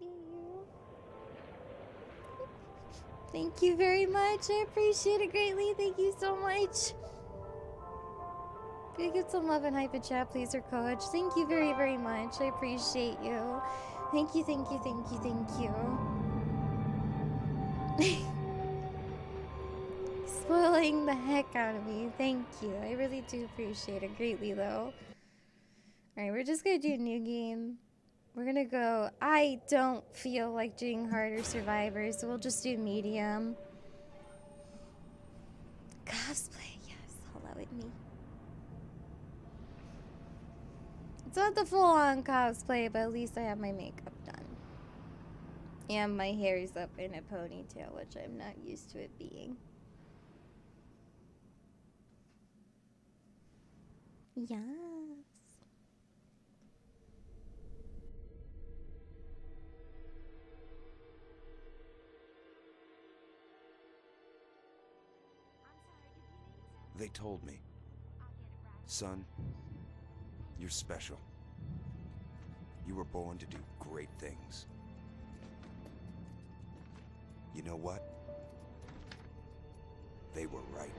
you. Thank you very much. I appreciate it greatly. Thank you so much. Can you give some love and hype in chat, please, or coach? Thank you very, very much. I appreciate you. Thank you, thank you, thank you, thank you. Spoiling the heck out of me. Thank you. I really do appreciate it greatly, though. Alright, we're just gonna do a new game. We're gonna go. I don't feel like doing harder Survivor, so we'll just do medium. Cosplay, yes, hello at me. It's not the full-on cosplay, but at least I have my makeup done. And my hair is up in a ponytail, which I'm not used to it being. Yes. They told me. Son, you're special. You were born to do great things. You know what? They were right.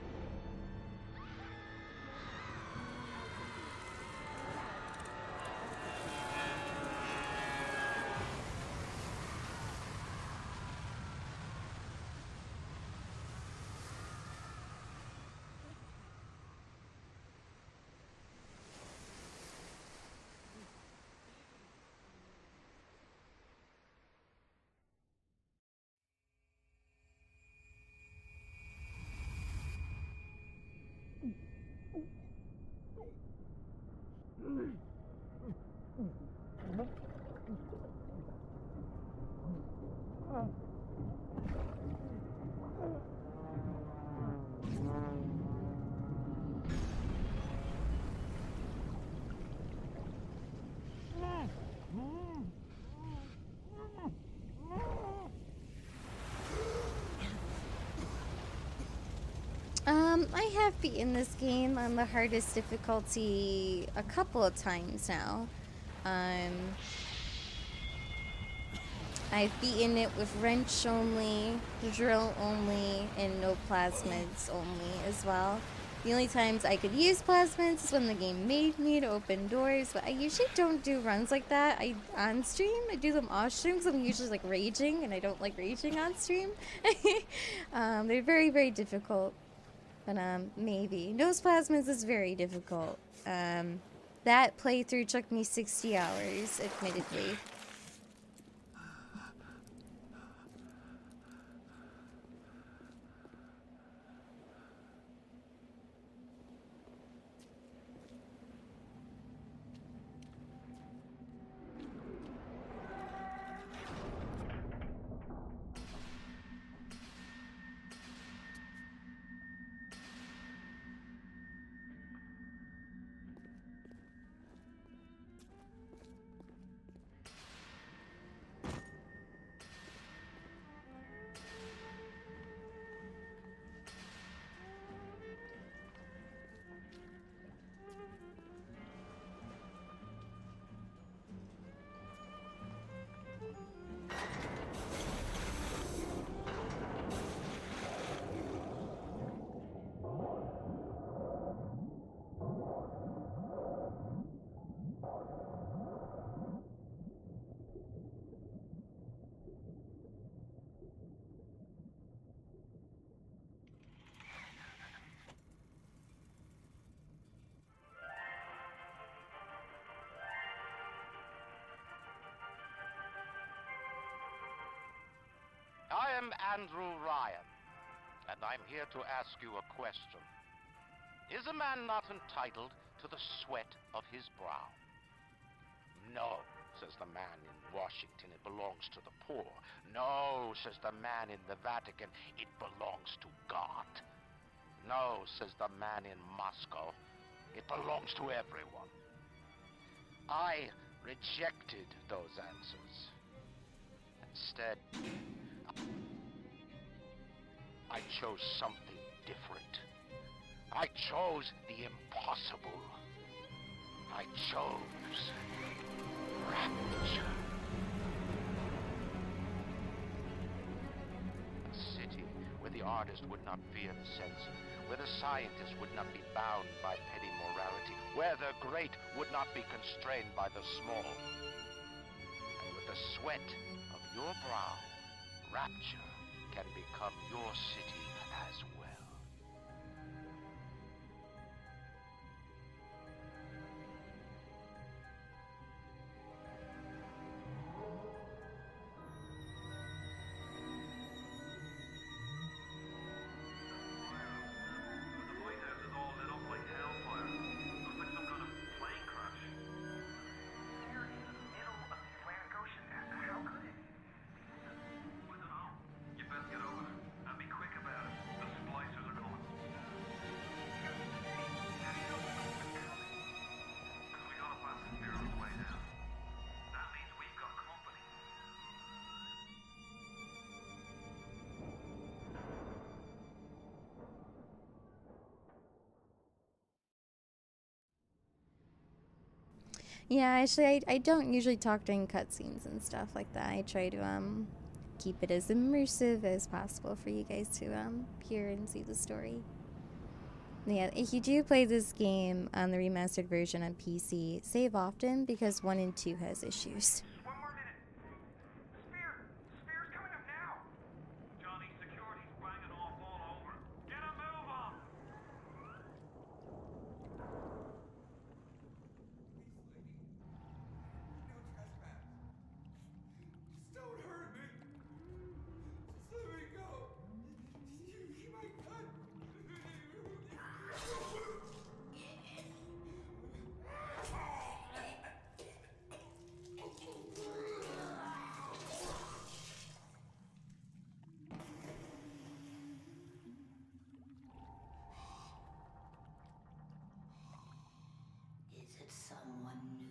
I have beaten this game on the hardest difficulty a couple of times now. I've beaten it with wrench only, drill only, and no plasmids only as well. The only times I could use plasmids is when the game made me to open doors, but I usually don't do runs like that on stream. I do them off stream because I'm usually like raging, and I don't like raging on stream. They're very, very difficult, but maybe. Nose plasmids is very difficult. That playthrough took me 60 hours, admittedly. I am Andrew Ryan, and I'm here to ask you a question. Is a man not entitled to the sweat of his brow? No, says the man in Washington, it belongs to the poor. No, says the man in the Vatican, it belongs to God. No, says the man in Moscow, it belongs to everyone. I rejected those answers. Instead, I chose something different. I chose the impossible. I chose rapture. artist would not fear the censor, where the scientist would not be bound by petty morality, where the great would not be constrained by the small. And with the sweat of your brow, Rapture can become your city as well. Yeah, actually, I don't usually talk during cutscenes and stuff like that. I try to keep it as immersive as possible for you guys to hear and see the story. Yeah, if you do play this game on the remastered version on PC, save often because 1 and 2 has issues. One more minute. Spear's coming up now. Johnny, security's banging off all over. Get a move on. No trespass. Just don't hurt me. Just let me go. You my gun. Is it someone new?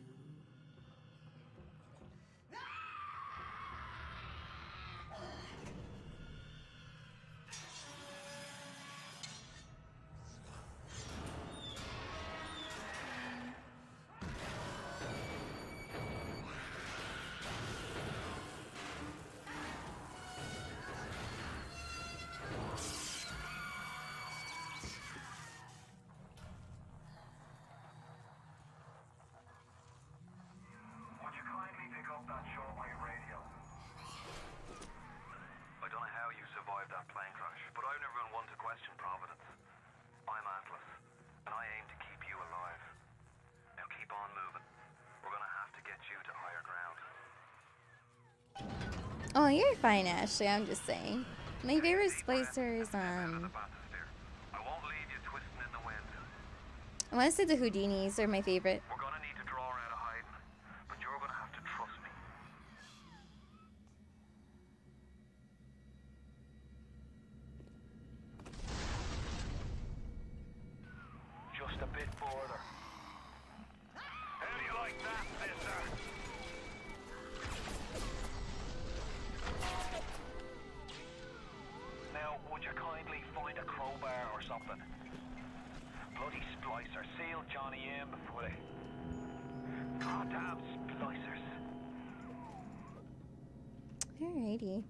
Would you kindly pick up that shortwave radio? I don't know how you survived that plane crash, but I've never been one to question Providence. I'm Atlas, and I aim to keep you alive. Now keep on moving. We're gonna have to get you to higher ground. Oh, you're fine, Ashley. I'm just saying. My favorite splicers, I won't leave you twisting in the wind. I want to say the Houdinis are my favorite. We're gonna need to draw her out of hiding, but you're gonna have to trust me. Just a bit further. How do you like that, mister? Now, would you kindly find a crowbar or something? Bloody splicer sealed Johnny in before they... Goddamn splicers. Alrighty.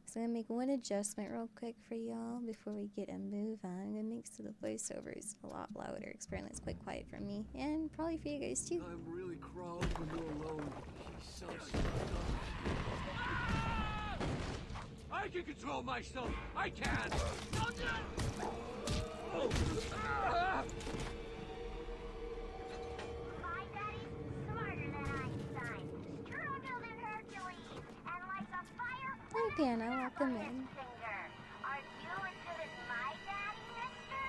So I'm gonna make one adjustment real quick for y'all before we get a move on. I'm gonna make so the voiceovers a lot louder. Apparently it's quite quiet for me and probably for you guys too. I'm really crawling when you're alone. She's so stuck I can control myself. I can. Oh. Ah. My daddy's smarter than Einstein, stronger than Hercules, and like a fire. Hi, Panna. Welcome in. Are you as good as my daddy, mister?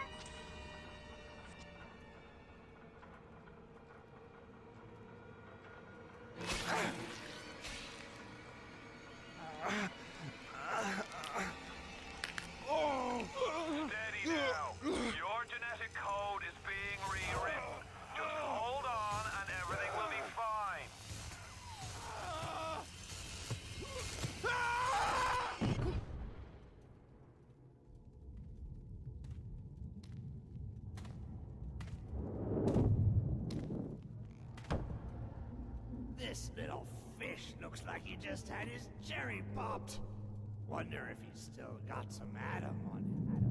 Steady now. Your genetic code is being rewritten. Just hold on and everything will be fine. This little fish looks like he just had his cherry popped. Wonder if he's still got some Adam on him.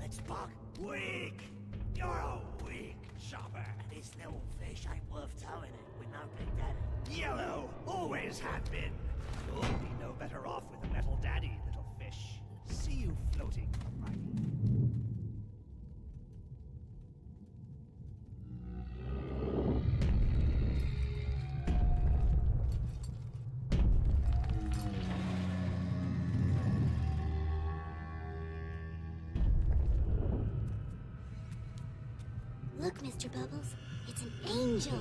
Let's buck. Weak! You're a weak chopper. This little fish ain't worth towing it with no big daddy. Yellow, always have been. You'll be no better off with a metal daddy, little fish. See you floating, right? Look, Mr. Bubbles, it's an angel.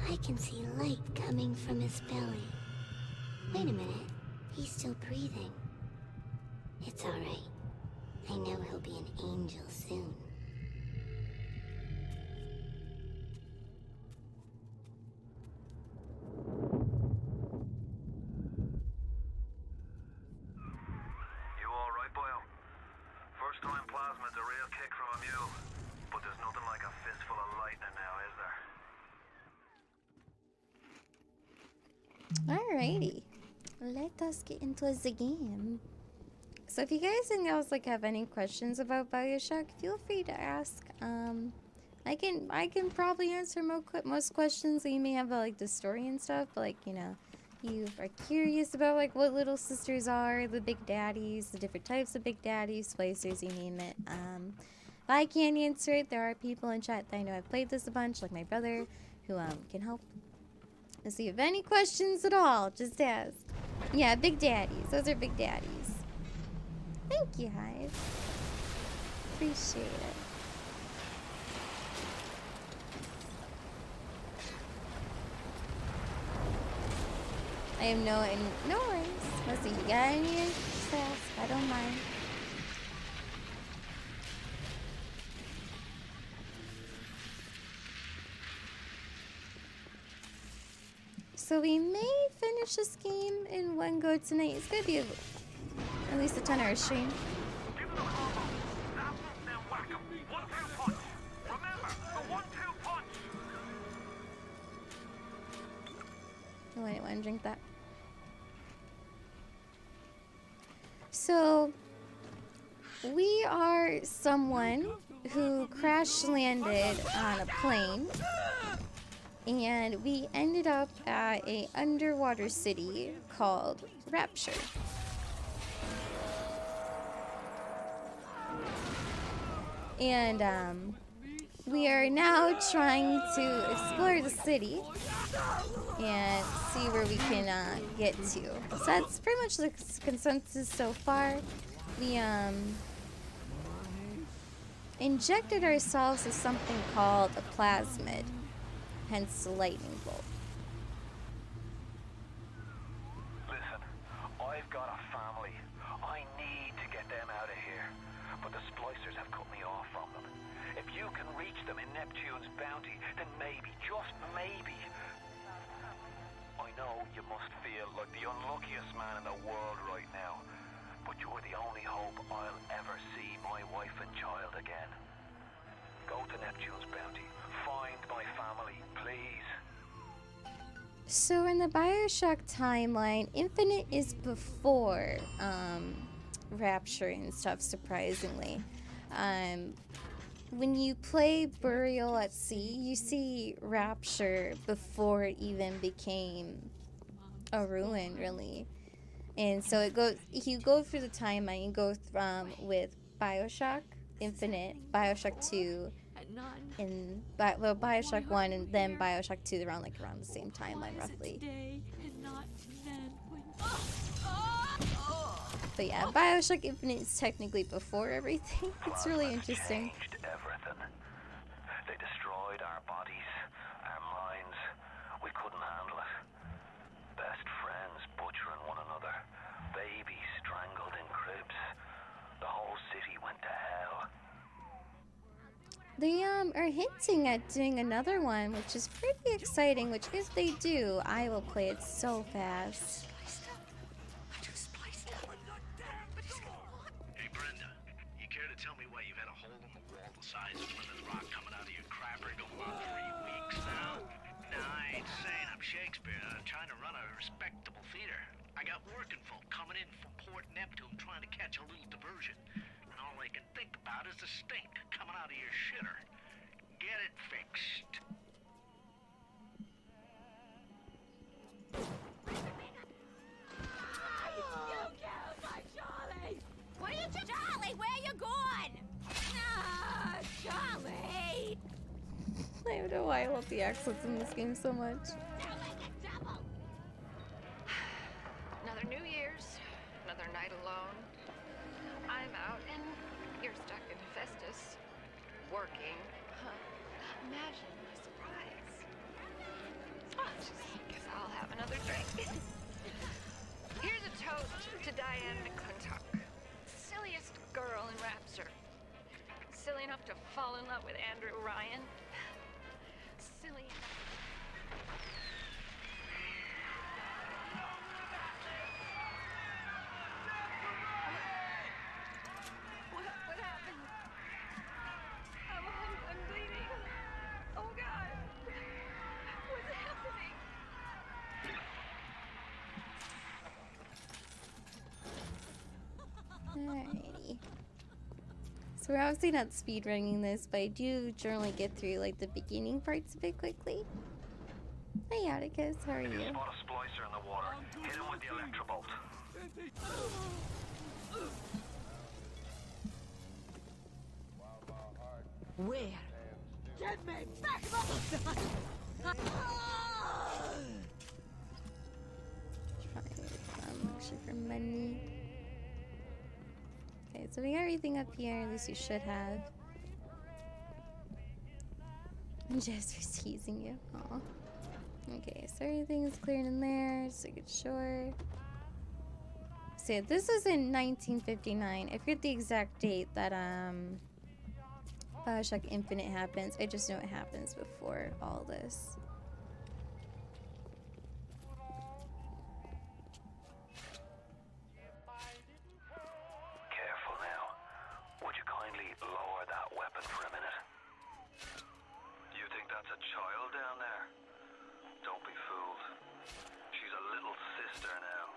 I can see light coming from his belly. Wait a minute, he's still breathing. It's all right. I know he'll be an angel soon. You all right, boyo? First time plasmid's a real kick from a mule. But there's nothing like a fistful of lightning now, is there? Alrighty. Let us get into the game. So if you guys and gals like have any questions about Bioshock, feel free to ask. I can probably answer most questions that you may have about like the story and stuff, but like, you know, you are curious about like what little sisters are, the big daddies, the different types of big daddies, splicers, you name it. If I can't answer it, there are people in chat that I know I've played this a bunch, like my brother, who can help. So if you have any questions at all, just ask. Yeah, big daddies. Those are big daddies. Thank you, Hive. Appreciate it. I have no worries. Let's see, you got any? Just ask. I don't mind. So we may finish this game in one go tonight. It's gonna be at least a 10-hour stream. Give them a combo. Zap them, then whack them. 1-2 punch. Remember, the 1-2 punch. Oh, I didn't want to drink that. So we are someone who crash landed on a plane. And we ended up at a underwater city called Rapture. And we are now trying to explore the city and see where we can get to. So that's pretty much the consensus so far. We injected ourselves with something called a plasmid. Hence the lightning bolt. Listen, I've got a family. I need to get them out of here. But the splicers have cut me off from them. If you can reach them in Neptune's bounty, then maybe, just maybe. I know you must feel like the unluckiest man in the world right now. But you're the only hope I'll ever see my wife and child again. Go to Neptune's bounty. Find my family, please. So in the Bioshock timeline, Infinite is before Rapture and stuff, surprisingly. When you play Burial at Sea, you see Rapture before it even became a ruin, really. And so it goes, you go through the timeline, you go with Bioshock Infinite, Bioshock 2, and Bioshock 1, and then Bioshock 2 around the same timeline, roughly. But yeah, Bioshock Infinite is technically before everything. It's really interesting. Changed everything. They destroyed our bodies, our minds. We couldn't handle it. Best friends butchering one another. Babies strangled in cribs. The whole city went to hell. They are hinting at doing another one, which is pretty exciting, which if they do, I will play it so fast. Hey Brenda, you care to tell me why you've had a hole in the wall the size of Plymouth Rock coming out of your crapper going on 3 weeks now? Nah, I ain't saying I'm Shakespeare. I'm trying to run a respectable theater. I got working folk coming in from Port Neptune trying to catch a little diversion. And all they can think about is the stink coming out of your shitter. Get it fixed. Charlie, where you going? Ah, Charlie! I don't know why I love the accents in this game so much. Another New Year's, another night alone. I'm out and you're stuck in Festus, working. Huh. Imagine my surprise. I just guess I'll have another drink. Here's a toast to Diane McClintock, silliest girl in Rapture. Silly enough to fall in love with Andrew Ryan. Silly enough. What happened? I'm bleeding. Oh God. What's happening? Alrighty. So we're obviously not speedrunning this, but I do generally get through like the beginning parts of it quickly. Hey Atticus, how are If you you? spot a splicer in the water, hit him with the electrobolt. Where? Get me back up! Actually for money. Okay, so we got everything up here, at least we should have. Jester's teasing you. Aw. Okay, so everything is cleared in there, just to get sure. So this was in 1959. I forget the exact date that Bioshock Infinite happens. I just know it happens before all this. Careful now. Would you kindly lower that weapon for a minute? You think that's a child down there? Don't be fooled. She's a little sister now.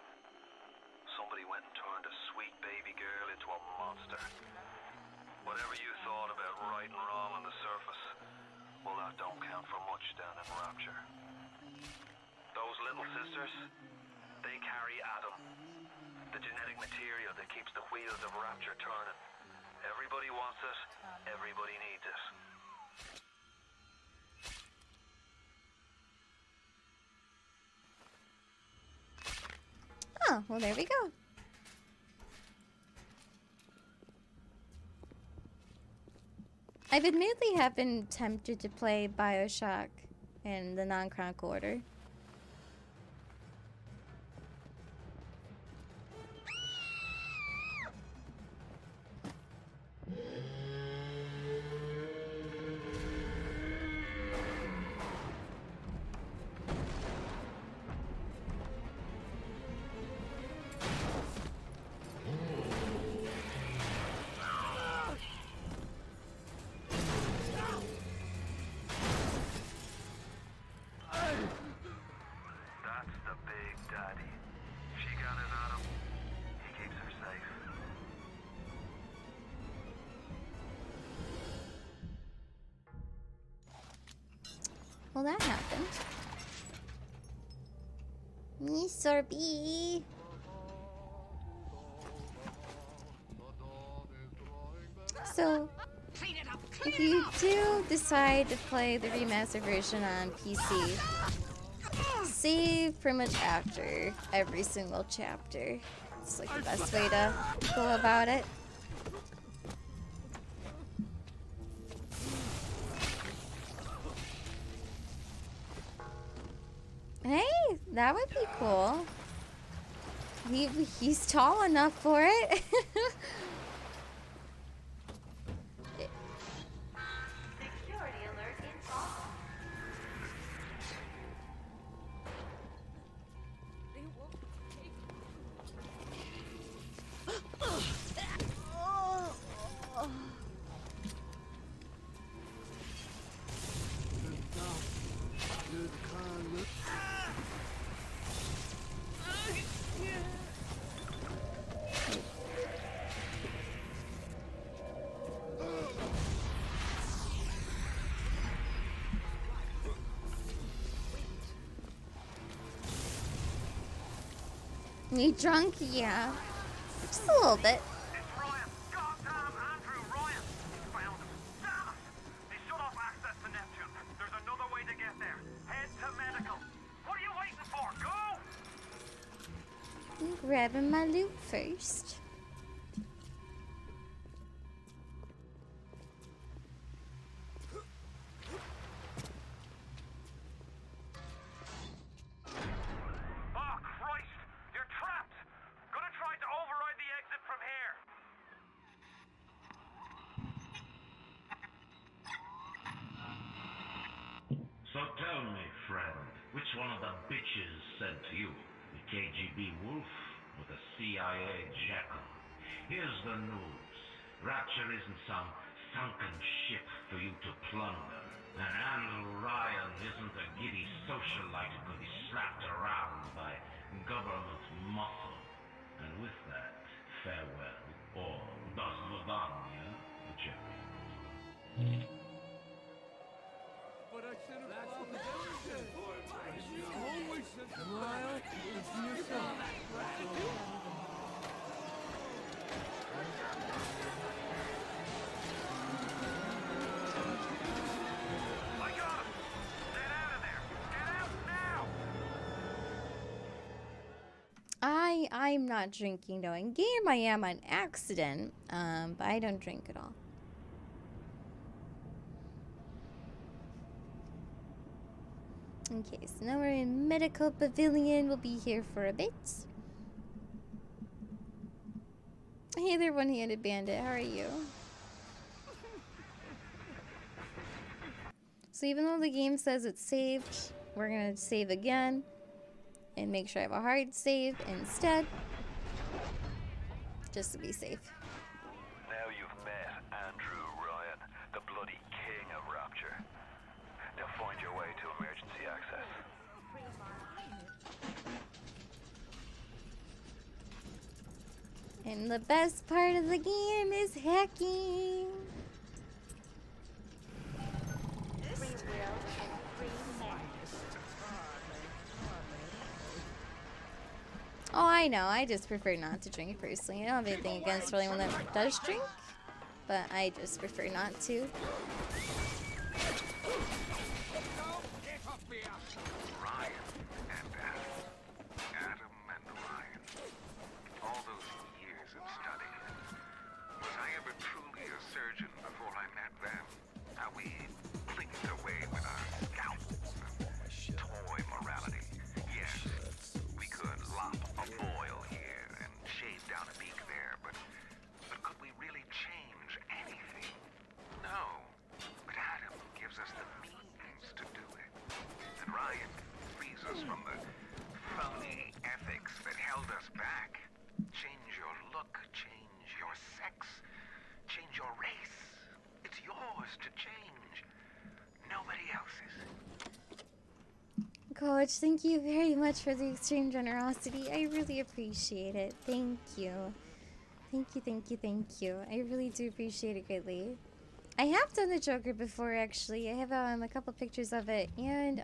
Somebody went and turned a sweet baby girl into a monster. Whatever you thought about right and wrong on the surface, well, that don't count for much down in Rapture. Those little sisters, they carry Adam, the genetic material that keeps the wheels of Rapture turning. Everybody wants it, everybody needs it. Oh, well there we go. I've admittedly have been tempted to play Bioshock in the non-chronicle order. That's the big daddy. She got his Adam. He keeps her safe. Well, that happened. Me sorbet. So, if you do decide to play the remastered version on PC, save pretty much after every single chapter. It's like the best way to go about it. Hey, that would be cool. He's tall enough for it. Security alert in fall. Me drunk? Yeah. Just a little bit. It's Ryan! Goddamn Andrew Ryan! Found him. Damn it! They shut off access to Neptune. There's another way to get there. Head to medical. What are you waiting for? Go! I'm grabbing my loot first. Oh, Christ! You're trapped! Gonna try to override the exit from here. So tell me, friend, which one of the bitches sent you? The KGB wolf or the CIA jackal? Here's the news. Rapture isn't some sunken ship for you to plunder. And Andrew Ryan isn't a giddy socialite who could be slapped around by government muscle. And with that, farewell, or до свидания, whichever. But I should have followed the direction. You always said to Lyle, it's yourself. I got him! Get out of there! Get out now! I'm not drinking though. In game I am on accident, but I don't drink at all. Okay, so now we're in Medical Pavilion. We'll be here for a bit. Hey there, one-handed bandit. How are you? So even though the game says it's saved, we're gonna save again and make sure I have a hard save instead, just to be safe. Now you've met Andrew Ryan, the bloody king of Rapture. Now find your way to emergency access. And the best part of the game is hacking. Oh, I know. I just prefer not to drink personally. I don't have anything against anyone that does drink, but I just prefer not to. Ryan and Adam and Ryan. All those years of study. Was I ever truly a surgeon before I met them? How we clicked away with our scalpels and toy morality. Yes, we could lop a boil here and shave down a beak there, but could we really change anything? No. But Adam gives us the means to do it. And Ryan frees us from the phony ethics that held us back. Change your look, change your sex, change your race. It's yours to change. Nobody else's. Coach, thank you very much for the extreme generosity. I really appreciate it. Thank you. Thank you, thank you, thank you. I really do appreciate it greatly. I have done the Joker before, actually. I have a couple pictures of it, and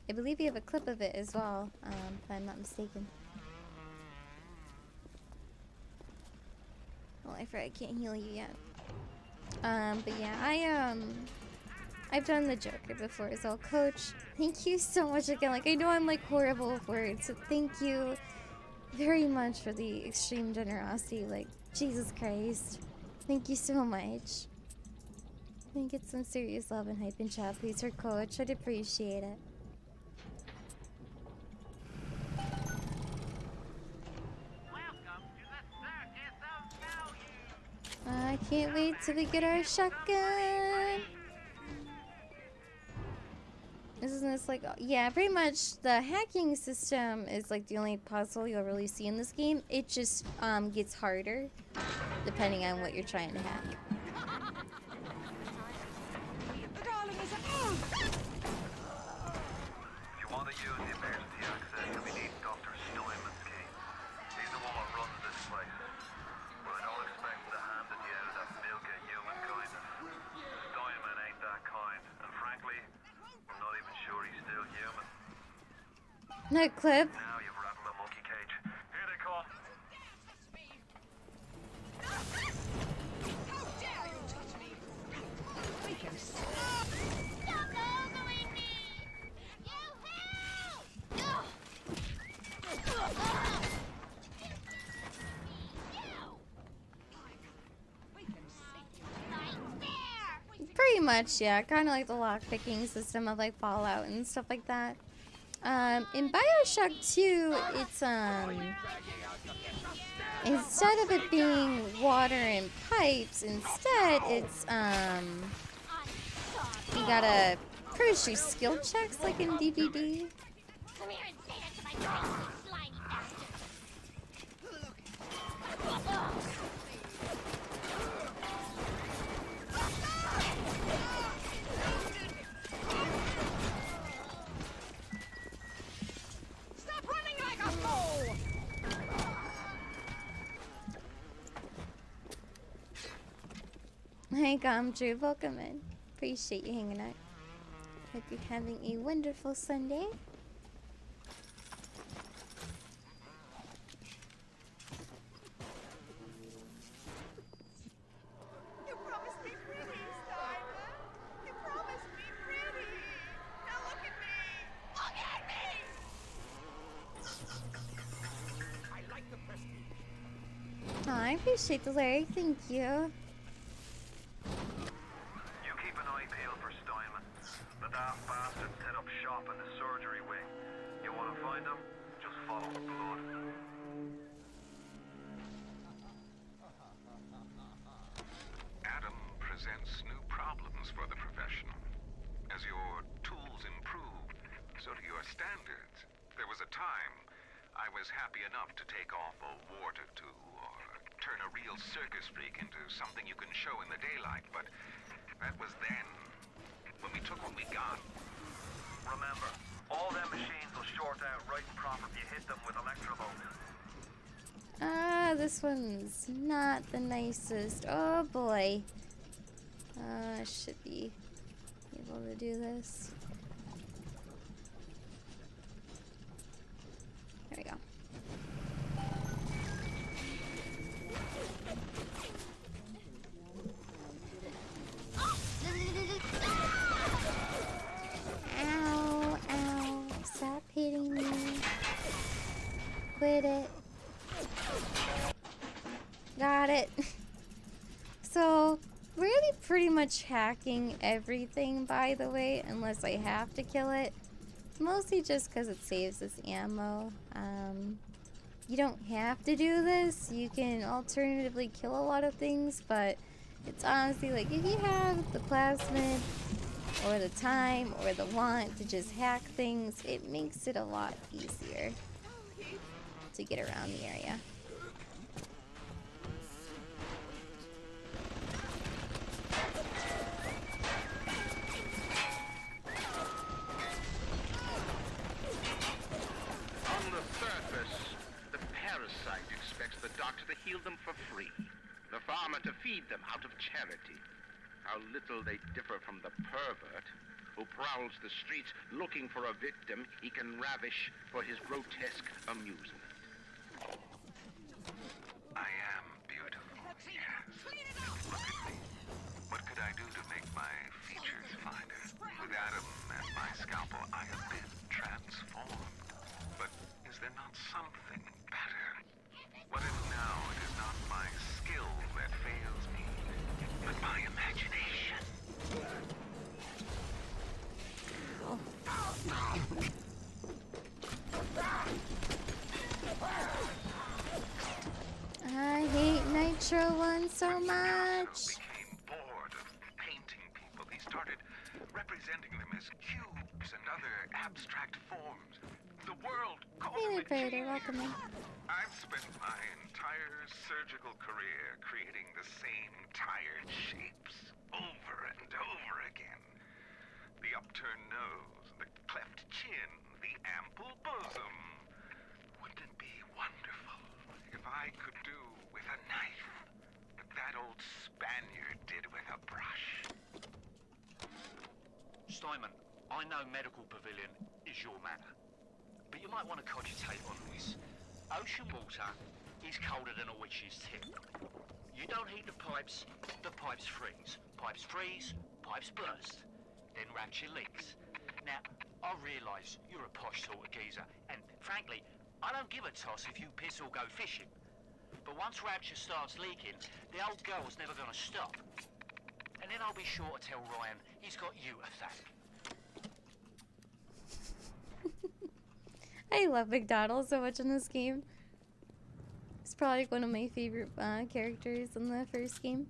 I believe you have a clip of it as well, if I'm not mistaken. Well, I forgot I can't heal you yet. But yeah, I've done the Joker before as well. Coach, thank you so much again. Like, I know I'm like horrible with words, so thank you very much for the extreme generosity. Like, Jesus Christ. Thank you so much. Let me get some serious love and hype and chat, please, for Coach. I'd appreciate it. I can't wait till we get our shotgun. Isn't this like, yeah, pretty much the hacking system is like the only puzzle you'll really see in this game. It just gets harder depending on what you're trying to hack. If you want to use the emergency access, you'll be needing Dr. Steinman's key. He's the one that runs this place. But I don't expect him to hand it you out of that milk of human kindness. Steinman ain't that kind. And frankly, I'm not even sure he's still human. No clip. Now you've rattled the monkey cage. Pretty much, yeah. Kind of like the lockpicking system of like Fallout and stuff like that. In Bioshock 2, it's instead of it being water and pipes, instead it's you gotta pursue skill checks like in DVD. Come here and say that to my face, slimy bastard. Stop running like a fool! Hey Gumdrew, welcome in. Appreciate you hanging out. Hope you're having a wonderful Sunday. You promised me pretty, Simon. You promised me pretty. Now look at me. Look at me! I like the prestige. Oh, I appreciate the lyric, thank you. You keep an eye peeled for Steinman. The daft bastard set up shop in the surgery wing. You want to find him? Just follow the blood. Adam presents new problems for the professional. As your tools improve, so do your standards. There was a time I was happy enough to take off a wart or two, or turn a real circus freak into something you can show in the daylight, but that was then. When we took what we got. Remember, all them machines will short out right and proper if you hit them with electrovolts. This one's not the nicest. Oh boy. I should be able to do this. There we go. Ow, ow. Stop hitting me. Quit it. Got it. So, really pretty much hacking everything, by the way, unless I have to kill it. Mostly just because it saves us ammo. You don't have to do this. You can alternatively kill a lot of things, but it's honestly like if you have the plasmid or the time or the want to just hack things, it makes it a lot easier to get around the area. On the surface, the parasite expects the doctor to heal them for free, the farmer to feed them out of charity. How little they differ from the pervert who prowls the streets looking for a victim he can ravish for his grotesque amusement. I am beautiful, yes. Look at me. What could I do to make my features finer? With Adam and my scalpel, I have been transformed. But is there not something better? What if now it is not my skill that fails me, but my imagination? I hate Nitro One so much. Became bored of painting people. He started representing them as cubes and other abstract forms. The world called Hey, him a Predator, genius. welcome in. I've spent my entire surgical career creating the same tired shapes over and over again. The upturned nose, the cleft chin, the ample bosom. Wouldn't it be wonderful if I could do with a knife what that old Spaniard did with a brush? Steinman, I know Medical Pavilion is your manor, but you might want to cogitate on this. Ocean water is colder than a witch's tip. You don't heat the pipes freeze. Pipes freeze, pipes burst. Then Rapture leaks. Now, I realise you're a posh sort of geezer, and frankly, I don't give a toss if you piss or go fishing. But once Rapture starts leaking, the old girl's never gonna stop. And then I'll be sure to tell Ryan he's got you to thank. I love McDonald so much in this game. He's probably like one of my favorite characters in the first game.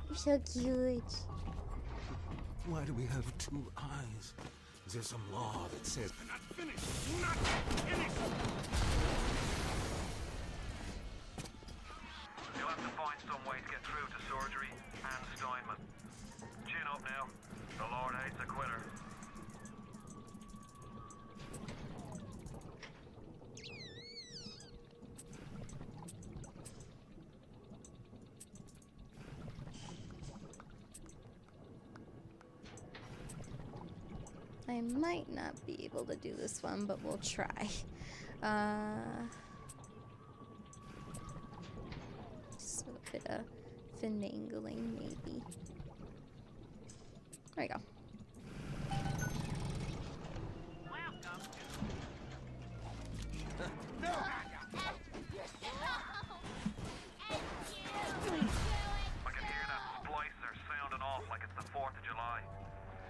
You're so cute. Why do we have two eyes? Is there some law that says we're not finished? Not finished! You'll have to find some way to get through to surgery and Steinman. Chin up now. The Lord hates a quitter. I might not be able to do this one, but we'll try. Just a bit of finagling, maybe. There we go. I can hear that splicer sounding off like it's the 4th of July.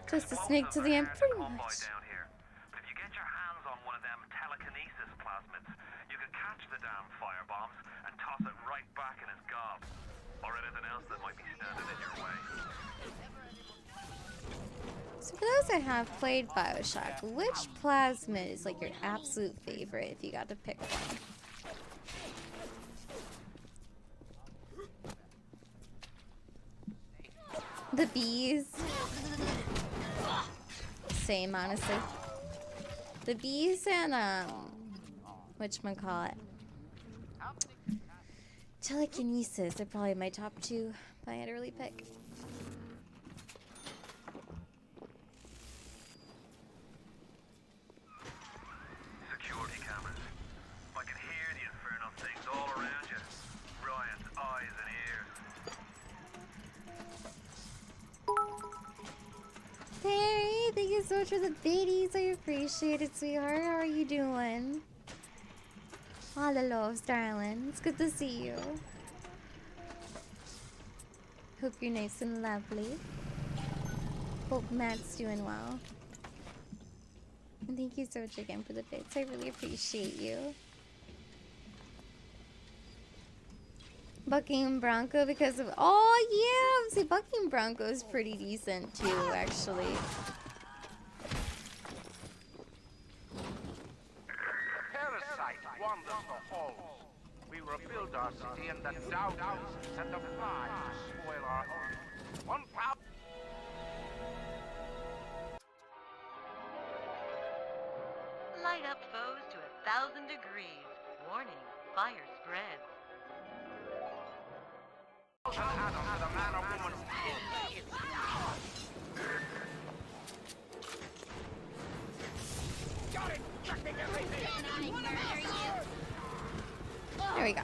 Just a snake to the end, pretty Come by much. down here. But if you get your hands on one of them telekinesis plasmids, you can catch the damn firebombs and toss it right back in his gob. Or anything else that might be standing in your way. So for those that have played Bioshock, which plasmid is like your absolute favorite if you got to pick one? The bees. Same, honestly. The bees and whatchamacallit? Telekinesis are probably my top two if I had to really pick. Security cameras. I can hear the infernal things all around you. Ryan's eyes and ears. Terry, thank you so much for the biddies. I appreciate it, sweetheart. How are you doing? All the loves, darling. It's good to see you. Hope you're nice and lovely. Hope Matt's doing well. And thank you so much again for the bits. I really appreciate you. Bucking Bronco because of... Oh, yeah! See, Bucking Bronco is pretty decent, too, actually. Parasite wanders the halls. We rebuild our city and the Dowdowns set a fire to spoil our home. One power. Light up foes to 1,000 degrees. Warning, fire spreads. There we go.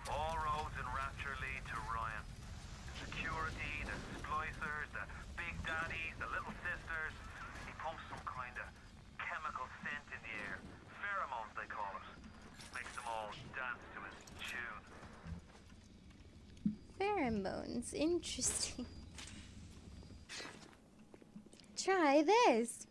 All roads in Rapture lead to Ryan. The security, the splicers, the big daddies, the little sisters. He pumps some kind of chemical scent in the air. Pheromones, they call it. Makes them all dance to his tune. Pheromones. Interesting. Try this.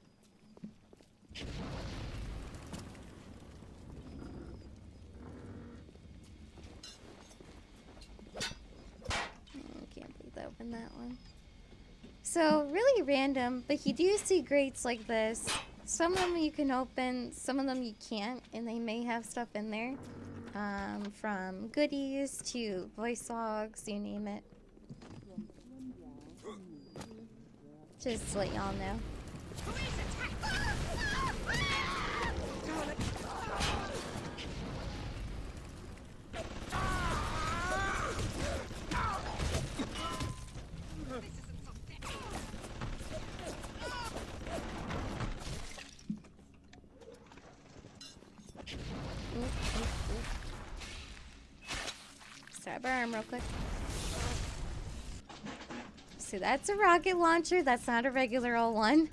I can't believe I opened that one. So, really random, but you do see grates like this. Some of them you can open, some of them you can't, and they may have stuff in there. From goodies to voice logs, you name it. Just to let y'all know. grab our arm real quick. So that's a rocket launcher. That's not a regular old one.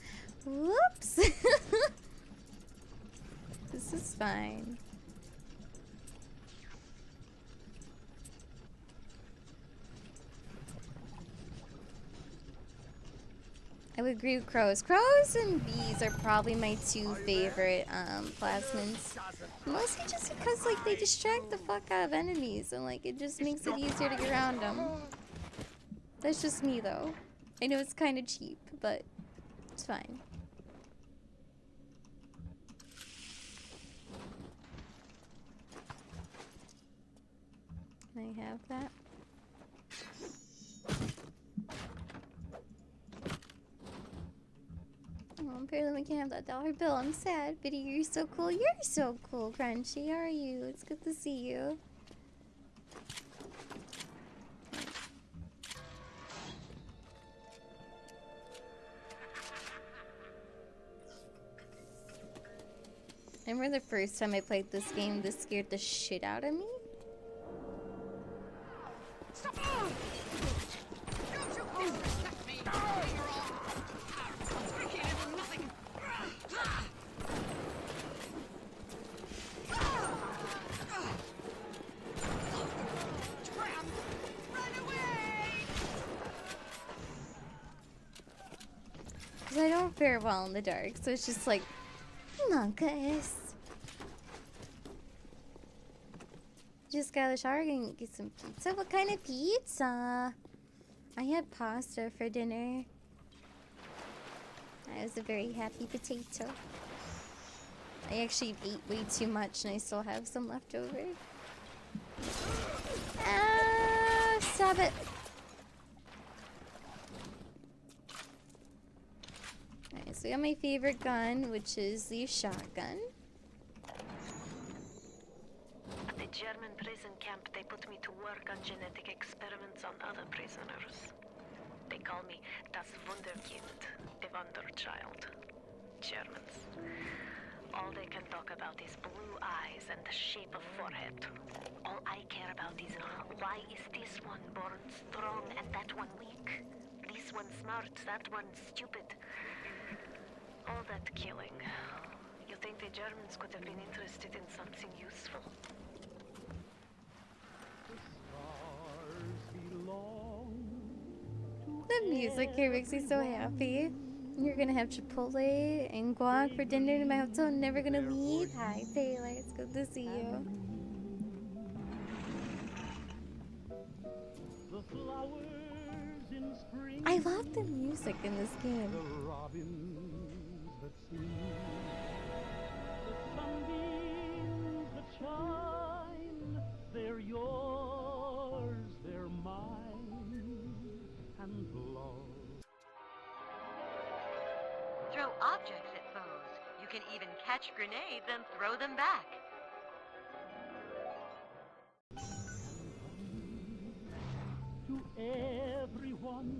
Whoops. This is fine. I would agree with crows. Crows and bees are probably my two favorite plasmids. Mostly just because like they distract the fuck out of enemies and like it just makes it easier to get around them. That's just me though. I know it's kind of cheap, but it's fine. Can I have that? Oh, apparently we can't have that dollar bill. I'm sad. Biddy, you're so cool. You're so cool, Crunchy. How are you? It's good to see you. I remember the first time I played this game, this scared the shit out of me. Stop! Don't you respect me! You're all tricky little nothing. Run away! Because I don't fare well in the dark, so it's just like, Monkus. Just got out of the shower and get some pizza. What kind of pizza? I had pasta for dinner. I was a very happy potato. I actually ate way too much and I still have some left over. Ah, stop it. Alright, so we got my favorite gun, which is the shotgun. At the German prison camp, they put me to work on genetic experiments on other prisoners. They call me das Wunderkind, the Wonder Child. Germans. All they can talk about is blue eyes and the shape of forehead. All I care about is why is this one born strong and that one weak? This one smart, that one stupid. All that killing. You think the Germans could have been interested in something useful? The music here makes me so happy. You're gonna have Chipotle and guac for dinner in my hotel. Never gonna leave. Hi, Taylor. It's good to see you. I love the music in this game. They're yours, they're mine, and love. Throw objects at foes. You can even catch grenades and throw them back. To everyone,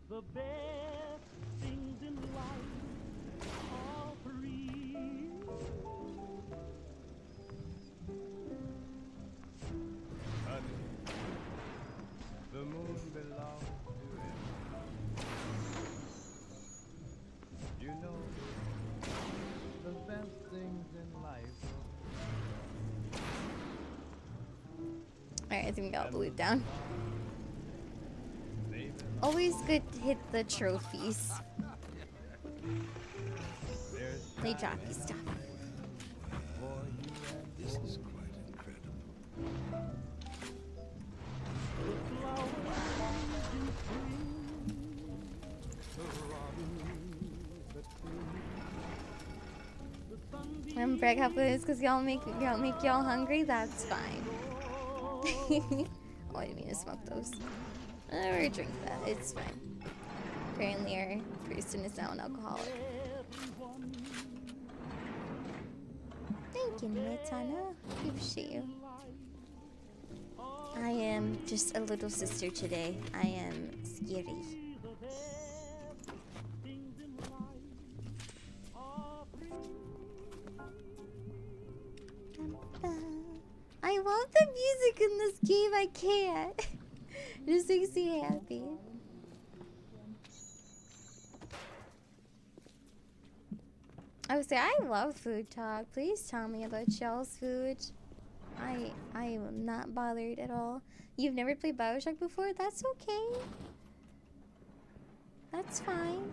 the best things in life are free. Honey, the moon belongs to him. You know, the best things in life. Alright, I think we got the loot down. Always good to hit the trophies. They drop you stuff. This is quite incredible. I'm brag how good it is because y'all make y'all hungry. That's fine. Oh, I didn't mean to smoke those. Or drink that. It's fine. Apparently our person is now an alcoholic. Thank you, Mitana. Appreciate you. I am just a little sister today. I am scary. I love the music in this game. I can't. It just makes me happy. I would say I love food talk. Please tell me about y'all's food. I am not bothered at all. You've never played Bioshock before? That's okay. That's fine.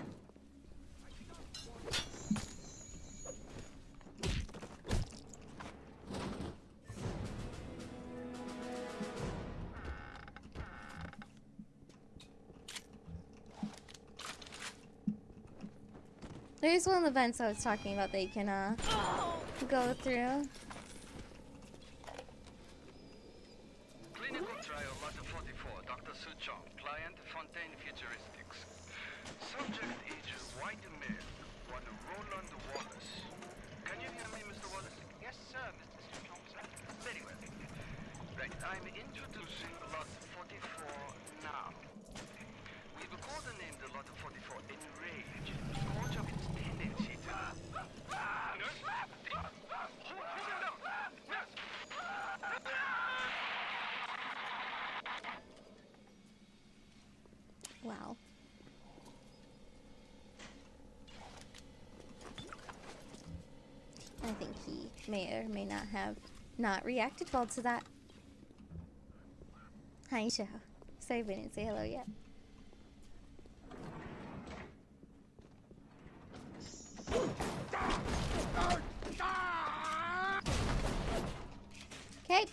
There's one of the events I was talking about that you can go through. Clinical trial lot 44, Dr. Suchong, client Fontaine Futuristics. Subject age white male, one Roland Wallace. Can you hear me, Mr. Wallace? Yes, sir, Mr. Suchong, sir. Very well. Right, I'm introducing lot 44 now. We've coordinated lot 44 Enrage, scorch of its tendency to... Wow. I think he may or may not have not reacted well to that. Hi, Joe. Sorry we didn't say hello yet. Okay.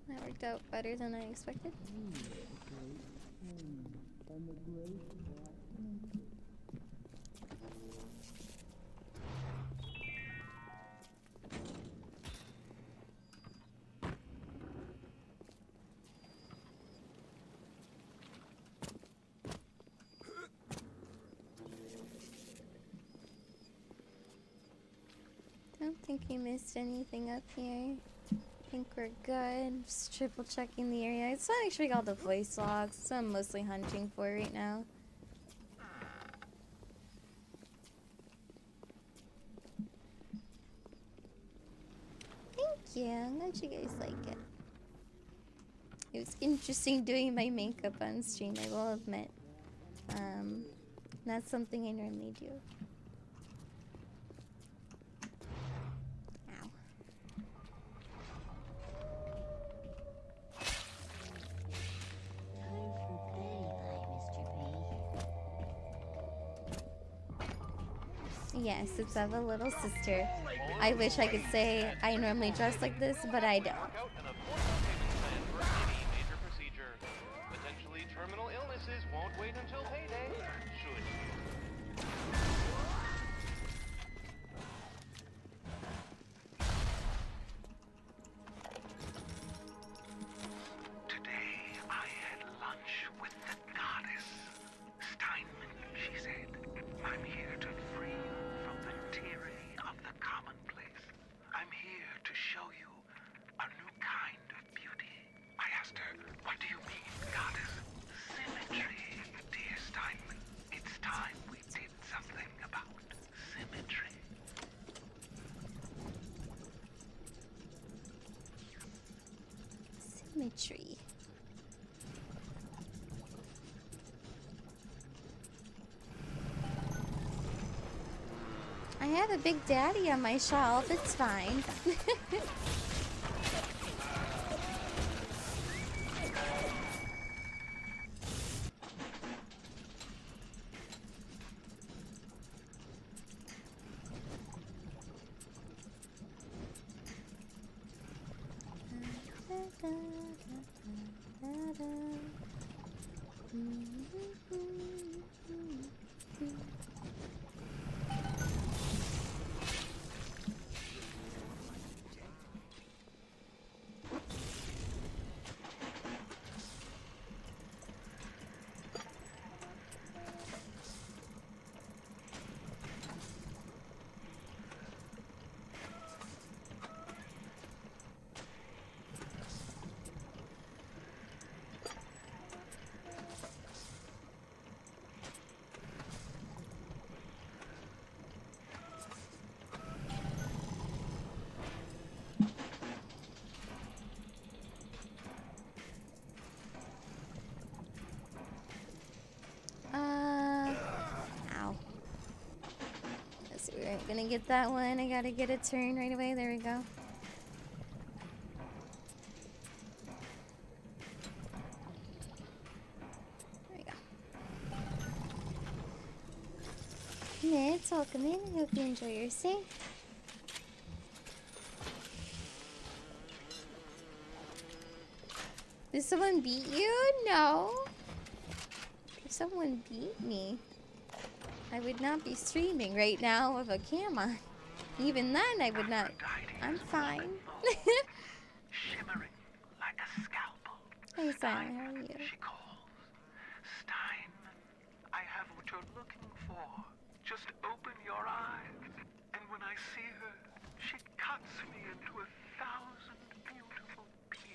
That worked out better than I expected. Don't think we missed anything up here. I think we're good. Just triple checking the area. It's not actually all the voice logs, so I'm mostly hunting for right now. Thank you. I'm glad you guys like it. It was interesting doing my makeup on stream, I will admit. Not something I normally do. Ow. Yes, it's of a little sister. I wish I could say I normally dress like this, but I don't. Potentially terminal illnesses won't wait until payday, should you? Today I had lunch with the goddess. Steinman, she said, I'm here to free you from the tyranny of the commonplace. I'm here to show you a new kind of beauty. I asked her, what do you mean, goddess? Symmetry, dear Steinman. It's time we did something about symmetry. Symmetry. I have a Big Daddy on my shelf, it's fine. Gonna get that one. I gotta get a turn right away. There we go. There we go. Mitz, welcome in. I hope you enjoy your stay. Did someone beat you? No. If someone beat me, I would not be streaming right now with a cam on. Even then, I would not. I'm fine. Shimmering like a scalpel. Hey, Simon, how are you? She calls. Stein, I have what you're looking for. Just open your eyes. And when I see her, she cuts me into 1,000 beautiful pieces.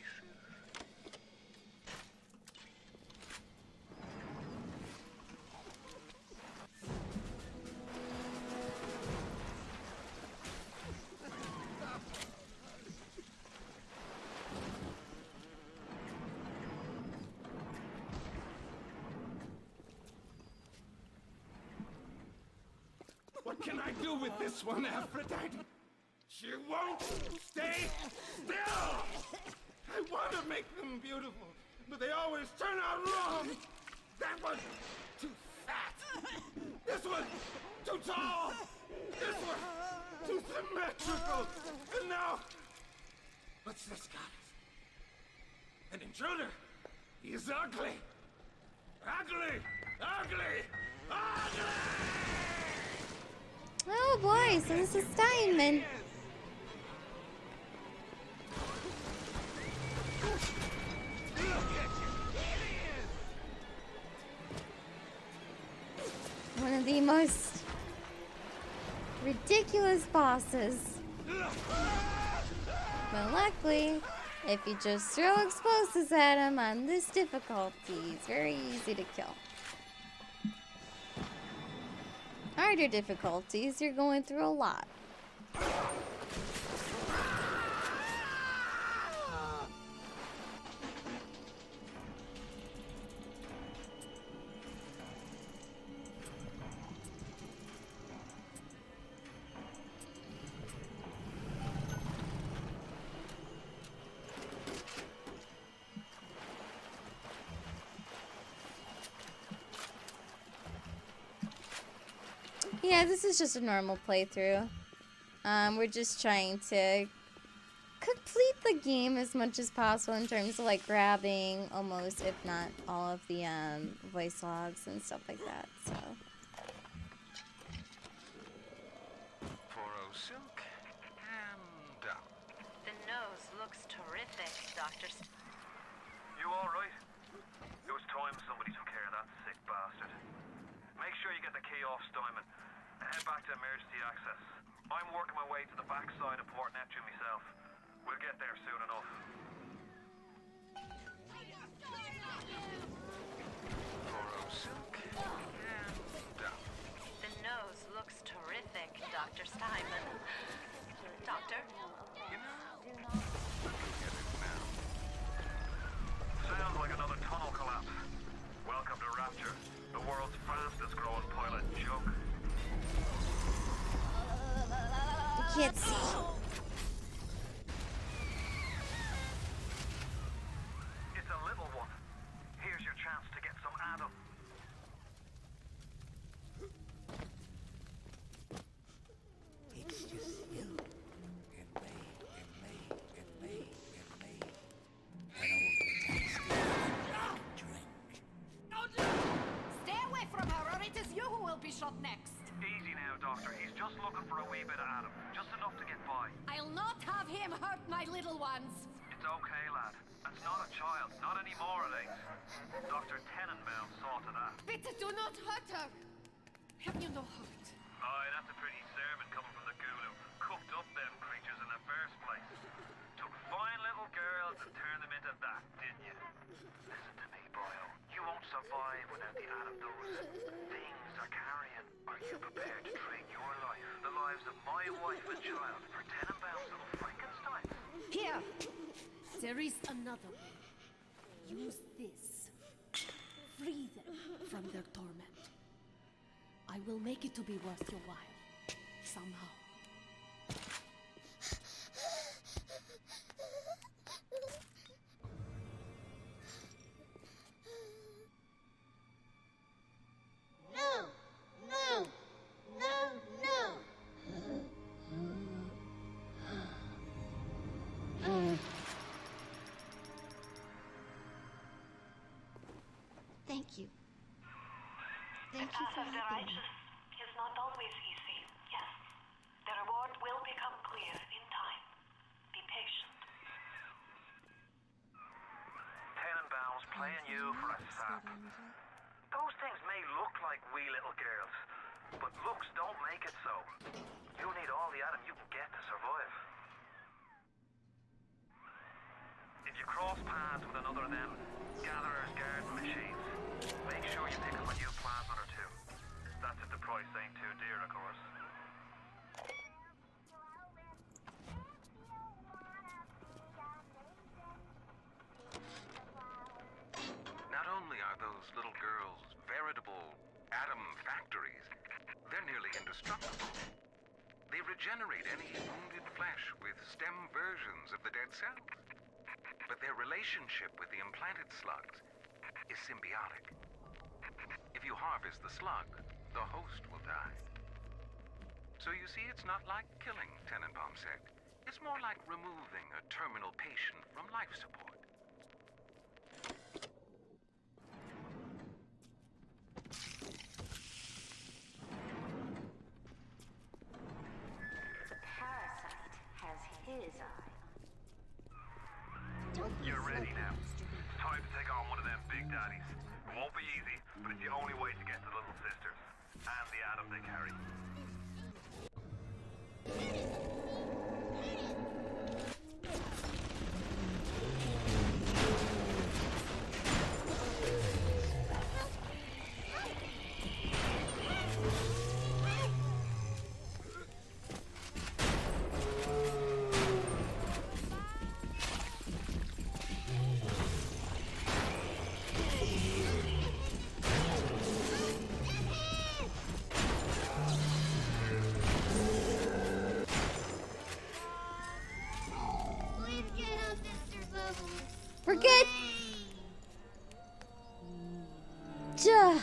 What can I do with this one, Aphrodite? She won't stay still! I want to make them beautiful, but they always turn out wrong! That was too fat! This was too tall! This was too symmetrical! And now... what's this, goddess? An intruder! He's ugly! Ugly! Ugly! Ugly! Oh boy, so this is Steinman. One of the most ridiculous bosses. But luckily, if you just throw explosives at him on this difficulty, it's very easy to kill. Harder difficulties, you're going through a lot. Yeah, this is just a normal playthrough. We're just trying to complete the game as much as possible in terms of like grabbing almost, if not all of the voice logs and stuff like that. So. Poro silk and down. The nose looks terrific, Doctor. You alright? It was time somebody took care of that sick bastard. Make sure you get the key off Steinman. Head back to emergency access. I'm working my way to the backside of Port Neptune myself. We'll get there soon enough. Poro silk and down. The nose looks terrific, Dr. Steinman. Doctor? Sounds like another tunnel collapse. Welcome to Rapture, the world's fastest growing pilot joke. I can't see. It's a little one. Here's your chance to get some Adam. It's just you. And me, and me, and me, and me. And all the tasty drink. Stay away from her, or it is you who will be shot next. Easy now, Doctor. He's just looking for a wee bit of Adam. Just enough to get by. I'll not have him hurt my little ones. It's okay, lad. That's not a child. Not anymore, it ain't. Dr. Tenenbaum saw to that. Bitte do not hurt her. Have you no heart? Aye, that's a pretty sermon coming from the ghoul who cooked up them creatures in the first place. Took fine little girls and turned them into that, didn't you? Listen to me, boyo. You won't survive without the Adam those things are carrying. Are you prepared to trade your life, the lives of my wife and child, for Tenenbaum's little Frankenstein? Here. There is another way. Use this. Free them from their torment. I will make it to be worth your while. somehow. No! No! No! No! Thank you. Thank you for helping me. Is not always easy, yes. The reward will become clear in time. Be patient. Tenenbaum's playing you for a sap. Those things may look like wee little girls, but looks don't make it so. You need all the Adam you can get to survive. If you cross paths with another of them gatherers garden machines, make sure you pick up a new plasmid or two. That's if the price ain't too dear, of course. Not only are those little girls veritable atom factories, they're nearly indestructible. They regenerate any wounded flesh with stem versions of the dead cells. But their relationship with the implanted slugs is symbiotic. If you harvest the slug, the host will die. So you see, it's not like killing, Tenenbaum said. It's more like removing a terminal patient from life support. Parasite has his eye. You're ready now. It's time to take on one of them big daddies. It won't be easy, but it's the only way to get to Little Sisters and the Adam they carry. We're good. Duh.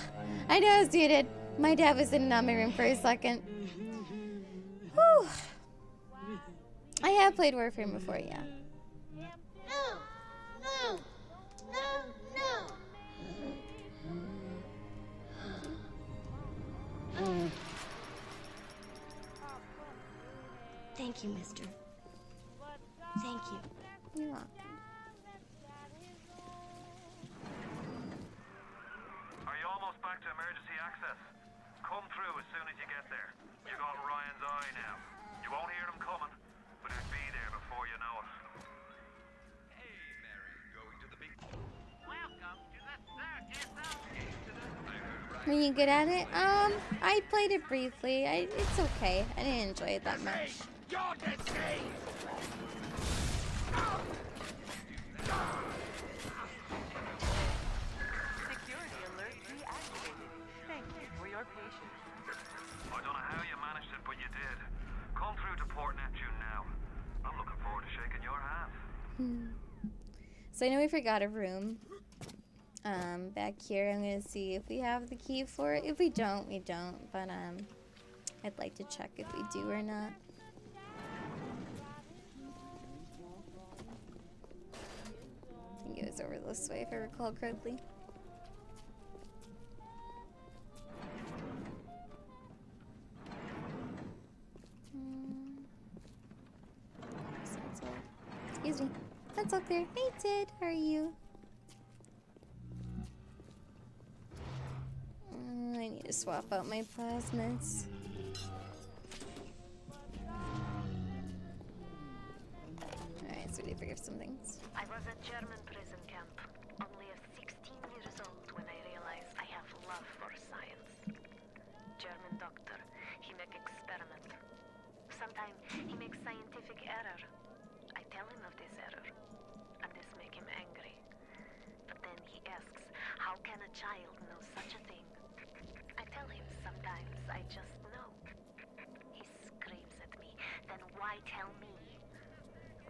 I know I was muted. My dad was in my room for a second. Whew. I have played Warframe before, yeah. No! No! No! No! Thank you, mister. Thank you. You're welcome. Are you almost back to emergency access? Come through as soon as you get there. You got Ryan's eye now. You won't hear him coming, but he'll be there before you know it. Hey, Mary, going to the big... Welcome to the circus. Were you good at it? I played it briefly. It's okay. I didn't enjoy it that much. You're deceived! Security alert deactivated. Thank you for your patience. I don't know how you managed it, but you did. Come through to Port Neptune now. I'm looking forward to shaking your hand. So I know we forgot a room. Back here, I'm gonna see if we have the key for it. If we don't, we don't. But I'd like to check if we do or not. I think it was over this way, if I recall correctly. Excuse me. That's up there. Hey, Tid. How are you? I need to swap out my plasmids. Alright, so we did forgive some things. I was at German prison camp, only 16 years old when I realized I have love for science. German doctor, he make experiment. Sometimes he makes scientific error. I tell him of this error, and this make him angry. But then he asks, how can a child know such a thing? I tell him sometimes I just know. He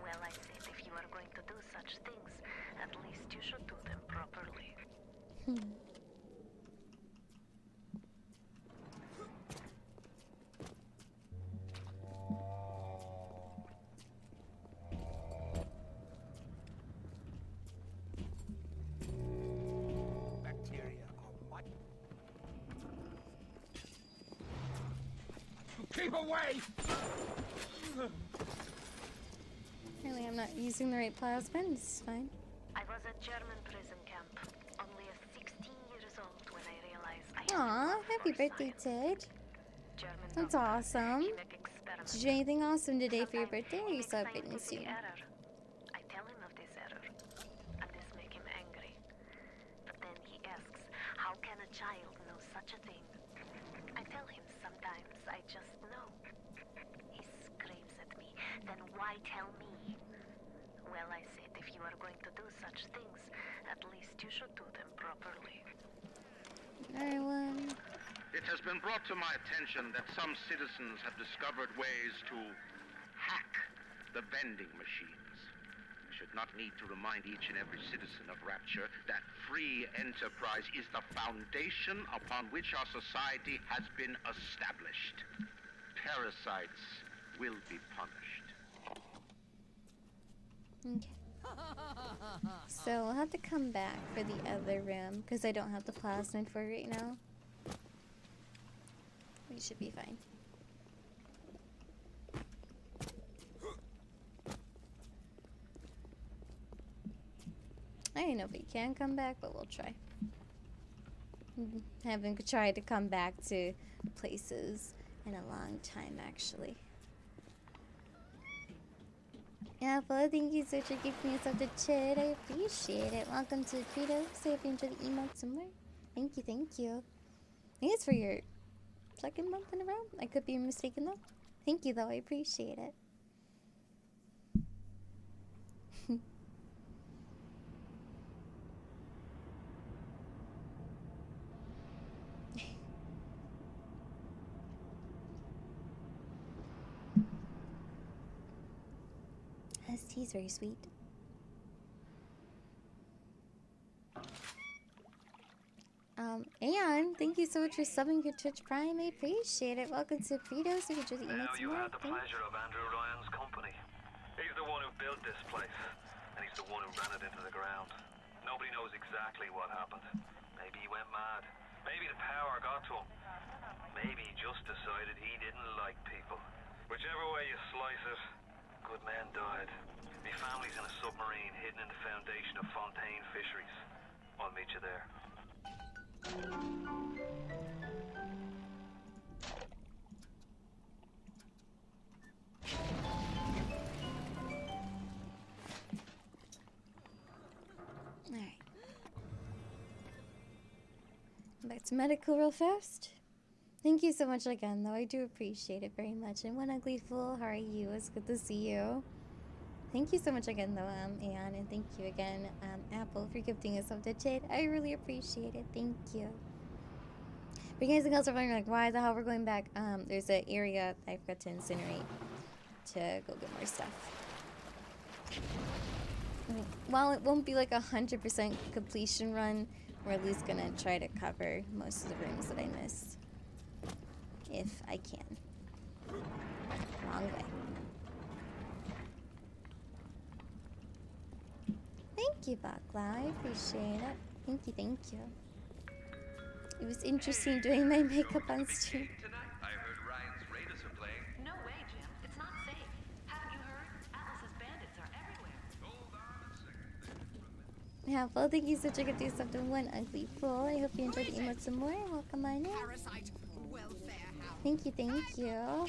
Well, I said if you are going to do such things, at least you should do them properly. Bacteria are what? Keep away! Apparently I'm not using the right plasmid. It's fine. I was at German prison camp, only 16 years old when I realized I had Aw, happy birthday, Ted. German That's doctor. awesome. He make experiments. Did you do anything awesome today for your Sometimes birthday, or are he you make celebrating scientific soon? error. I tell him of this error, and this make him angry. But then he asks, how can a child know such a thing? I tell him sometimes I just know. He screams at me, then why tell me? Well, I said if you are going to do such things, at least you should do them properly. Everyone. It has been brought to my attention that some citizens have discovered ways to hack the vending machines. I should not need to remind each and every citizen of Rapture that free enterprise is the foundation upon which our society has been established. Parasites will be punished. Okay. So we'll have to come back for the other room because I don't have the plasmid for it right now. We should be fine. I don't know if we can come back, but we'll try. Haven't tried to come back to places in a long time, actually. Apple, thank you so much for giving us up the chat. I appreciate it. Welcome to Frito. So if you enjoy the emote somewhere. Thank you, thank you. I think it's for your second month in a row. I could be mistaken though. Thank you though, I appreciate it. This tea's very sweet. And thank you so much for subbing your Twitch Prime. I appreciate it. Welcome to Fritos. We could do the Now emotes you more. had the pleasure of Andrew Ryan's company. He's the one who built this place, and he's the one who ran it into the ground. Nobody knows exactly what happened. Maybe he went mad. Maybe the power got to him. Maybe he just decided he didn't like people. Whichever way you slice it, good men died. My family's in a submarine hidden in the foundation of Fontaine Fisheries. I'll meet you there. Alright. Back to medical real fast. Thank you so much again, though. I do appreciate it very much. And One Ugly Fool, how are you? It's good to see you. Thank you so much again, though, Anne. And thank you again, Apple, for gifting us up to chat. I really appreciate it. Thank you. For you guys and girls are wondering, like, why the hell we're going back, there's an area I forgot to incinerate to go get more stuff. While it won't be like 100% completion run, we're at least gonna try to cover most of the rooms that I missed. If I can. Wrong way. Thank you, Bakla. I appreciate it. Thank you, thank you. It was interesting doing my makeup on stream. I heard Ryan's Raiders are playing. No way, Jim. It's not safe. Haven't you heard? Atlas's bandits are everywhere. Hold on a second. Yeah, well, thank you so much for giving us up to One Ugly Fool. I hope you enjoyed the emotes some more. Welcome on in. Parasite welfare house. Thank you, thank you.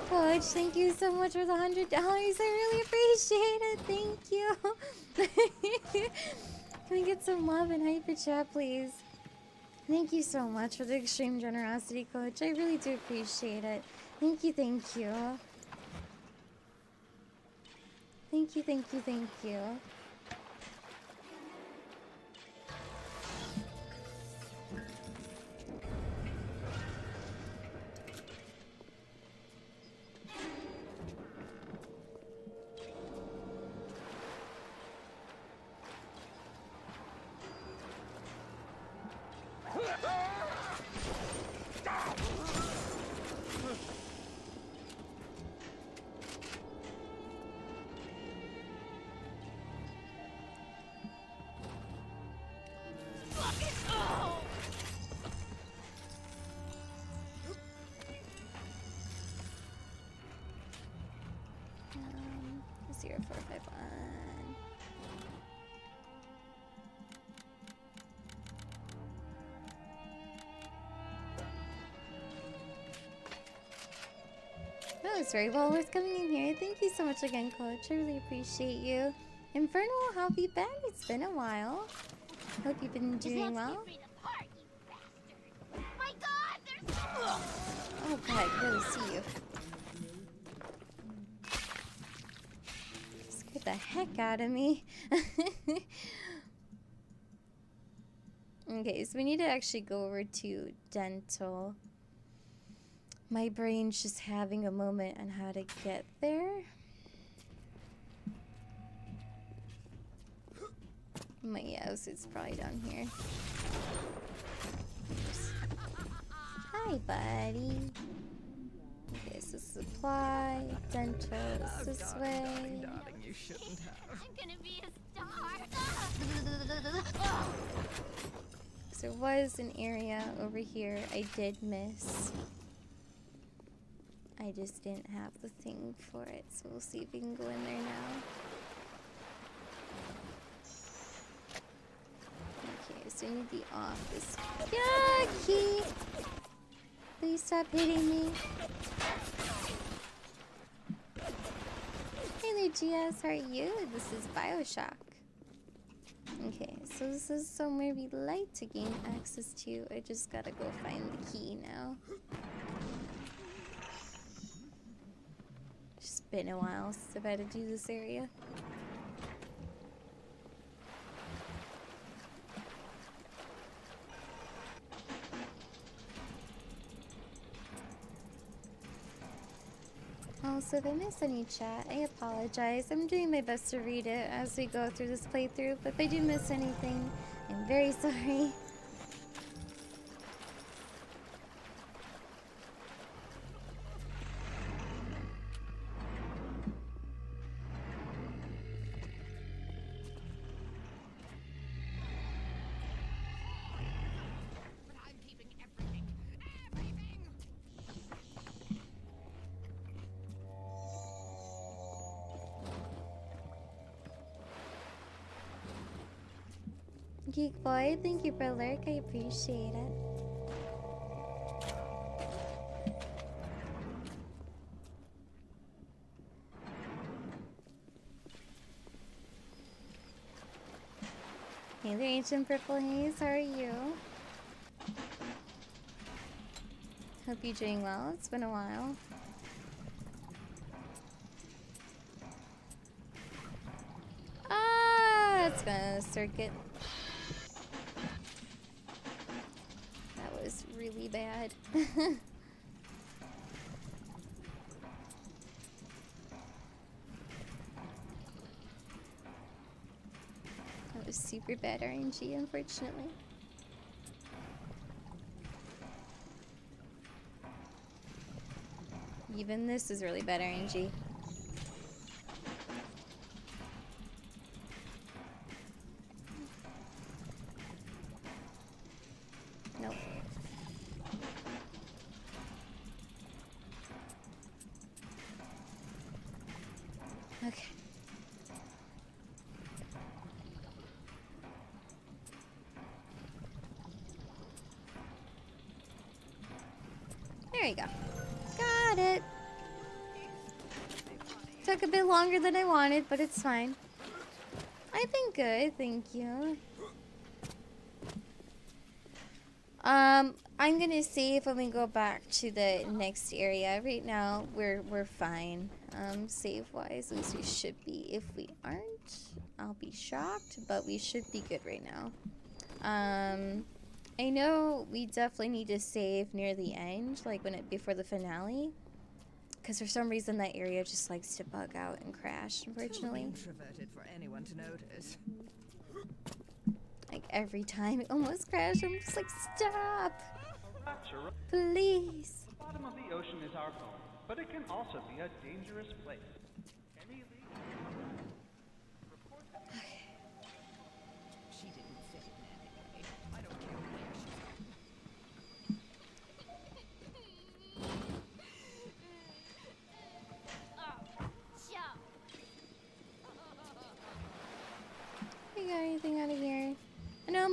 Coach, thank you so much for the $100. I really appreciate it. Thank you. Can we get some love and hyper chat, please? Thank you so much for the extreme generosity, Coach. I really do appreciate it. Thank you, thank you. Thank you, thank you, thank you. 0451. That was very well worth coming in here. Thank you so much again, Coach. I really appreciate you. Infernal, how have you been? It's been a while. Hope you've been doing well. My God, there's Oh god, good to see you. Scared the heck out of me. Okay, so we need to actually go over to dental. My brain's just having a moment on how to get there. My yes, it's probably down here. Hi, buddy. Okay, so supply, dental is this way. Darling, you shouldn't have. I'm gonna be a star. So there was an area over here I did miss. I just didn't have the thing for it, so we'll see if we can go in there now. Okay, so I need the office. Yucky! Please stop hitting me. Hey there, GS, how are you? This is Bioshock. Okay, so this is somewhere we'd like to gain access to. I just gotta go find the key now. It's been a while since I've had to do this area. Also, if I miss any chat, I apologize. I'm doing my best to read it as we go through this playthrough, but if I do miss anything, I'm very sorry. Geek Boy, thank you for lurk. I appreciate it. Hey there, Ancient Purple Haze. How are you? Hope you're doing well. It's been a while. Ah, it's gonna circuit. That was really bad. That was super bad RNG, unfortunately. Even this is really bad RNG. Nope. Okay. There you go. Got it. Took a bit longer than I wanted, but it's fine. I've been good, thank you. I'm gonna save when we go back to the next area. Right now, we're fine. Save wise, at least we should be. If we aren't, I'll be shocked, but we should be good right now. I know we definitely need to save near the end, like before the finale, because for some reason that area just likes to bug out and crash, unfortunately. Too introverted for anyone to notice. Like every time it almost crashed, I'm just like, stop! Please! The bottom of the ocean is our home, but it can also be a dangerous place. Any She didn't say it anyway. I don't care where she's from. Oh, Joe.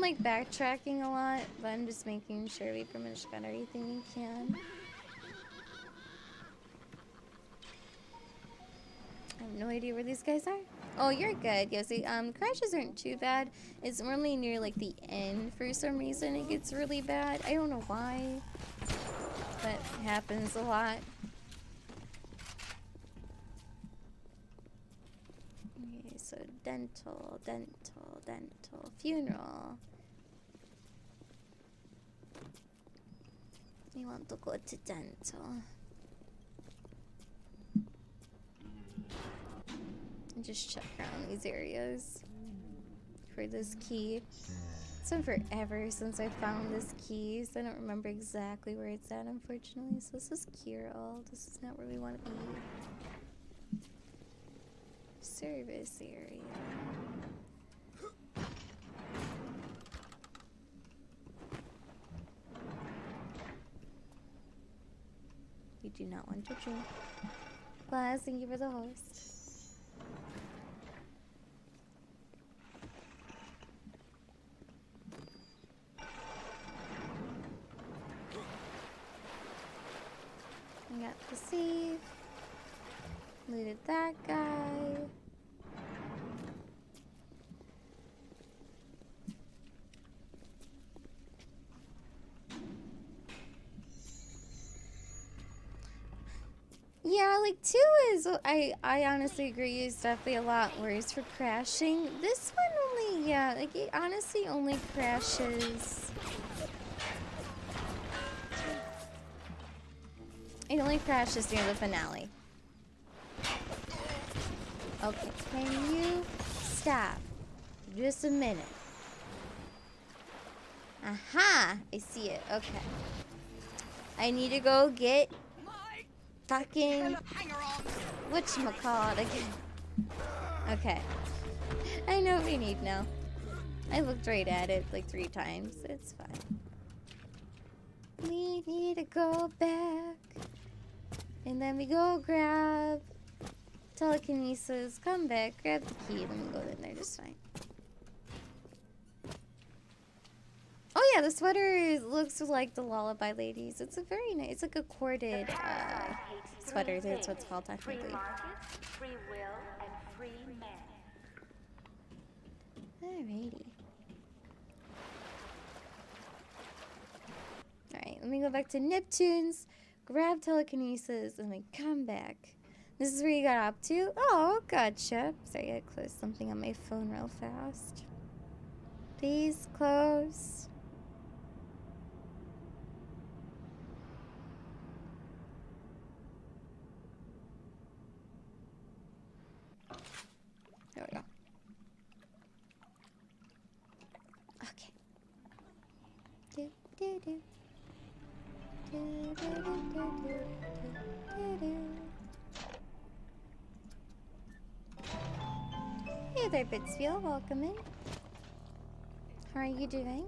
like backtracking a lot, but I'm just making sure we pretty much got everything we can. I have no idea where these guys are. Oh, you're good, Yossi. Crashes aren't too bad. It's only near like the end for some reason it gets really bad. I don't know why, but it happens a lot. Okay, so dental, funeral. We want to go to dental. And just check around these areas for this key. It's been forever since I found this key, so I don't remember exactly where it's at, unfortunately. So this is cure all. This is not where we want to be. Service area. You do not want to drink. Plus, thank you for the host. I got the save. Looted that guy. Yeah, like 2 is, I honestly agree, is definitely a lot worse for crashing. This one only, yeah, like it honestly only crashes. It only crashes near the finale. Okay, can you stop? Just a minute. Aha! I see it. Okay. I need to go get fucking whatchamacallit again. Okay. I know what we need now. I looked right at it like 3 times. It's fine. We need to go back. And then we go grab telekinesis, come back, grab the key, then we go in there just fine. Oh yeah, the sweater looks like the Lullaby Ladies. It's a very nice, it's like a corded sweater. That's what it's called technically. Free market, free will, and free men. Alrighty. Alright, let me go back to Neptune's, grab telekinesis, and then come back. This is where you got up to? Oh, gotcha. Sorry, I closed something on my phone real fast. Please close. There we go. Okay. Do, do, do. Do, do, do, do, do, do, do. Hey there, Bitsfield. Welcome in. How are you doing?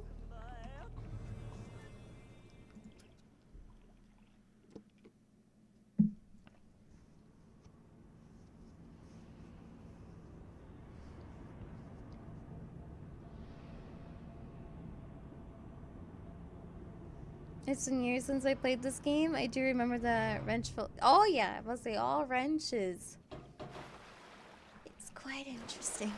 It's been years since I played this game. I do remember the wrenchful. Oh yeah, I must say all wrenches. It's quite interesting.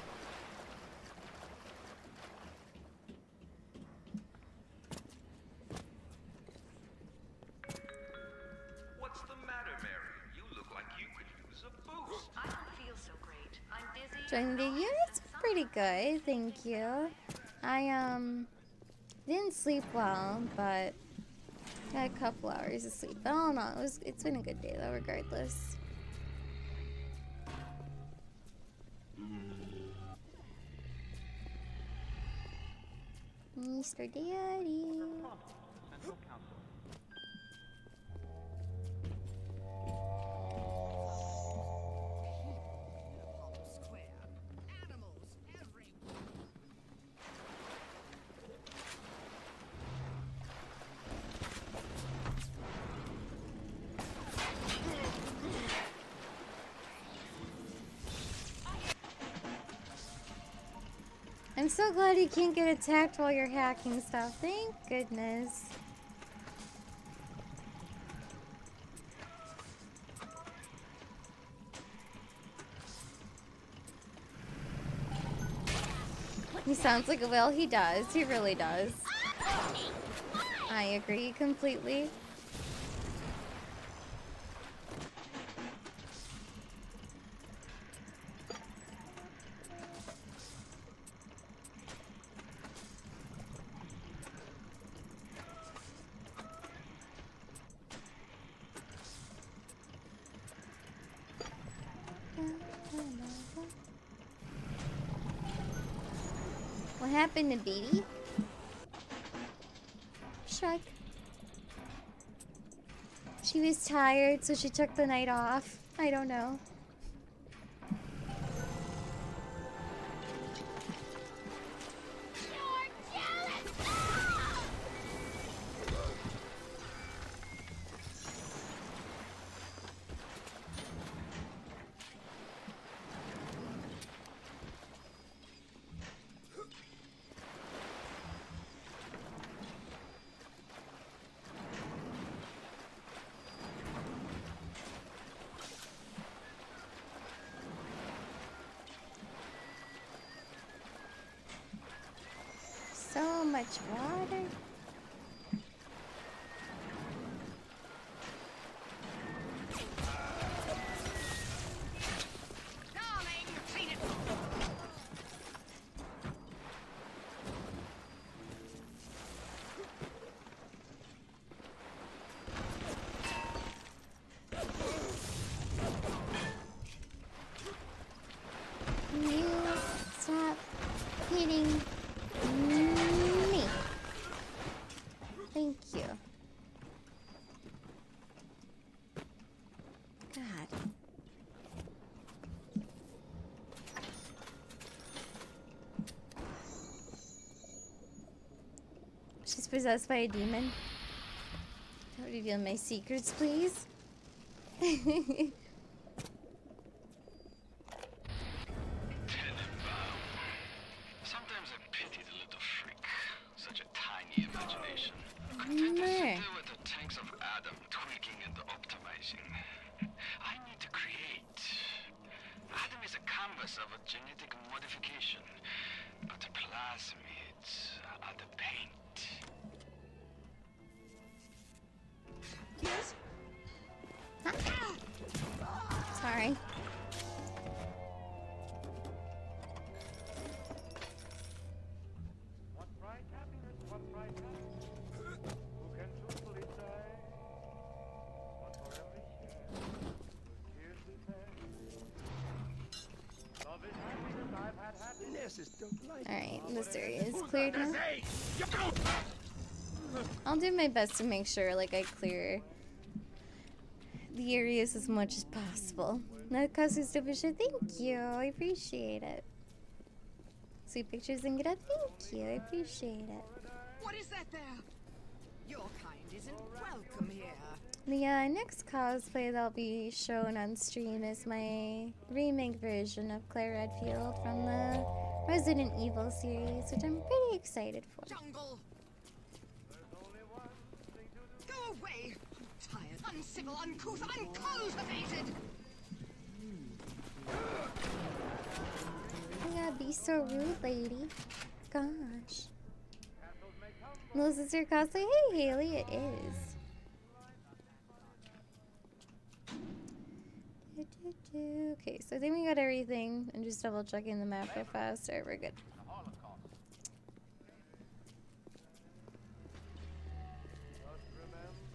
What's the matter, Mary? You look like you could use a boost. I don't feel so great. I'm dizzy. Joining the unit's pretty good, thank you. I didn't sleep well, but got a couple hours of sleep. But all in all, it's been a good day though, regardless. Mr. Daddy. Central Council. I'm I'm so glad you can't get attacked while you're hacking stuff. Thank goodness. He sounds like a whale. He does. He really does. I agree completely. What happened to Baby? Shrug. She was tired, so she took the night off. I don't know. So much water. You stop hitting me. Thank you. God. She's possessed by a demon. Don't reveal my secrets, please. Sometimes I pity the little freak. Such a tiny imagination. Content to sit there with the tanks of Adam tweaking and optimizing. I need to create. Adam is a canvas of a genetic modification, but the plasmids are the paint. Yes? Sorry. What bright happiness, what bright happiness. Who can truthfully say what for every share with tears we pay? Love is happiness, I've had happiness. Alright, this area is cleared now. I'll do my best to make sure like I clear the areas as much as possible. Not cause Fisher, thank you. I appreciate it. Sweet pictures and get up, thank you. I appreciate it. What is that there? Your kind isn't welcome here. The next cosplay that'll be shown on stream is my remake version of Claire Redfield from the Resident Evil series, which I'm pretty excited for. Jungle. Go away. I'm tired, uncivil, uncouth, uncultivated. Yeah, be so rude, lady. Gosh. Melissa's your cosplay? Hey, Haley, it is. Okay, so I think we got everything. I'm just double checking the map real fast. Alright, we're good.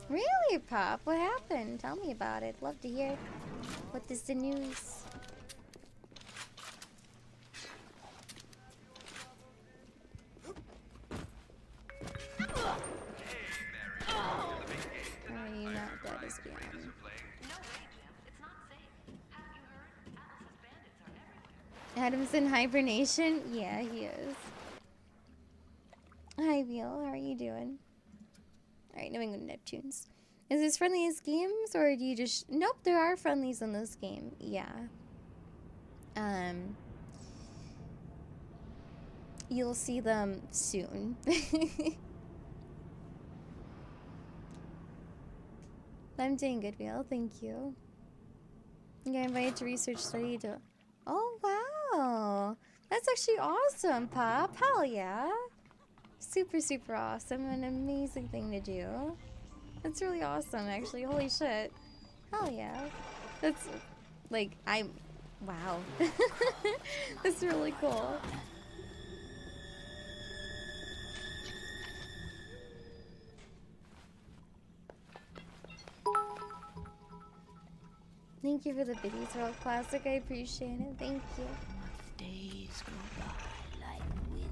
Really, Pop? What happened? Tell me about it. Love to hear. What is the news? Are you not dead as beyond? Adam's in hibernation? Yeah, he is. Hi, Veal. How are you doing? Alright, New England Neptunes. Is this friendliest games, or do you just... Nope, there are friendlies in this game. Yeah. you'll see them soon. I'm doing good, Will. Thank you. You got invited to research study to... Oh, wow. That's actually awesome, Pop. Hell yeah. Super, super awesome. An amazing thing to do. That's really awesome, actually. Holy shit. Hell yeah. That's, like, wow. That's really cool. Thank you for the biddies, World Classic. I appreciate it. Thank you. Days go by like wind.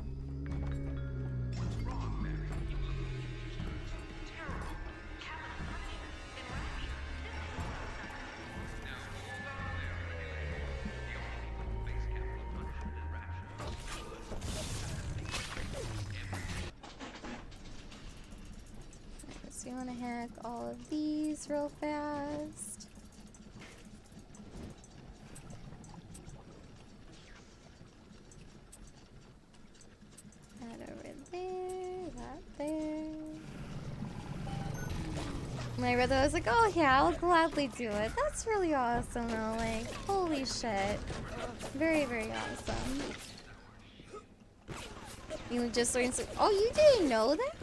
So you want to hack all of these real fast. That over there, that there. My brother was like, oh yeah, I'll gladly do it. That's really awesome though, like, holy shit. Very, very awesome. You just learned some, oh, you didn't know that?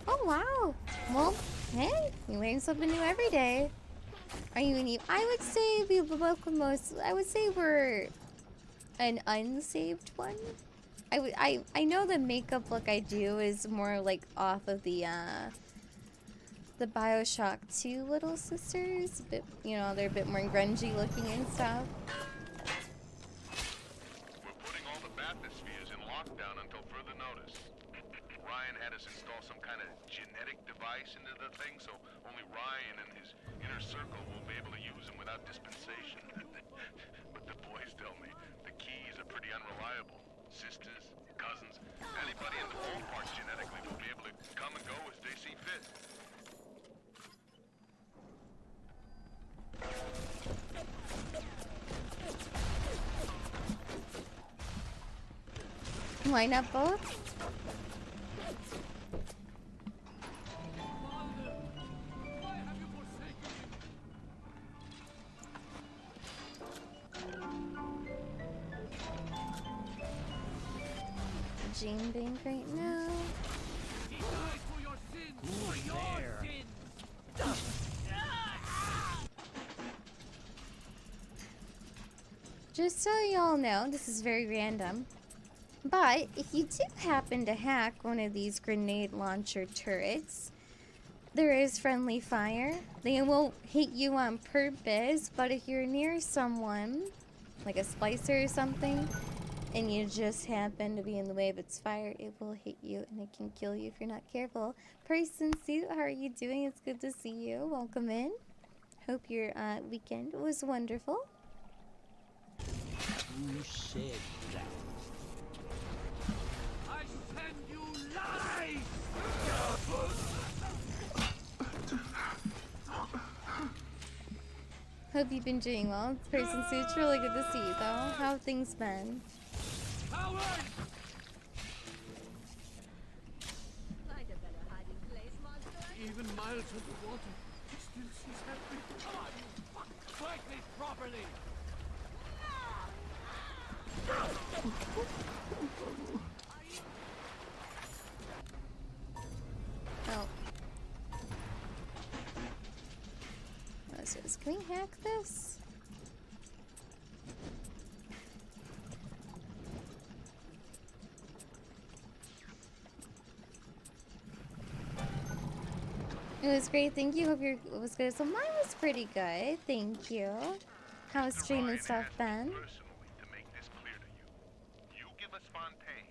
Oh wow. Well, hey, you learn something new every day. Are you an I would say we welcome most, I would say we're an unsaved one. I know the makeup look I do is more like off of the Bioshock 2 little sisters. A bit, you know, they're a bit more grungy looking and stuff. We're putting all the bathyspheres in lockdown until further notice. Ryan had us install some kind of genetic device into the thing, so only Ryan and his inner circle will be able to use them without dispensation. But the boys tell me the keys are pretty unreliable. Sisters, cousins, anybody in the ballpark genetically will be able to come and go as they see fit. Why not both? Gene Bank right now. Just so y'all know, this is very random, but if you do happen to hack one of these grenade launcher turrets, there is friendly fire. They won't hit you on purpose, but if you're near someone, like a splicer or something, and you just happen to be in the way of its fire, it will hit you and it can kill you if you're not careful. Person Suit, how are you doing? It's good to see you. Welcome in. Hope your weekend was wonderful. Who said that? I send you lies! Hope you've been doing well. Person Suit, it's really good to see you though. How have things been? Coward! Even miles underwater, he still sees happy. Come on, you fuck! Fight me properly! Oh. What's this? Can we hack this? It was great, thank you. Hope it was good. So mine was pretty good, thank you. How's stream and stuff been? To make this clear to you, you give us Fontaine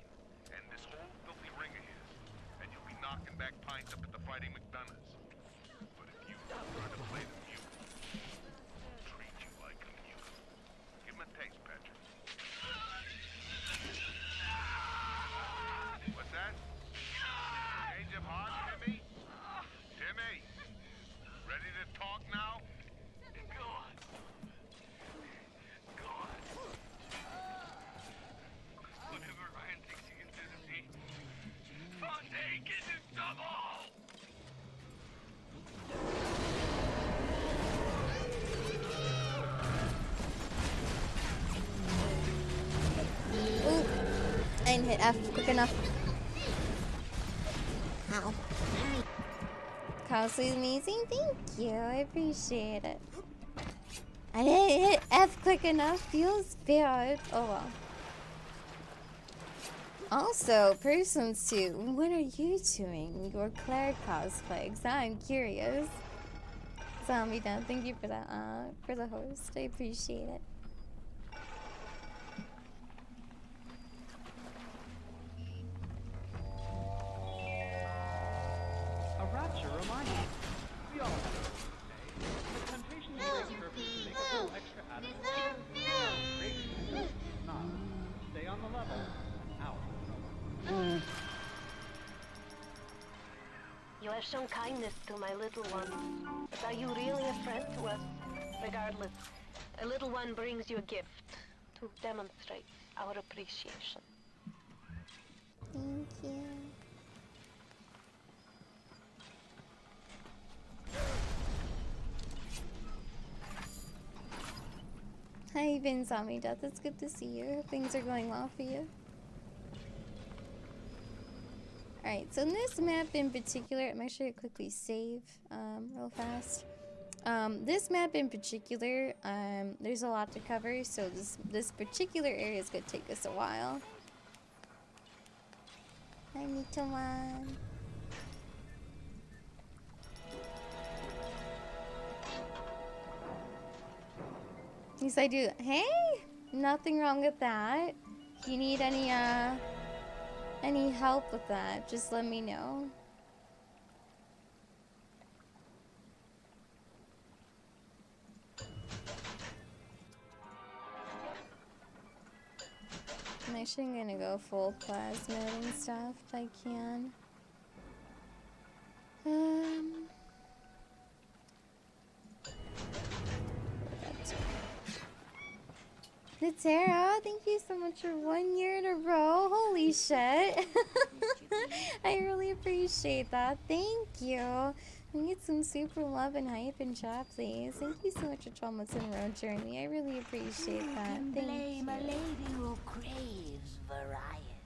and this whole filthy ring of his, and you'll be knocking back pints up at the Fighting McDonough's. But if you prefer to play the mute, we'll treat you like a mute. Give him a taste, Patrick. What's that? Change of heart, Timmy? Timmy! Ready to talk now? Go on. Go on. Whatever Ryan thinks he can do. didn't hit F quick enough. Ow. Costly amazing, thank you. I appreciate it. I didn't hit F quick enough. Feels bad. Oh well. Also, person 2, what are you doing? Your Claire cosplay? 'Cause I'm curious. Zombie down. Thank you for that. For the host. I appreciate it. A rapture reminder. We all have something to say. The temptation is great purpose to make a little extra added. Great. Not. Stay on the level. Out. You have shown kindness to my little one. But are you really a friend to us? Regardless, a little one brings you a gift to demonstrate our appreciation. Thank you. Hi, Vin Zombie Death. It's good to see you. Hope things are going well for you. Alright, so in this map in particular, I'm actually gonna quickly save real fast. This map in particular, there's a lot to cover, so this particular area is gonna take us a while. Hi, Nitoman. Yes, I do. Hey! Nothing wrong with that. If you need any help with that, just let me know. I'm actually gonna go full plasmid and stuff if I can. Natera, thank you so much for 1 year in a row. Holy shit. I really appreciate that. Thank you. We get some super love and hype in chat, please. Thank you so much for 12 months in a row, Journey. I really appreciate that. Thank Blame a you. lady who craves variety.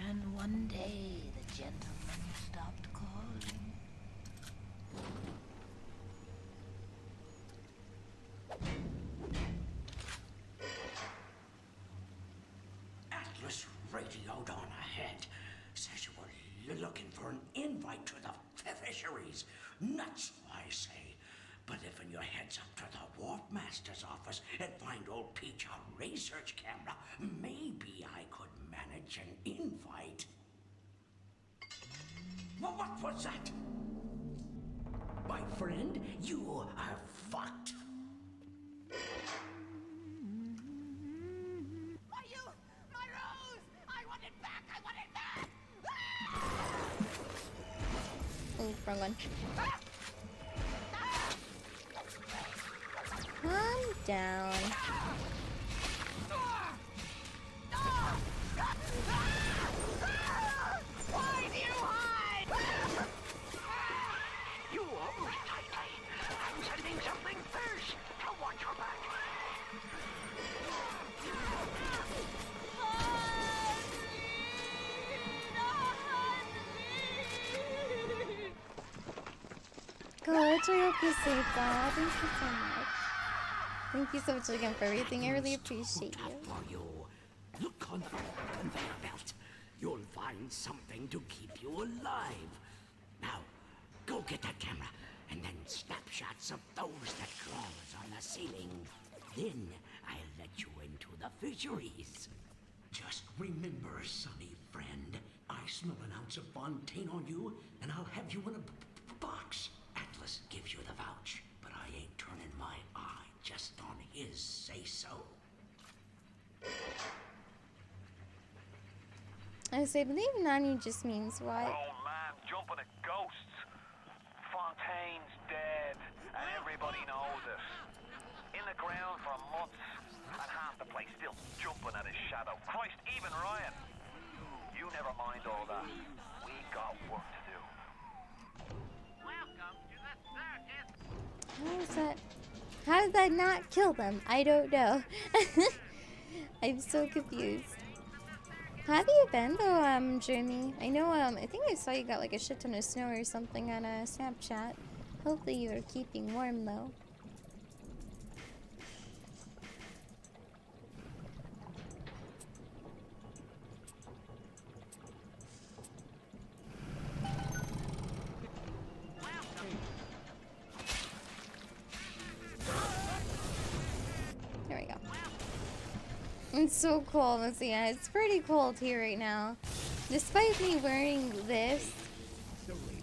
And one day the gentleman stopped calling. Atlas radioed on ahead. Says you were looking for an invite to the fisheries. Nuts, I say. But if in your heads up to the Warp Master's office and find old Peach a research camera, maybe I could manage an invite. Well, what was that? My friend, you are fucked. My rose! I want it back! I want it back! Oh, wrong one. Calm down. Why do you hide? You hold me tightly. I'm sending something first to watch your back. Coach, I hope you safe, Bob. Thank you so much. Thank you so much again for everything. I really appreciate you. For you. Look on the conveyor belt. You'll find something to keep you alive. Now, go get that camera, and then snapshots of those that crawls on the ceiling. Then I'll let you into the fisheries. Just remember, sonny friend, I smell an ounce of Fontaine on you, and I'll have you in a box. Atlas gives you the vouch, but I ain't turning my eye just on his say-so. I say, believe Nani just means what? Oh man, jumping at ghosts. Fontaine's dead, and everybody knows it. In the ground for months, and half the place still jumping at his shadow. Christ, even Ryan. You never mind all that. We got work to do. Welcome to the circus. How is that? How How did that not kill them? I don't know. I'm so confused. How have you been though, Jeremy? I know, I think I saw you got like a shit ton of snow or something on Snapchat. Hopefully you are keeping warm though. There we go. It's so cold. Let's see. Yeah, it's pretty cold here right now. Despite me wearing this,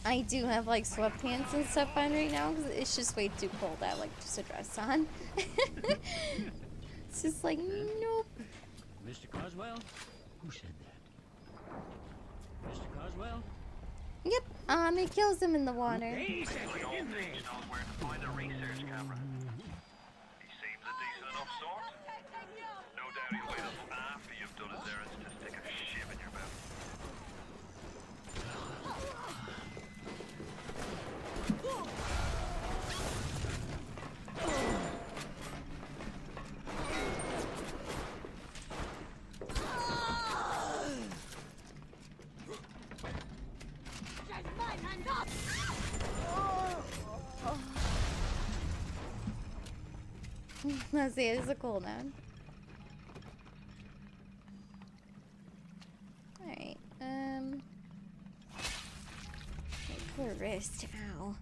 I do have like sweatpants and stuff on right now because it's just way too cold. I like just a dress on. It's just like, nope. Mr. Coswell? Who said that? Mr. Coswell? Yep. It kills them in the water. Knows where to find a research camera. He seems a decent enough sort. No doubt he'll wait until after you've done his errands to stick a shiv in your mouth. Let's see, it's a cooldown. Alright, my poor wrist, ow.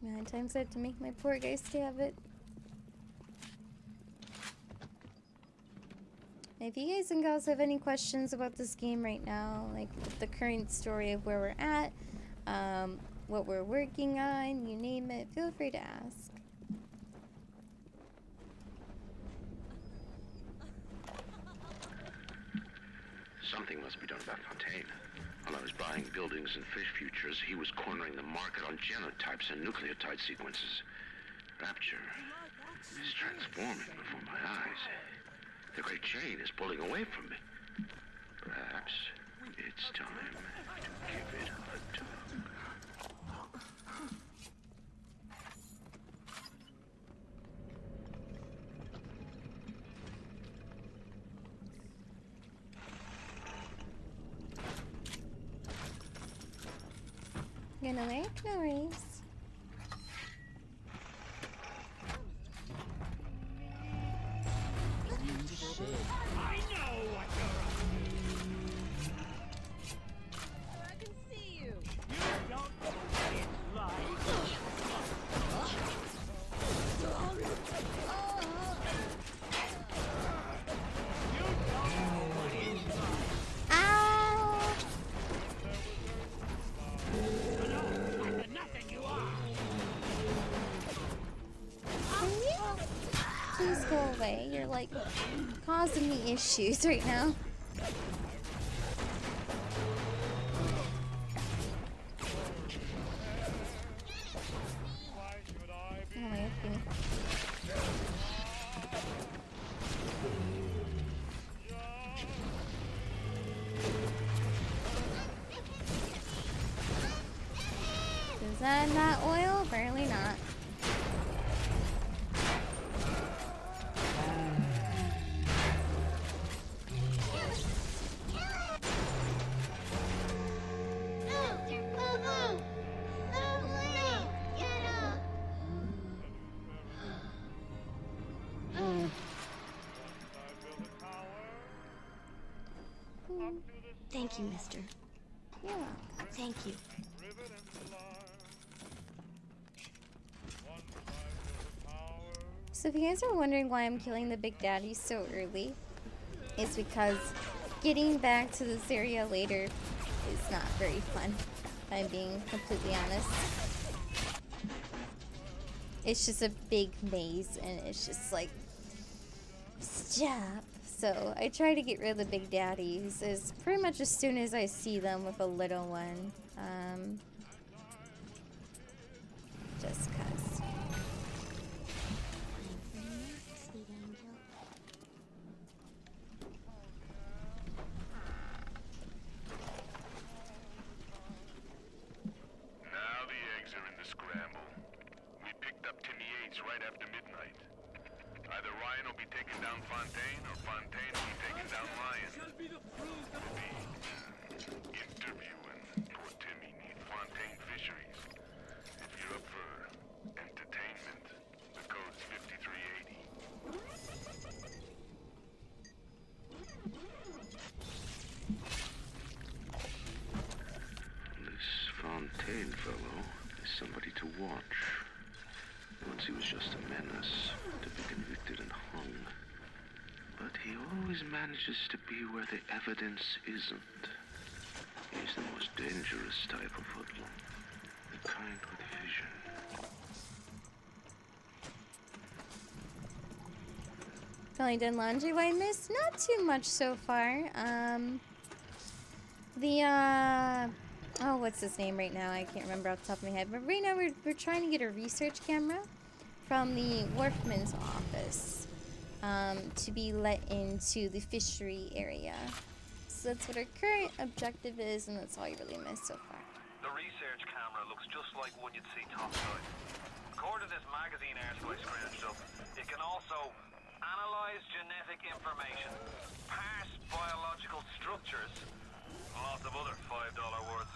Man, times I have to make my poor guy stab it. If you guys and gals have any questions about this game right now, like the current story of where we're at, what we're working on, you name it, feel free to ask. Something must be done about Fontaine. While I was buying buildings and fish futures, he was cornering the market on genotypes and nucleotide sequences. Rapture is transforming before my eyes. The great chain is pulling away from me. Perhaps it's time to give it a tug. Gonna work? No worries. I know what you're up to. I can see you. You don't know what it's like. You don't know what it's like. Ow! Nothing you are. Can you please go away? You're like causing me issues right now. Oh my God. Is that not oil? Apparently not. Thank you, mister. Yeah. Thank you. So if you guys are wondering why I'm killing the Big Daddy so early, it's because getting back to this area later is not very fun, if I'm being completely honest. It's just a big maze and it's just like, stop. So I try to get rid of the Big Daddies as pretty much as soon as I see them with a little one. Just cause. Now the eggs are in the scramble. We picked up Timmy Yates right after midnight. Either Ryan will be taking down Fontaine, or Fontaine will be taking down Ryan. Interviewing. Poor Timmy need Fontaine Fisheries. If you're up for entertainment, the code's 5380. This Fontaine fellow is somebody to watch. Once he was just a menace, to be convicted and hung. But he always manages to be where the evidence isn't. He's the most dangerous type of hoodlum. The kind with vision. Finally done laundry. What I missed? Not too much so far. Oh, what's his name right now? I can't remember off the top of my head. But right now we're trying to get a research camera from the Wharfman's office to be let into the fishery area. So that's what our current objective is, and that's all you really missed so far. The research camera looks just like one you'd see topside. According to this magazine article I scrounged up, it can also analyze genetic information, parse biological structures, and lots of other $5 words.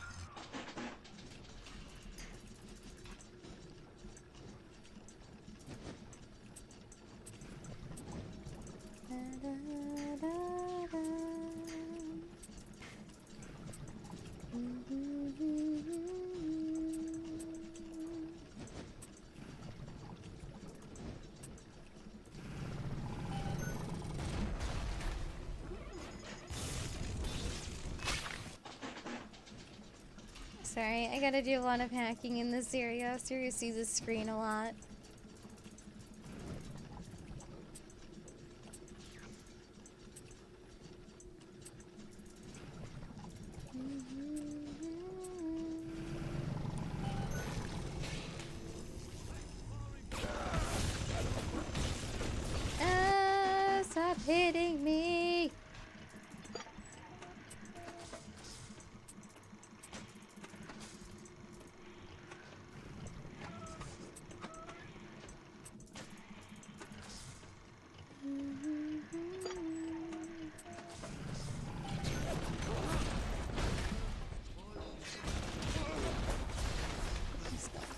Sorry, I gotta do a lot of hacking in this area. Sirius sees the screen a lot. Stop hitting me!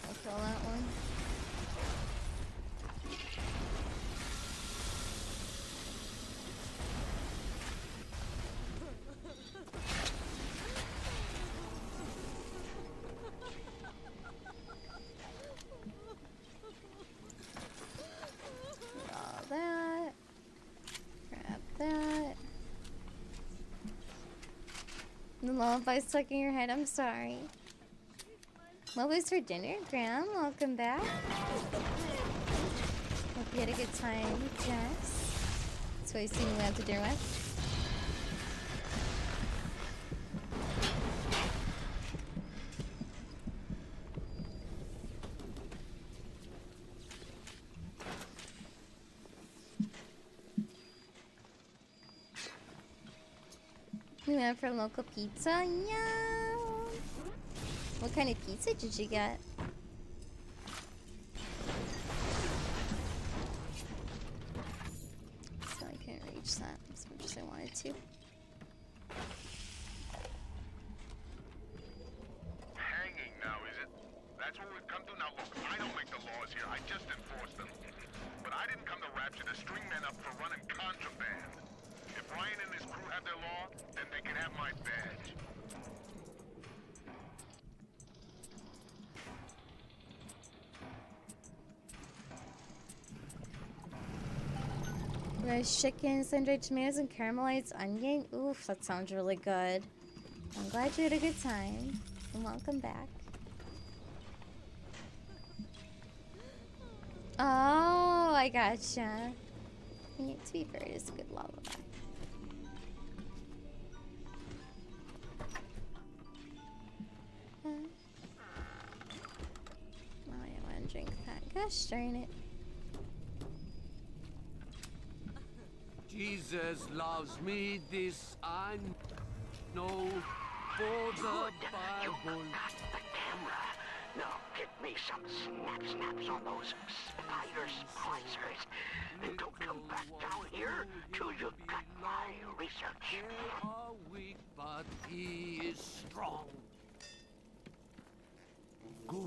I'll kill that one. All that. Grab that. The lullaby stuck in your head. I'm sorry. What was for dinner, Graham? Welcome back. Hope you had a good time, Jess. That's what I seem we have to dinner with. We went for local pizza. Yeah. What kind of pizza did you get? So I couldn't reach that as much as I wanted to. Hanging now, is it? That's what we've come to? Now look, I don't make the laws here, I just enforce them. But I didn't come to rapture the string men up for running contraband. If Ryan and his crew have their law, then they can have my badge. Roast chicken, sun-dried tomatoes, and caramelized onion. Oof, that sounds really good. I'm glad you had a good time. And welcome back. Oh, I gotcha. Yeah, to be fair, it is a good lullaby. Oh, I don't want to drink that. Gosh darn it. Jesus loves me, this I know, for the Bible. The camera. Now get me some snaps on those spider splicers. And don't come back down here till you've got my research. They are weak, but he is strong. Good.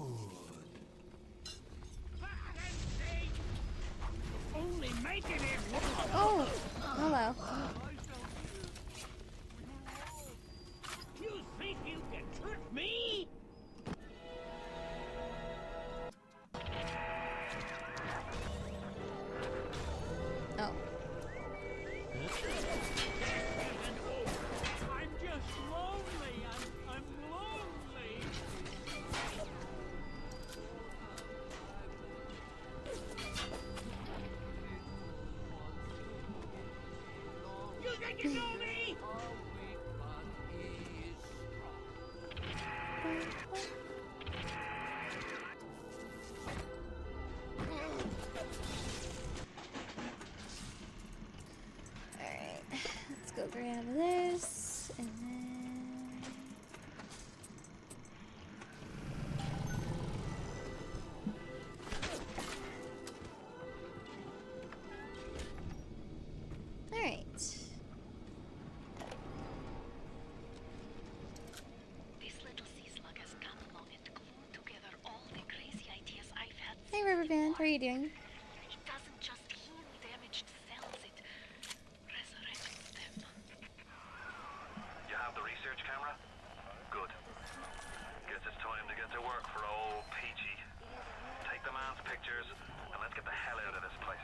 Only making it work. Oh, hello. You think you can trick me? Oh. I'm just lonely. I'm lonely. You think you know me? Alright, let's go grab this, and then... Alright. This little sea slug has come along and glued together all the crazy ideas I've had. Hey Riverband, how are you doing? It doesn't just heal damaged cells, it resurrects them. You have the research camera? Good. Guess it's time to get to work for old Peachy. Take the man's pictures, and let's get the hell out of this place.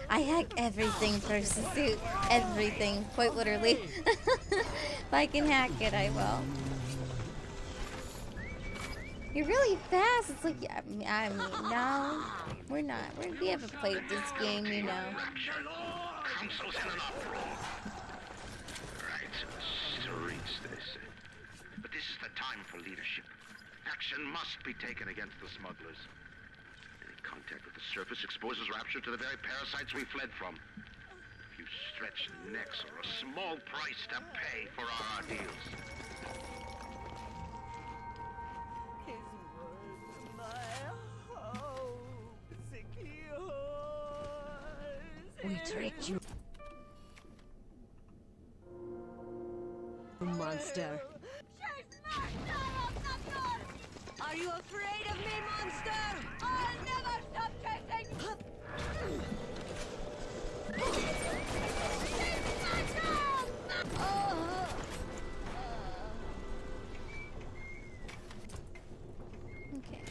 I hack everything for suit. Everything, quite literally. If I can hack it, I will. You're really fast. It's like, I mean, no, we're not. We haven't played this game, you know. Council's in an uproar. Right to the streets, they say. But this is the time for leadership. Action must be taken against the smugglers. Any contact with the surface exposes Rapture to the very parasites we fled from. A few stretched necks or a small price to pay for our deals. We tricked you. Monster. Are you afraid of me, monster? I'll never stop chasing! Okay.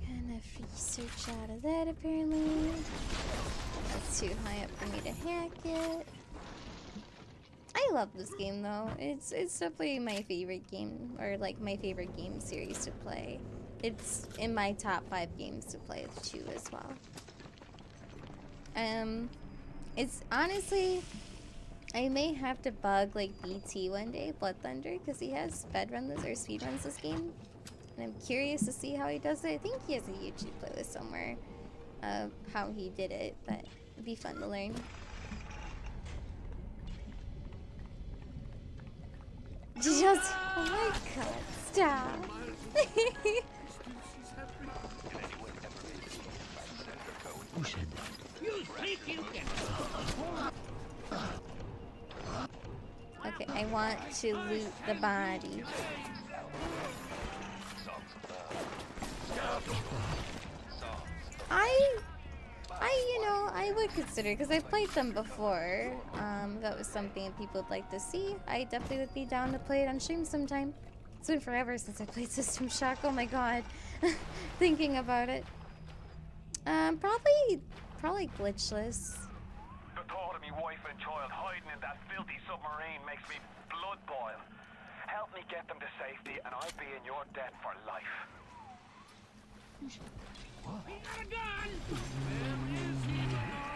Enough research out of that, apparently. That's too high up for me to hack it. I love this game though. It's definitely my favorite game, or like my favorite game series to play. It's in my top 5 games to play too as well. It's honestly, I may have to bug like BT one day, Blood Thunder, because he has speedruns this game, and I'm curious to see how he does it. I think he has a YouTube playlist somewhere of how he did it, but it'd be fun to learn. Just, oh my god, stop. Who said that? You think you can? Okay, I want to loot the body. I would consider, because I've played them before. If that was something people would like to see, I definitely would be down to play it on stream sometime. It's been forever since I played System Shock, oh my god. Thinking about it. Probably glitchless. The thought of me wife and child hiding in that filthy submarine makes me blood boil. Help me get them to safety, and I'll be in your debt for life. We got a gun! Where is he?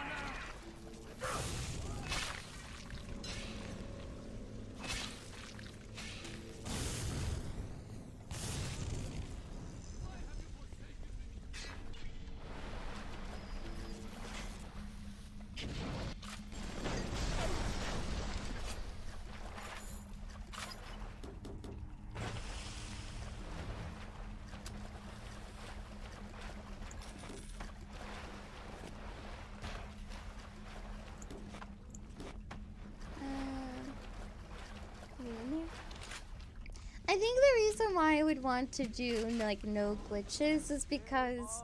I think the reason why I would want to do like no glitches is because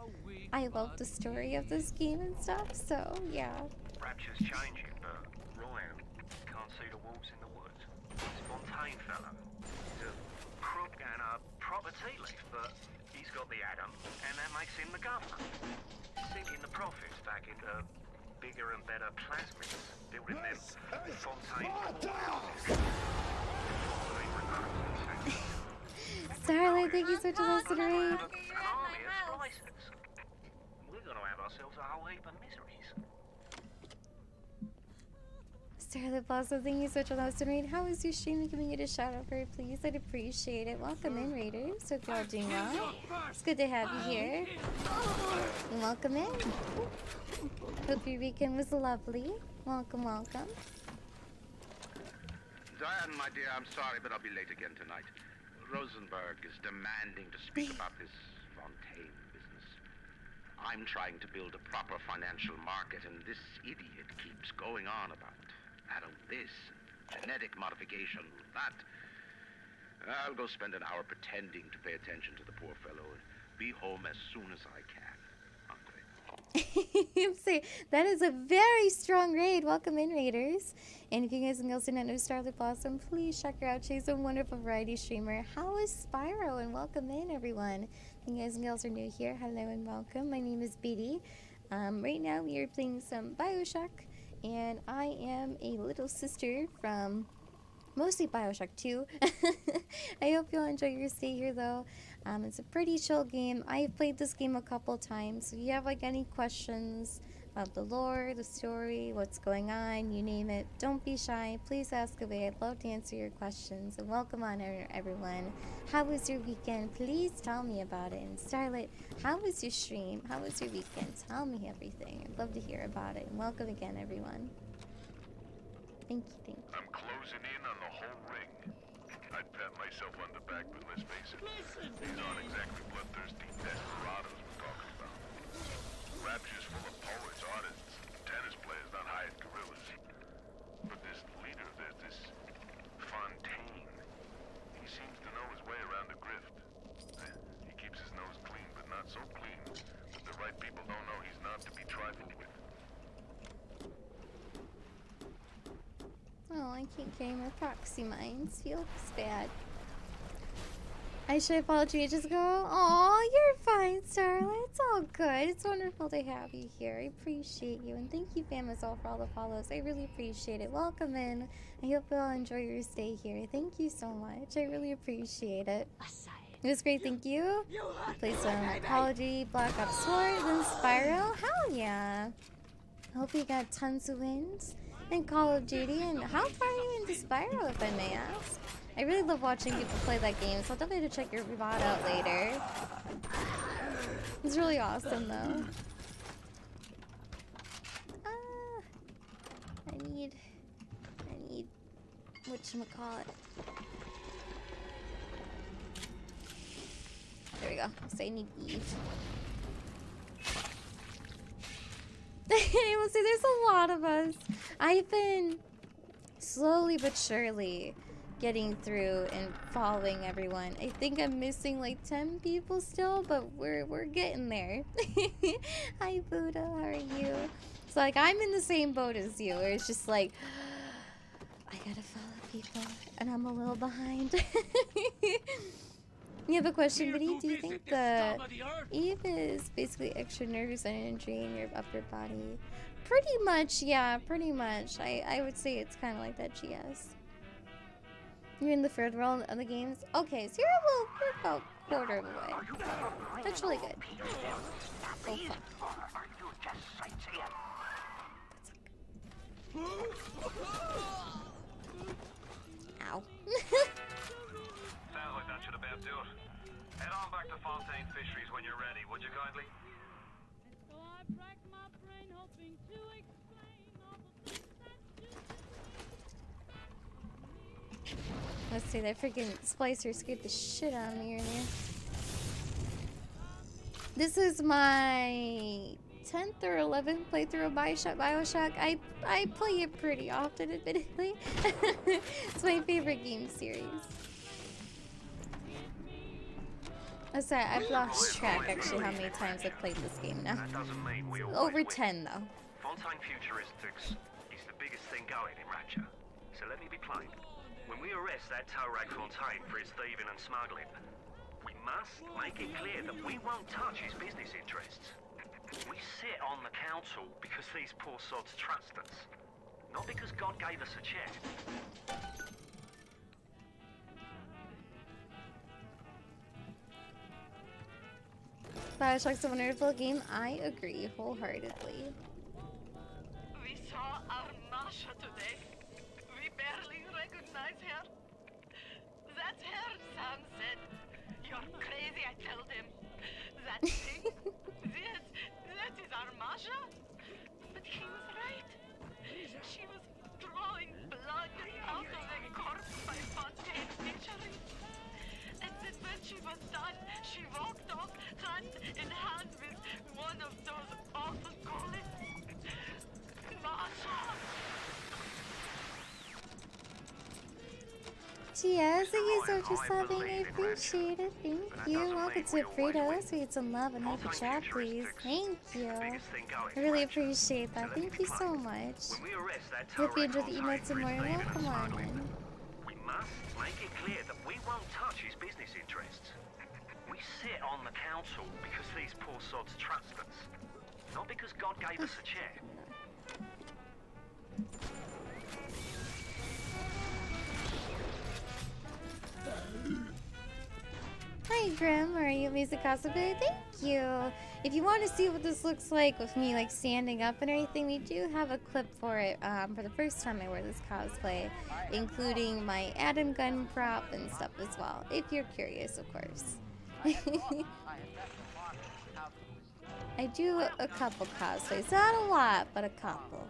I love the story of this game and stuff. So yeah. Rapture's changing, but Ryan can't see the wolves in the woods. Fontaine fellow. He's a crook and a proper tea leaf, but he's got the Adam, and that makes him the governor. Sinking the profits back into bigger and better plasmids, building them Fontaine. Starlight, thank you so much for listening. We're gonna have ourselves a whole heap of miseries. Starlight Blossom, thank you so much for listening. How is your stream? Can we get a shout out for it, please? I'd appreciate it. Welcome in, Raiders. Hope you're all doing well. It's good to have you here. And welcome in. Hope your weekend was lovely. Welcome, welcome. Diane, my dear, I'm sorry, but I'll be late again tonight. Rosenberg is demanding to speak about this Fontaine business. I'm trying to build a proper financial market, and this idiot keeps going on about Adam this, genetic modification, that. I'll go spend an hour pretending to pay attention to the poor fellow and be home as soon as I can. Say that is a very strong raid. Welcome in, Raiders. And if you guys and girls do not know Starlight Blossom, please check her out. She's a wonderful variety streamer. How is Spyro? And welcome in, everyone. If you guys and girls are new here, hello and welcome. My name is Beatty. Right now we are playing some Bioshock, and I am a little sister from mostly Bioshock 2. I hope you'll enjoy your stay here, though. It's a pretty chill game. I've played this game a couple times, so if you have like any questions about the lore, the story, what's going on, you name it, don't be shy. Please ask away. I'd love to answer your questions. And welcome on, everyone. How was your weekend? Please tell me about it. And Starlight, how was your stream? How was your weekend? Tell me everything. I'd love to hear about it. And welcome again, everyone. Thank you, thank you. I'm closing in on the whole ring. I'd pat myself on the back, but let's face it, these aren't exactly bloodthirsty desperados we're talking about. Rapture's full of poets, artists, tennis players, not hired gorillas. But this leader, there's this Fontaine. He seems to know his way around the grift. He keeps his nose clean, but not so clean that the right people don't know he's not to be trifled with. Oh, I can't carry my proxy mines. Feels bad. I should apologize. Just go. Oh, you're fine, Starlight. It's all good. It's wonderful to have you here. I appreciate you. And thank you, Famazol, for all the follows. I really appreciate it. Welcome in. I hope you'll enjoy your stay here. Thank you so much. I really appreciate it. It was great. Thank you. Play some Apology, Black Ops 4, then Spyro. Hell yeah. I hope you got tons of wins in Call of Duty. And how far are you into Spyro, if I may ask? I really love watching people play that game, so I'll definitely have to check your VOD out later. It's really awesome, though. I need whatchamacallit. There we go. So I need Eve. I will say there's a lot of us. I've been slowly but surely getting through and following everyone. I think I'm missing like 10 people still, but we're getting there. Hi Buddha, how are you? So like I'm in the same boat as you, where it's just like I gotta follow people and I'm a little behind. You have a question, Biddy? Do you think the Eve is basically extra nervous and energy in your upper body? Pretty much, yeah, pretty much. I would say it's kind of like that, GS. You're in the third world of the games? Okay, so you're about a quarter of the way. That's really good. Oh, fuck. Ow. Sounds like that should about do it. Head on back to Fontaine Fisheries when you're ready, would you kindly? So I racked my brain hoping to explain all the things that you Let's see, that freaking splicer scared the shit out of me earlier. This is my 10th or 11th playthrough of Bioshock. I play it pretty often, admittedly. It's my favorite game series. Oh, sorry, I've lost track actually how many times I've played this game now. That doesn't mean we Over 10 though. Fontaine Futuristics is the biggest thing going in Rapture. So let me be plain. When we arrest that tow rag Fontaine for his thieving and smuggling, we must make it clear that we won't touch his business interests. We sit on the council because these poor sods trust us, not because God gave us a check. Bioshock's a wonderful game. I agree wholeheartedly. We saw our Masha today. We barely recognize her. That's her, Sam said. You're crazy, I told him. That thing, that is our Masha. But he was right. She was drawing blood out of a corpse by Fontaine Fisheries. And then when she was done, she walked off hand in hand with one of those awful golems. Masha! Cheers, thank you so much for subbing. I appreciate it. Thank you. Welcome to Frito. Sweet some love and hope a chat, please. Thank you. I really appreciate that. Thank you so much. Hope you enjoy the emotes and more. Welcome on in. We must make it clear that we won't touch his business interests. We sit on the council because these poor sods trust us, not because God gave us a check. Hi Grim, are you music cosplay? Thank you. If you want to see what this looks like with me like standing up and everything, we do have a clip for it for the first time I wear this cosplay, including my atom gun prop and stuff as well, if you're curious, of course. I do a couple cosplays, not a lot, but a couple.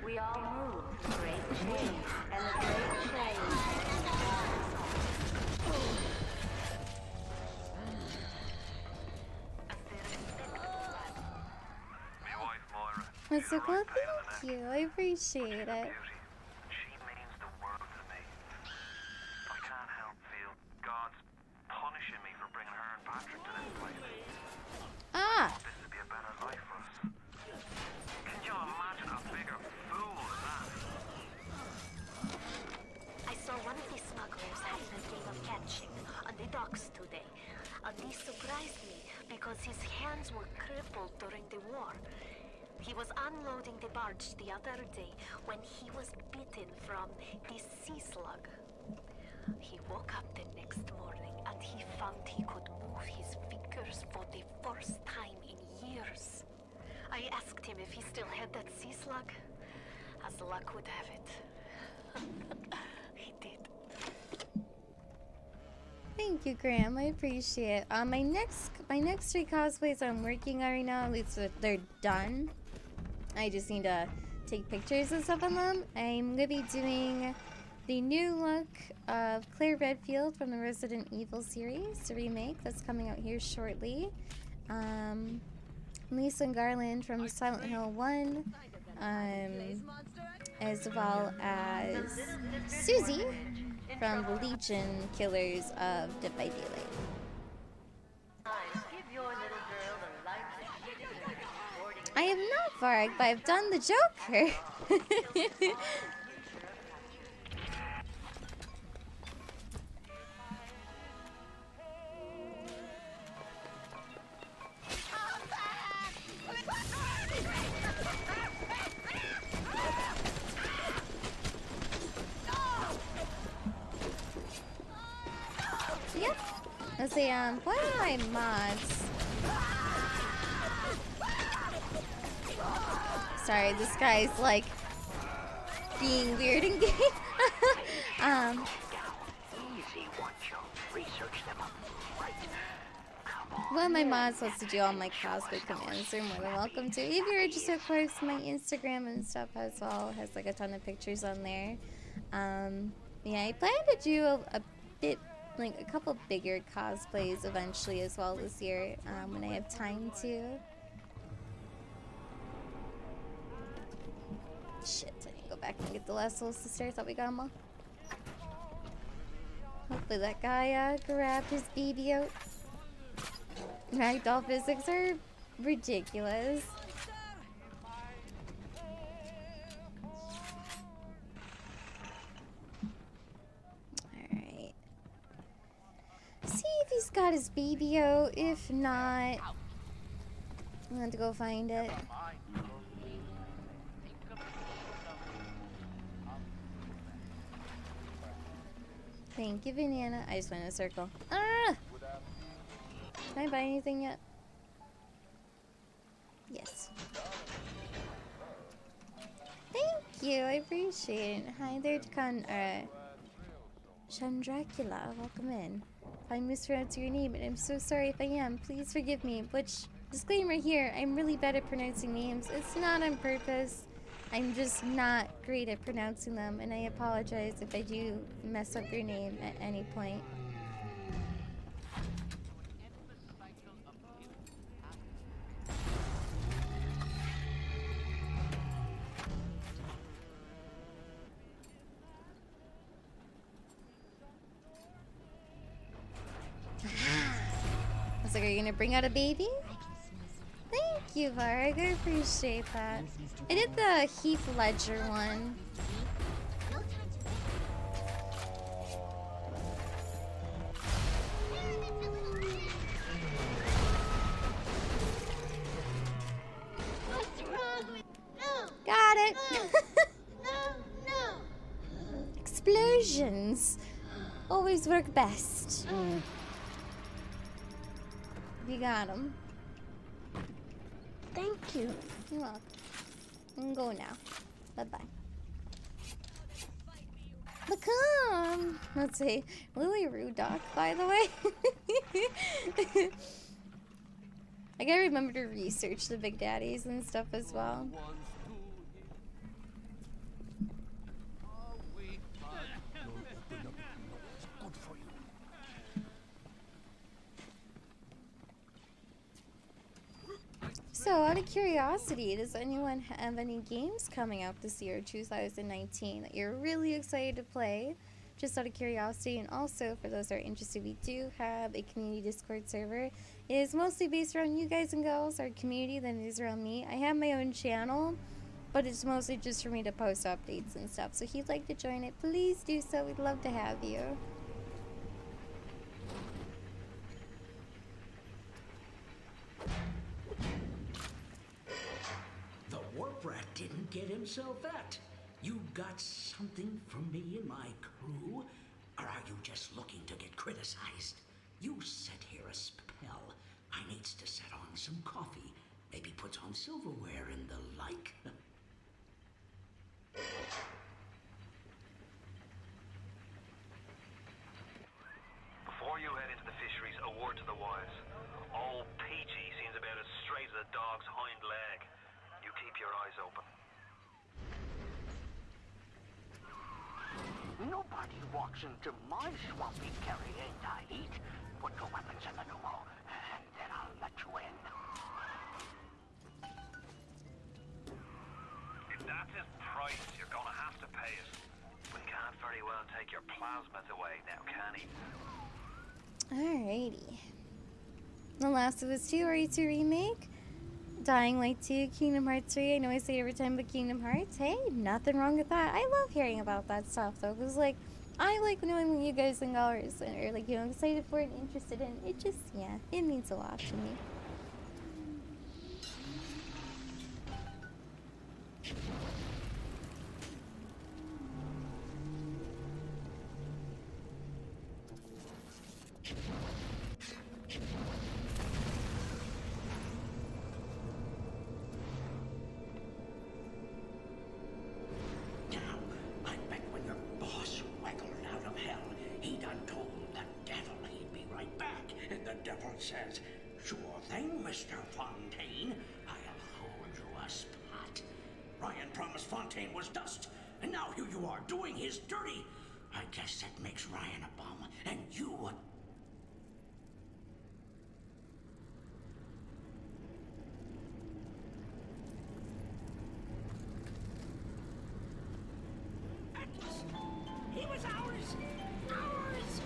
We all move the great change, and the great change. That's so cool, thank you, I appreciate it. She means the world to me. I can't help feel God's punishing me for bringing her and Patrick to this place. Ah! This would be a better life for us. Can you imagine a bigger fool than that? I saw one of these smugglers having a game of catching on the docks today. And this surprised me because his hands were crippled during the war. He was unloading the barge the other day when he was bitten from the sea slug. He woke up the next morning and he found he could move his fingers for the first time in years. I asked him if he still had that sea slug. As luck would have it, he did. Thank you, Graham. I appreciate it. My next 3 cosplays I'm working on right now, at least they're done. I just need to take pictures and stuff on them. I'm gonna be doing the new look of Claire Redfield from the Resident Evil series, the remake that's coming out here shortly. Lisa Garland from Silent Hill 1, as well as Susie from the Legion Killers of Dead by Daylight. I am not Varg, but I've done the Joker. Yep. Let's see, what are my mods? Sorry, this guy's like being weird in game. Easy one, Joe. Research them up right. One of my mods wants to do all my cosplay commands. They're more than welcome to. If you're interested, of course, my Instagram and stuff as well has like a ton of pictures on there. Yeah, I plan to do a bit, like a couple bigger cosplays eventually as well this year, when I have time to. Shit, I need to go back and get the last little sister. I thought we got them all. Hopefully that guy grabbed his baby out. Ragdoll physics are ridiculous. Alright. See if he's got his baby out. If not, I'm going to go find it. Thank you, Banana. I just went in a circle. Ah! Can I buy anything yet? Yes. Thank you, I appreciate it. Hi there, Chandracula, welcome in. If I mispronounced your name, and I'm so sorry if I am, please forgive me. Which, disclaimer here, I'm really bad at pronouncing names. It's not on purpose. I'm just not great at pronouncing them, and I apologize if I do mess up your name at any point. I was like, are you gonna bring out a baby? Thank you, Varg. I appreciate that. I did the Heath Ledger one. Got it. Explosions always work best. You got him. Thank you. You're welcome. I can go now. Bye-bye. Become! Let's see. Lily Rudock, by the way. I gotta remember to research the Big Daddies and stuff as well. So, out of curiosity, does anyone have any games coming out this year, 2019, that you're really excited to play? Just out of curiosity, and also for those that are interested, we do have a community Discord server. It is mostly based around you guys and girls, our community, than it is around me. I have my own channel, but it's mostly just for me to post updates and stuff. So if you'd like to join it, please do so. We'd love to have you. The warp rat didn't get himself at. You got something from me and my crew? Or are you just looking to get criticized? You sit here a spell. I needs to set on some coffee. Maybe put on silverware and the like. Before you head into the fisheries, a word to the wise. Old Peachy seems about as straight as a dog's hind leg. You keep your eyes open. Nobody walks into my swampy carrying heat. Put your weapons in the pneumo, and then I'll let you in. If that's his price, you're gonna have to pay it. We can't very well take your plasmas away now, can he? Alrighty. The Last of Us 2 RE2 remake, Dying Light 2, Kingdom Hearts 3. I know I say it every time, but Kingdom Hearts, hey, nothing wrong with that. I love hearing about that stuff though, because like, I like knowing what you guys think are like, you know, excited for it, interested in it. Just, yeah, it means a lot to me. Mr. Fontaine. I'll hold you a spot. Ryan promised Fontaine was dust, and now here you are doing his dirty. I guess that makes Ryan a bum, and you a... Atlas! He was ours! Ours!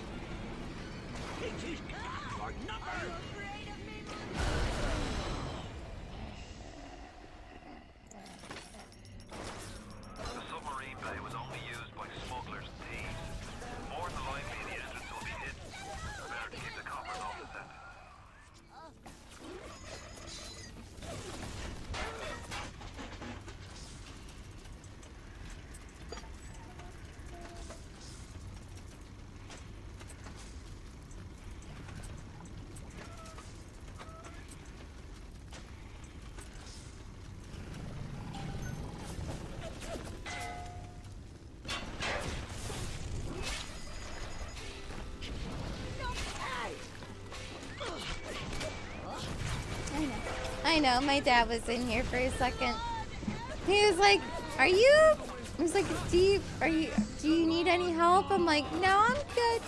He's got our number! The submarine bay was only used by smugglers and thieves. More than likely, the entrance will be hidden. Better to keep the coppers off the scent. I know, my dad was in here for a second. He was like, are you? I was like, do you need any help? I'm like, no, I'm good.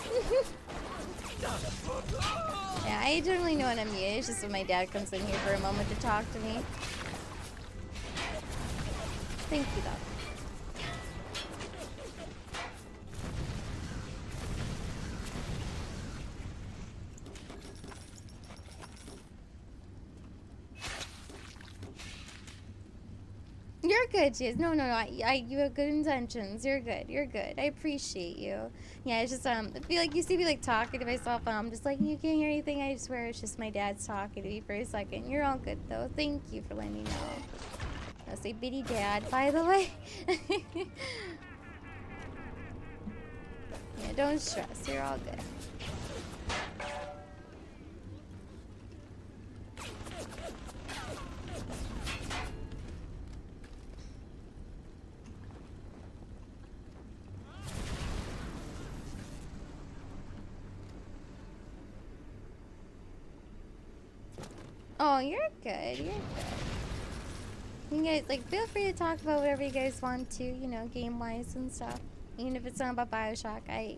Yeah, I generally know when I'm muted. It's just when my dad comes in here for a moment to talk to me. Thank you, though. You're good, Jizz. No. You have good intentions. You're good. You're good. I appreciate you. Yeah, it's just I feel like you see me like talking to myself, and I'm just like, you can't hear anything. I swear it's just my dad's talking to me for a second. You're all good though. Thank you for letting me know. I'll say bitty dad, by the way. Yeah, don't stress. You're all good. Oh, you're good. You're good. You guys, like, feel free to talk about whatever you guys want to, you know, game-wise and stuff. Even if it's not about Bioshock, I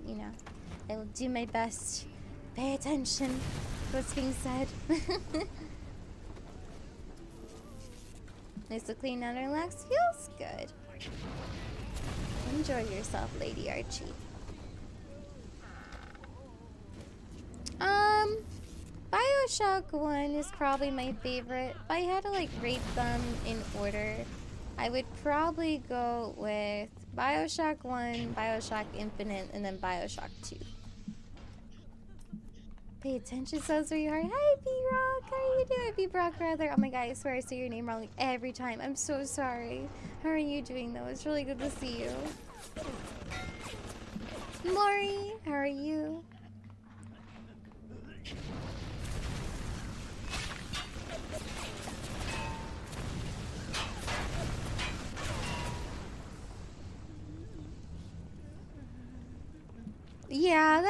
will do my best. Pay attention to what's being said. Nice to clean out and relax. Feels good. Enjoy yourself, Lady Archie. Bioshock 1 is probably my favorite. If I had to like rate them in order, I would probably go with Bioshock 1, Bioshock Infinite, and then Bioshock 2. Pay attention, so sweetheart. Hi, B-Rock. How are you doing? B-Rock, rather. Oh my god, I swear I say your name wrong like every time. I'm so sorry. How are you doing, though? It's really good to see you. Maury, how are you? Yeah,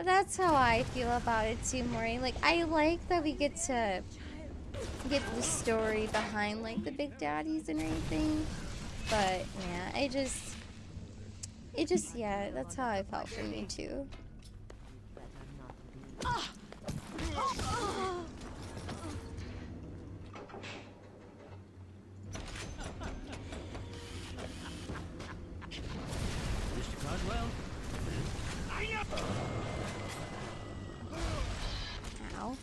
that's how I feel about it too, Maury. Like, I like that we get to get the story behind like the big daddies and everything. But yeah, it just yeah, that's how I felt for me too. Mr. Coswell? Ow.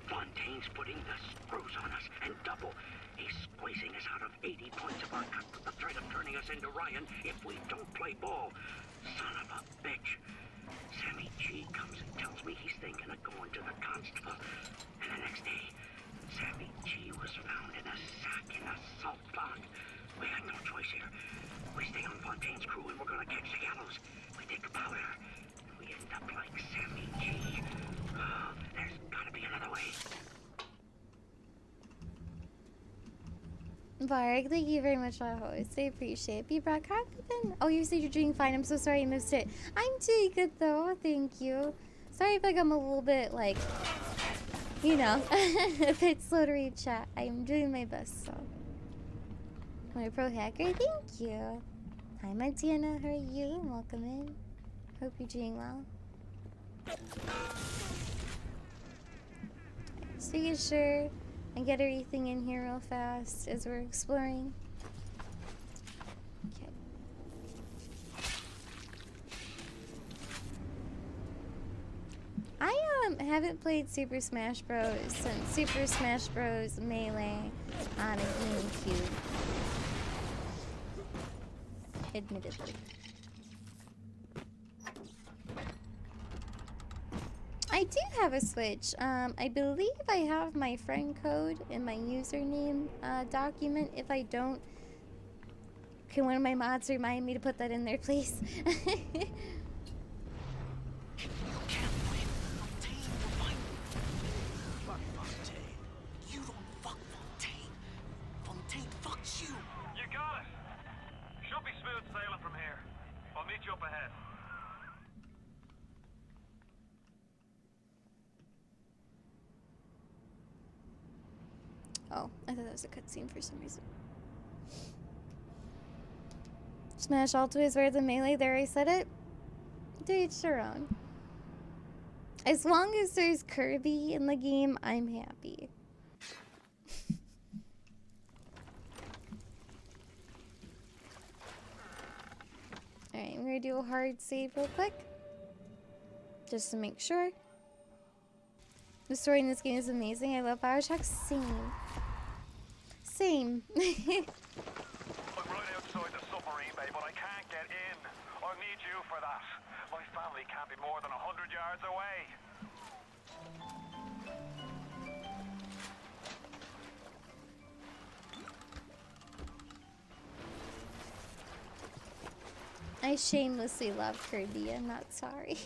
Fontaine's putting the screws on us, and double. He's squeezing us out of 80 points of our cut with the threat of turning us into Ryan if we don't play ball. Son of a bitch. Sammy G comes and tells me he's thinking of going to the constable. And the next day, Sammy G was found in a sack in a salt pond. We had no choice here. We stay on Fontaine's crew and we're gonna catch the gallows. We take powder. And we end up like Sammy G. Oh, there's gotta be another way. Varg, thank you very much for the host. I appreciate it. B-Brock, how have you been? Oh, you said you're doing fine. I'm so sorry I missed it. I'm doing good though. Thank you. Sorry if I'm a little bit, like, you know, a bit slow to read chat. I'm doing my best, so. My pro hacker, thank you. Hi, Montana, how are you? Welcome in. Hope you're doing well. Just making sure I get everything in here real fast as we're exploring. Okay. I haven't played Super Smash Bros. Since Super Smash Bros. Melee on a GameCube. Admittedly. I do have a Switch. I believe I have my friend code in my username document. If I don't, can one of my mods remind me to put that in there, please? Fuck Fontaine. You don't fuck Fontaine. Fontaine fucks you. You got it. Should be smooth sailing from here. I'll meet you up ahead. Oh, I thought that was a cutscene for some reason. Smash all toys where the melee. There, I said it. To each their own. As long as there's Kirby in the game, I'm happy. Alright, I'm gonna do a hard save real quick. Just to make sure. The story in this game is amazing. I love Bioshock. Same. Same. I'm right outside the submarine bay, but I can't get in. I need you for that. My family can't be more than 100 yards away. I shamelessly love Kirby. I'm not sorry.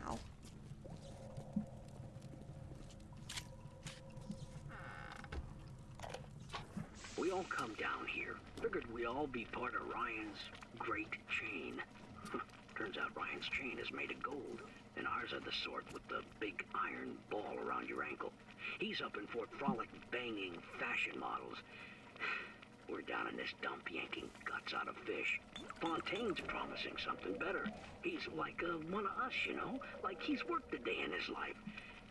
Ow. We all come down here. Figured we'd all be part of Ryan's great chain. Turns out Ryan's chain is made of gold, and ours are the sort with the big iron ball around your ankle. He's up in Fort Frolic banging fashion models. We're down in this dump yanking guts out of fish. Fontaine's promising something better. He's like one of us, you know? Like he's worked a day in his life.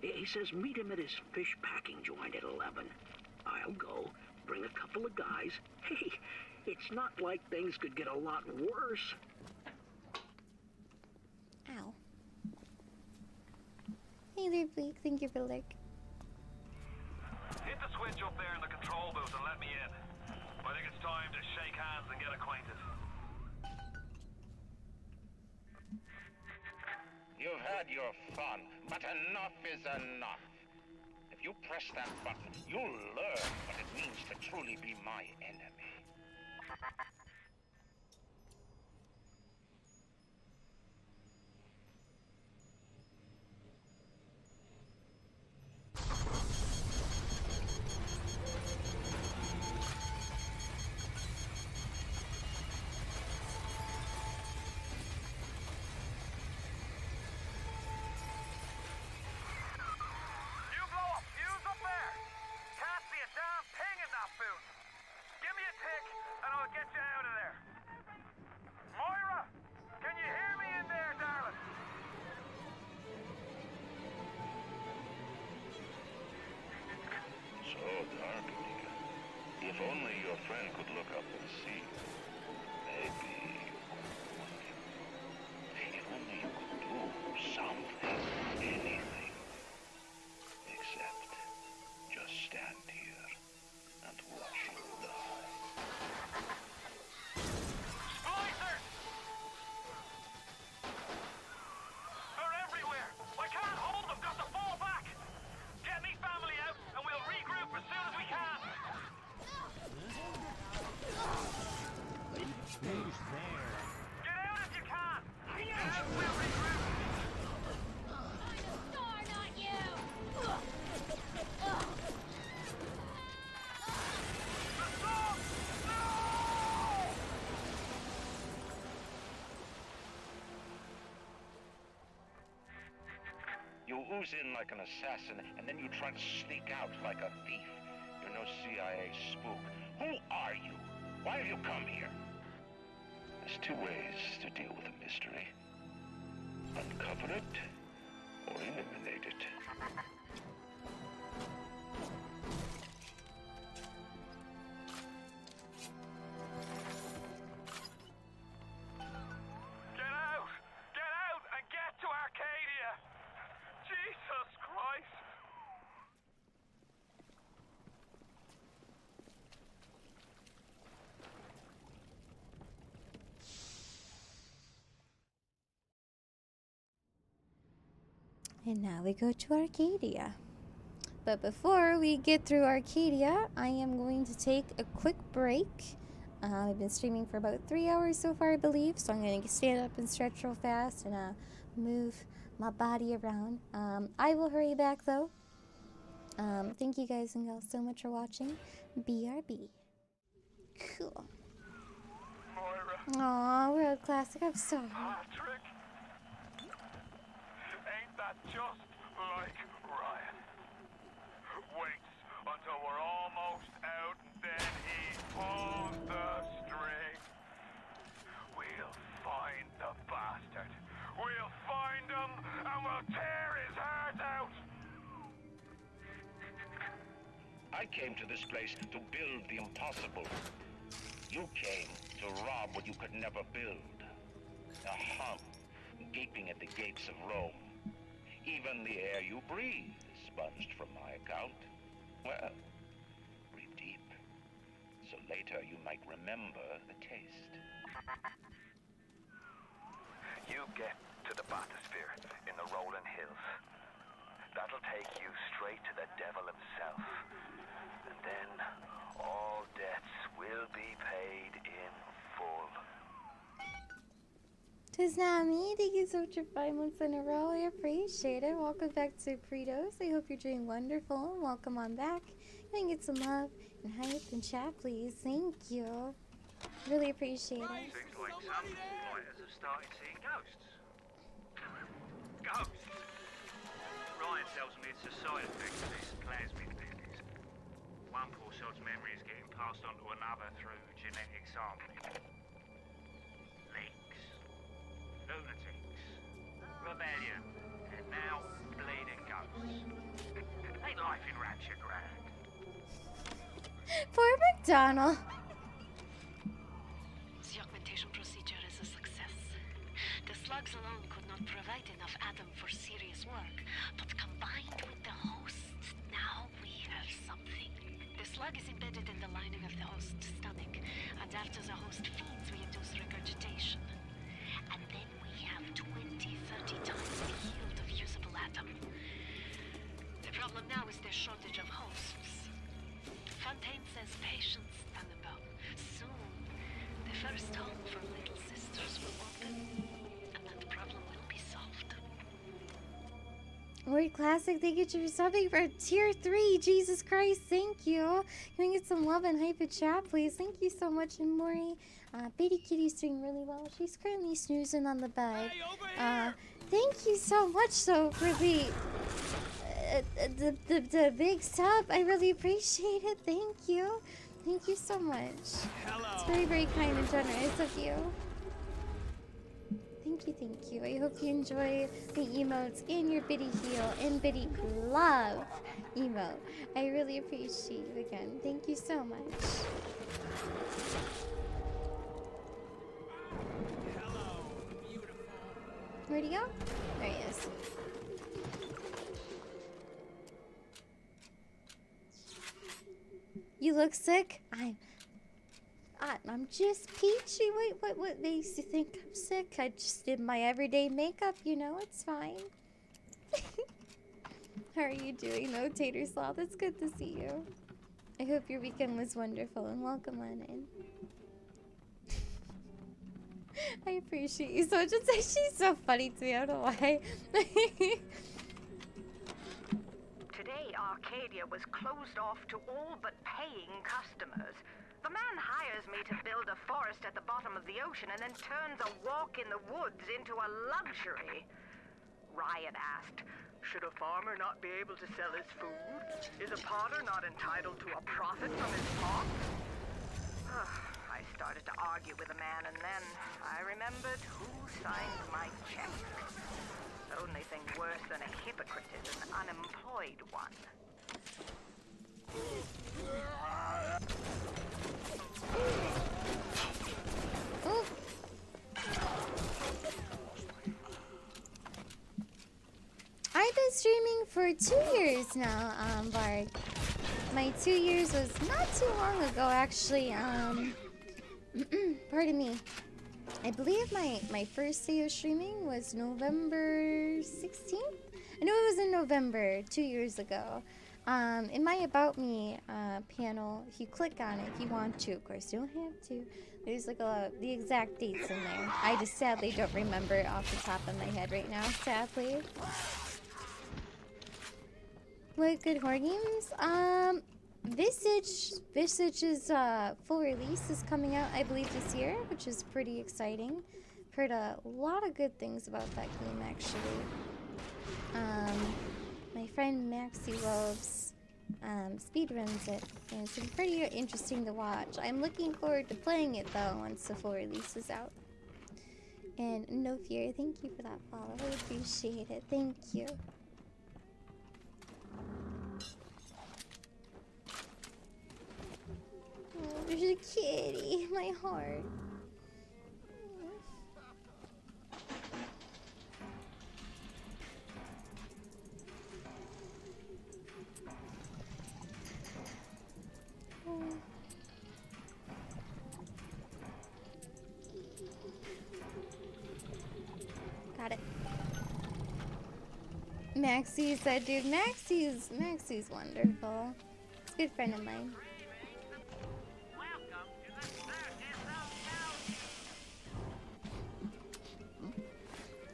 He says meet him at his fish packing joint at 11. I'll go, bring a couple of guys. Hey, it's not like things could get a lot worse. Ow. Hey there, Blake. Thank you for the like. Hit the switch up there in the control booth and let me in. I think it's time to shake hands and get acquainted. You've had your fun, but enough is enough. If you press that button, you'll learn what it means to truly be my enemy. You blow a fuse up there! Can't see a damn thing in that booth! Give me a tick and I'll get you out of there! Moira! Can you hear me in there, darling? So dark, Mika. If only your friend could look up and see. Maybe. If only you could do something, anything. Except just stand here and watch him die. Splicers! They're everywhere! I can't hold them! Got to fall back! Get me family out and we'll regroup as soon as we can! Who's there? ooze in like an assassin, and then you try to sneak out like a thief. You're no CIA spook. Who are you? Why have you come here? There's two ways to deal with a mystery. Uncover it, or eliminate it. Get out! Get out and get to Arcadia! Jesus Christ! And now we go to Arcadia. But before we get through Arcadia, I am going to take a quick break. I've been streaming for about 3 hours so far, I believe. So I'm going to stand up and stretch real fast and move my body around. I will hurry back though. Thank you guys and gals so much for watching. BRB. Cool. Aw, World Classic, I'm sorry. Patrick? Ain't that just like Ryan? Waits until we're almost out and then he pulls the string. We'll find the bastard. We'll find him and we'll tear his heart out. I came to this place to build the impossible. You came to rob what you could never build. A hum gaping at the gates of Rome. Even the air you breathe is sponged from my account. Well, breathe deep, so later you might remember the taste. You get to the bathysphere in the rolling hills. That'll take you straight to the devil himself. And then all debts will be paid in full. Tis not me. Thank you so much for 5 months in a row. I appreciate it. Welcome back to Pretos. I hope you're doing wonderful. And welcome on back. Can I get some love and hype and chat, please? Thank you. Really appreciate it. Seems like some fighters have started seeing ghosts. Ghosts? Ryan tells me it's a side effect of this plasmid business. One poor sod's memory is getting passed on to another through genetic sampling. Leaks, lunatics, rebellion, and now bleeding ghosts. Ain't life in Rapture grand? Poor McDonald. The augmentation procedure is a success. The slugs alone could not provide enough Adam for serious work, but combined with the hosts, now we have something. The slug is embedded in the lining of the host's stomach, and after the host feeds, we induce regurgitation. And then we have 20, 30 times the yield of usable Adam. The problem now is the shortage of hosts. Fontaine says patience, Annabelle. Soon, the first home for little sisters will open, and that problem will be solved. Word Classic, thank you for subbing for tier 3. Jesus Christ, thank you. Can I get some love and hype in chat, please? Thank you so much, and Maury. Baby Kitty's doing really well. She's currently snoozing on the bed. Thank you so much, though, for the big sub. I really appreciate it. Thank you. Thank you so much. It's very, very kind and generous of you. Thank you, thank you. I hope you enjoy the emotes in your Biddy Heal and Biddy Love emote. I really appreciate you again. Thank you so much. Where'd he go? There he is. You look sick? I'm just peachy. Wait, what makes you think I'm sick? I just did my everyday makeup, you know, it's fine. How are you doing though, Tater Sloth? It's good to see you. I hope your weekend was wonderful and welcome on in. I appreciate you so much. She's so funny to me, I don't know why. Today, Arcadia was closed off to all but paying customers. The man hires me to build a forest at the bottom of the ocean and then turns a walk in the woods into a luxury. Ryan asked, should a farmer not be able to sell his food? Is a potter not entitled to a profit from his pot? I started to argue with the man, and then I remembered who signed my check. The only thing worse than a hypocrite is an unemployed one. Ooh. I've been streaming for 2 years now, Bard. My 2 years was not too long ago, actually. Pardon me. I believe my first day of streaming was November 16th? I know it was in November, 2 years ago. In my About Me panel, if you click on it, if you want to, of course, you don't have to. There's like the exact dates in there. I just sadly don't remember it off the top of my head right now, sadly. What good horror games? Visage's full release is coming out, I believe, this year, which is pretty exciting. Heard a lot of good things about that game, actually. My friend Maxie loves speedruns it, and it's been pretty interesting to watch. I'm looking forward to playing it, though, once the full release is out. And No Fear, thank you for that follow. I appreciate it. Thank you. Oh, there's a kitty. My heart. Oh. Got it. Maxie said, dude, Maxie's wonderful. It's a good friend of mine.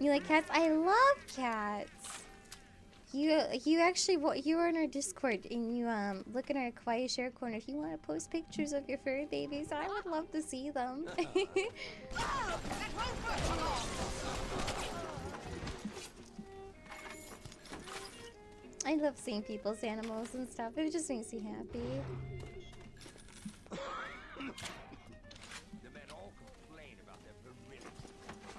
You like cats? I love cats. You actually, you were in our Discord and you look in our quiet share corner. If you want to post pictures of your furry babies, I would love to see them. I love seeing people's animals and stuff. It just makes me happy. The men all complain about their virility.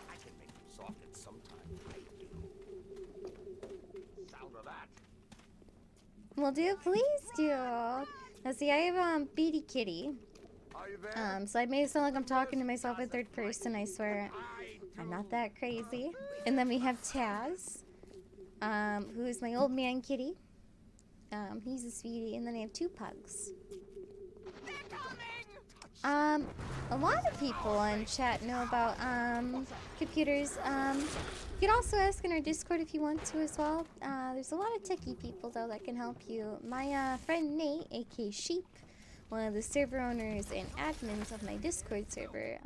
I can make them soft at some time. I do. Sound of that? Well, please do. Now, see, I have Beady Kitty. So I may sound like I'm talking to myself in third person. I swear, I'm not that crazy. And then we have Taz, who is my old man kitty. He's a sweetie, and then I have 2 pugs. A lot of people on chat know about computers. You can also ask in our Discord if you want to as well. There's a lot of techie people though that can help you. My friend Nate, aka Sheep, one of the server owners and admins of my Discord server,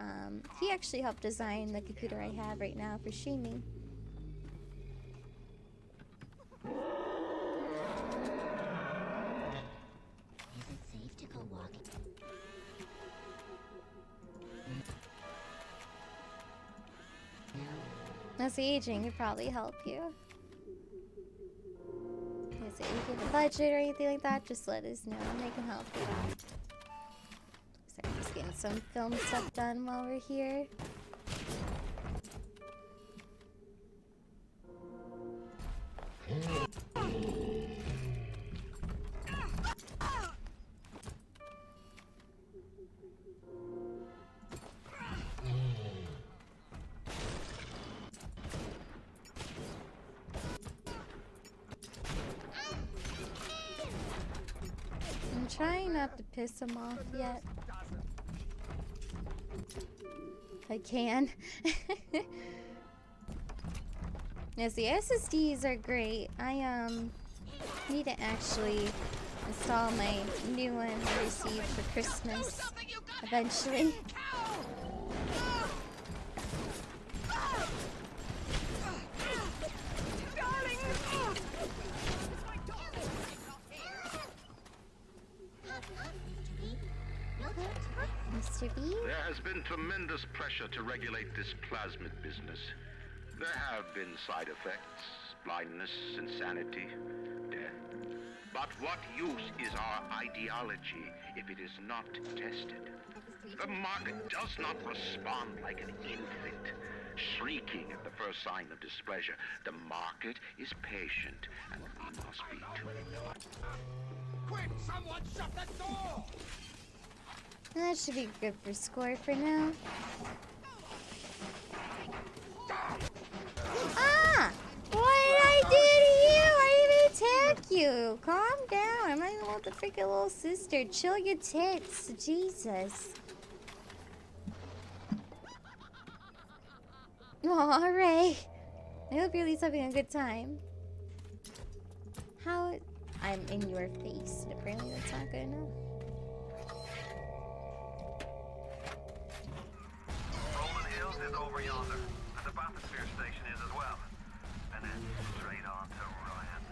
he actually helped design the computer I have right now for streaming. Is it safe to go walking? That's aging could probably help you. Is it you have a budget or anything like that? Just let us know and they can help you out. So I'm just getting some film stuff done while we're here. I'm trying not to piss him off yet. If I can. Yes, the SSDs are great. I need to actually install my new one I received for Christmas eventually. Mr. B? There has been tremendous pressure to regulate this plasmid business. There have been side effects, blindness, insanity, death. But what use is our ideology if it is not tested? The market does not respond like an infant, shrieking at the first sign of displeasure. The market is patient, and we must be too. Quick, someone shut the door! That should be good for score for now. Ah! What did I do to you? I didn't attack you. Calm down. I'm not even with the freaking little sister. Chill your tits. Jesus. Aw, Ray. I hope you're at least having a good time. How? I'm in your face. Apparently that's not good enough. Rolling Hills is over yonder, and the bathysphere station is as well. And then straight on to Ryan.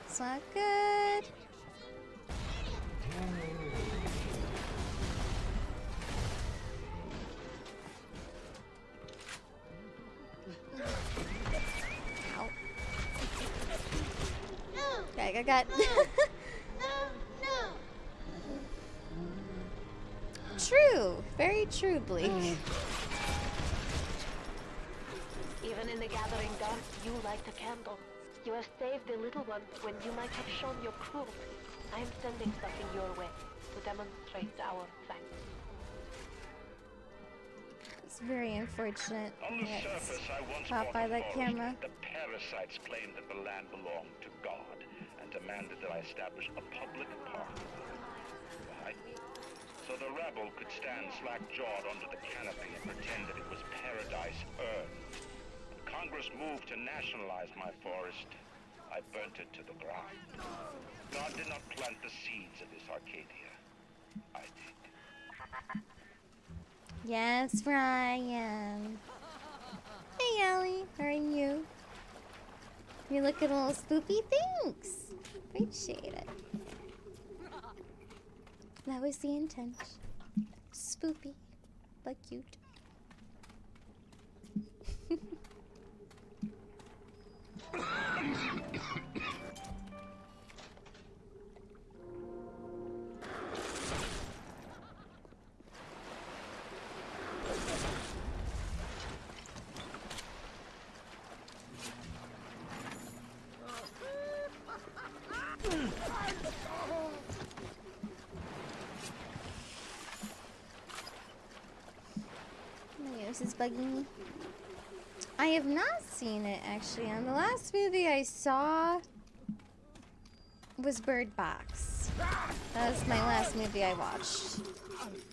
That's not good. Ow. Okay, I got. True, very true, Bleak. Even in the gathering dark, you light a candle. You have saved the little one when you might have shown your cruelty. I am sending something your way to demonstrate our thanks. It's very unfortunate. On the surface, I once Caught bought by a that forest. camera. The parasites claimed that the land belonged to God and demanded that I establish a public park. Why? So the rebel could stand slack-jawed under the canopy and pretend that it was paradise earth. When Congress moved to nationalize my forest, I burnt it to the ground. God did not plant the seeds of this Arcadia. I did. Yes, Ryan. Hey, Allie. How are you? You're looking a little spoopy. Thanks. Appreciate it. That was the intent. Spoopy, but cute. My nose is bugging me. I have not seen it actually. And the last movie I saw was Bird Box. That was my last movie I watched.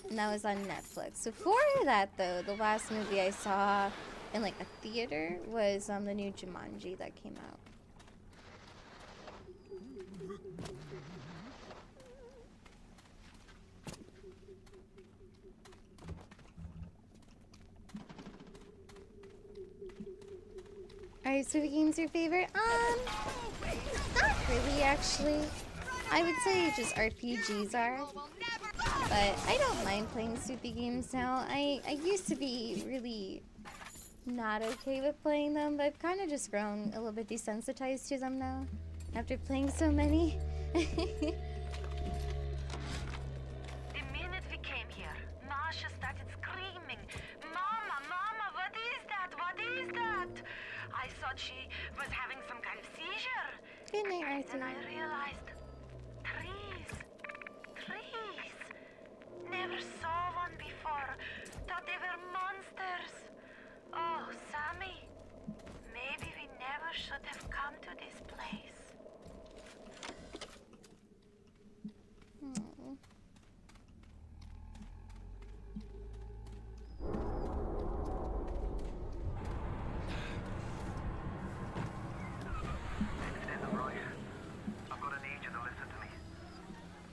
And that was on Netflix. Before that though, the last movie I saw in like a theater was the new Jumanji that came out. Are Squid Games your favorite? Not really actually. I would say just RPGs are. But I don't mind playing Squid Games now. I used to be really not okay with playing them, but I've kind of just grown a little bit desensitized to them now. After playing so many. The minute we came here, Masha started screaming, "Mama, Mama, what is that? What is that?" I thought she was having some kind of seizure. Good night, Then I Arthur. realized, trees. Never saw one before. Thought they were monsters. Oh, Sammy, maybe we never should have come to this place. Aww. This isn't right. I'm gonna need you to listen to me.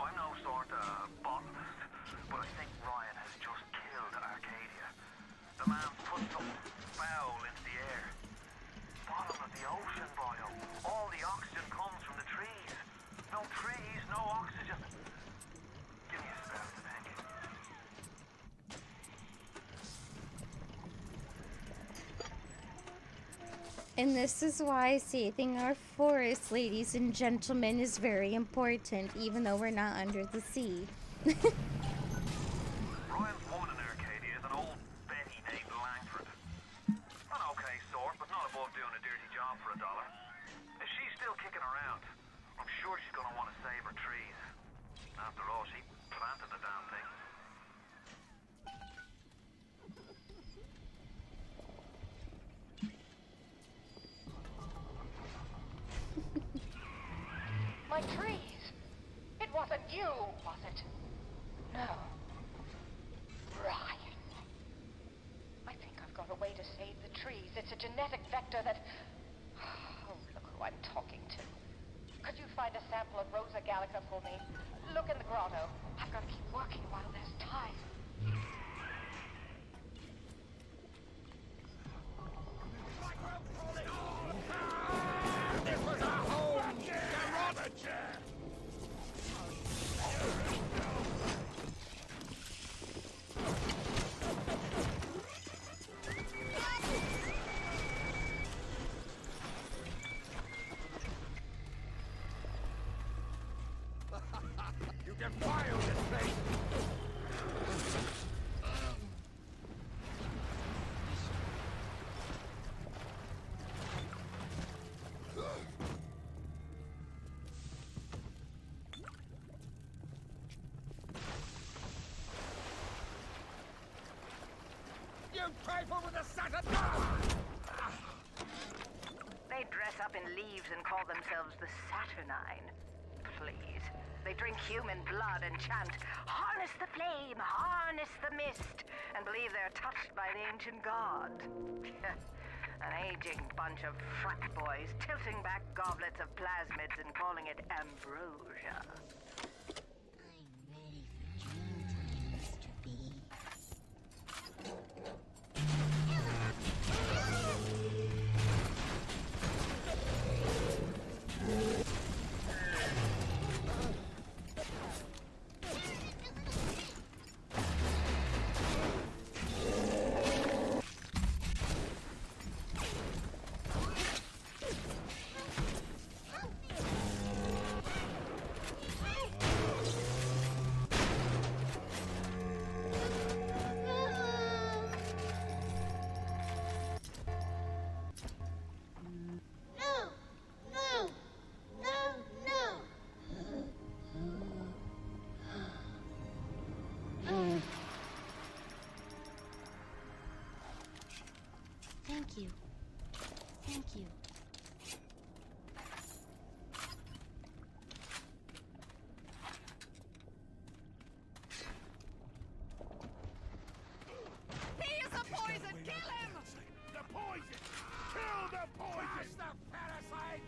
I'm no sort of botanist, but I think Ryan has just killed Arcadia. The man put something foul into the air. Bottom of the ocean, Bio. All And this is why saving our forest, ladies and gentlemen, is very important, even though we're not under the sea. Ryan's woman in Arcadia is an old Betty named Langford. An okay sort, but not above doing a dirty job for $1. If she's still kicking around, I'm sure she's gonna want to save her trees. After all, she planted the damn thing. My trees! It wasn't you, was it? No. Ryan. I think I've got a way to save the trees. It's a genetic vector that... Oh, look who I'm talking to. Could you find a sample of Rosa Gallica for me? Look in the grotto. I've got to keep working while there's time. This was our home! Garrotager! You can fire this place! You trifle with the Saturn! They dress up in leaves and call themselves the Saturnine. Please. They drink human blood and chant, "Harness the flame, harness the mist," and believe they're touched by the ancient god. An aging bunch of frat boys tilting back goblets of plasmids and calling it ambrosia. Thank you. Thank you. He is a poison! Kill him! The poison! Kill the poison! Crush the parasite!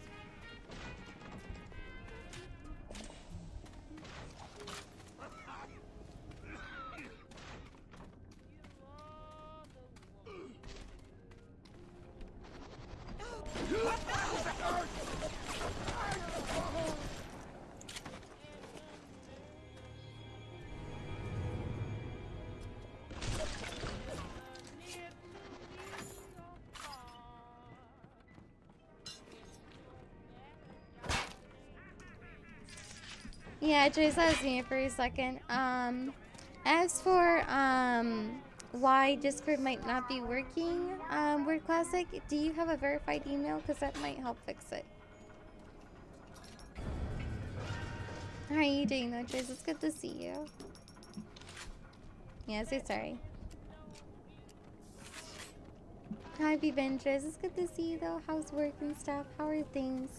Yeah, Joyce, I was seeing it for a second. As for why Discord might not be working, Word Classic, do you have a verified email? Because that might help fix it. How are you doing though, Joyce? It's good to see you. Yeah, so sorry. How have you been, Joyce? It's good to see you though. How's work and stuff? How are things?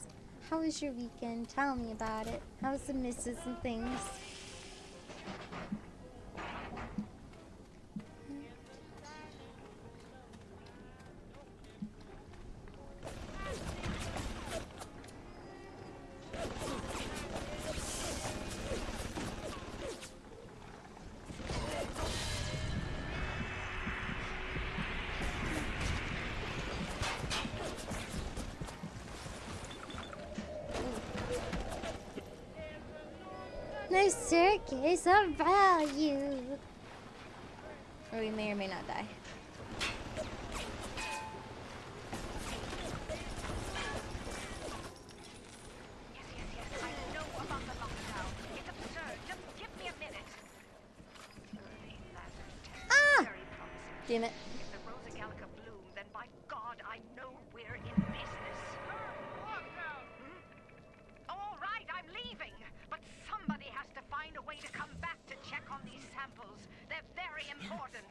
How was your weekend? Tell me about it. How's the misses and things? No circus of value. Or we may or may not die. Damn it. If the Rosa Gallica bloom, then by God, I know we're in business. All right, I'm leaving. But somebody has to find a way to come back to check on these samples. They're very important.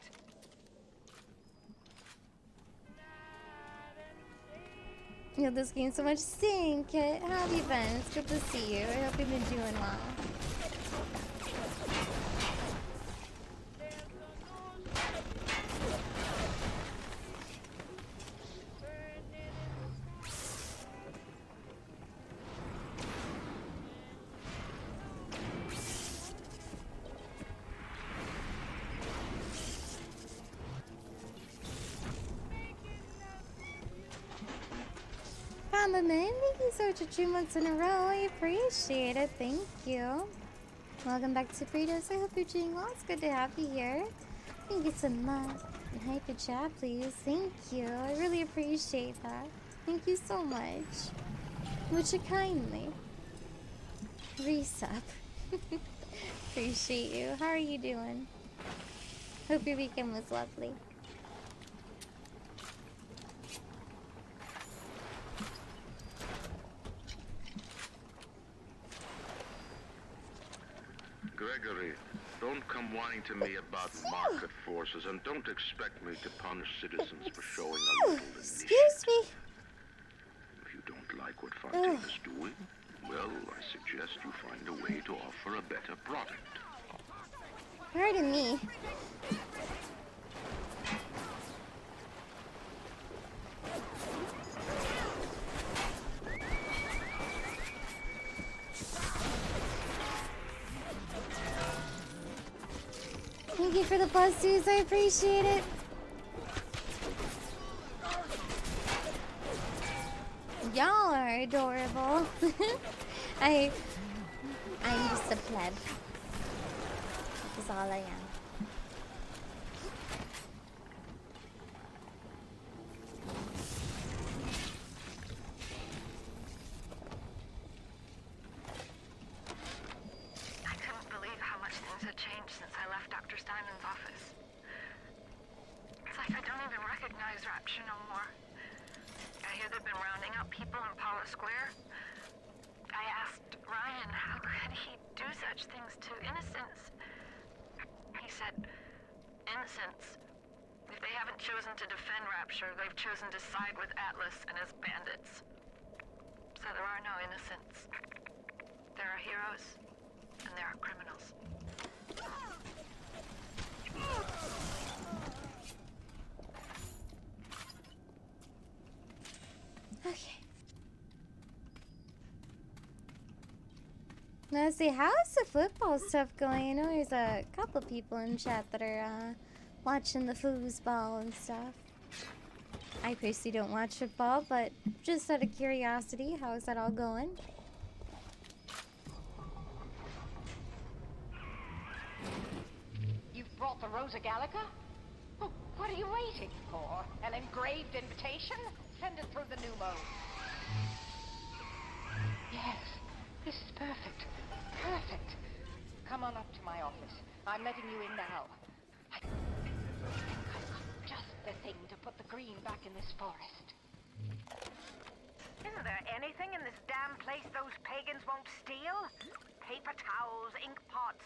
You know, this game's so much sing, Kit. How have you been? It's good to see you. I hope you've been doing well. Compliment. Thank you so much for 2 months in a row. I appreciate it. Thank you. Welcome back to Fritos. I hope you're doing well. It's good to have you here. Thank you so much. And hype the chat, please. Thank you. I really appreciate that. Thank you so much. Much kindly. Resub. Appreciate you. How are you doing? Hope your weekend was lovely. Gregory, don't come whining to me about market forces, and don't expect me to punish citizens for showing a little initiative. Excuse me. If you don't like what Fontaine's doing, well, I suggest you find a way to offer a better product. Pardon me. Thank you for the +2s, I appreciate it. Y'all are adorable. I'm just a pleb. That's all I am. I couldn't believe how much things had changed since I left Dr. Steinman's office. It's like I don't even recognize Rapture no more. I hear they've been rounding up people in Paula Square. I asked Ryan how could he do such things to innocents. He said, innocents. If they haven't chosen to defend Rapture, they've chosen to side with Atlas and his bandits. So there are no innocents. There are heroes, and there are criminals. Okay. Now, see, how's the football stuff going? I know there's a couple people in chat that are watching the foosball and stuff. I personally don't watch football, but just out of curiosity, how is that all going? You've brought the Rosa Gallica? Oh, what are you waiting for? An engraved invitation? Send it through the new mode. Yes, this is perfect. Perfect. Come on up to my office. I'm letting you in now. I think I've got just the thing to put the green back in this forest. Isn't there anything in this damn place those pagans won't steal? Paper towels, ink pots,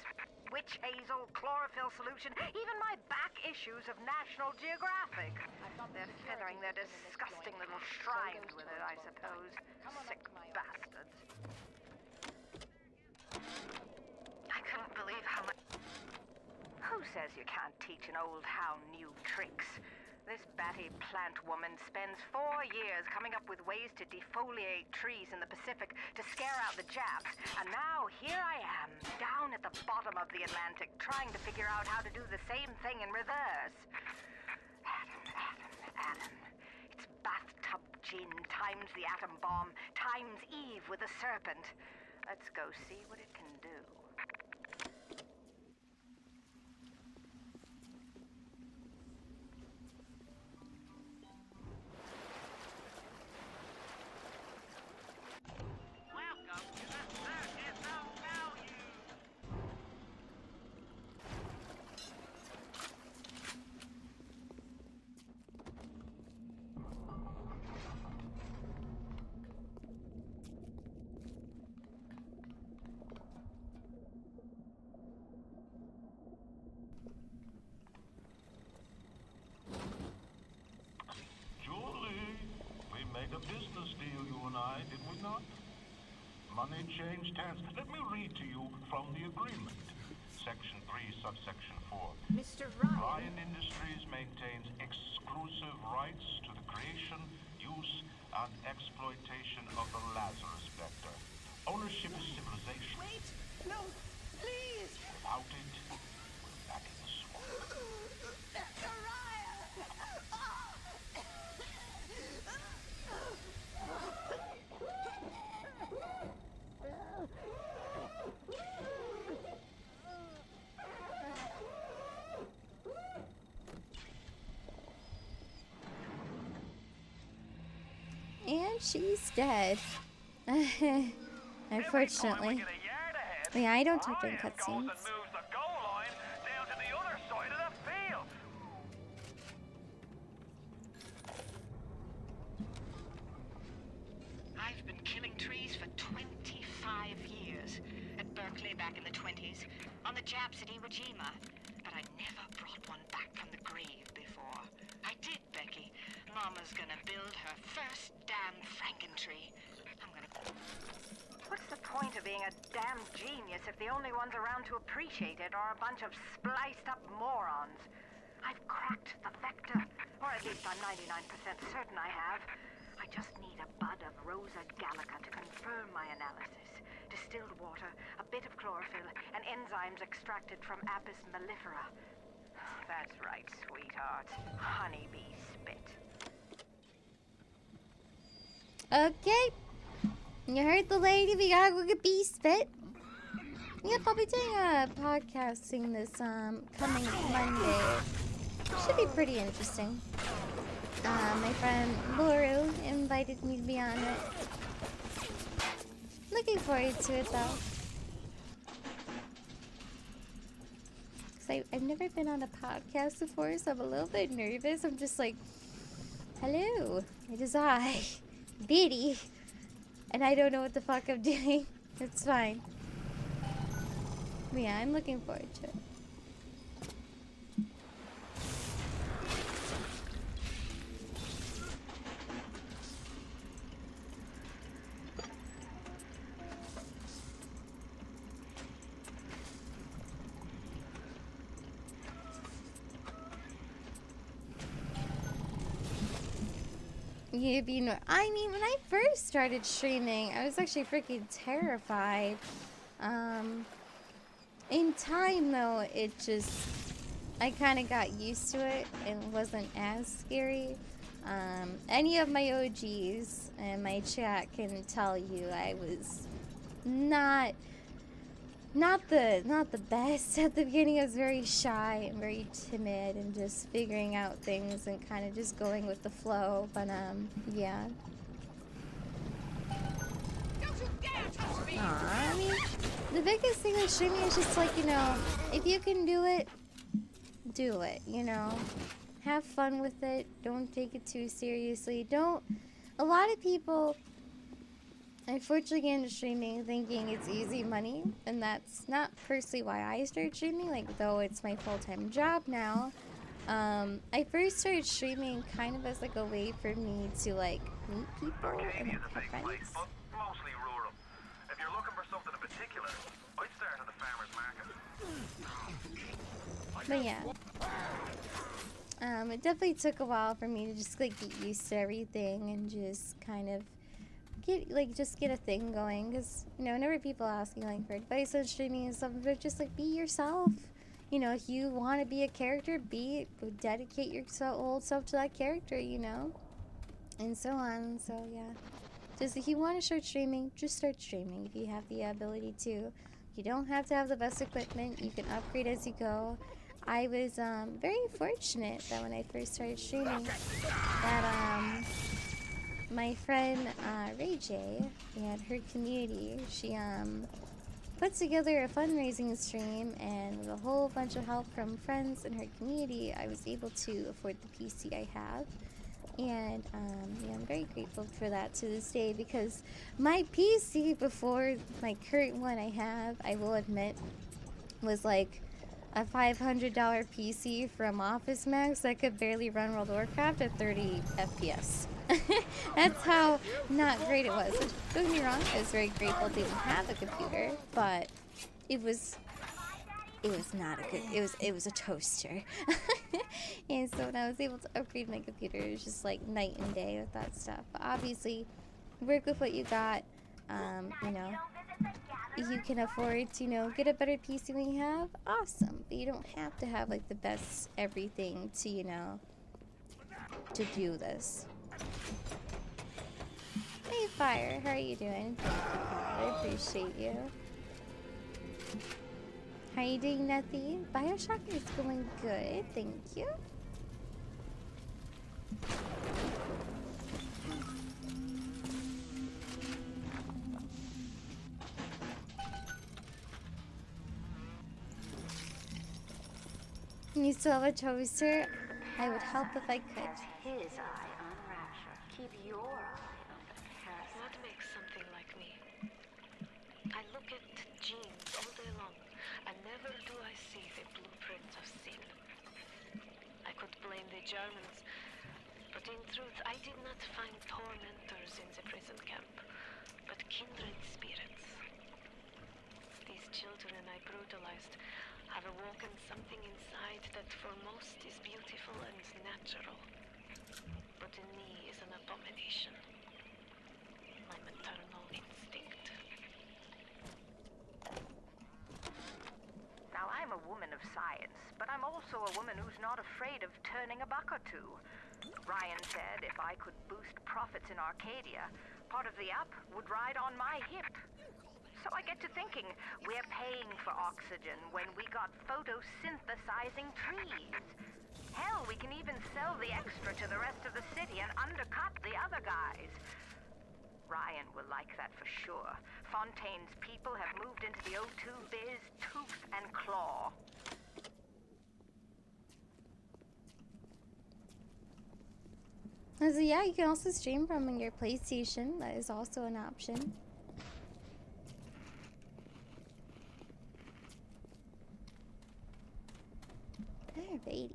witch hazel, chlorophyll solution, even my back issues of National Geographic. They're feathering their disgusting little shrines with it, I suppose. Sick bastards. I couldn't believe how much... Who says you can't teach an old hound new tricks? This batty plant woman spends 4 years coming up with ways to defoliate trees in the Pacific to scare out the Japs. And now here I am, down at the bottom of the Atlantic, trying to figure out how to do the same thing in reverse. Adam. It's bathtub gin times the atom bomb times Eve with a serpent. Let's go see what it can do. money changed hands. Let me read to you from the agreement. Section 3, subsection 4. Mr. Ryan? Ryan Industries maintains exclusive rights to the creation, use, and exploitation of the Lazarus Vector. Ownership is civilization. Wait! No! Please! Without it, we're back in the swamp. Mr. Ryan! And she's dead. Unfortunately. Yeah, I don't talk during cutscenes. I've been killing trees for 25 years. At Berkeley back in the 20s, on the Japs at Iwo Jima. But I never brought one back from the grave before. I did, Becky. Mama's gonna build her first damn Frankentree. I'm gonna... What's the point of being a damn genius if the only ones around to appreciate it are a bunch of spliced up morons? I've cracked the vector. Or at least I'm 99% certain I have. I just need a bud of Rosa gallica to confirm my analysis. Distilled water, a bit of chlorophyll, and enzymes extracted from Apis mellifera. That's right, sweetheart. Honeybee spit. Okay. You heard the lady. We gotta go get bee spit. Yep, I'll be doing a podcasting this coming Monday. Should be pretty interesting. My friend Laura invited me to be on it. Looking forward to it though. Cause I've never been on a podcast before, so I'm a little bit nervous. I'm just like, hello, it is I, Biddy. And I don't know what the fuck I'm doing. It's fine. But yeah, I'm looking forward to it. You know, I mean, when I first started streaming, I was actually freaking terrified. In time, though, it just, I kind of got used to it and wasn't as scary. Any of my OGs and my chat can tell you I was not the best at the beginning. I was very shy and very timid and just figuring out things and kind of just going with the flow. But yeah. I mean, the biggest thing with streaming is just like, you know, if you can do it, you know. Have fun with it. Don't take it too seriously. A lot of people unfortunately get into streaming thinking it's easy money, and that's not personally why I started streaming, like, though it's my full-time job now. I first started streaming kind of as like a way for me to like meet people and like, have friends. Mostly rural. If you're looking for something in particular, I'd start at the farmer's market. But yeah. It definitely took a while for me to just like get used to everything and just kind of get a thing going, because you know, whenever people ask me like for advice on streaming and stuff, but just like be yourself. You know, if you want to be a character, dedicate your whole self to that character, you know, and so on. So yeah, just if you want to start streaming, just start streaming. If you have the ability to, you don't have to have the best equipment. You can upgrade as you go. I was very fortunate that when I first started streaming, that my friend Ray J and her community, she put together a fundraising stream, and with a whole bunch of help from friends in her community, I was able to afford the PC I have. And yeah, I'm very grateful for that to this day, because my PC before my current one I have, I will admit, was like a $500 PC from Office Max that could barely run World of Warcraft at 30 FPS. That's how not great it was. Which, don't get me wrong, I was very grateful to even have a computer, but it was not a good, it was a toaster. And so when I was able to upgrade my computer, it was just like night and day with that stuff. But obviously, work with what you got. You know, you can afford to, you know, get a better PC when you have, awesome. But you don't have to have like the best everything to, you know, to do this. Hey Fire, how are you doing? Thank you, Paul. I appreciate you. How are you doing, Nethy? Bioshock is going good, thank you. You still have a toaster? I would help if I could. His eye on Rapture. Keep your eye on the parasite. What makes something like me? I look at genes all day long, and never do I see the blueprint of sin. I could blame the Germans, but in truth, I did not find tormentors in the prison camp, but kindred spirits. These children I brutalized have awoken something inside that for most is beautiful and natural, but in me is an abomination. My maternal instinct. Now, I'm a woman of science, but I'm also a woman who's not afraid of turning a buck or two. Ryan said if I could boost profits in Arcadia, part of the app would ride on my hip. So I get to thinking, we're paying for oxygen when we got photosynthesizing trees. Hell, we can even sell the extra to the rest of the city and undercut the other guys. Ryan will like that for sure. Fontaine's people have moved into the O2 biz tooth and claw. So yeah, you can also stream from your PlayStation. That is also an option. Alrighty.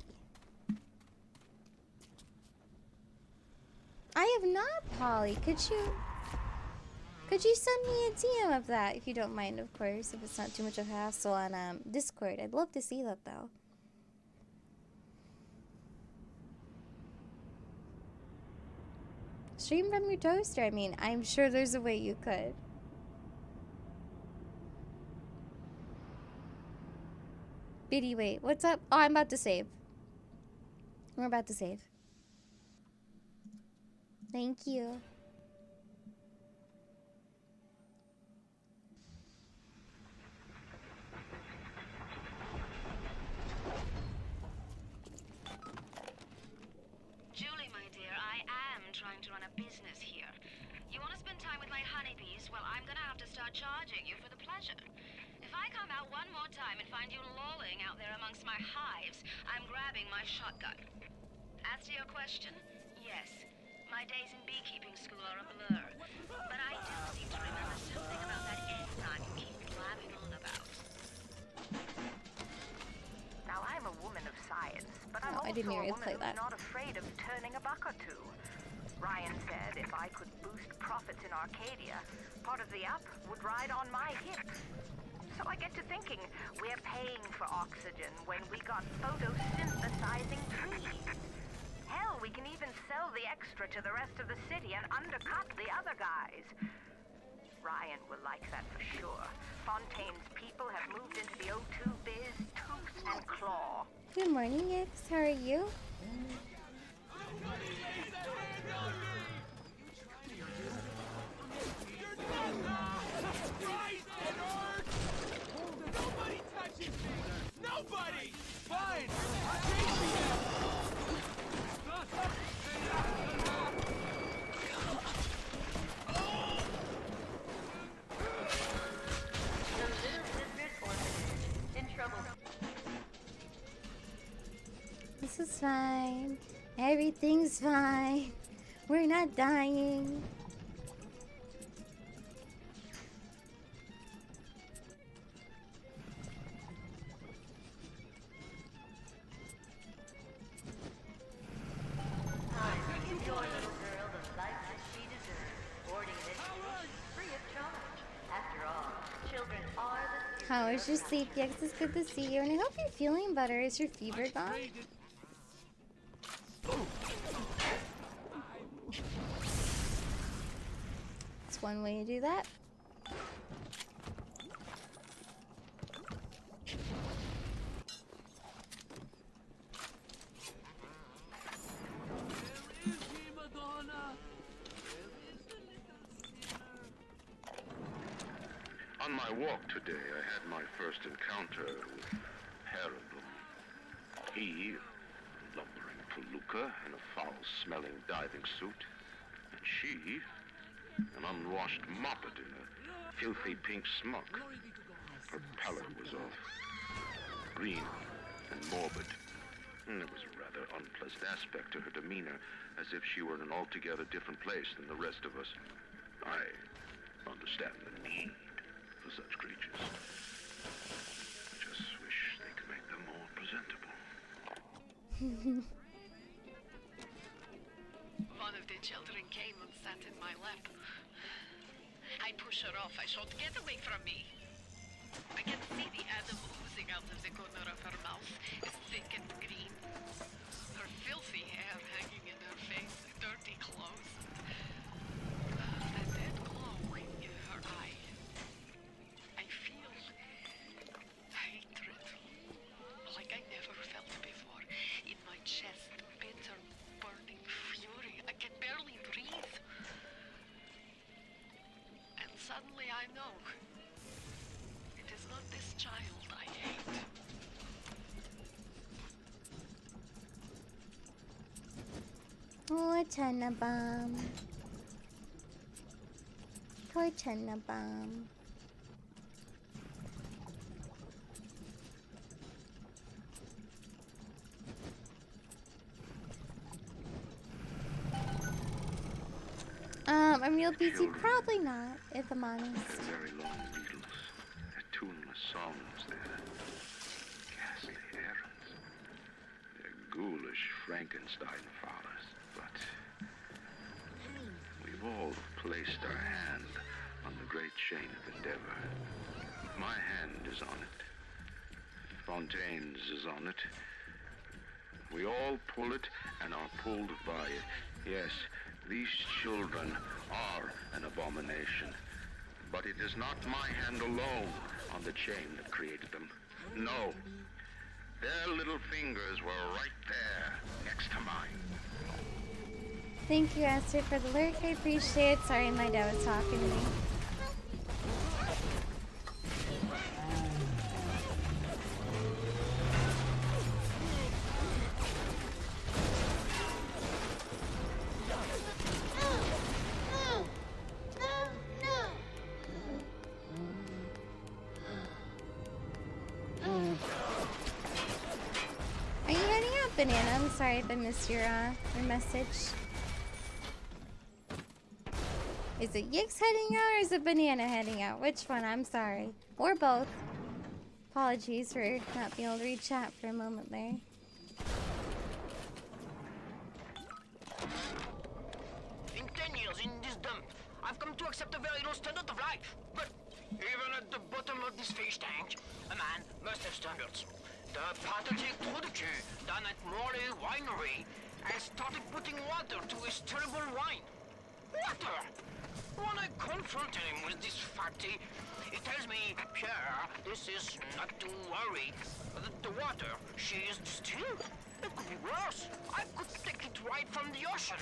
I have not, Polly. Could you send me a DM of that if you don't mind, of course, if it's not too much of a hassle on Discord. I'd love to see that though. Stream from your toaster. I mean, I'm sure there's a way you could. Biddy, wait, what's up? Oh, I'm about to save. We're about to save. Thank you. Julie, my dear, I am trying to run a business here. You want to spend time with my honeybees? Well, I'm gonna have to start charging you for the pleasure. If I come out one more time and find you lolling out there amongst my hives, I'm grabbing my shotgun. As to your question, yes, my days in beekeeping school are a blur. But I do seem to remember something about that enzyme you keep blabbing on about. Now, I'm a woman of science, but I'm I also didn't a hear you woman play who's that. not afraid of turning a buck or two. Ryan said if I could boost profits in Arcadia, part of the app would ride on my hip. So I get to thinking, we're paying for oxygen when we got photosynthesizing trees. Hell, we can even sell the extra to the rest of the city and undercut the other guys. Ryan will like that for sure. Fontaine's people have moved into the O2 biz tooth and claw. Good morning, X. How are you? Nobody touches me! Nobody! Fine! In trouble. This is fine. Everything's fine. We're not dying. Your little girl, the How is your sleep? Yes, it's good to see you, and I hope you're feeling better. Is your fever gone? It's one way to do that. On my walk today, I had my first encounter with Harold. He, a lumbering palooka in a foul-smelling diving suit, and she, an unwashed moppet in a filthy pink smock. Her pallor was off, green and morbid, and there was a rather unpleasant aspect to her demeanor, as if she were in an altogether different place than the rest of us. I understand the need for such creatures. I just wish they could make them more presentable. One of the children came and sat in my lap. I push her off. I shout, "Get away from me!" I can see the animal oozing out of the corner of her mouth. It's thick and green. Her filthy hair hanging in her face, dirty clothes. That dead glow in her eye. I feel hatred, like I never felt before. In my chest, bitter, burning fury. I can barely breathe. And suddenly I know. It is not this child I hate. Poor Tenenbaum. Poor Tenenbaum. A real PC? Probably not, if I'm honest. Very long needles, their tuneless songs, their ghastly errands, their ghoulish Frankenstein fathers. But we've all placed our hand on the great chain of endeavor. My hand is on it. Fontaine's is on it. We all pull it and are pulled by it. Yes, these children are an abomination. But it is not my hand alone on the chain that created them. No. Their little fingers were right there, next to mine. Thank you, Esther, for the lurk. I appreciate it. Sorry, my dad was talking to me. Are you heading out, Banana? I'm sorry if I missed your message. Is it Yix heading out or is it Banana heading out? Which one? I'm sorry. Or both. Apologies for not being able to read chat for a moment there. In 10 years in this dump, I've come to accept a very low standard of life. But even at the bottom of this fish tank, a man must have standards. The pathetic Trudeau down at Morley Winery has started putting water to his terrible wine. Water! When I confronted him with this fact, he tells me, "Pierre, this is not to worry. The water, she is distilled. It could be worse. I could take it right from the ocean."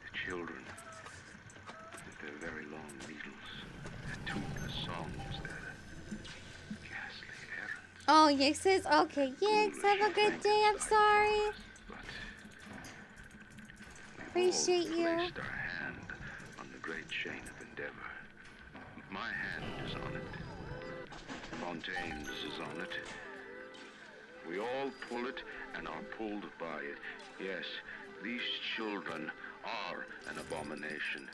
The children, with their very long needles, their tuneless songs, their ghastly errands. Oh, Yix says, okay, Yix, have a good day. I'm sorry. Appreciate you. Placed our hand on the great chain of endeavor. My hand is on it. Fontaine's is on it. We all pull it and are pulled by it. Yes, these children are an abomination.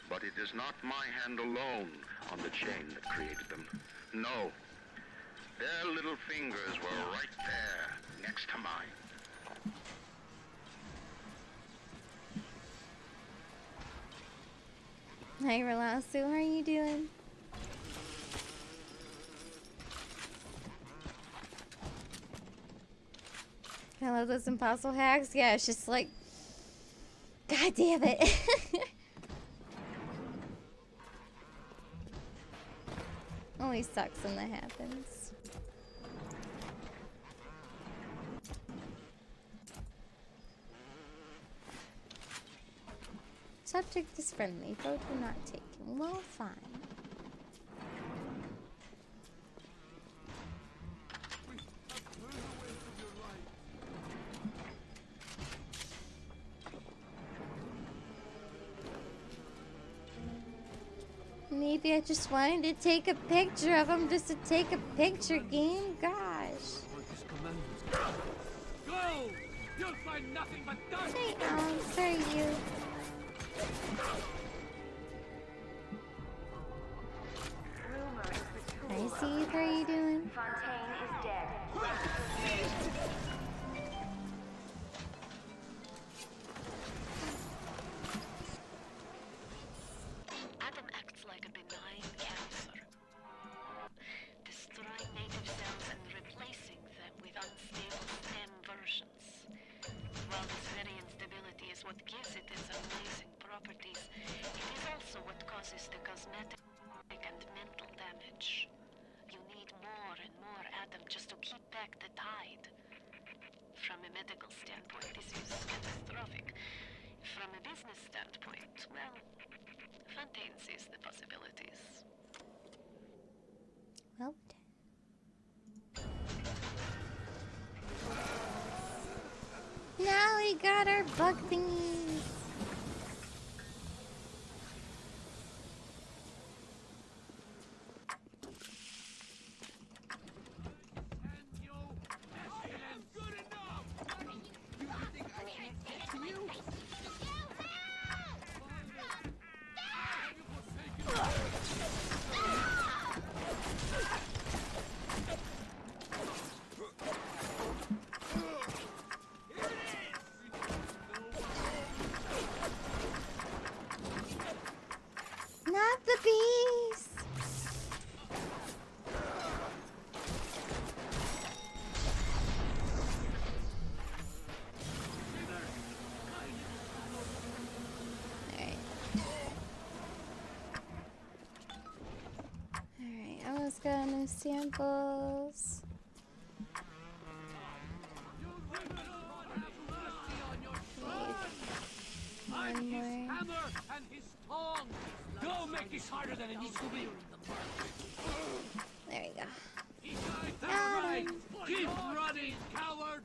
But it is not my hand alone on the chain that created them. No. Their little fingers were right there, next to mine. Hi, Relasu. How are you doing? I love those impossible hacks. Yeah, it's just like, God damn it. Always sucks when that happens. Subject is friendly, photo not taken. Well, fine. Maybe I just wanted to take a picture of him just to take a picture, game. Gosh. Go! You'll find nothing but dust! Hey, sorry, you. I see. How are you doing? Fontaine is dead. Adam acts like a benign cancer, destroying native cells and replacing them with unstable stem versions. While this very instability is what gives it its amazing properties, it is also what causes the cosmetic and mental damage. You need more and more Adam just to keep back the tide. From a medical standpoint, this is catastrophic. From a business standpoint, well, Fontaine sees the possibilities. Well done. Now we got our bug thingies. Not the bees. Alright, almost got no samples. One more. Hammer and his tongs! Go make this harder than it needs to be! There we go. Got right. Keep running, coward!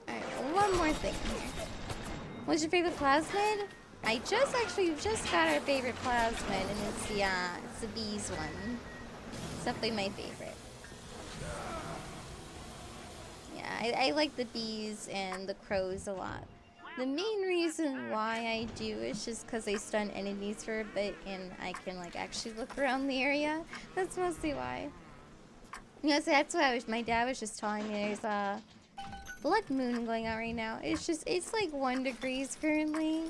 Alright, one more thing here. What's your favorite plasmid? I just got our favorite plasmid, and it's the bees one. It's definitely my favorite. Yeah, I like the bees and the crows a lot. The main reason why I do is just because they stun enemies for a bit and I can like actually look around the area. That's mostly why. You know, so that's why my dad was just telling me there's a blood moon going on right now. It's like 1 degree currently,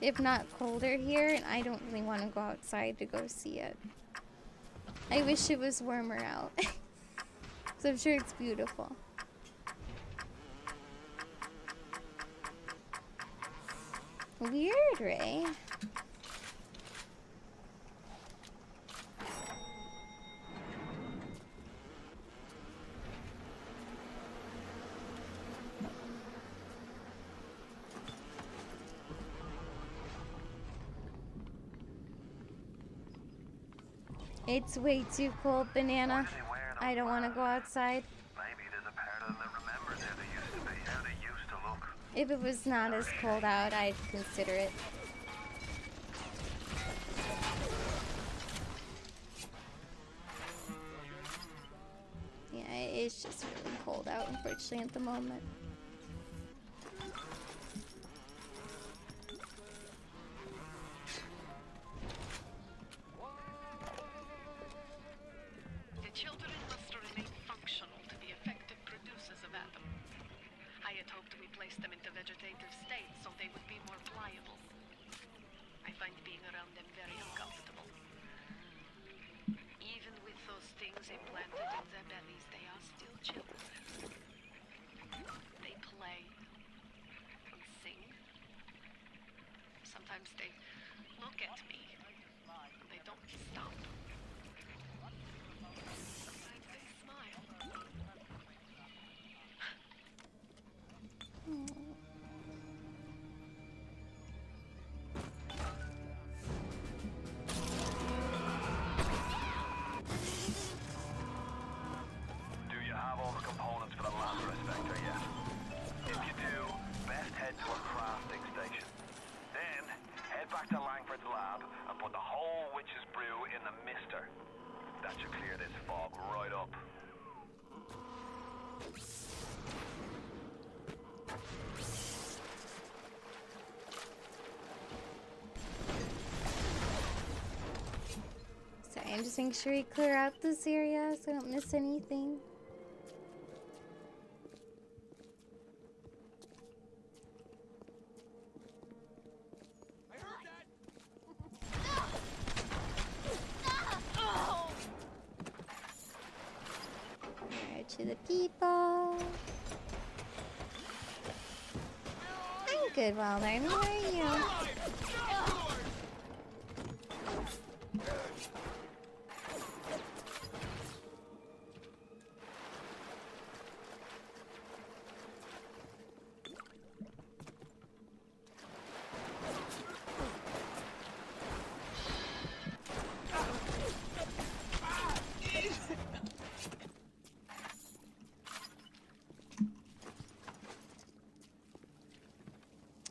if not colder here, and I don't really want to go outside to go see it. I wish it was warmer out. So I'm sure it's beautiful. Weird, Ray. It's way too cold, Banana. I don't want to go outside. Maybe there's a part of them that remembers how they used to be, how they used to look. If it was not as cold out, I'd consider it. Yeah, it's just really cold out, unfortunately, at the moment. The children must remain functional to be effective producers of Adam. I had hoped we placed them into vegetative states so they would be more pliable. I find being around them very uncomfortable. Even with those things implanted in their bellies, they are still children. They play and sing. Sometimes they look at me and they don't stop. Sometimes they smile. Do you have all the components for the Lazarus Vector yet? If you do, best head to a crafting station. Then, head back to Langford's lab and put the whole witch's brew in the mister. That should clear this fog right up. Sorry, I'm just making sure we clear out this area so I don't miss anything. Alright, to the people. I'm good, Wilder. I mean, where are you?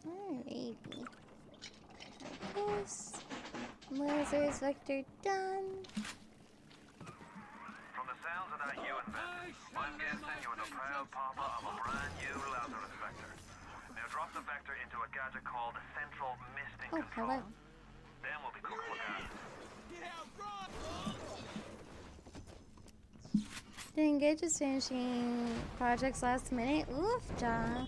Alrighty. This. Lazarus Vector done. From the sounds of that you invented, I'm guessing you're the proud papa of a brand new Lazarus Vector. Now drop the Vector into a gadget called Central Misting Oh, Control. hello. Then we'll be cooking with gas. Doing good, just finishing projects last minute. Oof, Jaw.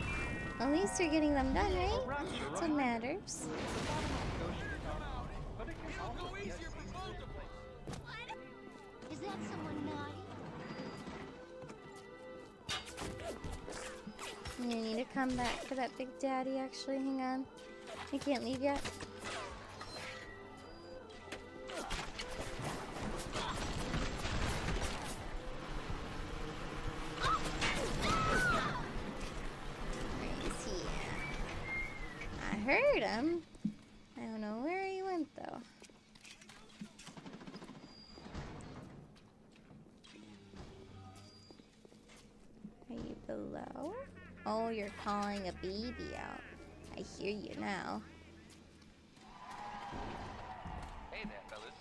At least you're getting them done, right? That's what matters. Is that someone naughty? You need to come back for that Big Daddy, actually. Hang on. I can't leave yet. Where is he? I heard him. I don't know where he went, though. Are you below? Oh, you're calling a baby out. I hear you now. Hey there, fellas.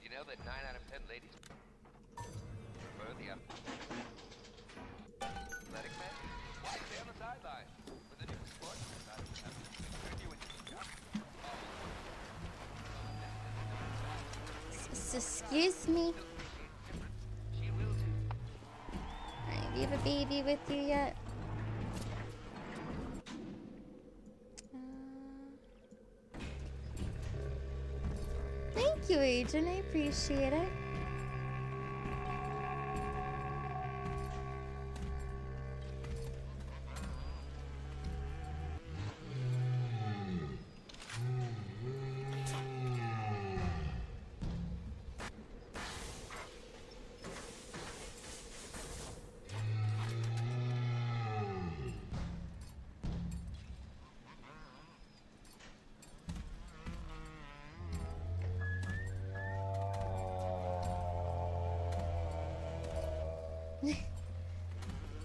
You know that 9 out of 10 ladies prefer the athletic men? Why stay on the sideline? For the new sport, Excuse me? Alright, do you have a baby with you yet? Thank you, Agent. I appreciate it.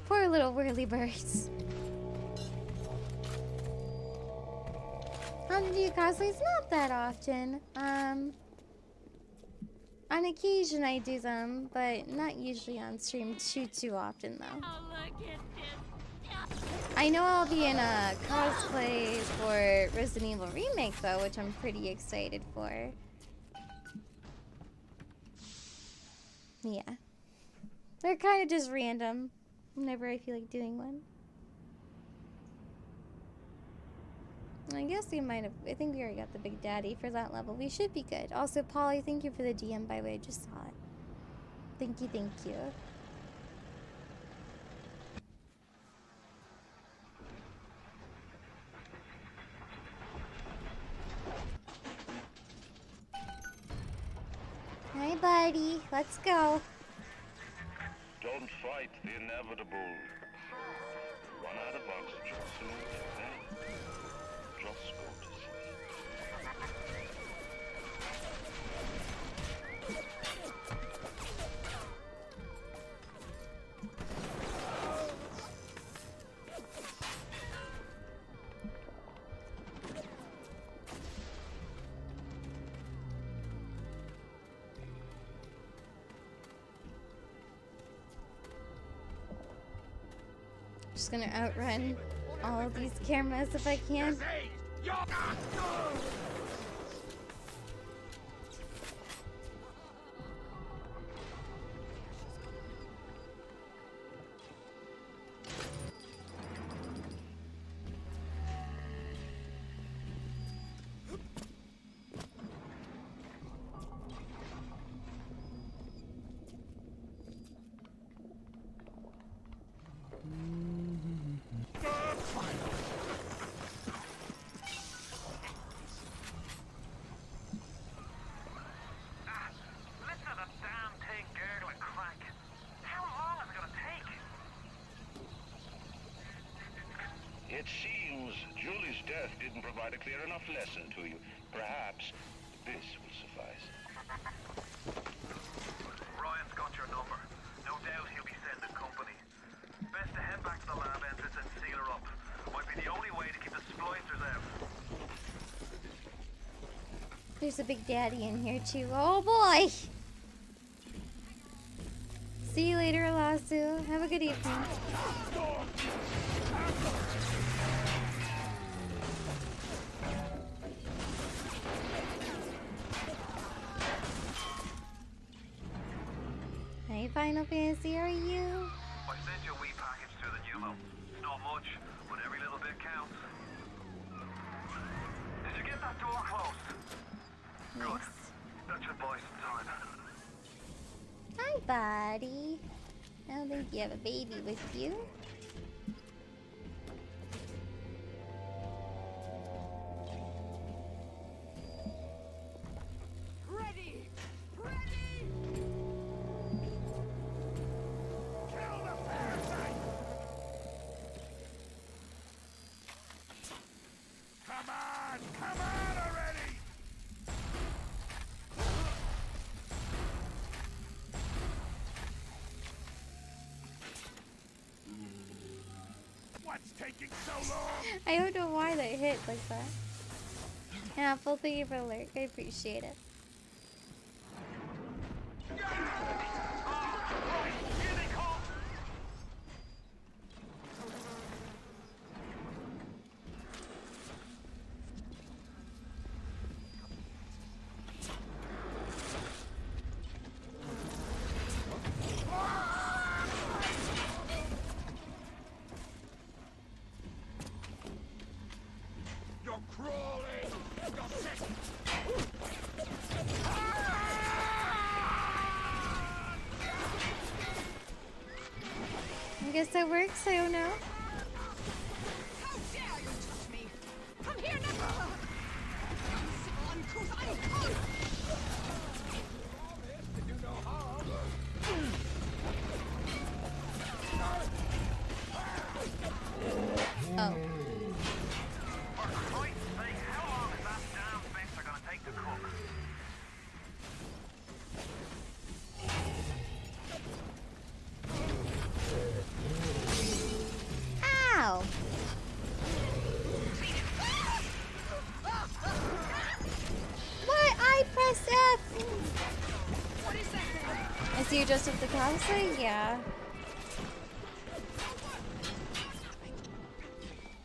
Poor little whirly birds. How to do cosplays? Not that often. On occasion I do them, but not usually on stream too often though. I know I'll be in a cosplay for Resident Evil Remake though, which I'm pretty excited for. Yeah. They're kind of just random whenever I feel like doing one. I guess we might have. I think we already got the Big Daddy for that level. We should be good. Also, Polly, thank you for the DM, by the way. I just saw it. Thank you, thank you. Hi, buddy. Let's go. Don't fight the inevitable. Run out of oxygen soon, okay? Just go to sleep. Just gonna outrun all of these cameras if I can. Listen to that damn thing gurgle and crack. How long is it gonna take? It seems Julie's death didn't provide a clear enough lesson to you. Perhaps this will suffice. Ryan's got your number. No doubt he'll be sending company. Best to head back to the lab entrance and seal her up. Might be the only way to keep the splicers out. There's a Big Daddy in here too. Oh boy! See you later, Lasso. Have a good evening. Hey, Final Fantasy, how are you? I sent you a wee package through the pneumo. It's not much, but every little bit counts. Did you get that door closed? Nice. That should buy some time. Hi, buddy. I don't think you have a baby with you. Ready! Ready! Kill the parasite! Come on! Come on already! What's taking so long? I don't know why that hit like that. Apple, thank you for the alert. I appreciate it. You're crawling! You're sick! I guess that works. I don't know. How dare you touch me! Come here now! Uncivil, uncouth, uncouth! To do no harm. Oh. For Christ's sake, how long is that damn fixer gonna take to cook? Ow! What? I pressed F! What is that thing? I see you just with the cosplay? Yeah.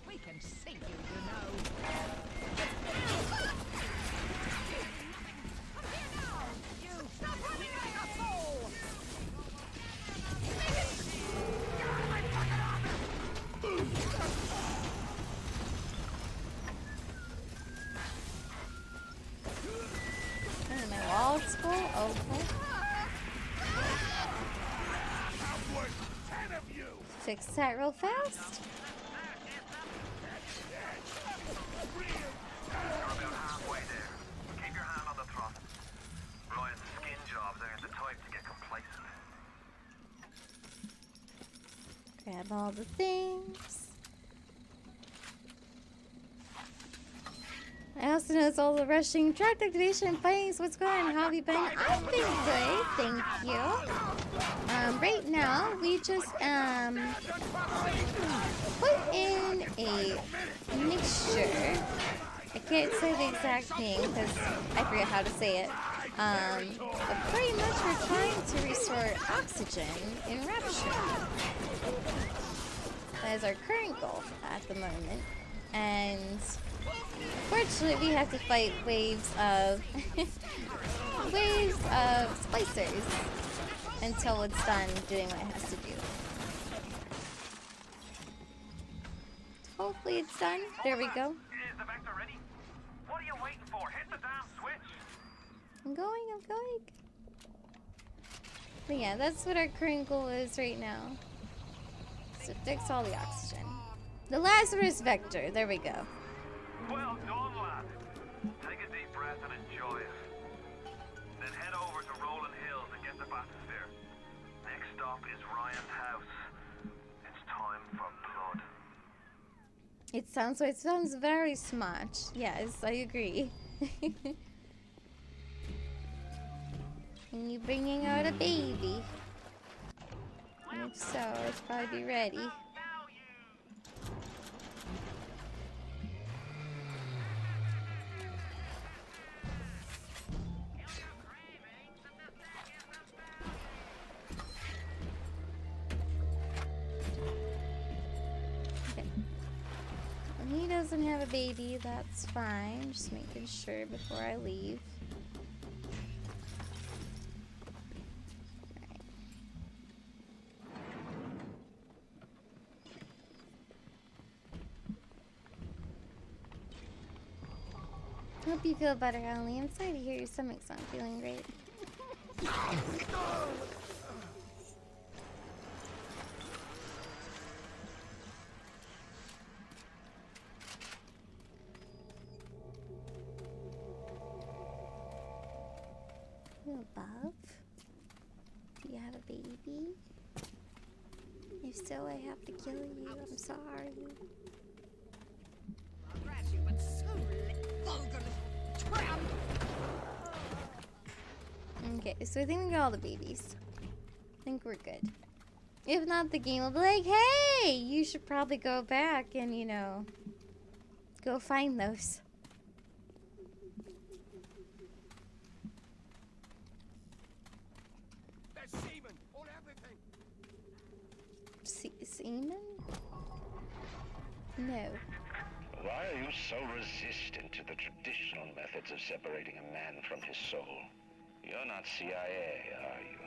We can see you, you know. Come here now! You stop running like a fool! Fix that real fast. You're about halfway there. Keep your hand on the throttle. Ryan's skin jobs aren't the type to get complacent. Grab all the things. I also noticed all the rushing, track activation, fighting. So what's going on? How have you been? I've been good, thank you. Right now we just put in a mixture. I can't say the exact name because I forget how to say it. But pretty much we're trying to restore oxygen in Rapture. That is our current goal at the moment. And fortunately, we have to fight waves of splicers until it's done doing what it has to do. Hopefully, it's done. There we go. Is the vector ready? What are you waiting for? Hit the damn switch! I'm going. But yeah, that's what our current goal is right now. So fix all the oxygen. The Lazarus vector. There we go. Well done, lad. Take a deep breath and enjoy it. Then head over to Rolling Hills and get the bathysphere. Next stop is Ryan's house. It's time for blood. It sounds very smart. Yes, I agree. And you bringing out a baby? And if so, it's probably be ready. Okay. When he doesn't have a baby, that's fine. Just making sure before I leave. Hope you feel better, Ellie. I'm sorry to hear your stomach's not feeling great. You above? Do you have a baby? If so, I have to kill you. I'm sorry. But so vulgar little tramp. Okay, so I think we got all the babies. I think we're good. If not, the game will be like, hey, you should probably go back and, you know, go find those. There's semen on everything. Semen? No. Why are you so resistant to the traditional methods of separating a man from his soul? You're not CIA, are you?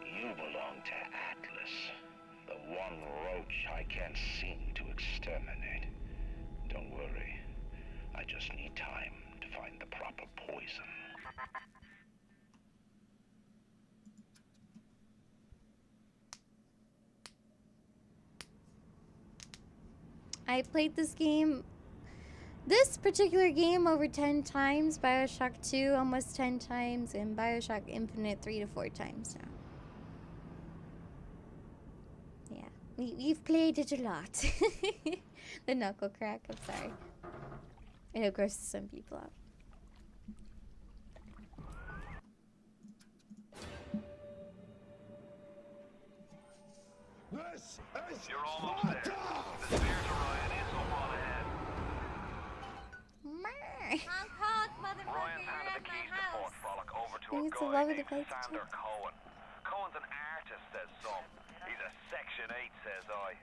You belong to Atlas, the one roach I can't seem to exterminate. Don't worry. I just need time to find the proper poison. I played this particular game over 10 times, Bioshock 2 almost 10 times, and Bioshock Infinite 3 to 4 times now. Yeah, we've played it a lot. The knuckle crack, I'm sorry. It grosses some people out. You're almost there. The spear to Ryan is up on ahead. Honk, honk, Ryan's handed the keys to Fort Frolic over to a It's a guy lovely named place to Sander check. Cohen. Cohen's an artist, says some. He's a Section 8, says I.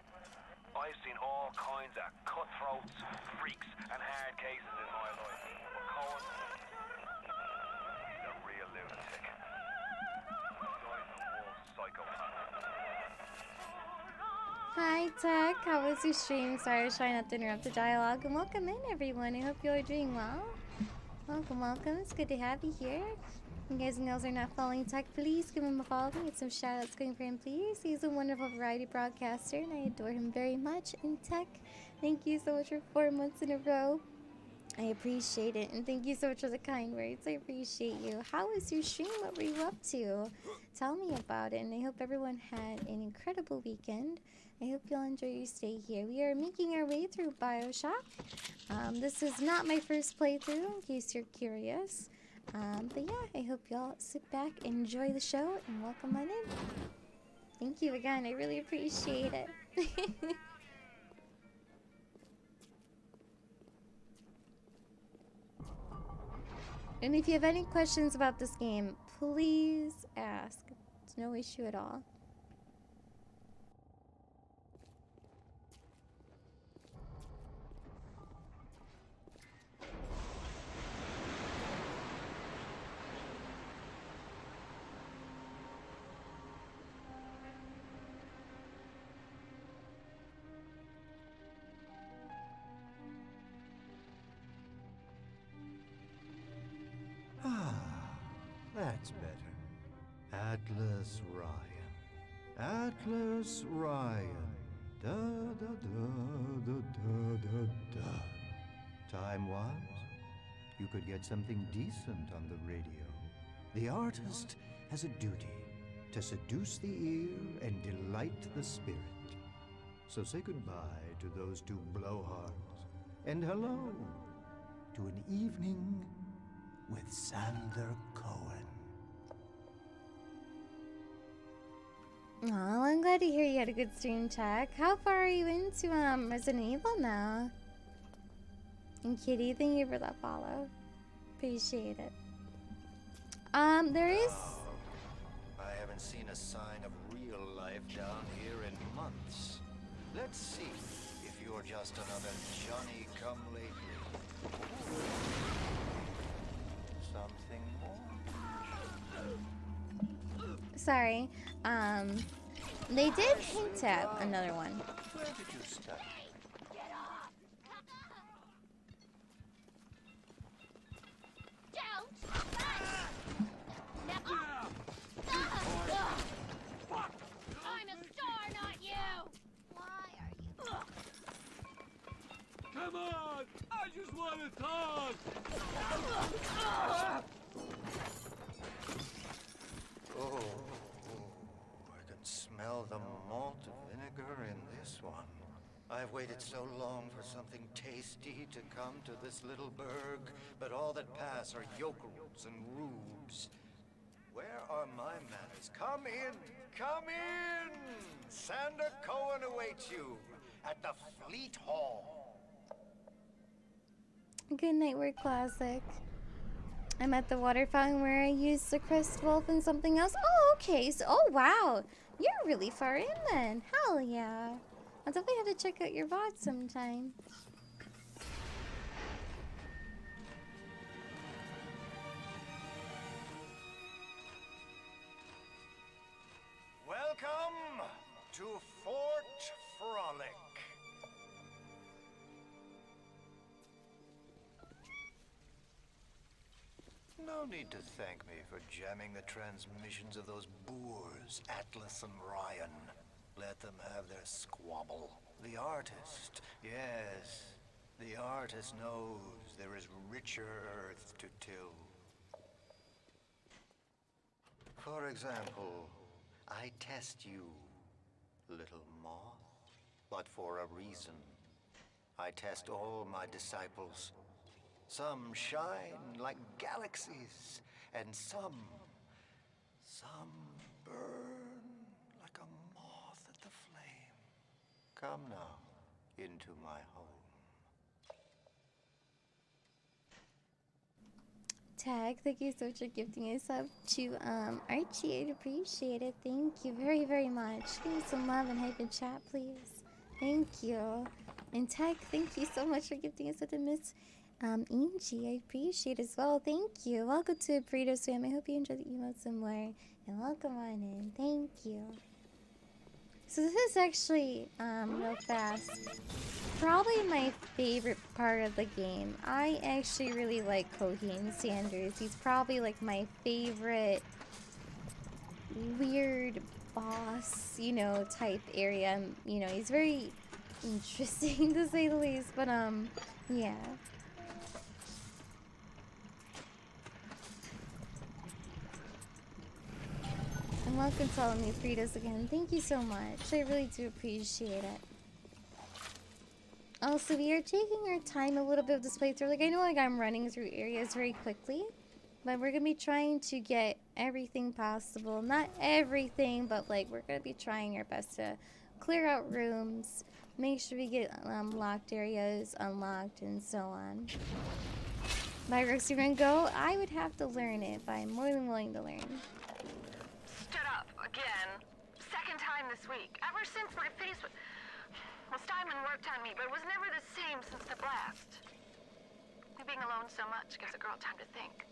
I've seen all kinds of cutthroats, freaks, and hard cases in my life. But Cohen, he's a real lunatic. The guy's a wolf psychopath. Hi, Tech. How was your stream? Sorry, I was trying not to interrupt the dialogue. And welcome in, everyone. I hope you are doing well. Welcome, welcome. It's good to have you here. You guys and girls are not following Tech, please give him a follow. Get some shout outs going for him, please. He's a wonderful variety broadcaster, and I adore him very much. In Tech, thank you so much for 4 months in a row. I appreciate it, and thank you so much for the kind words. I appreciate you. How was your stream? What were you up to? Tell me about it, and I hope everyone had an incredible weekend. I hope you'll enjoy your stay here. We are making our way through Bioshock. This is not my first playthrough, in case you're curious. But yeah, I hope y'all sit back, enjoy the show, and welcome on in. Thank you again. I really appreciate it. And if you have any questions about this game, please ask. It's no issue at all. That's better. Atlas Ryan. Atlas Ryan. Da da da da da da da. Time was, you could get something decent on the radio. The artist has a duty to seduce the ear and delight the spirit. So say goodbye to those two blowhards, and hello to an evening with Sander Cohen. Oh, I'm glad to hear you had a good stream, Tech. How far are you into Resident Evil now? And Kitty, thank you for that follow. Appreciate it. There is. I haven't seen a sign of real life down here in months. Let's see if you're just another Johnny come lately. Something more? Sorry. They did hint at another one. Where did you study? I'm a star, not you! Why are you... Come on! I just want to talk! Oh, I can smell the malt vinegar in this one. I've waited so long for something tasty to come to this little burg, but all that pass are yokels and rubes. Where are my manners? Come in! Come in! Sander Cohen awaits you at the Fleet Hall. Good night, we're classic. I'm at the water fountain where I used the crest wolf and something else. Oh, okay. So, oh, wow. You're really far in then. Hell yeah. I'll definitely have to check out your VOD sometime. Welcome to Fort Frolic. No need to thank me for jamming the transmissions of those boors, Atlas and Ryan. Let them have their squabble. The artist, yes, the artist knows there is richer earth to till. For example, I test you, little moth, but for a reason. I test all my disciples. Some shine like galaxies, and some burn like a moth at the flame. Come now, into my home. Tag, thank you so much for gifting us up to Archie. I'd appreciate it. Thank you very, very much. Give me some love and hype in chat, please. Thank you. And Tag, thank you so much for gifting us up to Miss Angie. I appreciate it as well. Thank you. Welcome to Burrito Swim. I hope you enjoy the emotes some more. And welcome on in. Thank you. So this is actually, real fast, probably my favorite part of the game. I actually really like Coheed Sanders. He's probably like my favorite weird boss, you know, type area. You know, he's very interesting to say the least, but yeah. And welcome to all new Fritos again. Thank you so much. I really do appreciate it. Also, we are taking our time a little bit of this playthrough. Like, I know like I'm running through areas very quickly, but we're gonna be trying to get everything possible. Not everything, but like we're gonna be trying our best to clear out rooms, make sure we get locked areas unlocked, and so on. By Roxy Run Go, I would have to learn it, but I'm more than willing to learn. Stood up again. Second time this week. Ever since my face was... Well, Steinman worked on me, but it was never the same since the blast. Being alone so much gives a girl time to think.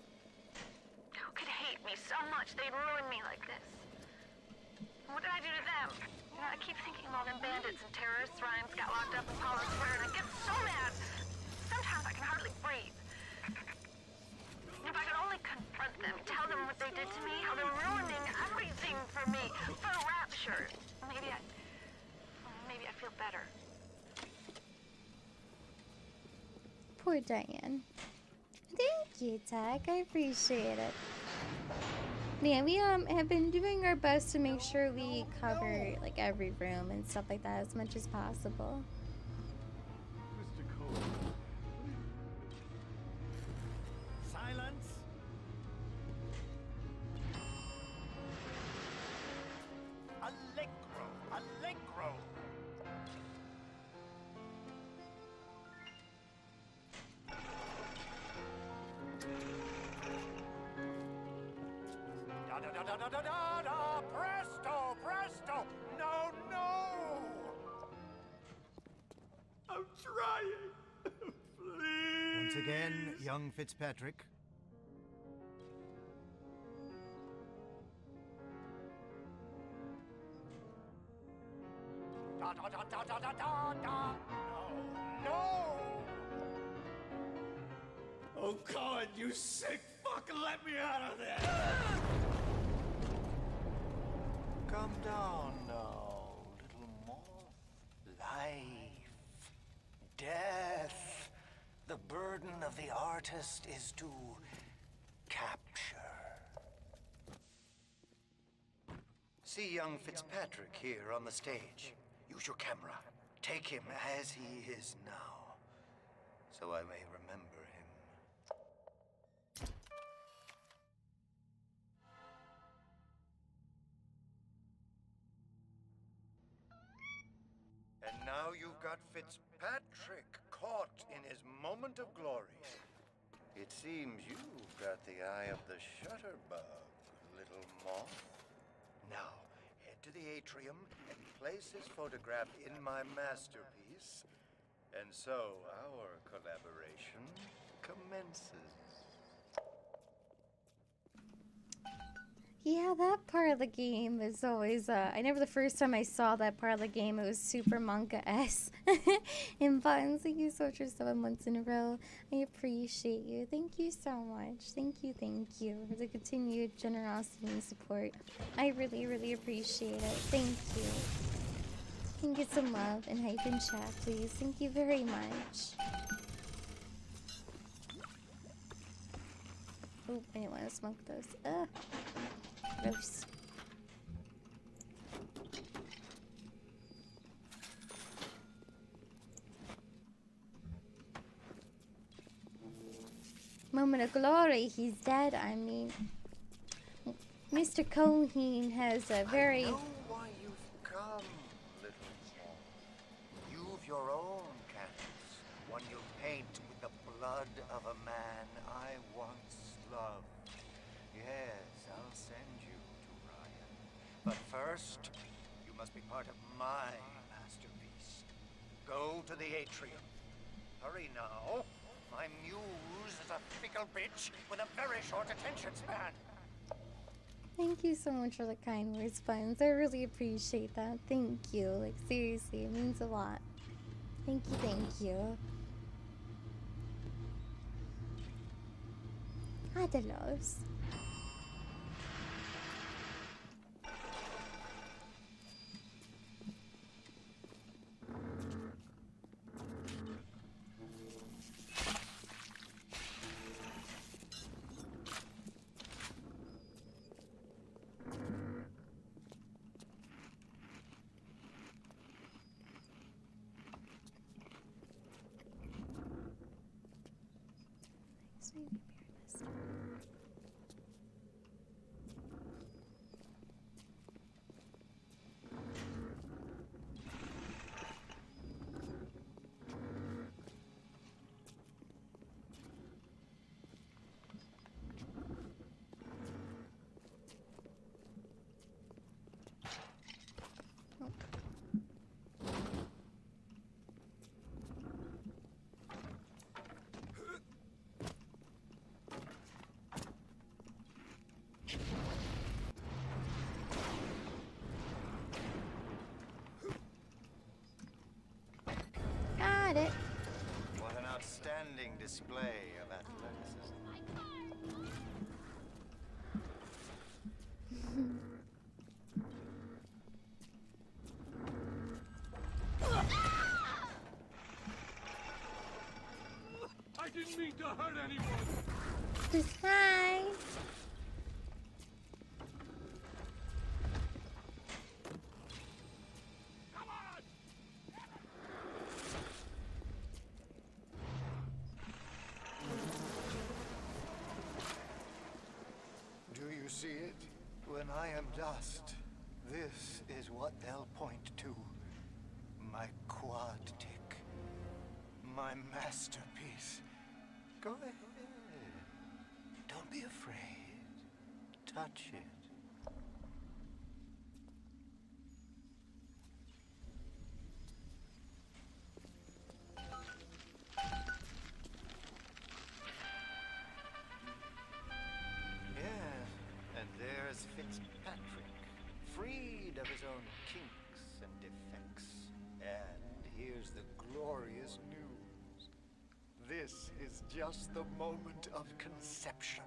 Who could hate me so much they'd ruin me like this? What did I do to them? You know, I keep thinking of all them bandits and terrorists Ryan's got locked up in Paula's Square, and I get so mad. Sometimes I can hardly breathe. If I could only confront them, tell them what they did to me, how they're ruining everything for me, for Rapture. Maybe I feel better. Poor Diane. Thank you, Tech. I appreciate it. Yeah, we have been doing our best to make sure we cover like every room and stuff like that as much as possible. Mr. Cole. Silence. Allegro. Allegro. Da da da da da da da da! Presto, presto! No, no! I'm trying. Please. Once again, young Fitzpatrick. Da da da da da da da da! No, no! Oh God, you sick fuck! Let me out of there! Calm down now, little moth. Life, death. The burden of the artist is to capture. See young Fitzpatrick here on the stage. Use your camera. Take him as he is now, so I may remember him. And now you've got Fitzpatrick caught in his moment of glory. It seems you've got the eye of the shutterbug, little moth. Now, head to the atrium and place his photograph in my masterpiece. And so our collaboration commences. Yeah, that part of the game is always, I never the first time I saw that part of the game, it was super manga-esque. And Buttons, thank you so much for 7 months in a row. I appreciate you. Thank you so much. Thank you for the continued generosity and support. I really, really appreciate it. Thank you. Can you get some love and hype in chat, please? Thank you very much. Oh, I didn't want to smoke those. Ugh. Gross. Moment of glory, he's dead. I mean, Mr. Coheed has a very... I know why you've come, little moth. You've your own canvas, one you'll paint with the blood of a man I once loved. Yes, I'll send you to Ryan. But first, you must be part of my masterpiece. Go to the atrium. Hurry now. My muse is a fickle bitch with a very short attention span. Thank you so much for the kind words, Buns. I really appreciate that. Thank you. Like, seriously, it means a lot. Thank you, thank you. Adios. Got it. What an outstanding display of athleticism. I didn't mean to hurt anyone. Just hi. Do you see it? When I am dust, this is what they'll point to. My quad tick. My masterpiece. Go ahead. Don't be afraid. Touch it. Yes, and there's Fitzpatrick, freed of his own kinks and defects. And here's the glorious news. This is just the moment of conception.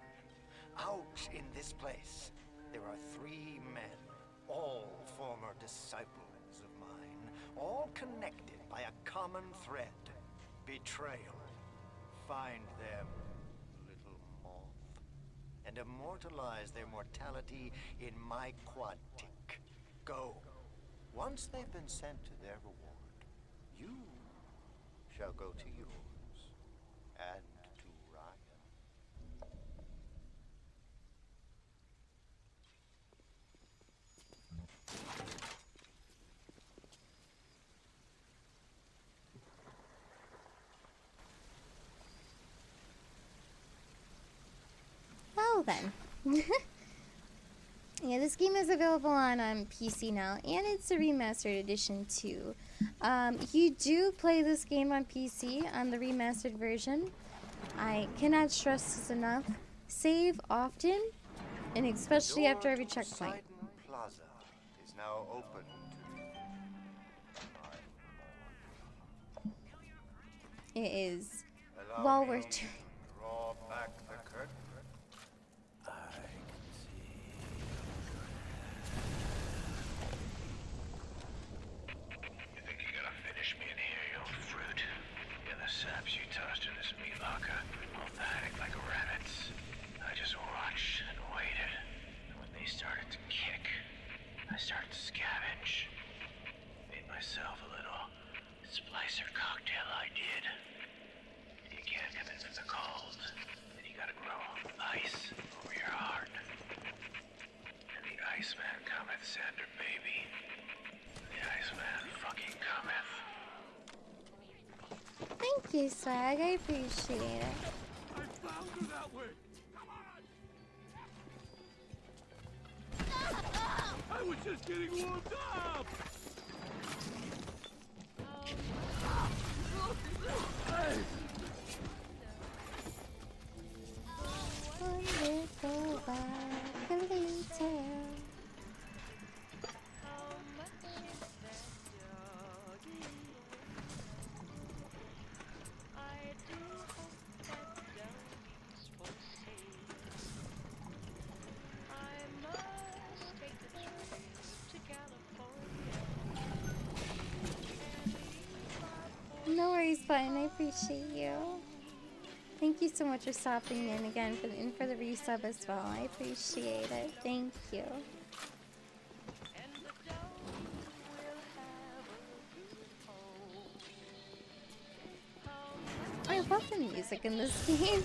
Out in this place, there are 3 men, all former disciples of mine, all connected by a common thread, betrayal. Find them, little moth, and immortalize their mortality in my quad tick. Go. Once they've been sent to their reward, you shall go to yours, and to Ryan. Well then. Yeah, this game is available on PC now, and it's a remastered edition too. You do play this game on PC on the remastered version. I cannot stress this enough. Save often, and especially after every checkpoint. Poseidon Plaza is now open to It is Allow well me worth to doing. draw back the curtain. You think you're gonna finish me in here, you old fruit? Yeah, the saps you tossed in this meat locker, all panicked like rabbits. I just watched and waited. And when they started to kick, I started to scavenge. Made myself a little splicer cocktail, I did. You can't come in from the cold. And you gotta grow ice over your heart. And the Iceman cometh, Sander, baby. The Iceman fucking cometh. Thank you, Swag. I appreciate it. I found her that way. I was just getting warmed up. Hey. Wonderful, fun. I appreciate you. Thank you so much for stopping in again for the resub as well. I appreciate it. Thank you. I love the music in this game.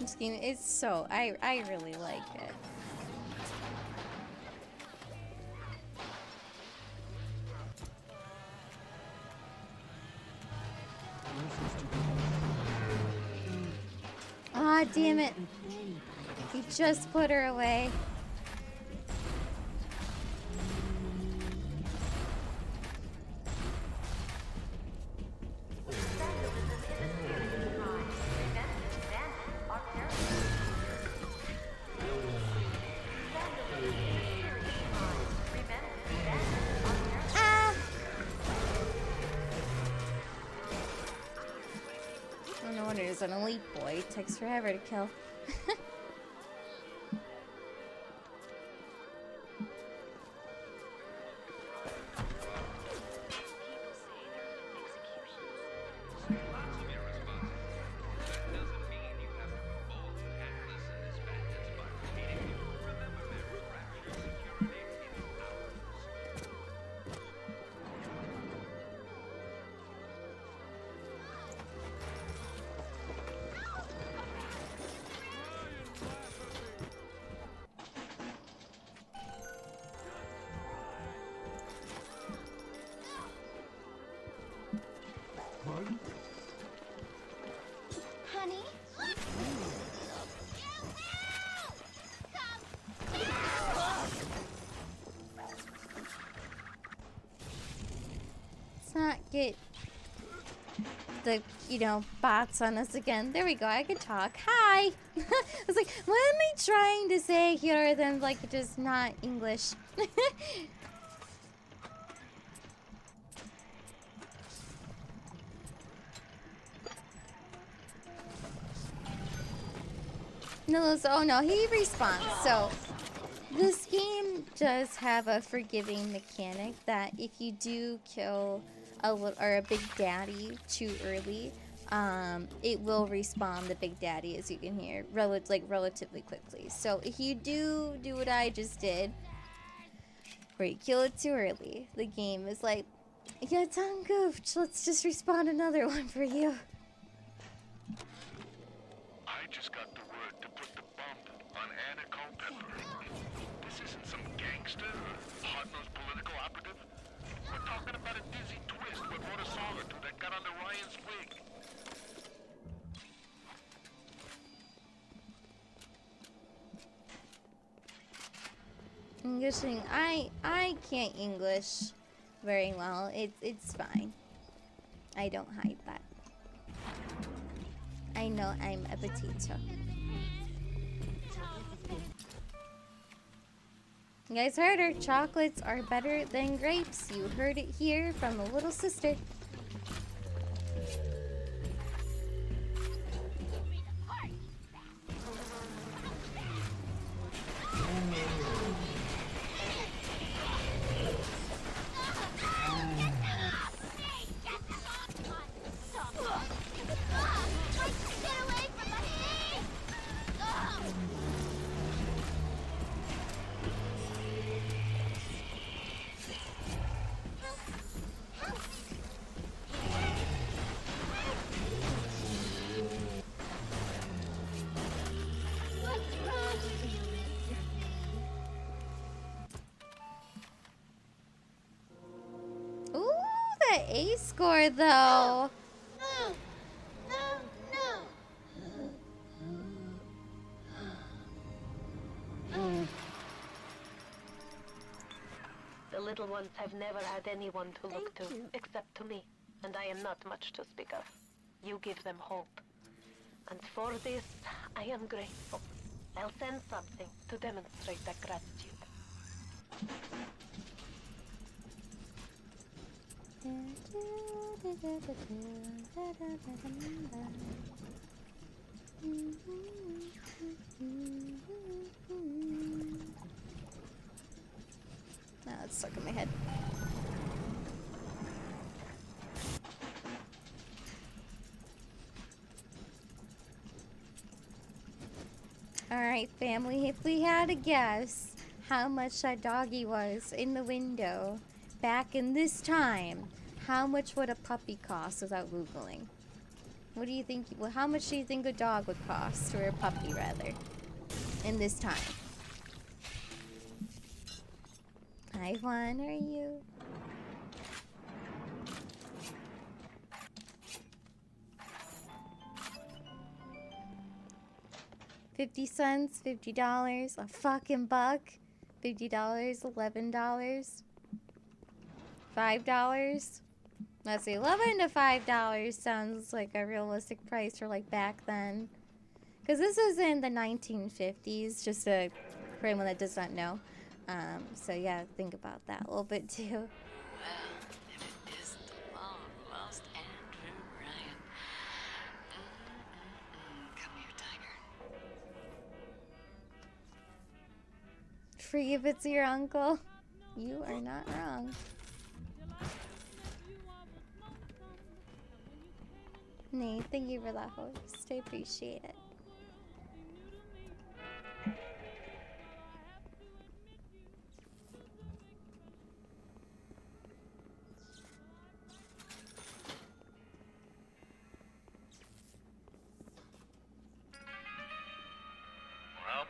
This game is so I really like it. Ah, damn it. He just put her away. Oh, no wonder he's an elite boy. It takes forever to kill. Honey? Let's not get the, bots on us again. There we go. I could talk. Hi! I was like, what am I trying to say here than, just not English? No, oh no, he respawns. So, this game does have a forgiving mechanic that if you do kill a big daddy too early, it will respawn the big daddy, as you can hear, relatively quickly. So if you do what I just did, where you kill it too early, the game is like, yeah, done goofed. Let's just respawn another one for you. I just got the word to put the bump on Anna Culpepper. This isn't some gangster or hard-nosed political operative. We're talking about a dizzy twist with wrote a song or two that got under Ryan's wig. Englishing, I can't English very well. It's fine. I don't hide that. I know I'm a potato. You guys heard her. Chocolates are better than grapes. You heard it here from the little sister. Ooh, that A score though. The little ones have never had anyone to look to, except to me, and I am not much to speak of. You give them hope. And for this, I am grateful. I'll send something to demonstrate that gratitude. Now it's stuck in my head. Alright, family, if we had to guess how much that doggy was in the window back in this time, how much would a puppy cost without Googling? What do you think? Well, how much do you think a dog would cost, or a puppy rather, in this time? I wonder you. $50, $50, a fucking buck, $50, $11, $5. Let's see, $11 to $5 sounds like a realistic price for like back then. Because this was in the 1950s, just for anyone that does not know. So yeah, think about that a little bit too. Well, if it isn't the long-lost Andrew Ryan. Come here, Tiger. Free if it's your uncle. You are not wrong. Nate, thank you for that host. I appreciate it. Well,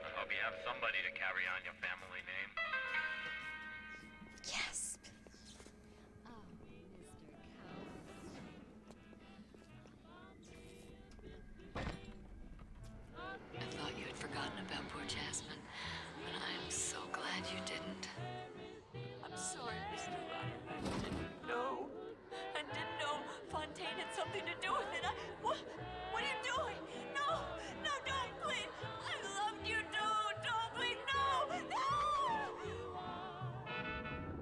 I hope you have somebody to carry on your family name. Yes. I thought you had forgotten about poor Jasmine, but I'm so glad you didn't. I'm sorry, Mr. Ryan. I didn't know. I didn't know Fontaine had something to do with it. What are you doing? No, no, don't, please. I loved you, don't, please, no, no!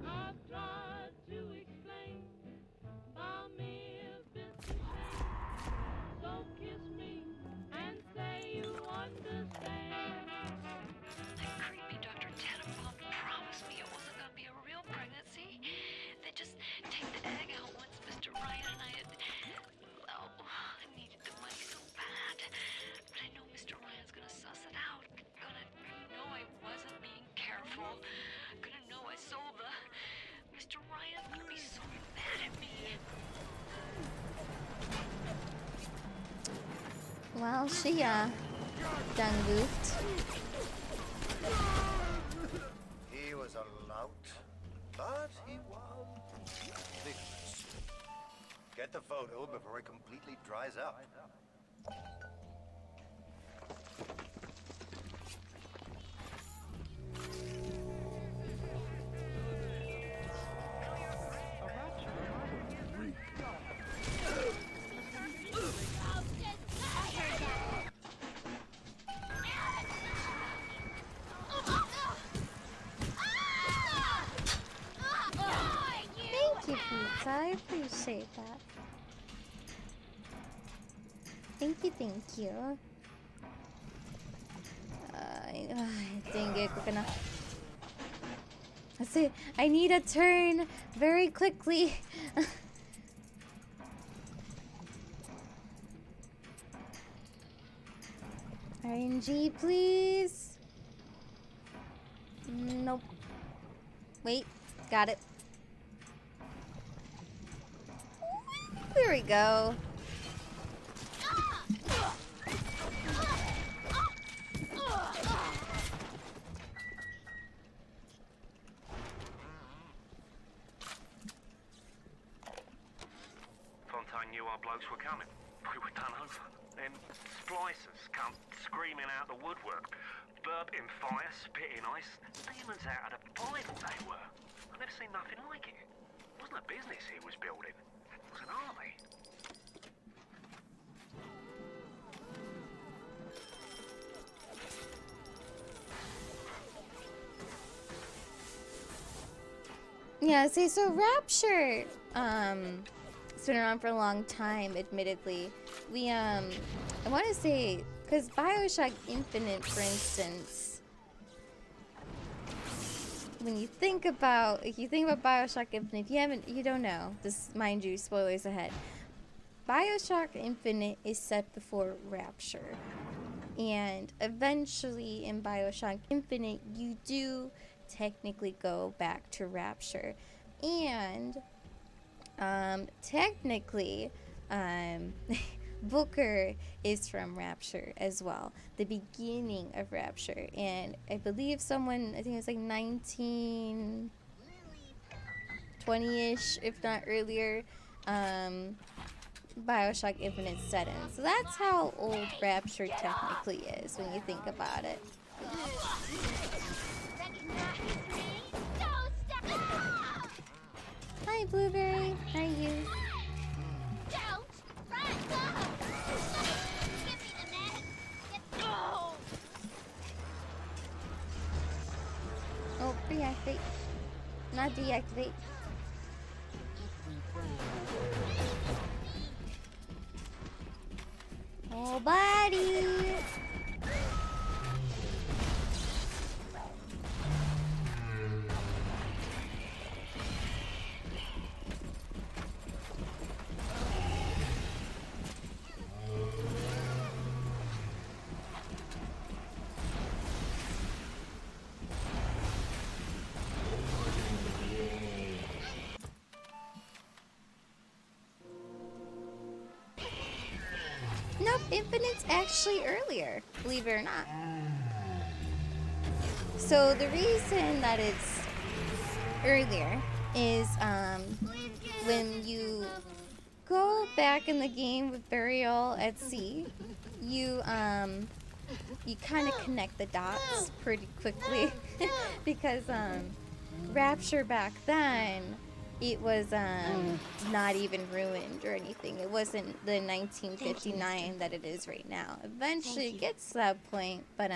I've tried to explain my mere business. So kiss me and say you understand. That creepy Dr. Tenenbaum promised me it wasn't going to be a real pregnancy. They just take the egg out once Mr. Ryan and I had... Oh, I needed the money so bad. But I know Mr. Ryan's going to suss it out. Gonna know I wasn't being careful. Gonna know I sold the... Mr. Ryan's gonna be so mad at me. Well, she done goofed. He was a lout, but he won. Nicholas, get the photo before it completely dries up. Thank you, Pizza. I appreciate that. Thank you. I think we're gonna... Let's see. I need a turn very quickly. RNG, please. Nope. Wait, got it. There we go. Fontaine knew our blokes were coming. We were done over. Then splicers come screaming out the woodwork. Burping fire, spitting ice. Demons out of the Bible they were. seen nothing like it. It wasn't a business he was building. It was an army. Yeah, see, so Rapture, it's been around for a long time, admittedly. I want to say, because Bioshock Infinite, for instance, when you think about, if you think about Bioshock Infinite, if you don't know, this, mind you, spoilers ahead. Bioshock Infinite is set before Rapture. And eventually in Bioshock Infinite, you do technically go back to Rapture. And technically, Booker is from Rapture as well. The beginning of Rapture. And I believe someone, I think it was like 1920-ish, if not earlier, Bioshock Infinite set in. So that's how old Rapture technically is when you think about it. Hi, Blueberry. How are you? Oh, reactivate. Not deactivate. Oh, buddy! Nope, Infinite's actually earlier, believe it or not. So the reason that it's earlier is when you go back in the game with Burial at Sea, you kind of connect the dots pretty quickly because Rapture back then, it was not even ruined or anything. It wasn't the 1959 that it is right now. Eventually it gets to that point, but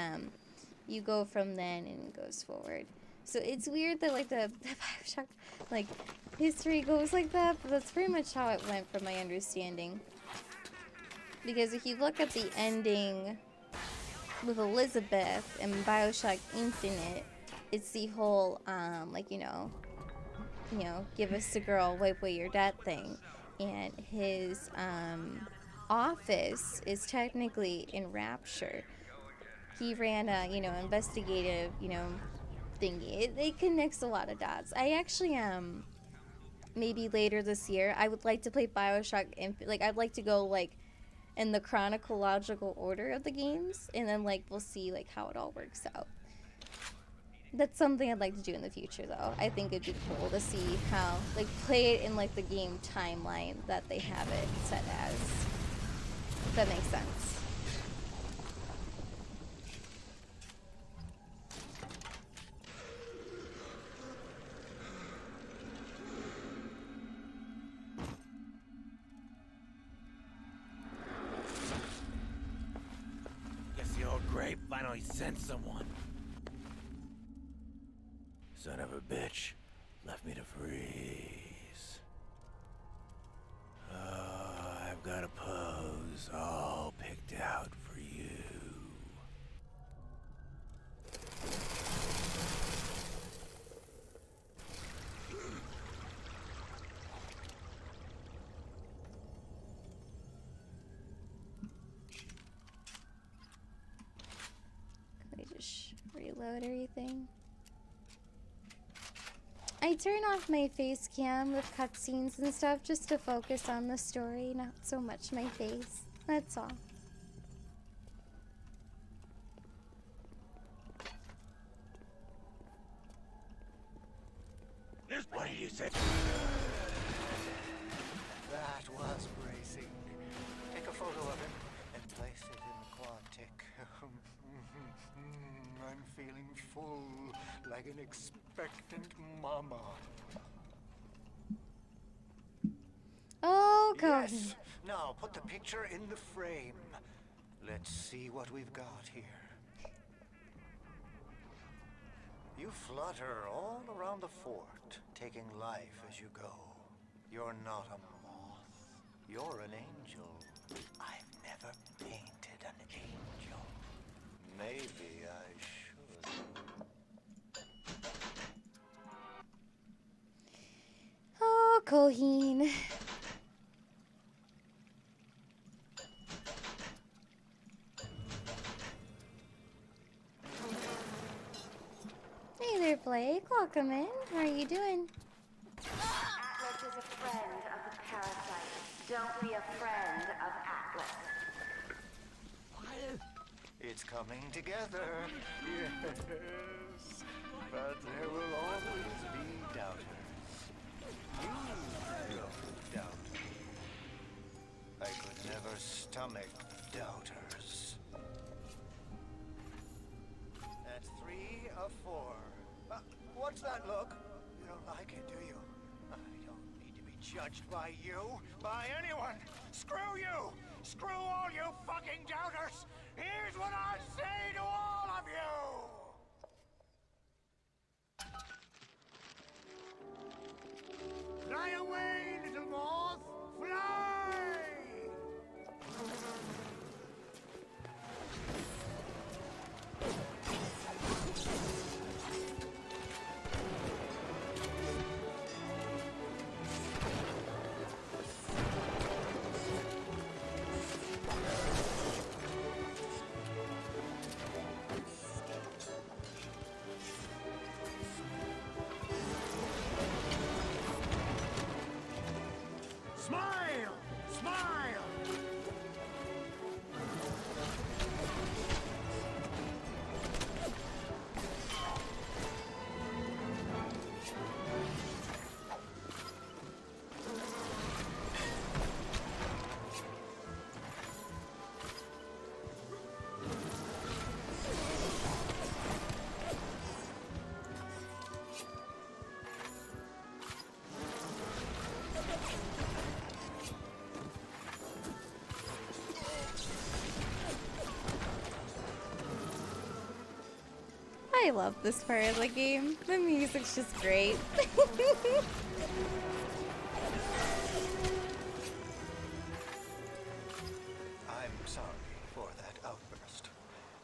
you go from then and it goes forward. So it's weird that like the Bioshock like history goes like that, but that's pretty much how it went from my understanding. Because if you look at the ending with Elizabeth in Bioshock Infinite, it's the whole like you know, give us the girl, wipe away your debt thing. And his office is technically in Rapture. He ran a, investigative, thingy. It connects a lot of dots. I actually, maybe later this year, I would like to play Bioshock Infinite. Like, I'd like to go, like, in the chronological order of the games. And then, like, we'll see, like, how it all works out. That's something I'd like to do in the future, though. I think it'd be cool to see how, like, play it in, like, the game timeline that they have it set as. If that makes sense. Guess the old grape finally sent someone. Son of a bitch. Left me to freeze. Oh, I've got a pose all picked out for you. Can we just reload everything? I turn off my face cam with cutscenes and stuff just to focus on the story, not so much my face. That's all. What did you say? That was bracing. Take a photo of it and place it in the Quantic. I'm feeling full, like an expectant mama. Cohen. Yes. Now put the picture in the frame. Let's see what we've got here. You flutter all around the fort, taking life as you go. You're not a moth. You're an angel. I've never painted an angel. Maybe I should. Oh, Cohen. Hey there, Blake. Welcome in. How are you doing? Atlas is a friend of the parasite. Don't be a friend of Atlas. It's coming together. Yes. But there will always be doubters. You know doubters. I could never stomach doubters. That's 3 of 4. What's that look? You don't like it, do you? I don't need to be judged by you, by anyone. Screw you! Screw all you fucking doubters! Here's what I say to all of you! Fly away, little moth! Fly! Smile! Smile! I love this part of the game. The music's just great. I'm sorry for that outburst.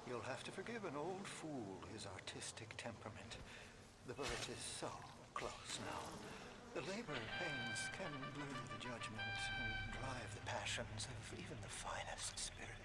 You'll have to forgive an old fool his artistic temperament. The bird is so close now. The labor pains can blur the judgment and drive the passions of even the finest spirits.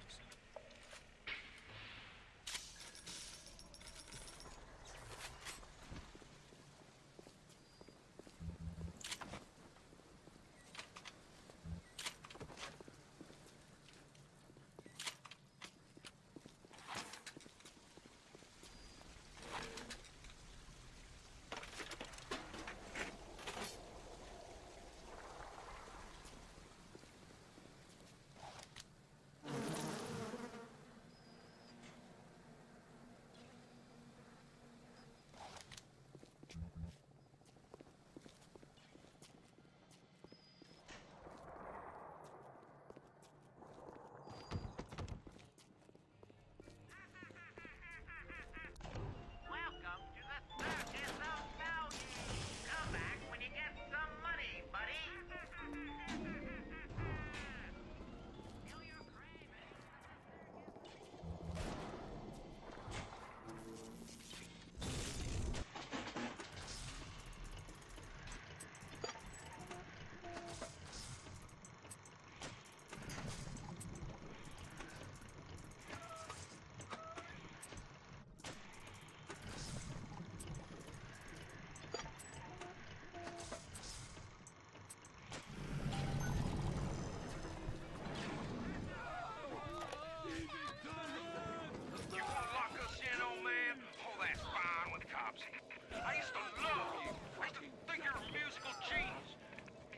Welcome to the circus of Bowgie. Come back when you get some money, buddy. You wanna lock us in, old man? Oh, that's fine with the cops. I used to love you. I used to think you're a musical genius.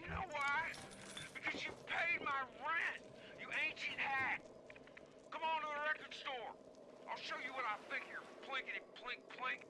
You know why? Because you paid my rent, you ancient hack. Come on to the record store. I'll show you what I think you're plinkety plink plink.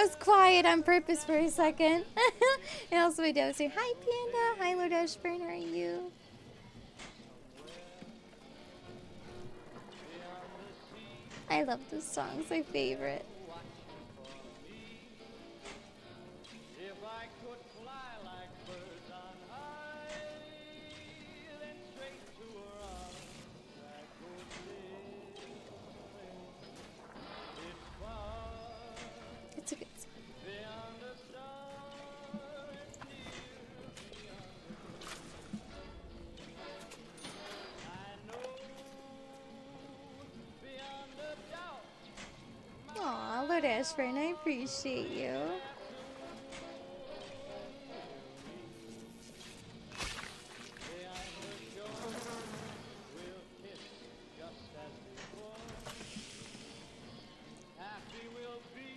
was quiet on purpose for a second. And also my dad was saying, hi Panda, hi Lord Ashburn, how are you? I love this song, it's my favorite. If I could fly like birds on high, then straight to her arms I could live. It's far It's a good song. beyond the star and near beyond the moon. I know beyond a doubt. Aw, Lord Ashburn, I appreciate you. Happy we'll be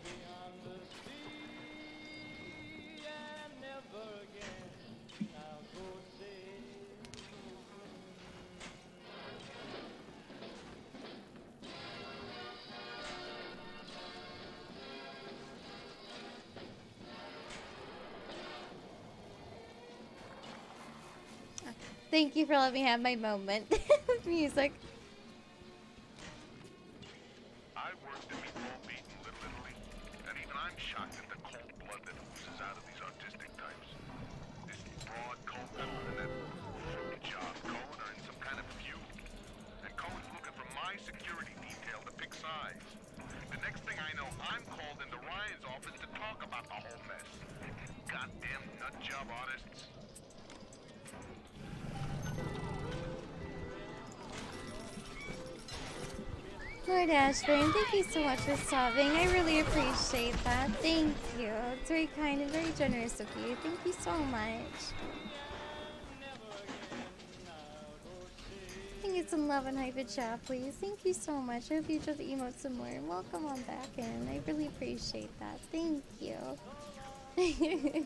beyond the sea, and never again I'll go sailing. Thank you for letting me have my moment with music. I worked in meatball meat in Little Italy, and even I'm shocked at the cold blood that oozes out of these autistic types. This broad coat and that fruit job Cohen are in some kind of feud. And Cohen's looking for my security detail to pick sides. The next thing I know, I'm called into Ryan's office to talk about the whole mess. Goddamn nut job artists. Lord Ashburn, thank you so much for subbing. I really appreciate that. Thank you. It's very kind and very generous of you. Thank you so much. Can I get some love and hype in chat, please? Thank you so much. I hope you enjoy the emotes some more. Welcome on back in. I really appreciate that. Thank you. I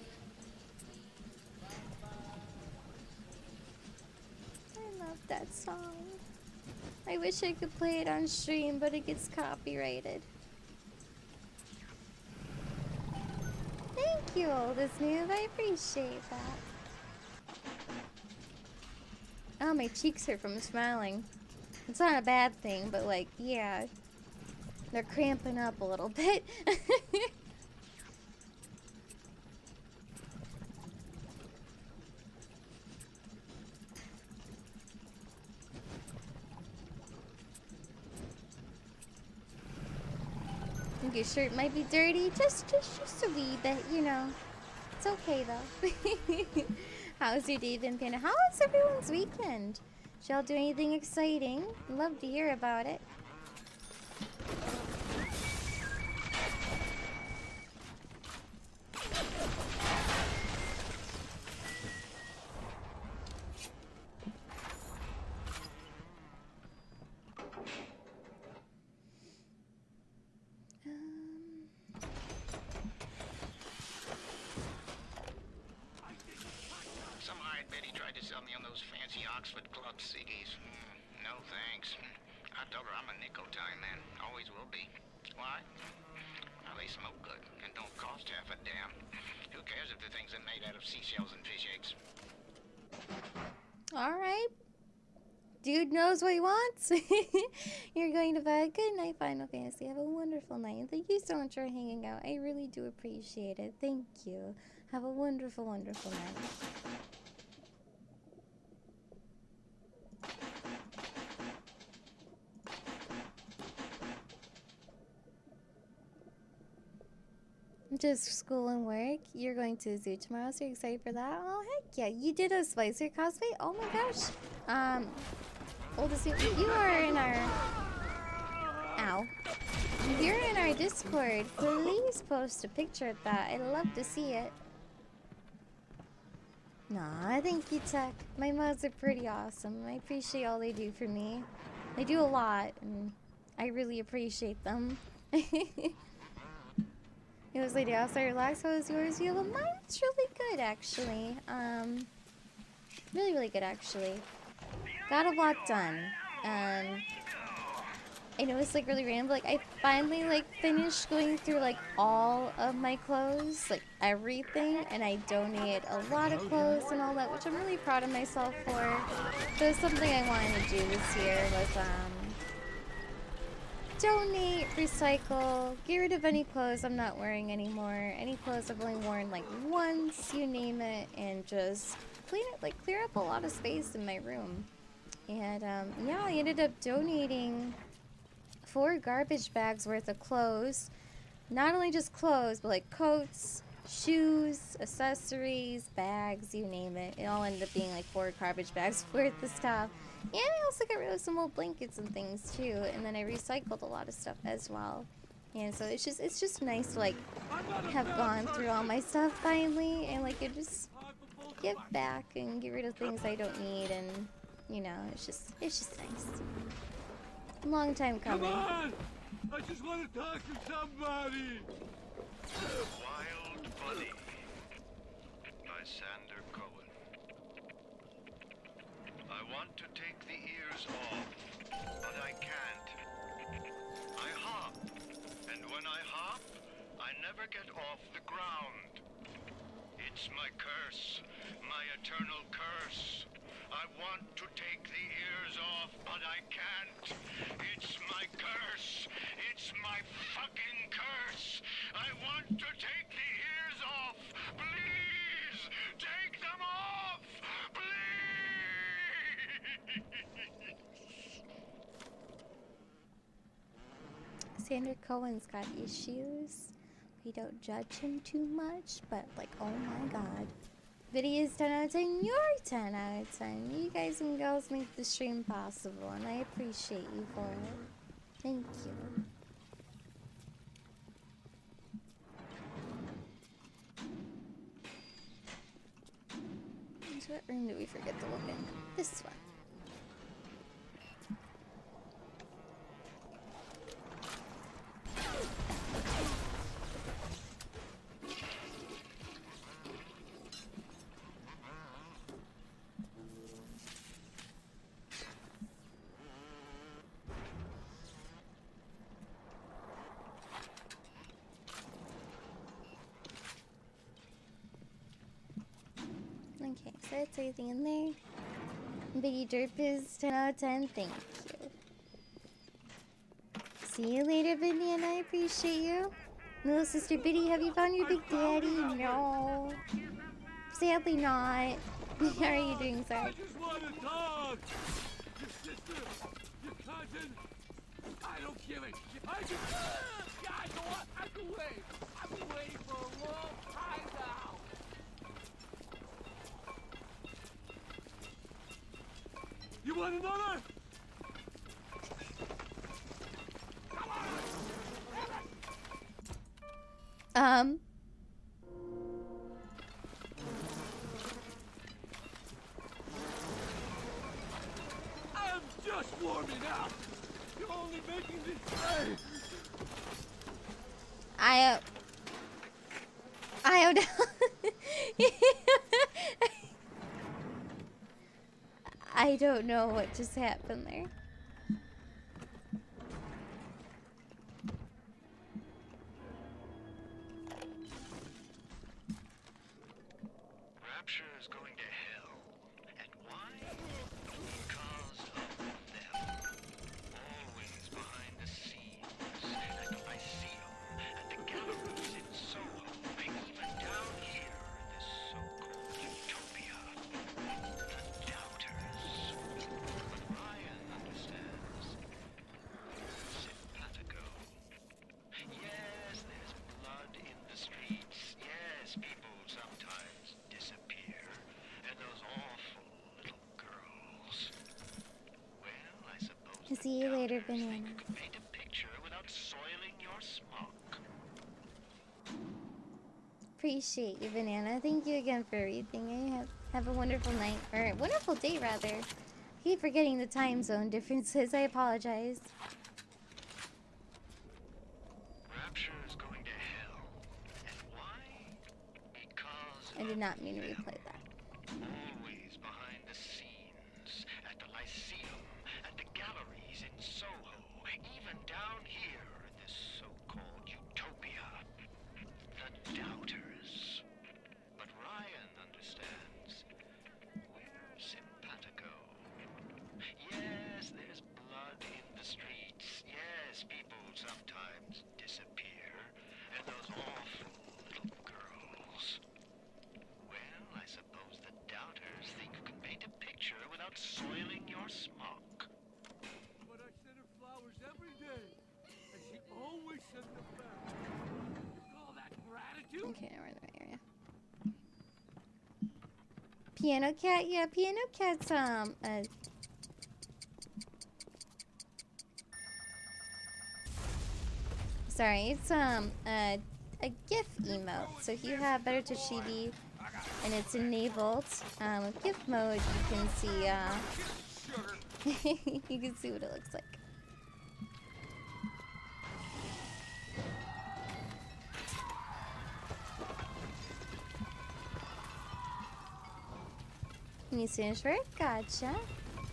love that song. I wish I could play it on stream, but it gets copyrighted. Thank you, oldest noob. I appreciate that. Oh, my cheeks hurt from smiling. It's not a bad thing, but like, yeah. They're cramping up a little bit. I think your shirt might be dirty, just a wee bit, you know. It's okay though. How's your day been, Panda? How was everyone's weekend? Did y'all do anything exciting? Love to hear about it. Some hired Betty tried to sell me on those fancy Oxford Club ciggies. No thanks. I told her I'm a nicotine man. Always will be. Why? Well, they smoke good and don't cost half a damn. Who cares if the things are made out of seashells and fish eggs? Alright. Dude knows what he wants. You're going to bed. Good night, Final Fantasy. Have a wonderful night. And thank you so much for hanging out. I really do appreciate it. Thank you. Have a wonderful, wonderful night. Just school and work. You're going to the zoo tomorrow, so you're excited for that? Oh, heck yeah. You did a Spicer cosplay? Oh my gosh. Oldest, you are in our... Ow. You're in our Discord. Please post a picture of that. I'd love to see it. Nah, thank you, Tech. My mods are pretty awesome. I appreciate all they do for me. They do a lot, and I really appreciate them. It was Lady Outside Relax. How was yours? You have a mine's really good, actually. Really, really good, actually. Got a lot done. I know it's like really random, but like I finally like finished going through like all of my clothes, like everything, and I donated a lot of clothes and all that, which I'm really proud of myself for. So it's something I wanted to do this year was donate, recycle, get rid of any clothes I'm not wearing anymore, any clothes I've only worn like once, you name it, and just clean it, like clear up a lot of space in my room. And yeah, I ended up donating 4 garbage bags worth of clothes. Not only just clothes, but like coats, shoes, accessories, bags, you name it. It all ended up being like 4 garbage bags worth of stuff. And I also got rid of some old blankets and things too. And then I recycled a lot of stuff as well. And so it's just nice to like have gone through all my stuff finally and like it just give back and get rid of things I don't need, and you know, it's just nice. Long time coming. Come on! I just want to talk to somebody! Wild Bunny by Sander Cohen. I want to take the ears off, but I can't. I hop, and when I hop, I never get off the ground. It's my curse, my eternal curse. I want to take the ears off, but I can't. It's my curse. It's my fucking curse. I want to take the ears off. Please, take them off. Please. Sander Cohen's got issues. We don't judge him too much, but like, oh my god. Video's 10 out of 10, you're 10 out of 10. You guys and girls make the stream possible, and I appreciate you for it. Thank you. Into what room did we forget to look in? This one. Okay, so that's everything in there. Biggie Derp is 10 out of 10. Thank you. See you later, Banana. I appreciate you. Little sister Biddy, have you found your big daddy? No. Sadly not. How are you doing, sir? I just want to talk! Your sister, your cousin, I don't give a shit. I just... Yeah, I know what? I've been waiting. I've been waiting for a long time now. You want another? I'm just warming up. You're only making this play. I don't know. I don't know what just happened there. Rapture is going to hell. And why? Because of them. Always behind the scenes, at the Lyceum, at the galleries in Soho, even down here in this so-called utopia. The doubters. But Ryan understands. Simpatico. Yes, there's blood in the streets. Yes, people sometimes disappear. And those awful little girls. Well, I suppose See you later, Banana. you could paint a picture without soiling your smock. Appreciate you, Banana. Thank you again for everything. Have a wonderful night, or a wonderful day, rather. I keep forgetting the time zone differences. I apologize. Rapture is going to hell. And why? Because I did not mean to replay that. always behind the scenes, at the Lyceum, at the galleries in Soho, even down here in this so-called utopia, the doubters. But Ryan understands. We're simpatico. Yes, there's blood in the streets. Yes, people sometimes disappear. And those awful little girls. Well, I suppose the doubters think you can paint a picture without soiling your smock. But I send her flowers every day, and she always sends them back. You call that gratitude? Okay, we're in the right area. Piano Cat, yeah, Piano Cat's sorry, it's a GIF emote. So if you have Better to Chibi and it's enabled, with GIF mode, you can see you can see what it looks like. You finished work? Gotcha.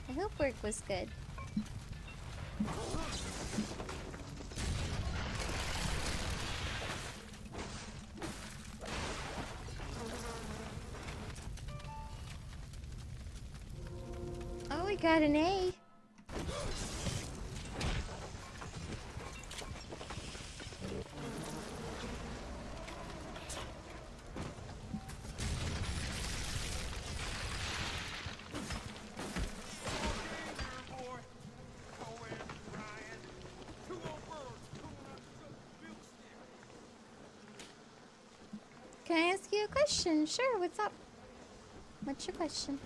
I hope work was good. Oh, we got an A. Can I ask you a question? Sure, what's up? What's your question?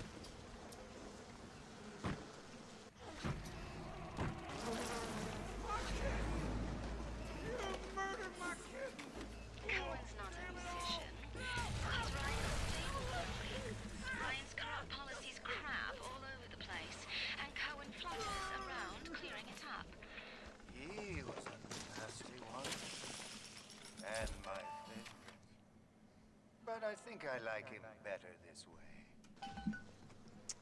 Cohen's not a musician. He's Ryan's stable lovely. Ryan's corrupt policies crap all over the place, and Cohen flutters around clearing it up. He was a nasty one. And my favorite. But I think I like him better this way.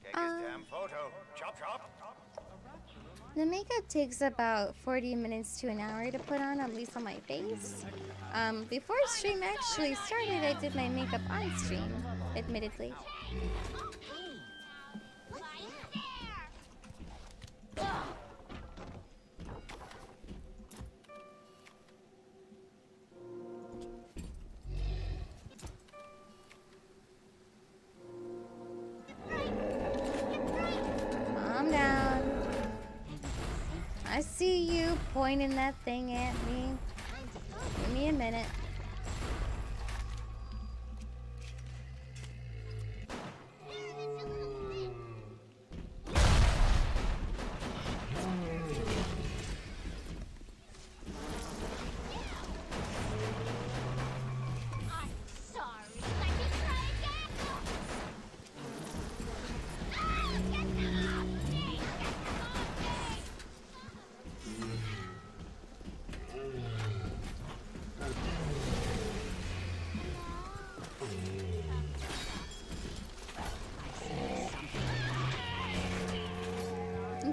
Take his damn photo. Chop, chop. The makeup takes about 40 minutes to an hour to put on, at least on my face. Before stream actually started, I did my makeup on stream, admittedly. Calm down. I see you pointing that thing at me. Give me a minute.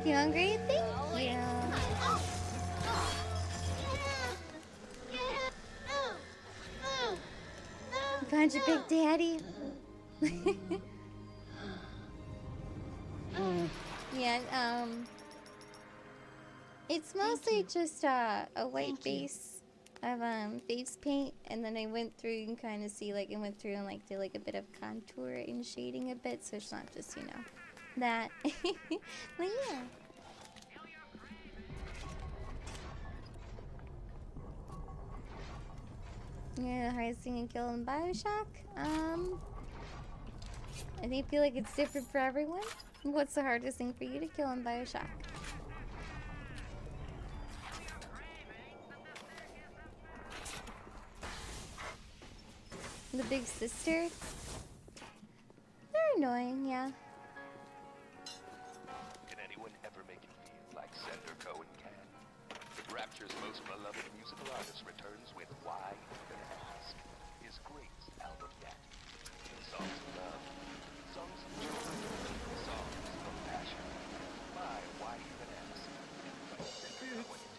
You hungry? Thank you. You found your big daddy. Yeah, it's mostly just a white base of face paint, and then I went through and kind of see like went through and like did like a bit of contour and shading a bit, so it's not just that. But yeah. Yeah, the hardest thing to kill in Bioshock? I feel like it's different for everyone. What's the hardest thing for you to kill in Bioshock? The big sister? They're annoying, yeah. Can anyone ever make it feel like Senator Cohen can? If Rapture's most beloved musical artist returns with Why Even Ask, his greatest album yet. Songs of love, songs of joy, songs of passion. My Why Even Ask. By Senator Cohen.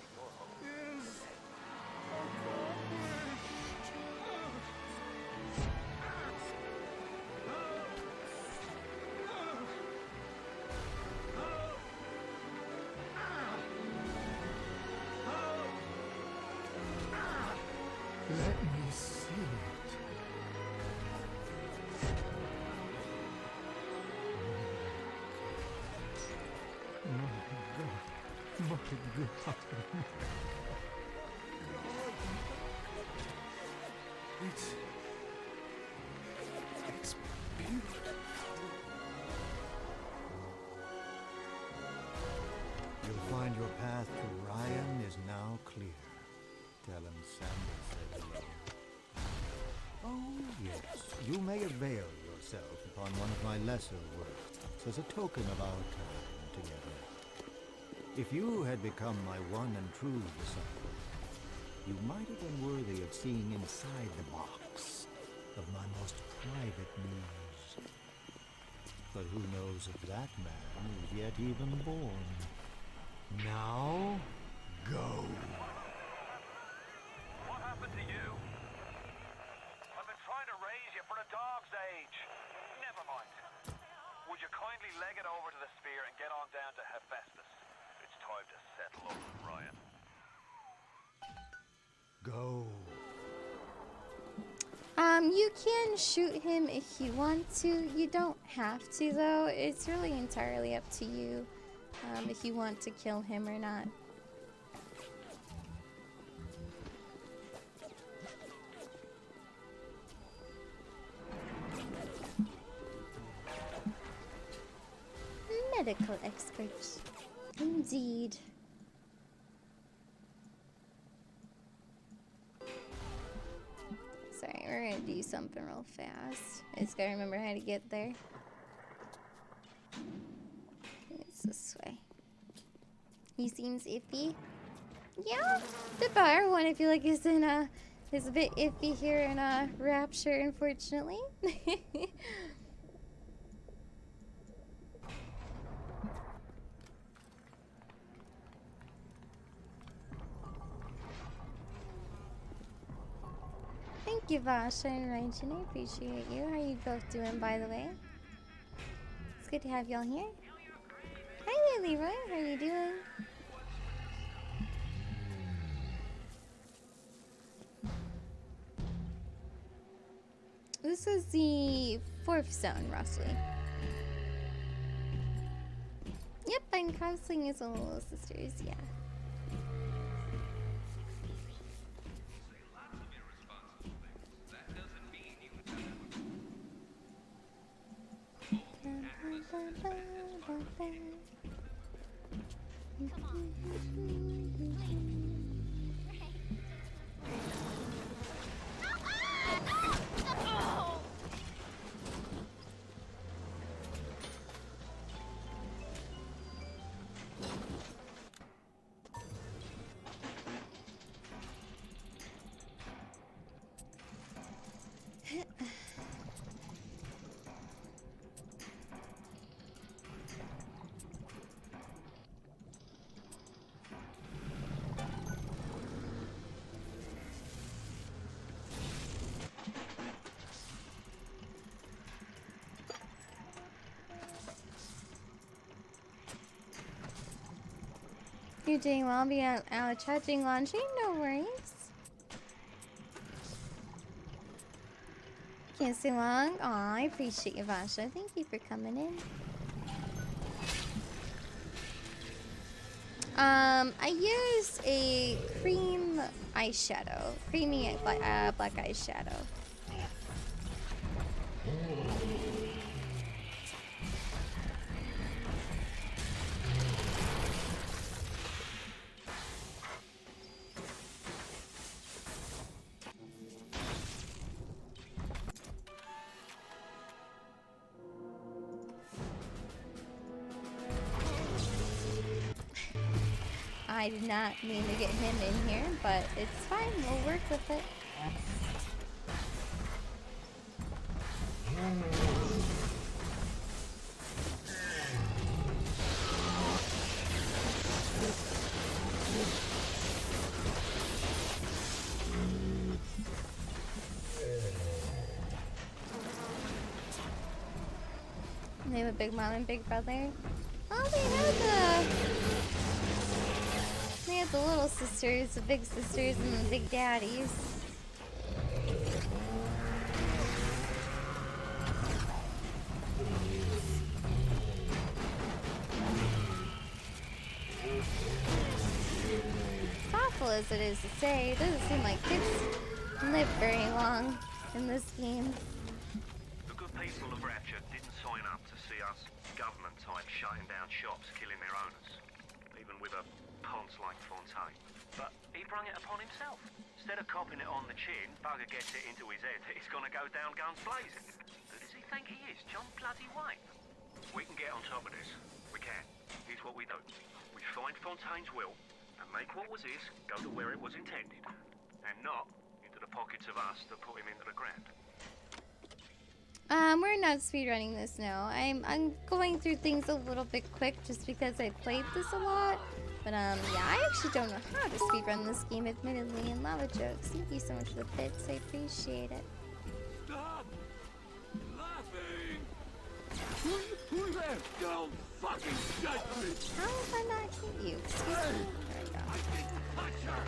My God. It's beautiful. You'll find your path to Ryan is now clear. Tell him Sandra said hello. Oh, yes. You may avail yourself upon one of my lesser works as a token of our time together. If you had become my one and true disciple, you might have been worthy of seeing inside the box of my most private news. But who knows if that man is yet even born. Now, go. What happened to you? I've been trying to raise you for a dog's age. Never mind. Would you kindly leg it over to the spear and get on down to Hephaestus? It's time to settle up with Ryan. Go. You can shoot him if you want to. You don't have to, though. It's really entirely up to you, if you want to kill him or not. Medical expert. Indeed. Sorry, we're gonna do something real fast. I just gotta remember how to get there. It's this way. He seems iffy. Yeah, the bar one I feel like is a bit iffy here in Rapture, unfortunately. Thank you, Vasha and Raijin. I appreciate you. How are you both doing, by the way? It's good to have y'all here. Hi, Leroy. How are you doing? This is the 4th zone, roughly. Yep, I'm counseling as little sisters, yeah. You're doing well. I'll be out charging laundry. No worries. Can't stay long. Aw, I appreciate you, Vasha. Thank you for coming in. I used a cream eyeshadow. Creamy black eyeshadow. I did not mean to get him in here, but it's fine. We'll work with it. They have a big mom and big brother. Oh, they have the little sisters, the big sisters, and the big daddies. painful as it is to say, it doesn't seem like kids live very long in this game. The good people of Rapture didn't sign up to see us government types shutting down shops, killing their owners, even with a ponce like Fontaine. But he brung it upon himself. Instead of copping it on the chin, bugger gets it into his head that he's gonna go down guns blazing. Who does he think he is, John bloody Wayne? We can get on top of this. We can. Here's what we do. We find Fontaine's will and make what was his go to where it was intended, and not into the pockets of us that put him into the ground. We're not speedrunning this now. I'm going through things a little bit quick just because I played this a lot. But yeah, I actually don't know how to speedrun this game, admittedly. And Lava Jokes, thank you so much for the bits. I appreciate it. Stop laughing! Who there? Don't fucking judge me! How have I not hit you? Excuse me. There we go. I didn't touch her!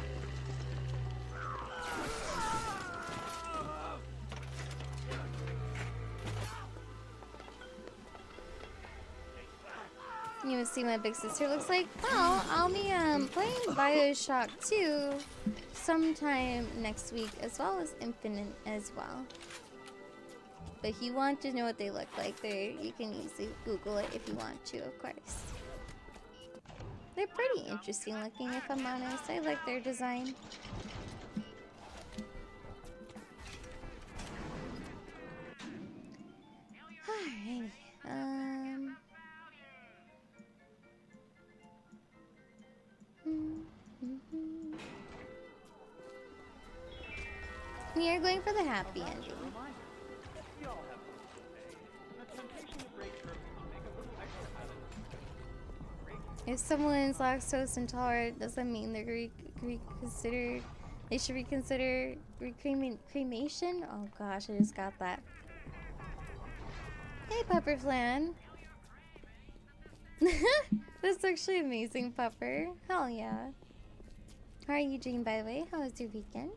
You want to see what my big sister looks like? Well, I'll be playing Bioshock 2 sometime next week, as well as Infinite as well. But if you want to know what they look like, you can easily Google it if you want to, of course. They're pretty interesting looking, if I'm honest. I like their design. Alrighty. We are going for the happy ending. If someone's lactose intolerant, doesn't mean they're reconsidered. They should reconsider cremation. Oh gosh, I just got that. Hey, Pupper Flan. That's actually amazing, Pupper. Hell yeah. How are you doing, by the way? How was your weekend?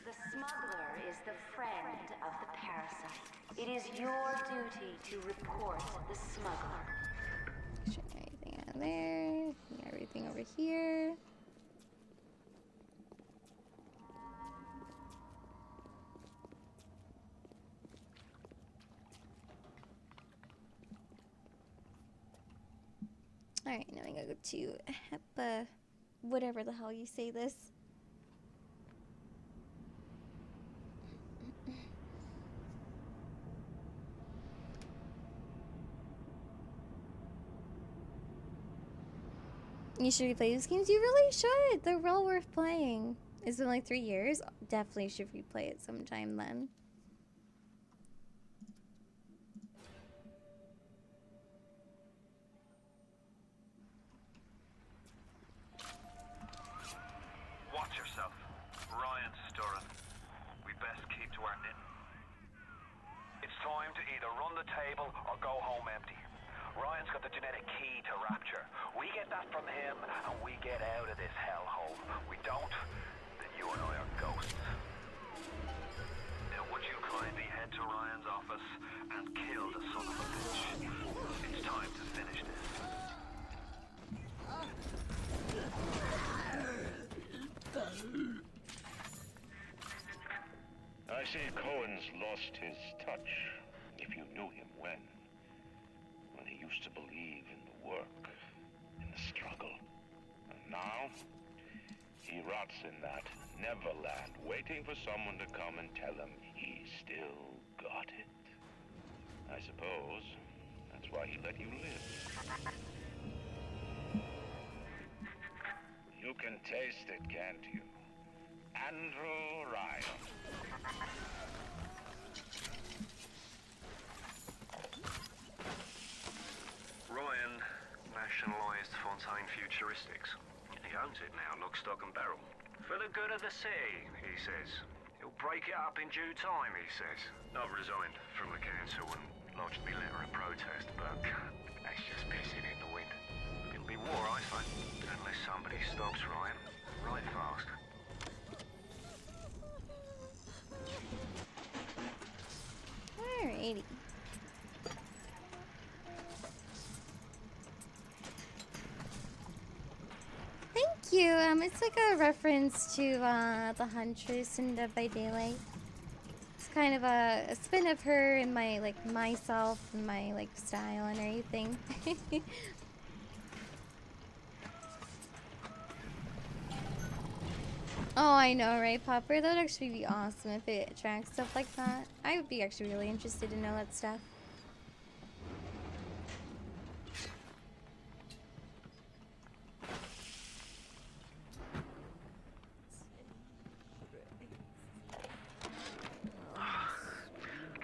The smuggler is the friend of the parasite. It is your duty to report the smuggler. Check everything out there. Everything over here. Alright, now I gotta go to HEPA, whatever the hell you say this. You should replay these games. You really should. They're well worth playing. It's been like 3 years. Definitely should replay it sometime then. Watch yourself. Ryan's stirring. We best keep to our knitting. It's time to either run the table or go home empty. Ryan's got the genetic key to Rapture. We get that from him, and we get out of this hellhole. We don't, then you and I are ghosts. Now, would you kindly head to Ryan's office and kill the son of a bitch? It's time to finish this. I see Cohen's lost his touch, if you knew him when he used to believe in the work, in the struggle. And now, he rots in that Neverland, waiting for someone to come and tell him he still got it. I suppose that's why he let you live. You can taste it, can't you? Andrew Ryan. Ryan nationalised Fontaine Futuristics. He owns it now, lock, stock and barrel. For the good of the city, he says. He'll break it up in due time, he says. I've resigned from the council and lodged me letter of protest, but that's just pissing in the wind. It'll be war, I say, unless somebody stops Ryan right fast. you. It's like a reference to the Huntress in Dead by Daylight. It's kind of a spin of her and my myself and my style and everything. Oh, I know, right, Popper? That would actually be awesome if it tracks stuff like that. I would be actually really interested to know that stuff.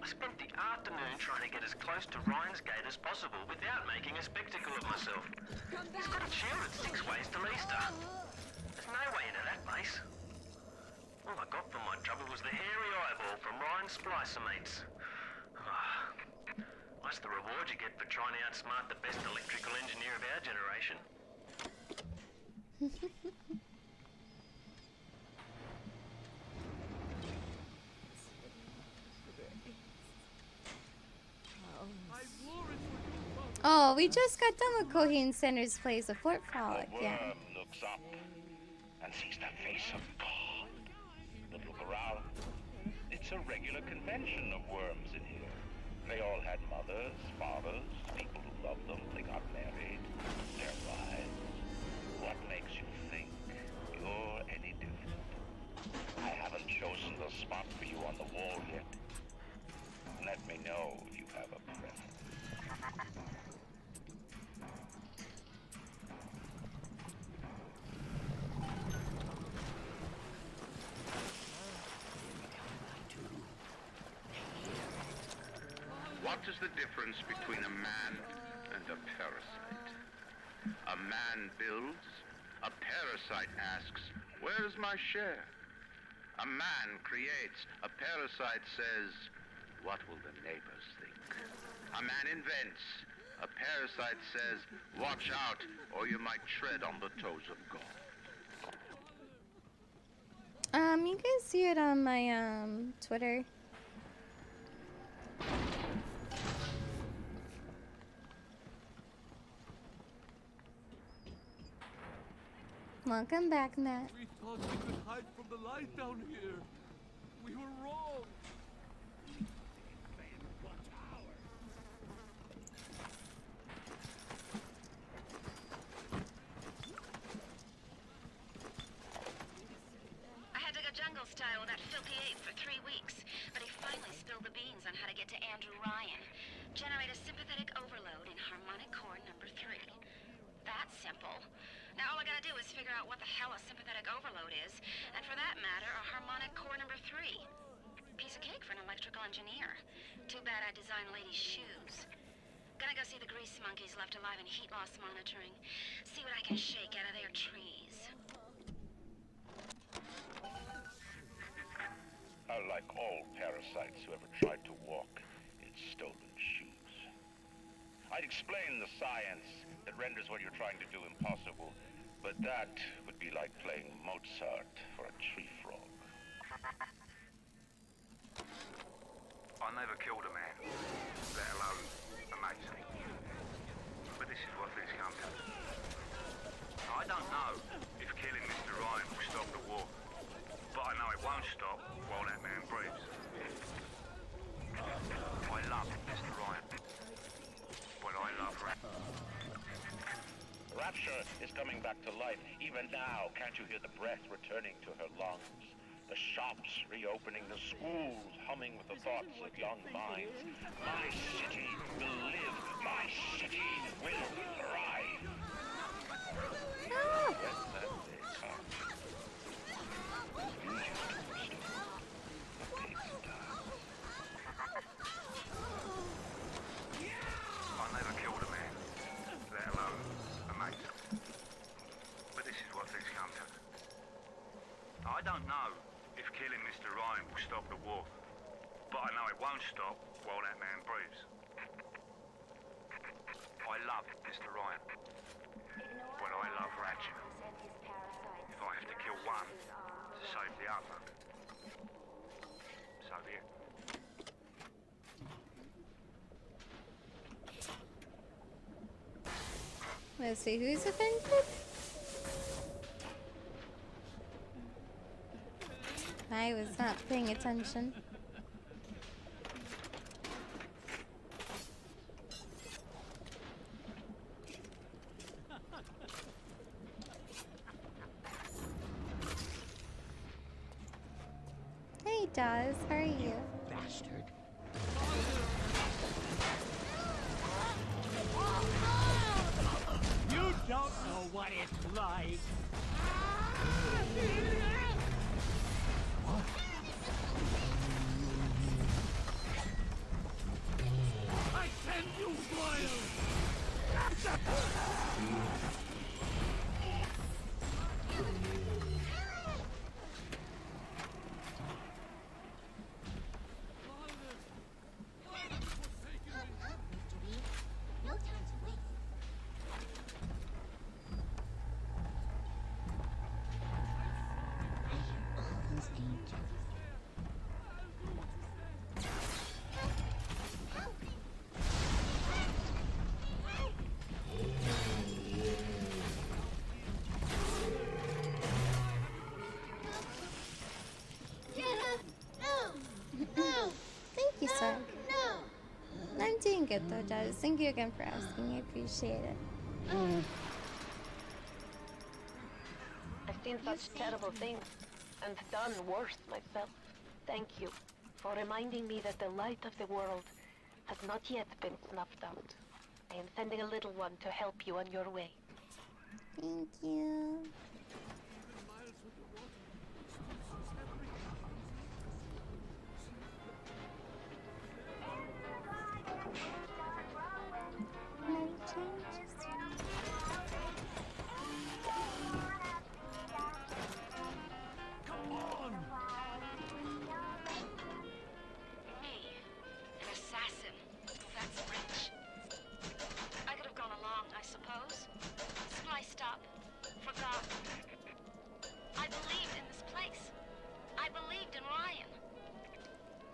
I spent the afternoon trying to get as close to Ryan's gate as possible without making a spectacle of myself. He's got a tune at 6 ways till Easter. There's no way into that place. All I got for my trouble was the hairy eyeball from Ryan's splicer mates. That's the reward you get for trying to outsmart the best electrical engineer of our generation. Oh, we just got done with Coheed Center's plays of Fort Frolic, yeah. The worm looks up and sees the face of God. But look around. It's a regular convention of worms in here. They all had mothers, fathers, people who loved them. They got married. Their lives. What makes you think you're any different? I haven't chosen the spot for you on the wall yet. Let me know if you have a preference. What is the difference between a man and a parasite? A man builds, a parasite asks, where's my share? A man creates, a parasite says, what will the neighbors think? A man invents, a parasite says, watch out, or you might tread on the toes of God. You can see it on my Twitter. Welcome back, Matt. We thought we could hide from the light down here. We were wrong. I had to go jungle style with that filthy ape for 3 weeks, but he finally spilled the beans on how to get to Andrew Ryan. Generate a sympathetic overload in harmonic core number 3. That's simple. Now all I gotta do is figure out what the hell a sympathetic overload is, and for that matter, a harmonic core number 3. Piece of cake for an electrical engineer. Too bad I designed ladies' shoes. Gonna go see the grease monkeys left alive in heat loss monitoring. See what I can shake out of their trees. Like all parasites who ever tried to walk in stolen shoes. I'd explain the science that renders what you're trying to do impossible, but that would be like playing Mozart for a tree frog. I never killed a man, let alone a mate. But this is what it's come to. I don't know if killing Mr. Ryan will stop the war, but I know it won't stop while that man breathes. I love Mr. Ryan, but I love Rapture is coming back to life. Even now, can't you hear the breath returning to her lungs? The shops reopening, the schools humming with the thoughts of young minds. My city will live. My city will thrive. Let that day come. I never killed a man, let alone a mate. But this is what it's come to. I don't know if killing Mr. Ryan will stop the war, but I know it won't stop while that man breathes. I love Mr. Ryan, but I love Ratchet. If I have to kill one to save the other, so be it. Let's see who's offended. I was not paying attention. Hey, Daz, how are you? Bastard. You don't know what it's like. What? I send you wild. Thank you, sir. I'm doing good though, Daz. Thank you again for asking. I appreciate it. I've seen such terrible things and done worse myself. Thank you for reminding me that the light of the world has not yet been snuffed out. I am sending a little one to help you on your way. Thank you. No changes. Come on. Me, an assassin. That's rich. I could have gone along, I suppose. Spliced up, forgotten. I believed in this place. I believed in Ryan.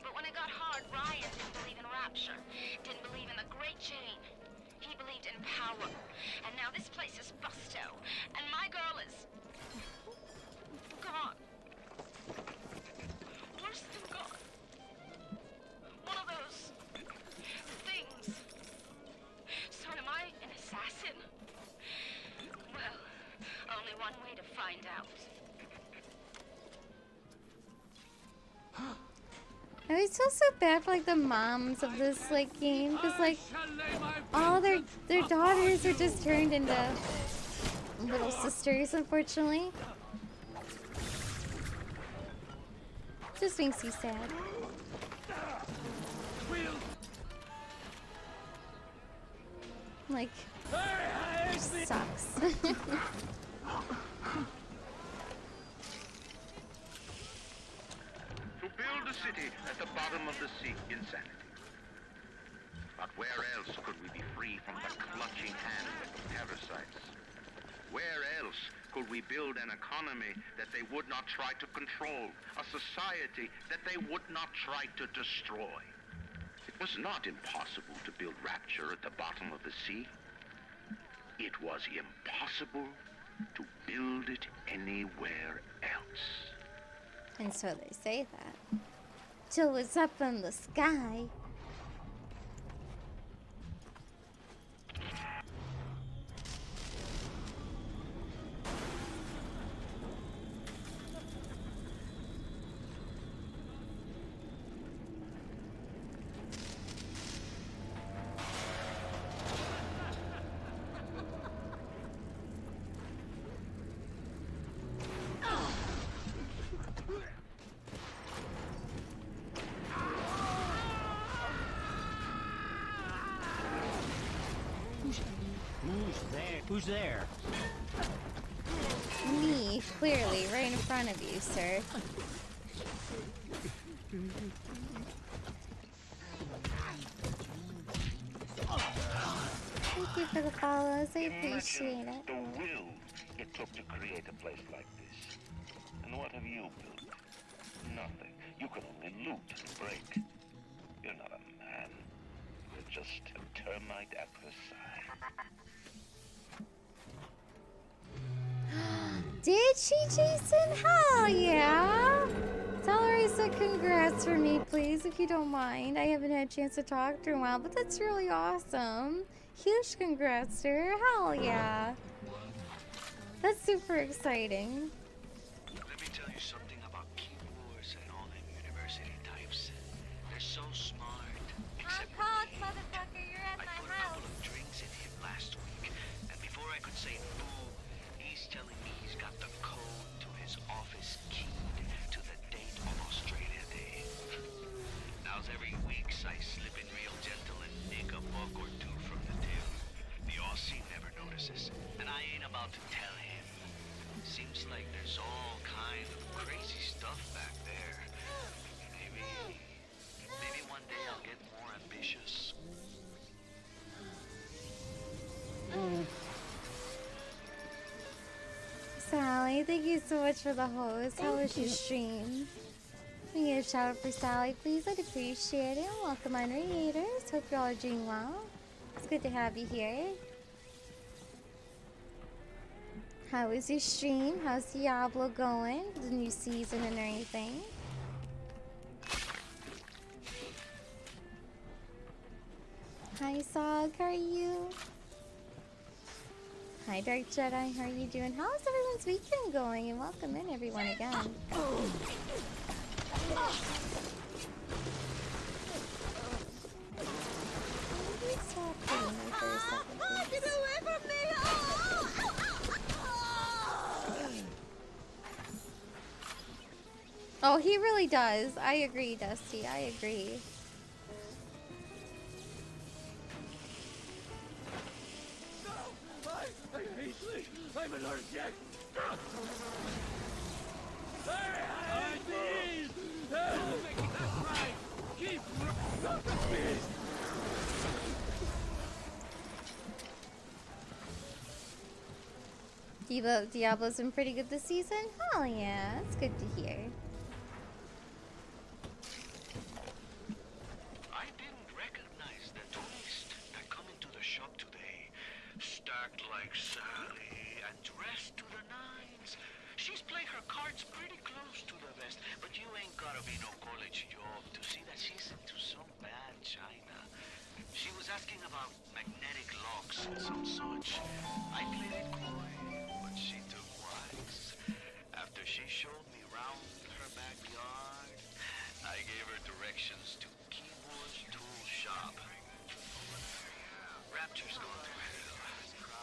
But when it got hard, Ryan didn't believe in rapture, didn't believe in the great chain. He believed in power. And now this place is busto, and my girl is gone. Worse than gone. One of those things. So am I an assassin? Well, only one way to find out. I always feel so bad for like the moms of this like game, because like all their daughters are just turned into little sisters, unfortunately. Just makes you sad. Like, sucks. To build a city at the bottom of the sea, insanity. But where else could we be free from the clutching hand of the parasites? Where else could we build an economy that they would not try to control, a society that they would not try to destroy? It was not impossible to build rapture at the bottom of the sea. It was impossible to build it anywhere else. And so they say that. Till it's up in the sky. Who's there? Me, clearly, right in front of you, sir. Thank you for the follows. I appreciate it. The will it took to create a place like this. And what have you built? Nothing. You can only loot and break. You're not a man. You're just a termite at the side. Did she, Jason? Hell yeah! Tell her I said congrats for me, please, if you don't mind. I haven't had a chance to talk to her in a while, but that's really awesome. Huge congrats to her. Hell yeah. That's super exciting. Let me tell you something about keyboards and all them university types. They're so smart. I'm called, motherfucker. You're at I put a couple of drinks in him last week, and before I could say boo, he's telling me he's got the code to his office keyed to the date of Australia Day. Now's every weeks I slip in real gentle and nick a buck or two from the tip. The Aussie never notices, and I ain't about to tell him. Seems like there's all kind of crazy stuff back there. Maybe one day I'll get more ambitious. Sally, thank you so much for the host. How was your stream? Can you get a shout out for Sally, please? I'd appreciate it. Welcome on Radiators. Hope y'all are doing well. It's good to have you here. How is your stream? How's Diablo going? The new season and everything? Hi, Sog. How are you? Hi, Dark Jedi. How are you doing? How's everyone's weekend going? And welcome in, everyone, again. Get away from me! Oh, he really does. I agree, Dusty. I agree. I hate sleep. I'm allergic. I hate these. That's right. Keep look at me. Diablo's been pretty good this season? Hell yeah, that's good to hear. I didn't recognize the tourist that come into the shop today. Stacked like Sally and dressed to the nines. She's played her cards pretty close to the vest, but you ain't gotta be no college job to see that she's into some bad china. She was asking about magnetic locks and some such. I played it coy, but she took wise. After she showed me round her backyard, I gave her directions to Keyboard's tool shop. Rapture's gone to hell,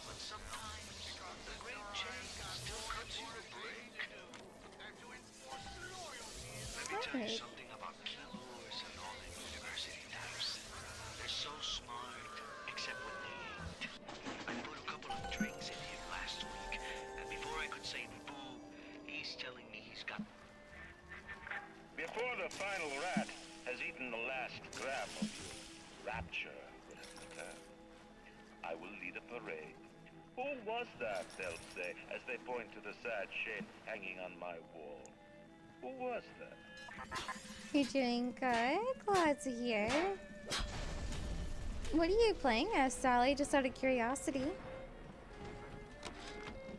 but sometimes the great change still cuts you a break. Let me tell you something about keyboards and all them university types. They're so smart, except when they ain't. I put a couple of drinks in him last week, and before I could say boo, he's telling me he's got... Before the final rat has eaten the last gram of your rapture will have returned, I will lead a parade. Who was that, they'll say, as they point to the sad shape hanging on my wall? Who was that? You're doing good. Glad to hear. What are you playing as, Sally? Just out of curiosity.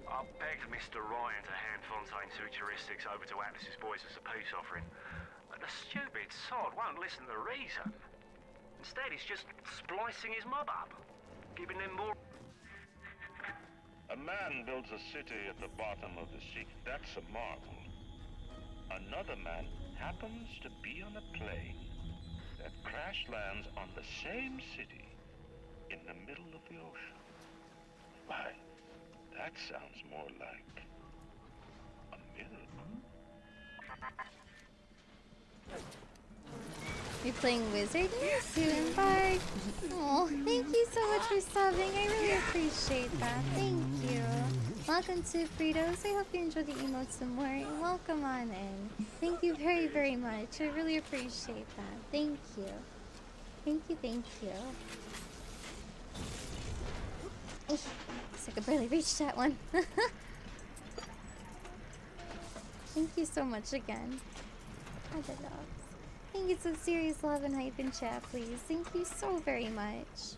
I begged Mr. Ryan to hand Fontaine's heuristics over to Atlas's boys as a peace offering, but the stupid sod won't listen to reason. Instead, he's just splicing his mob up, giving them more... A man builds a city at the bottom of the sea. That's a marvel. Another man happens to be on a plane that crash lands on the same city in the middle of the ocean. Why, that sounds more like a miracle. You're playing Wizard? Soon, Bard. Oh, thank you so much for subbing. I really appreciate that. Thank you. Welcome to Fritos. I hope you enjoyed the emotes some more. And welcome on in. Thank you very, very much. I really appreciate that. Thank you. Thank you, thank you. I could barely reach that one. Thank you so much again. I did that. Thank you so serious love and hype in chat, please. Thank you so very much.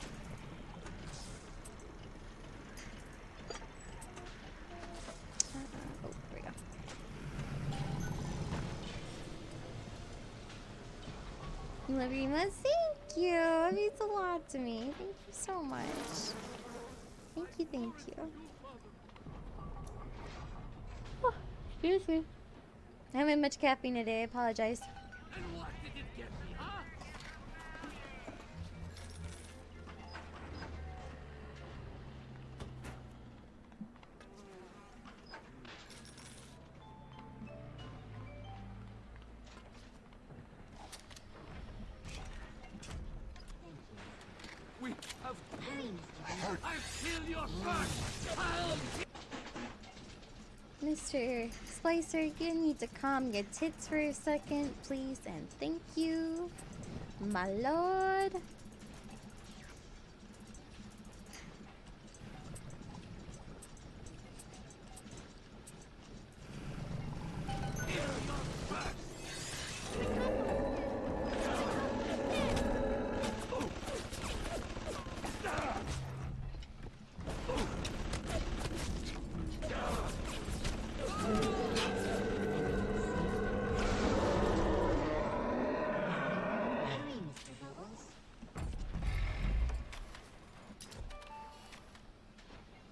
Oh, there we go. Larima, thank you. It means a lot to me. Thank you so much. Thank you, thank you. Oh, excuse me. I haven't had much caffeine today. I apologize. And what did it get me, huh? We have proved I've killed your first child! Mr. Splicer, you need to calm your tits for a second, please, and thank you, my lord.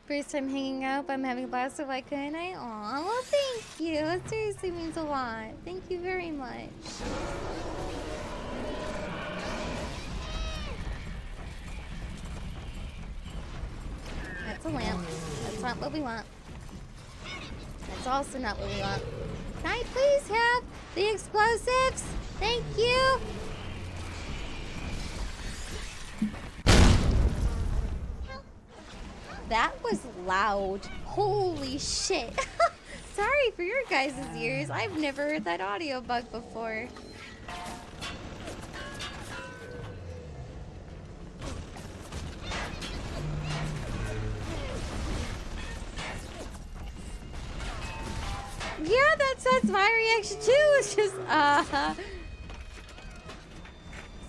First time hanging out, but I'm having a blast, so why couldn't I? Aw, well, thank you. That seriously means a lot. Thank you very much. That's a lamp. That's not what we want. That's also not what we want. Can I please have the explosives? Thank you. That was loud. Holy shit. Sorry for your guys' ears. I've never heard that audio bug before. Yeah, that's my reaction too. It's just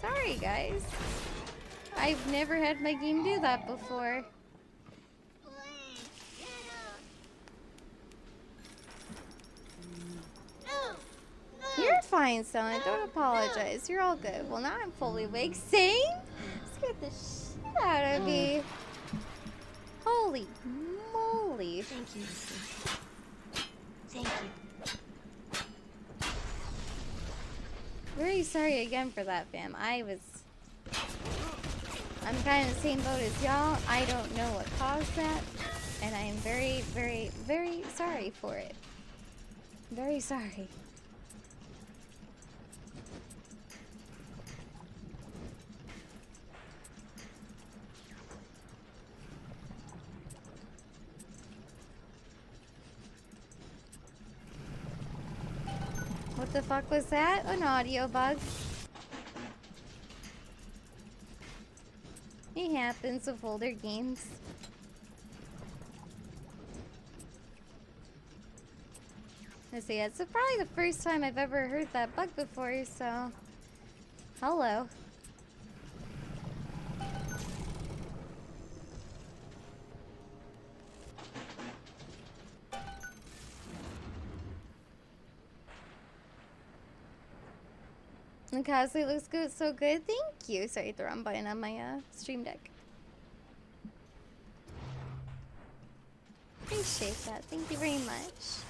sorry guys. I've never had my game do that before. You're fine, Selena. Don't apologize. You're all good. Well, now I'm fully awake. Same? Scared the shit out of me. Holy moly. Thank you. Thank you. Very sorry again for that, fam. I'm kind of the same boat as y'all. I don't know what caused that. And I am very, very, very sorry for it. Very sorry. What the fuck was that? An audio bug. It happens with older games. Let's see, it's probably the first time I've ever heard that bug before, so... Hello. The cosplay looks good, so good. Thank you. Sorry, the wrong button on my stream deck. Appreciate that. Thank you very much.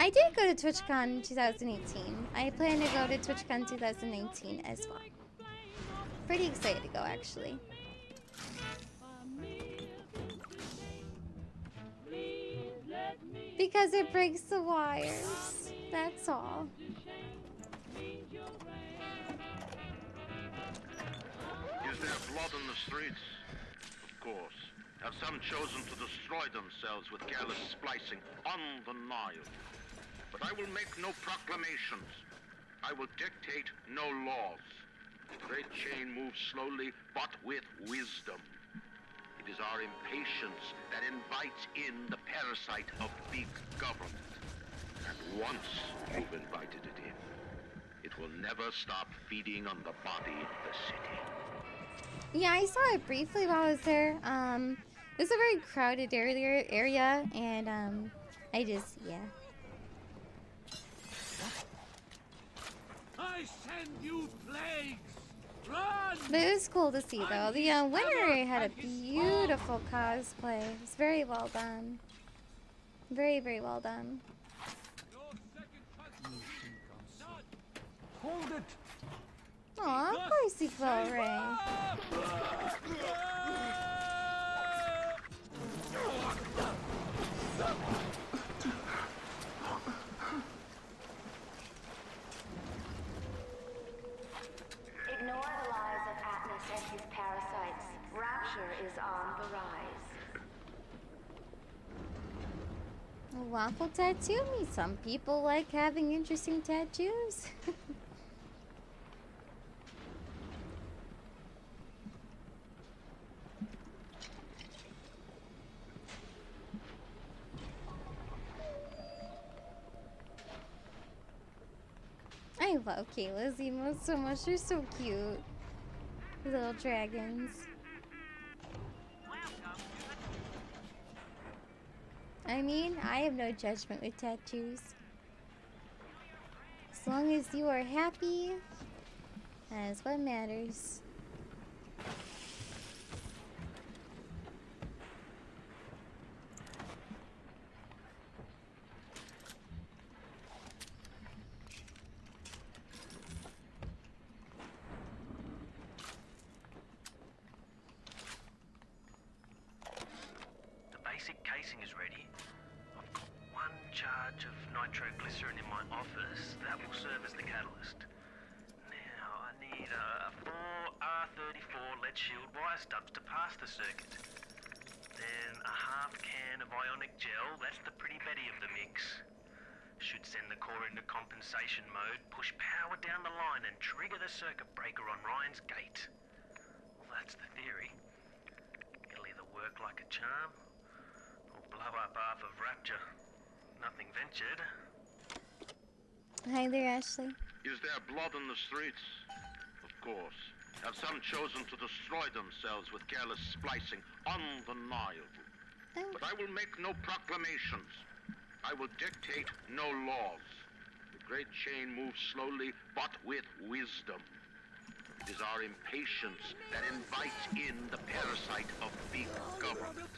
I did go to TwitchCon 2018. I plan to go to TwitchCon 2019 as well. Pretty excited to go, actually. Because it breaks the wires. That's all. Is there blood on the streets? Of course. Have some chosen to destroy themselves with careless splicing? Undeniable. But I will make no proclamations. I I will dictate no laws. The great chain moves slowly, but with wisdom. It is our impatience that invites in the parasite of big government. And once you've invited it in, it will never stop feeding on the body of the city. Yeah, I saw it briefly while I was there. It's a very crowded area, and I just, yeah. I send you plagues! Run! But it was cool to see, though. The winner had a beautiful cosplay. It was very well done. Very, very well done. Hold it! Aw, of course he fell, Ray. Ignore the lies of Atlas and his parasites. Rapture is on the rise. A waffle tattoo? Me. Some people like having interesting tattoos. I love Kayla's emotes so much. They're so cute. Little dragons. I mean, I have no judgment with tattoos. As long as you are happy, that is what matters. The basic casing is ready. I've got one charge of nitroglycerin in my office that will serve as the catalyst. Now I need 4 R34 lead shield wire stubs to pass the circuit. Then a half can of ionic gel, that's the pretty Betty of the mix. Should send the core into compensation mode, push power down the line and trigger the circuit breaker on Ryan's gate. Well, that's the theory. It'll either work like a charm, or blow up half of Rapture. Nothing ventured. Hi there, Ashley. Is there blood in the streets? Of course. Have some chosen to destroy themselves with careless splicing? Undeniable. But I will make no proclamations. I will dictate no laws. The great chain moves slowly, but with wisdom. It is our impatience that invites in the parasite of big government.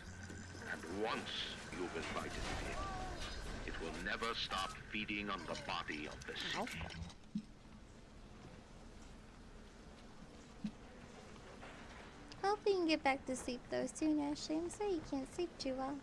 And once you've invited it in, it will never stop feeding on the body of the city. Hope you can get back to sleep though soon, Ashley. I'm sorry you can't sleep too well.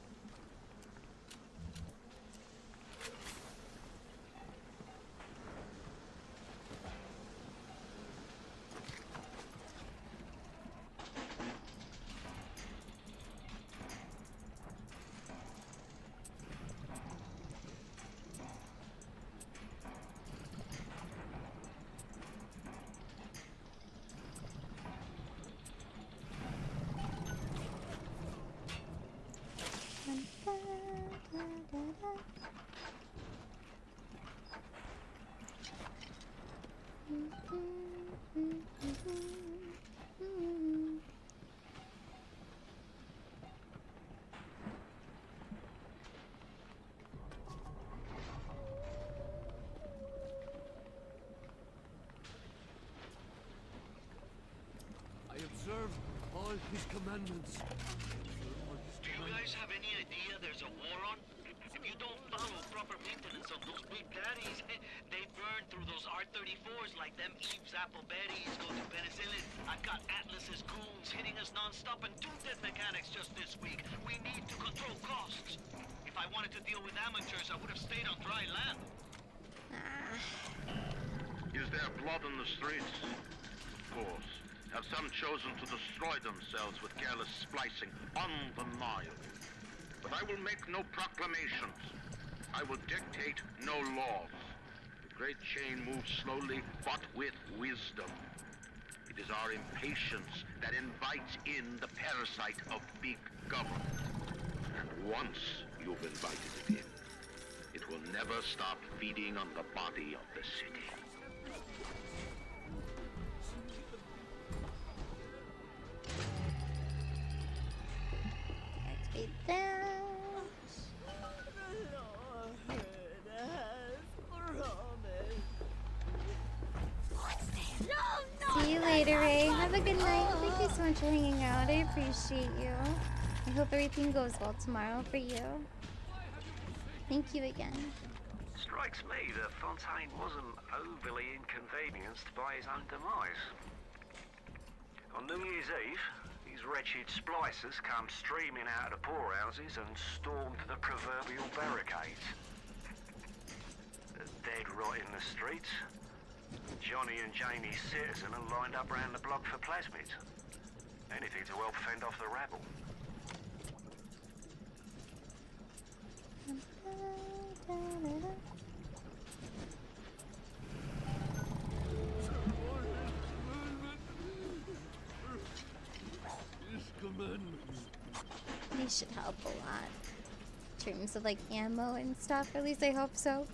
I observe all his commandments. Do you guys have any idea there's a war on? If you don't follow proper maintenance on those big daddies, they burn through those R34s like them Eve's apple berries go to penicillin. I've got Atlas's goons hitting us non-stop and 2 dead mechanics just this week. We need to control costs. If I wanted to deal with amateurs, I would have stayed on dry land. Is there blood in the streets? Of course. Have some chosen to destroy themselves with careless splicing? Undeniable. But I will make no proclamations. I will dictate no laws. The great chain moves slowly, but with wisdom. It is our impatience that invites in the parasite of big government. And once you've invited it in, it will never stop feeding on the body of the city. Activate that. See you later, Ray. Have a good night. Thank you so much for hanging out. I appreciate you. I hope everything goes well tomorrow for you. Thank you again. Strikes me that Fontaine wasn't overly inconvenienced by his own demise. On New Year's Eve, these wretched splicers come streaming out of the poorhouses and stormed the proverbial barricades. They're dead right in the streets. Johnny and Janie Citizen are lined up round the block for plasmids. Anything to help fend off the rabble. These should help a lot. In terms of like ammo and stuff, at least I hope so.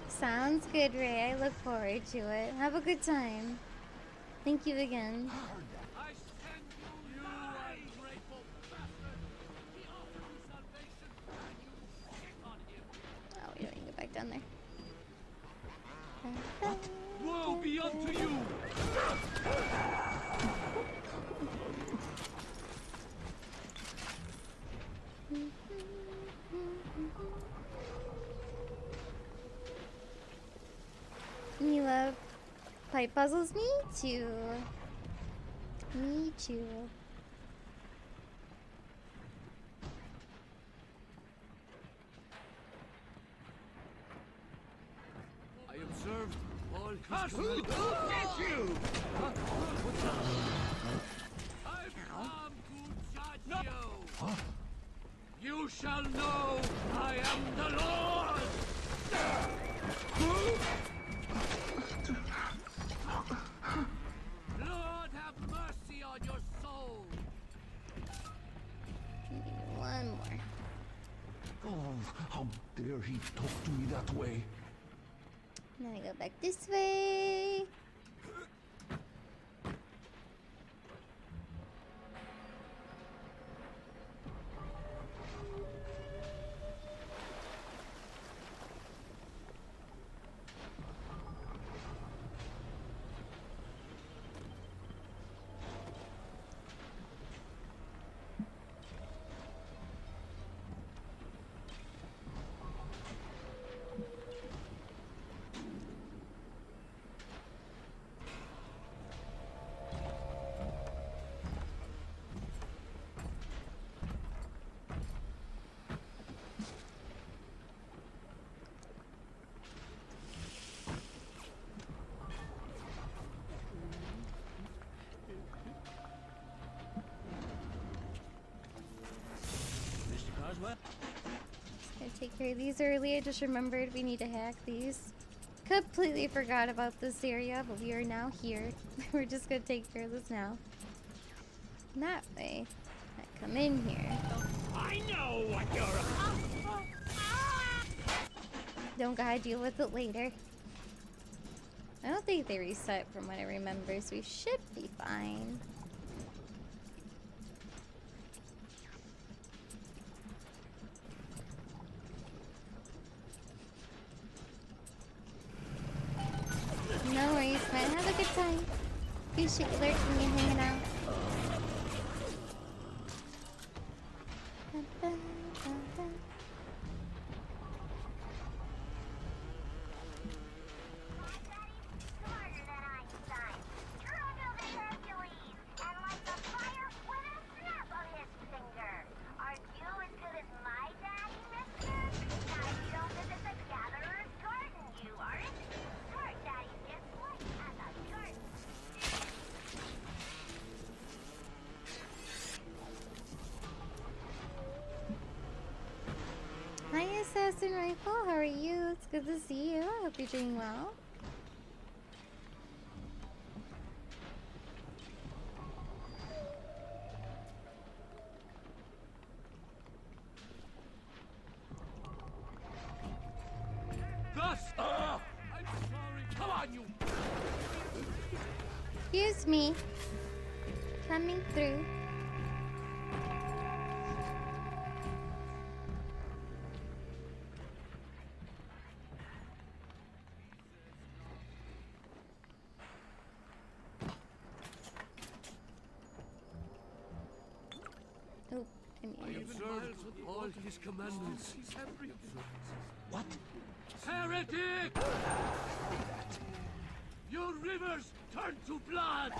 Sounds good, Ray. I look forward to it. Have a good time. Thank you again. Oh, we don't need to go back down there. Woe be unto you! You love pipe puzzles? Me too. Me too. I observed all his Who get you? I've come to judge you. You shall know I am the Lord. Lord, have mercy on your soul. One more. Oh, how dare he talk to me that way? Now I go back this way. Just gonna take care of these early. I just remembered we need to hack these. Completely forgot about this area, but we are now here. We're just gonna take care of this now. And that way, I come in here. I know what you're Don't gotta deal with it later. I don't think they reset from what I remember, so we should be fine. No worries, man. Have a good time. Appreciate you lurking and hanging out. Assassin Rifle, how are you? It's good to see you. I hope you're doing well. Gus! I'm sorry. Come on, you. Excuse me. Coming through. Oh, I mean, Observed all his commandments. What? Heretic! Your rivers turn to blood!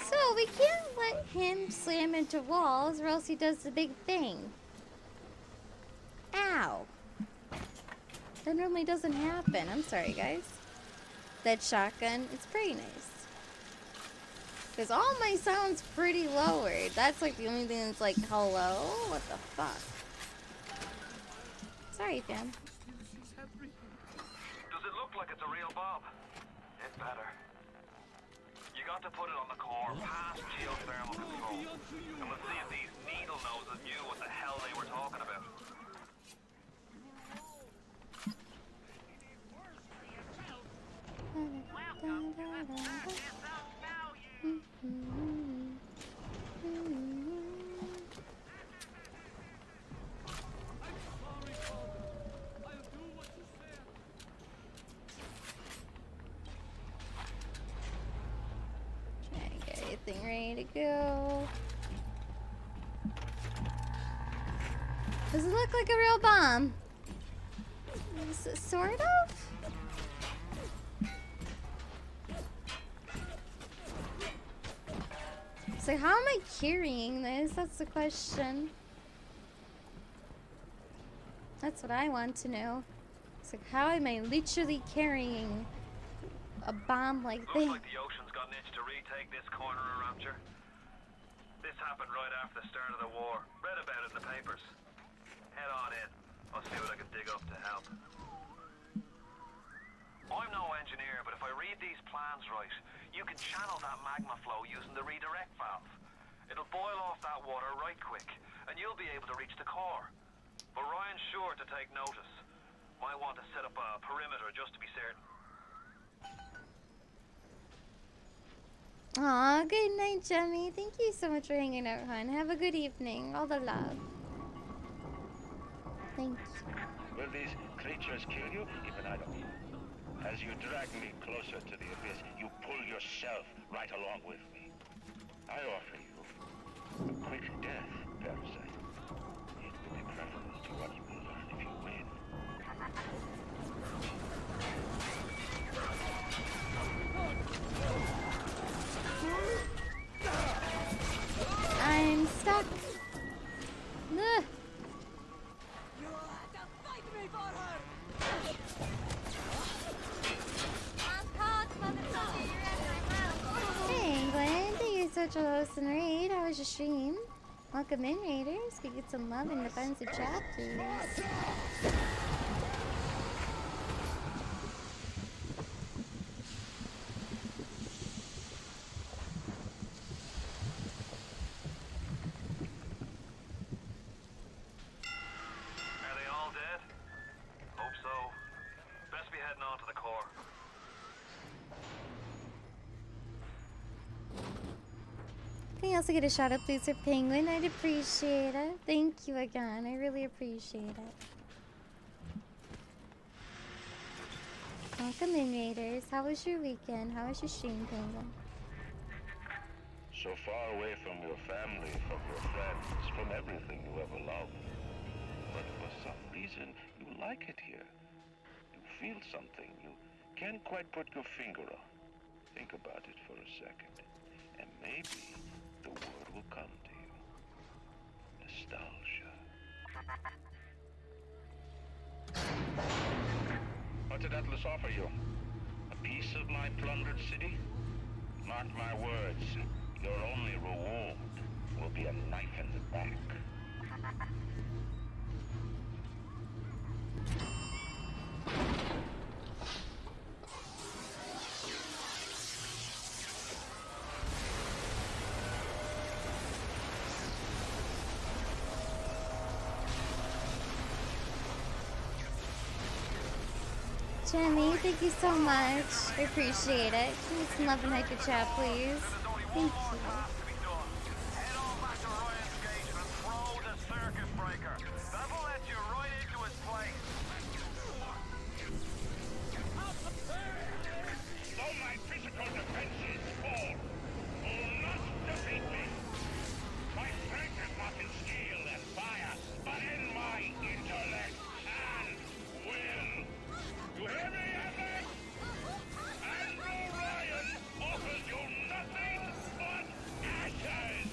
So we can't let him slam into walls or else he does the big thing. Ow. That normally doesn't happen. I'm sorry, guys. That shotgun, it's pretty nice. Because all my sound's pretty lowered. That's like the only thing that's like, hello? What the fuck? Sorry, fam. Does it look like it's a real bomb? It better. You got to put it on the core, past geothermal control. And we'll see if these needle noses knew what the hell they were talking about. Try and get everything ready to go. Does it look like a real bomb? Sort of? So how am I carrying this? That's the question. That's what I want to know. It's like, how am I literally carrying a bomb like this? Looks like the ocean's got an itch to retake this corner of Rapture. This happened right after the start of the war. Read about it in the papers. Head on in. I'll see what I can dig up to help. I'm no engineer, but if I read these plans right, you can channel that magma flow using the redirect valve. It'll boil off that water right quick, and you'll be able to reach the core. But Ryan's sure to take notice. Might want to set up a perimeter just to be certain. Aw, good night, Jemmy. Thank you so much for hanging out, hon. Have a good evening. All the love. Thank you. Will these creatures kill you? Even I don't know. As you drag me closer to the abyss, you pull yourself right along with me. I offer you a quick death, Parasite. It will be preferable to what you will learn if you win. I'm stuck. Ugh. Hey, Glenn. Thank you so much for hosting the raid. How was your stream? Welcome in, Raiders. We get some love in the defensive chat, please. Are they all dead? Hope so. Best be heading on to the core. Can you also get a shout out, please, for Penguin? I'd appreciate it. Thank you again. I really appreciate it. Welcome in, Raiders. How was your weekend? How was your stream, Penguin? So far away from your family, from your friends, from everything you ever loved. But for some reason, you like it here. You feel something you can't quite put your finger on. Think about it for a second, and maybe the word will come to you. Nostalgia. What did Atlas offer you? A piece of my plundered city? Mark my words, your only reward will be a knife in the back. Jimmy, thank you so much. I appreciate it. Give me some love and hyper chat, please. Thank you. Head on back to Ryan's gate and throw the circuit breaker. That'll let you right into his place. Though my physical defenses fall, will not defeat me. My strength is not in steel and fire, but in my intellect and will. You hear me, Atlas? Andrew Ryan offers you nothing but ashes!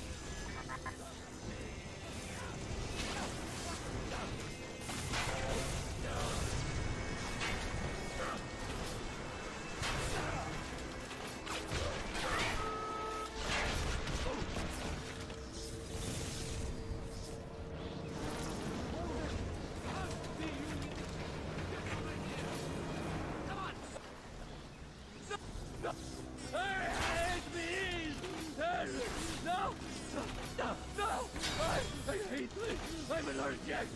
I'm allergic!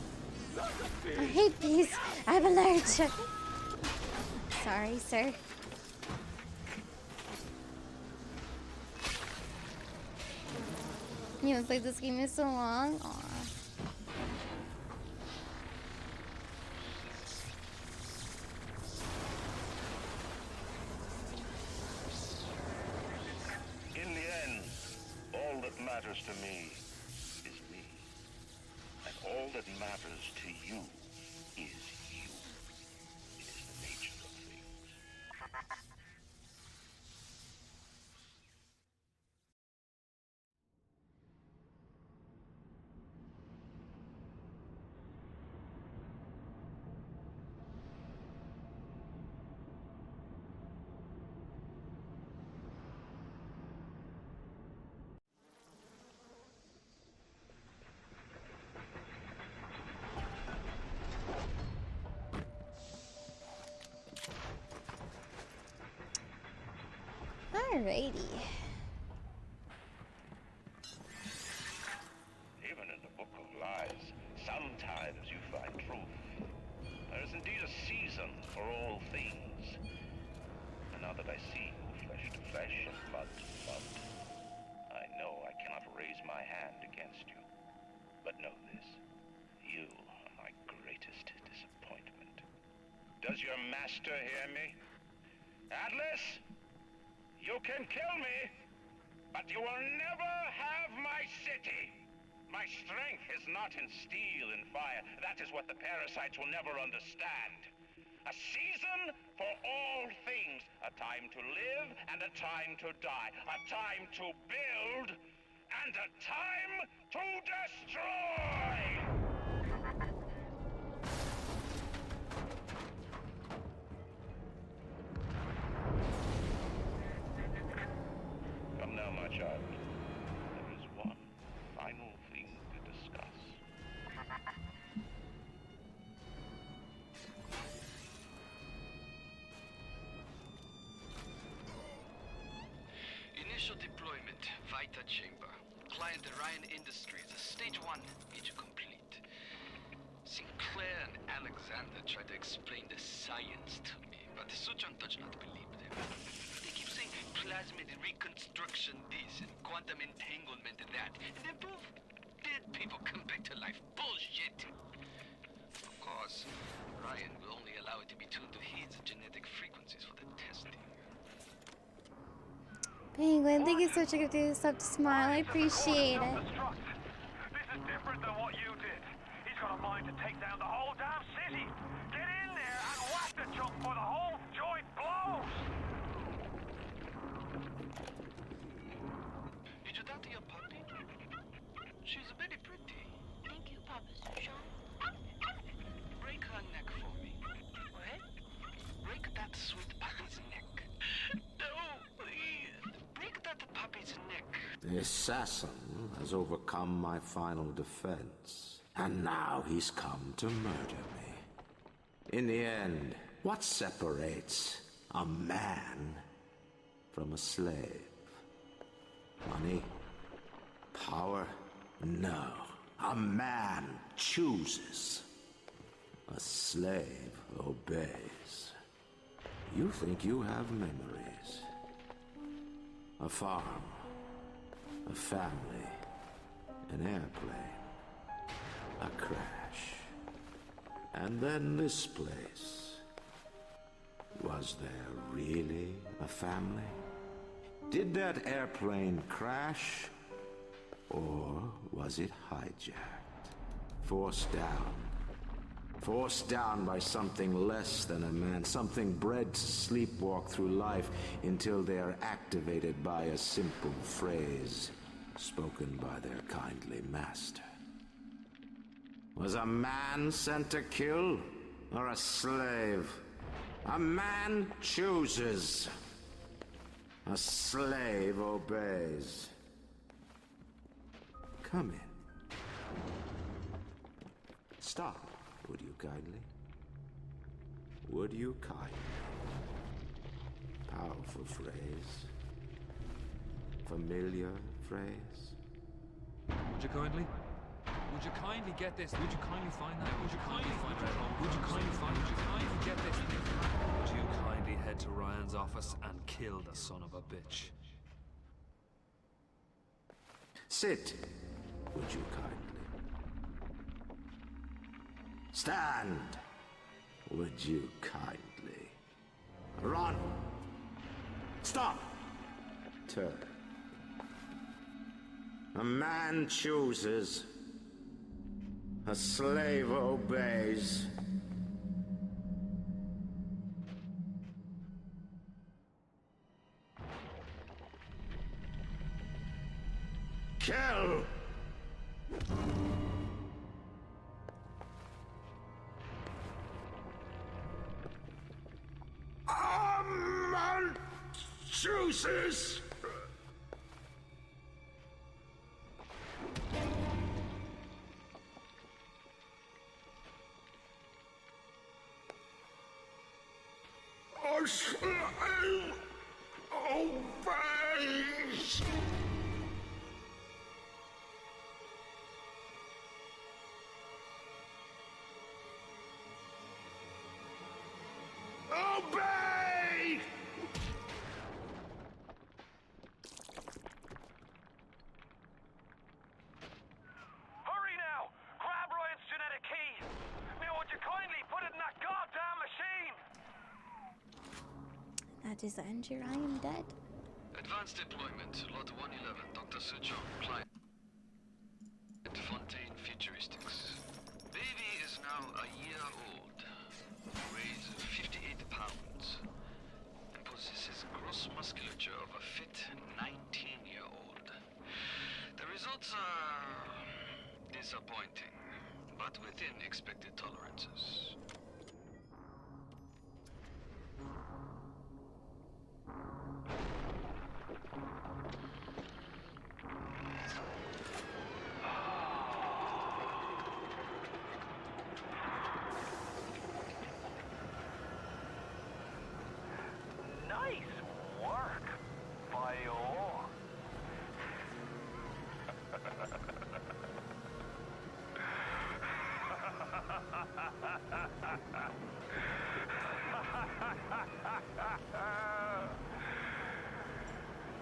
I hate bees. I'm allergic. Sorry, sir. You haven't played this game in so long? Aw. In the end, all that matters to me is me. And all that matters to you is you. It is the nature of things. Alrighty. Even in the Book of Lies, sometimes you find truth. There is indeed a season for all things. And now that I see you flesh to flesh and blood to blood, I know I cannot raise my hand against you. But know this, you are my greatest disappointment. Does your master hear me? Atlas? You can kill me, but you will never have my city. My strength is not in steel and fire. That is what the parasites will never understand. A season for all things. A time to live and a time to die. A time to build and a time to destroy! Come now, my child. There is one final thing to discuss. Initial deployment, Vita Chamber. Client Ryan Industries, stage 1, mission complete. Sinclair and Alexander tried to explain the science to me, but Suchong does not believe them. They keep saying plasmid reconstruction this and quantum entanglement that, and then poof, dead people come back to life. Bullshit! Of course, Ryan will only allow it to be tuned to his genetic frequency. Penguin, thank you so much for doing stuff to smile. I appreciate it. This is different than what you did. He's got a mind to take down the whole damn city. Get in there and whack the chunk for the whole joint blows. Did you talk to your puppy? She's very pretty. Thank you, Papa Sushon. Break her neck for me. What? Break that sweet puppy's neck. No, please. Break that puppy's neck. The assassin has overcome my final defense, and now he's come to murder me. In the end, what separates a man from a slave? Money? Power? No. A man chooses. A slave obeys. You think you have memories. A farm. A family. An airplane. A crash. And then this place. Was there really a family? Did that airplane crash? Or was it hijacked? Forced down. Forced down by something less than a man, something bred to sleepwalk through life until they are activated by a simple phrase spoken by their kindly master. Was a man sent to kill, or a slave? A man chooses. A slave obeys. Come in. Stop, would you kindly? Would you kindly? Powerful phrase. Familiar phrase. Would you kindly? Would you kindly get this? Would you kindly find that? Would you kindly find that? Would you kindly find? Would you kindly get this? Would you kindly head to Ryan's office and kill the son of a bitch? Sit, would you kindly? Stand, would you kindly? Run! Stop! Turn. A man chooses. A slave obeys. Kill! A man chooses! A slave obeys! Obey! Hurry now! Grab Ryan's genetic key! Now would you kindly put it in that goddamn machine? That is Andrew. I am dead. Advanced deployment, Lot 111, Dr. Sujon, client. Fontaine Futuristics. Baby is now a year old, weighs 58 pounds, and possesses gross musculature of a fit 19-year-old. The results are disappointing, but within expected tolerances. Nice work, Bio.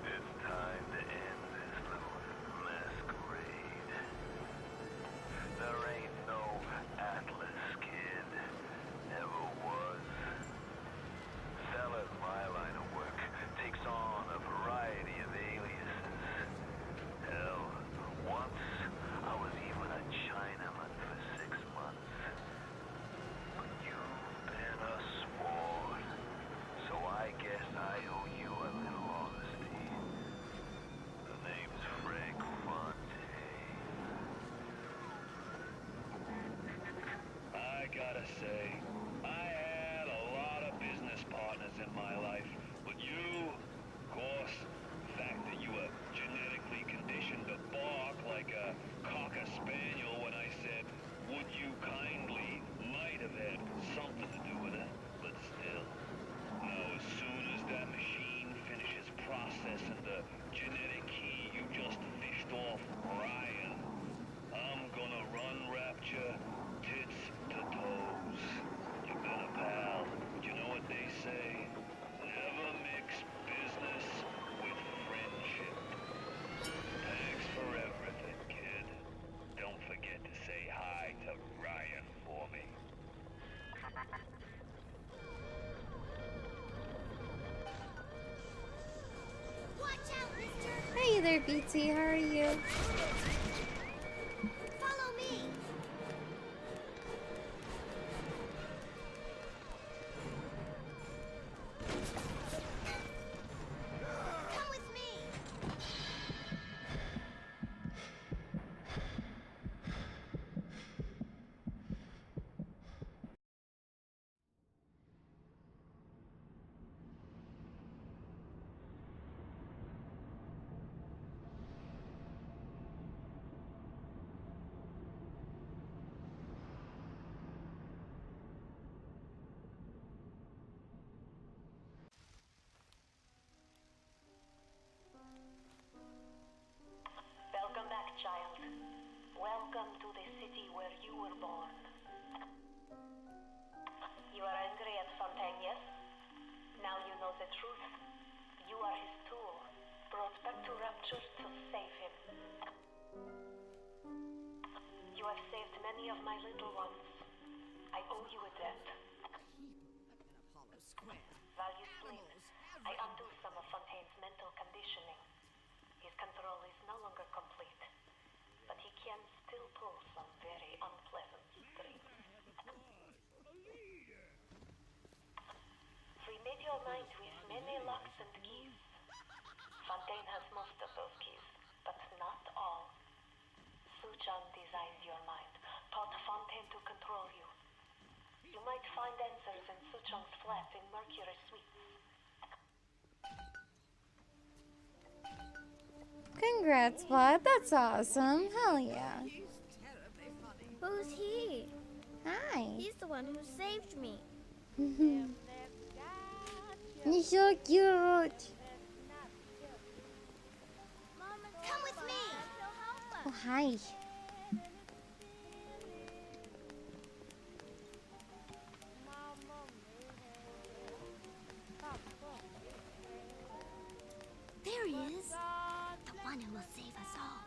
It's time to end this little masquerade. There ain't no Atlas kid. Never was. Selling my line of work takes on a variety of Hey there, BT. How are you? Follow me. Come with me. Welcome back, child. Welcome to the city where you were born. You are angry at Fontaine, yes? Now you know the truth. You are his tool, brought back to Rapture to save him. You have saved many of my little ones. I owe you a debt. While you sleep, I undo some of Fontaine's mental conditioning. His control is no longer complete, but he can still pull some very unpleasant strings. We made your mind with many locks and keys. Fontaine has most of those keys, but not all. Suchong designed your mind, taught Fontaine to control you. You might find answers in Suchong's flat in Mercury Suites. Congrats, bud. That's awesome. Hell yeah. Who's he? Hi. He's the one who saved me. You're so cute. Come with me. Oh, hi. There he is. The one who will save us all.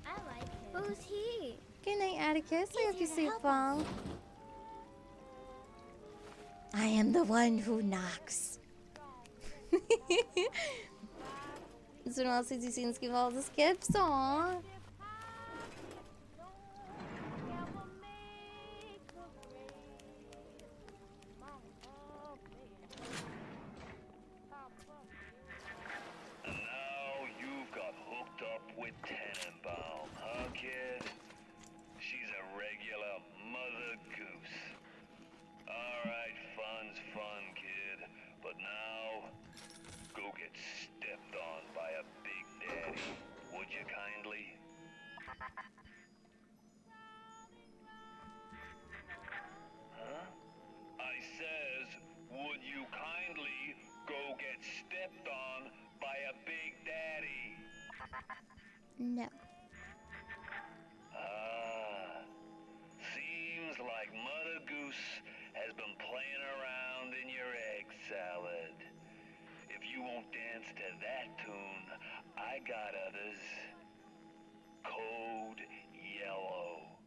I like him. Who's he? Good night, Atticus. I hope you here to sleep help well. I am the one who knocks. It's been a while since you've seen Skip all the skips. Aww. And now you've got hooked up with Tenenbaum, huh, kid? She's a regular mother goose. Alright, fun's fun, kid. But now, go get stepped on by a big daddy. Would you kindly? Huh? I says, would you kindly go get stepped on by a big daddy? No. Ah, seems like Mother Goose has been playing around in your egg salad. If you won't dance to that tune, I got others. Code Yellow.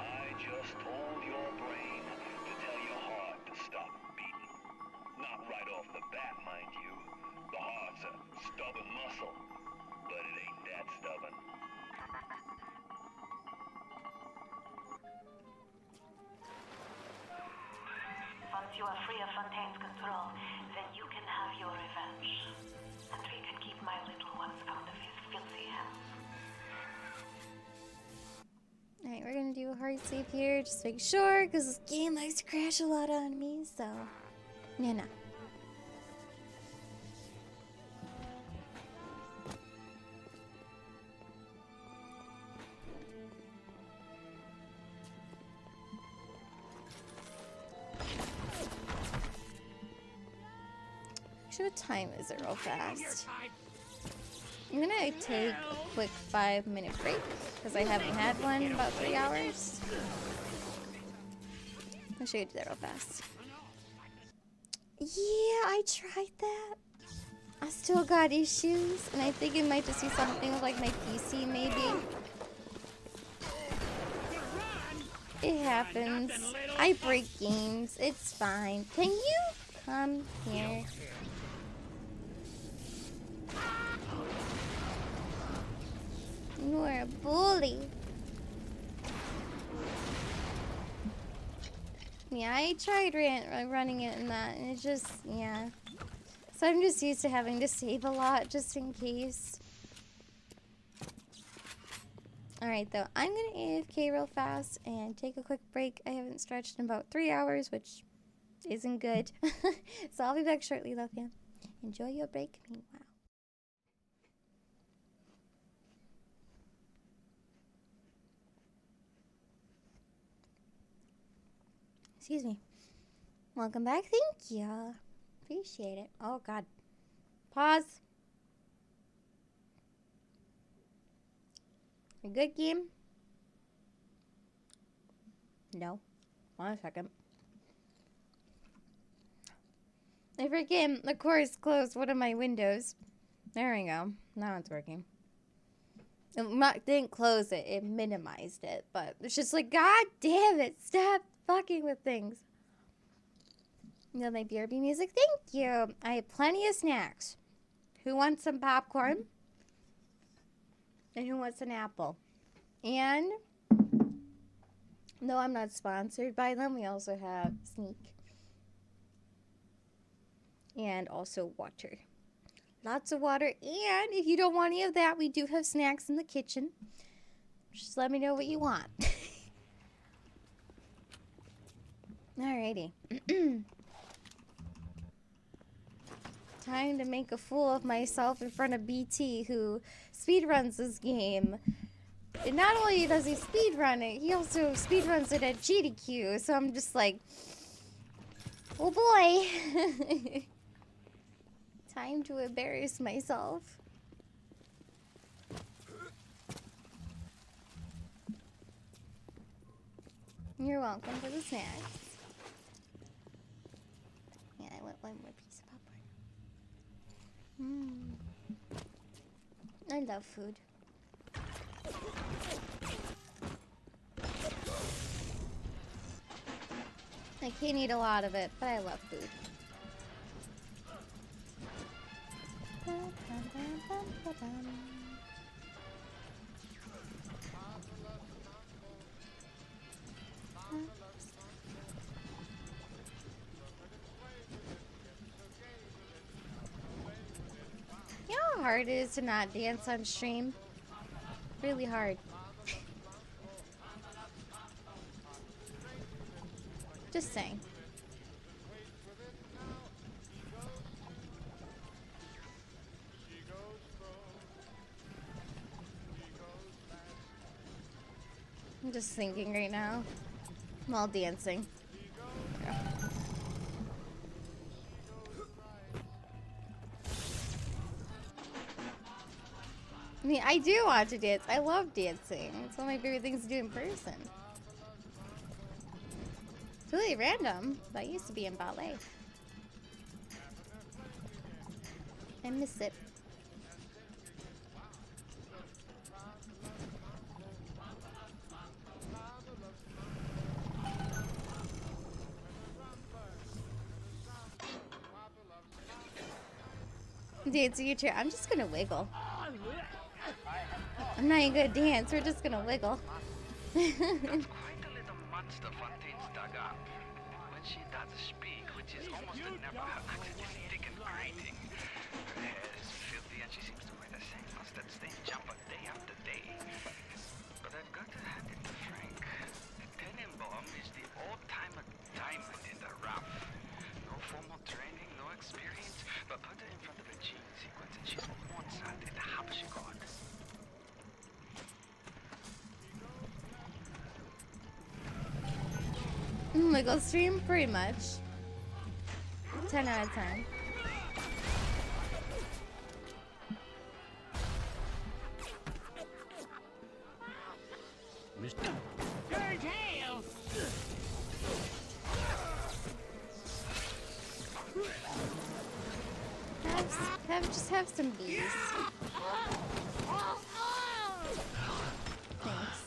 I just told your brain to tell your heart to stop beating. Not right off the bat, mind you. The heart's a stubborn muscle, but it ain't that stubborn. Once you are free of Fontaine's control, then you can have your revenge. And we can keep my little ones out of his filthy hands. Alright, we're gonna do a hard save here. Just make sure, because this game likes to crash a lot on me, so. No. What time is it real fast? I'm gonna take a quick 5-minute break because I haven't had one in about 3 hours. I'll show you do that real fast. Yeah, I tried that. I still got issues, and I think it might just be something with like my PC maybe. It happens. I break games. It's fine. Can you Come here. You're a bully. Yeah, I tried running it in that, and it just, yeah. So I'm just used to having to save a lot just in case. Alright, though, I'm gonna AFK real fast and take a quick break. I haven't stretched in about 3 hours, which isn't good. So I'll be back shortly, love you. Enjoy your break meanwhile. Excuse me. Welcome back. Thank you. Appreciate it. Oh, God. Pause. A good game? No. 1 second. I freaking, of course, closed one of my windows. There we go. Now it's working. It didn't close it. It minimized it. But it's just like, God damn it. Stop fucking with things. You know my BRB music? Thank you. I have plenty of snacks. Who wants some popcorn? And who wants an apple? And, no, I'm not sponsored by them. We also have Sneak. And also water. Lots of water. And if you don't want any of that, we do have snacks in the kitchen. Just let me know what you want. Alrighty. Time to make a fool of myself in front of BT, who speedruns this game. And not only does he speedrun it, he also speedruns it at GDQ. So I'm just like, oh boy. Time to embarrass myself. You're welcome for the snacks. Yeah, I want one more piece of popcorn. I love food. I can't eat a lot of it, but I love food. You know how hard it is to not dance on stream? Really hard. Just saying. I'm just thinking right now while dancing. Yeah. I mean, I do want to dance. I love dancing. It's one of my favorite things to do in person. It's really random, but I used to be in ballet. I miss it. Dancing your chair. I'm just gonna wiggle. I'm not even gonna dance. We're just gonna wiggle. That's quite a little monster Fontaine's dug up. When she does speak, which is almost never her accent is thick and grating. Her hair is filthy and she seems to wear the same mustard stained jumper day after day. But I've got to hand it to Frank. Tenenbaum is the old-timer diamond in the rough. No formal training, no experience, but put her in front of a gene sequence and she's Mozart in the harpsichord. Wiggle stream, pretty much. 10 out of 10. Mr. Third tail! Just have some bees. Thanks.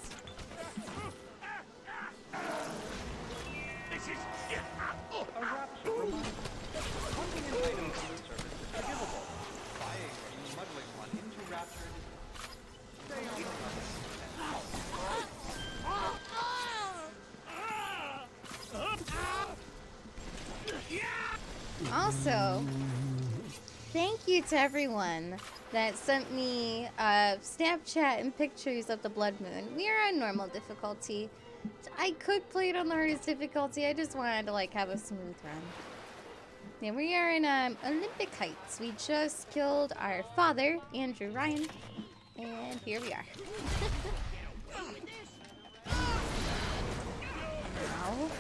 This is a rapture. Also, thank you to everyone that sent me Snapchat and pictures of the Blood Moon. We are on normal difficulty. I could play it on the hardest difficulty. I just wanted to like have a smooth run. Yeah, we are in Olympic Heights. We just killed our father, Andrew Ryan, and here we are. Ow.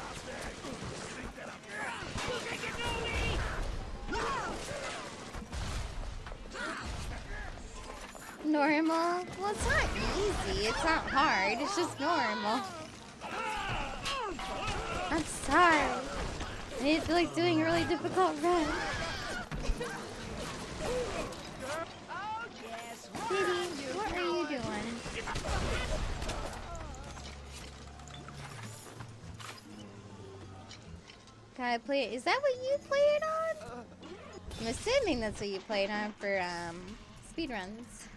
Normal? Well, it's not easy. It's not hard. It's just normal. I'm sorry. I feel like doing a really difficult run. Kitty, what are you doing? Gotta play it. Is that what you play it on? I'm assuming that's what you play it on for speedruns.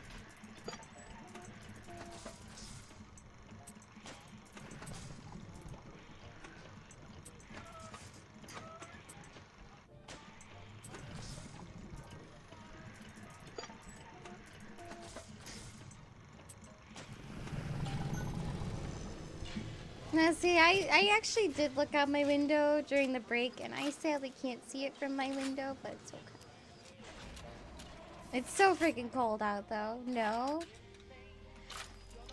Now see, I actually did look out my window during the break, and I sadly can't see it from my window, but it's okay. It's so freaking cold out, though. No?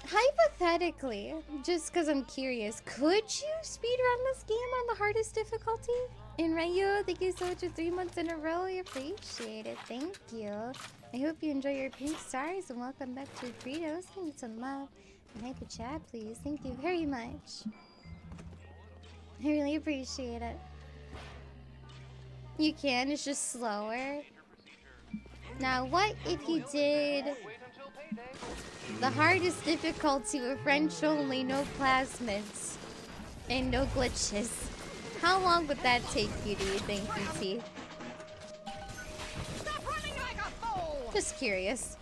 Hypothetically, just because I'm curious, could you speedrun this game on the hardest difficulty? And Rayo, thank you so much for 3 months in a row. I appreciate it. Thank you. I hope you enjoy your pink stars, and welcome back to Fritos. Give me some love. And hype the chat, please. Thank you very much. I really appreciate it. You can, it's just slower. Now, what if you did the hardest difficulty with French only, no plasmids, and no glitches? How long would that take you, do you think, BT? Stop running like a fool! Just curious.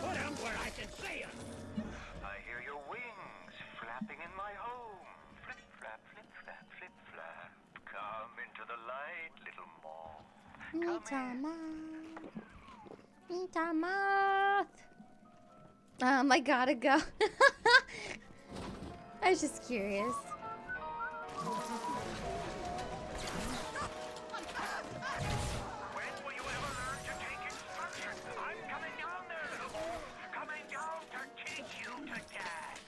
Put 'em where I can see 'em. I hear your wings flapping in my home. Flip, flap, flip, flap, flip, flap. Come into the light, little moth. I gotta go. I was just curious. When will you ever learn to take instruction? I'm coming down there, little wolf. Coming down to teach you to dance.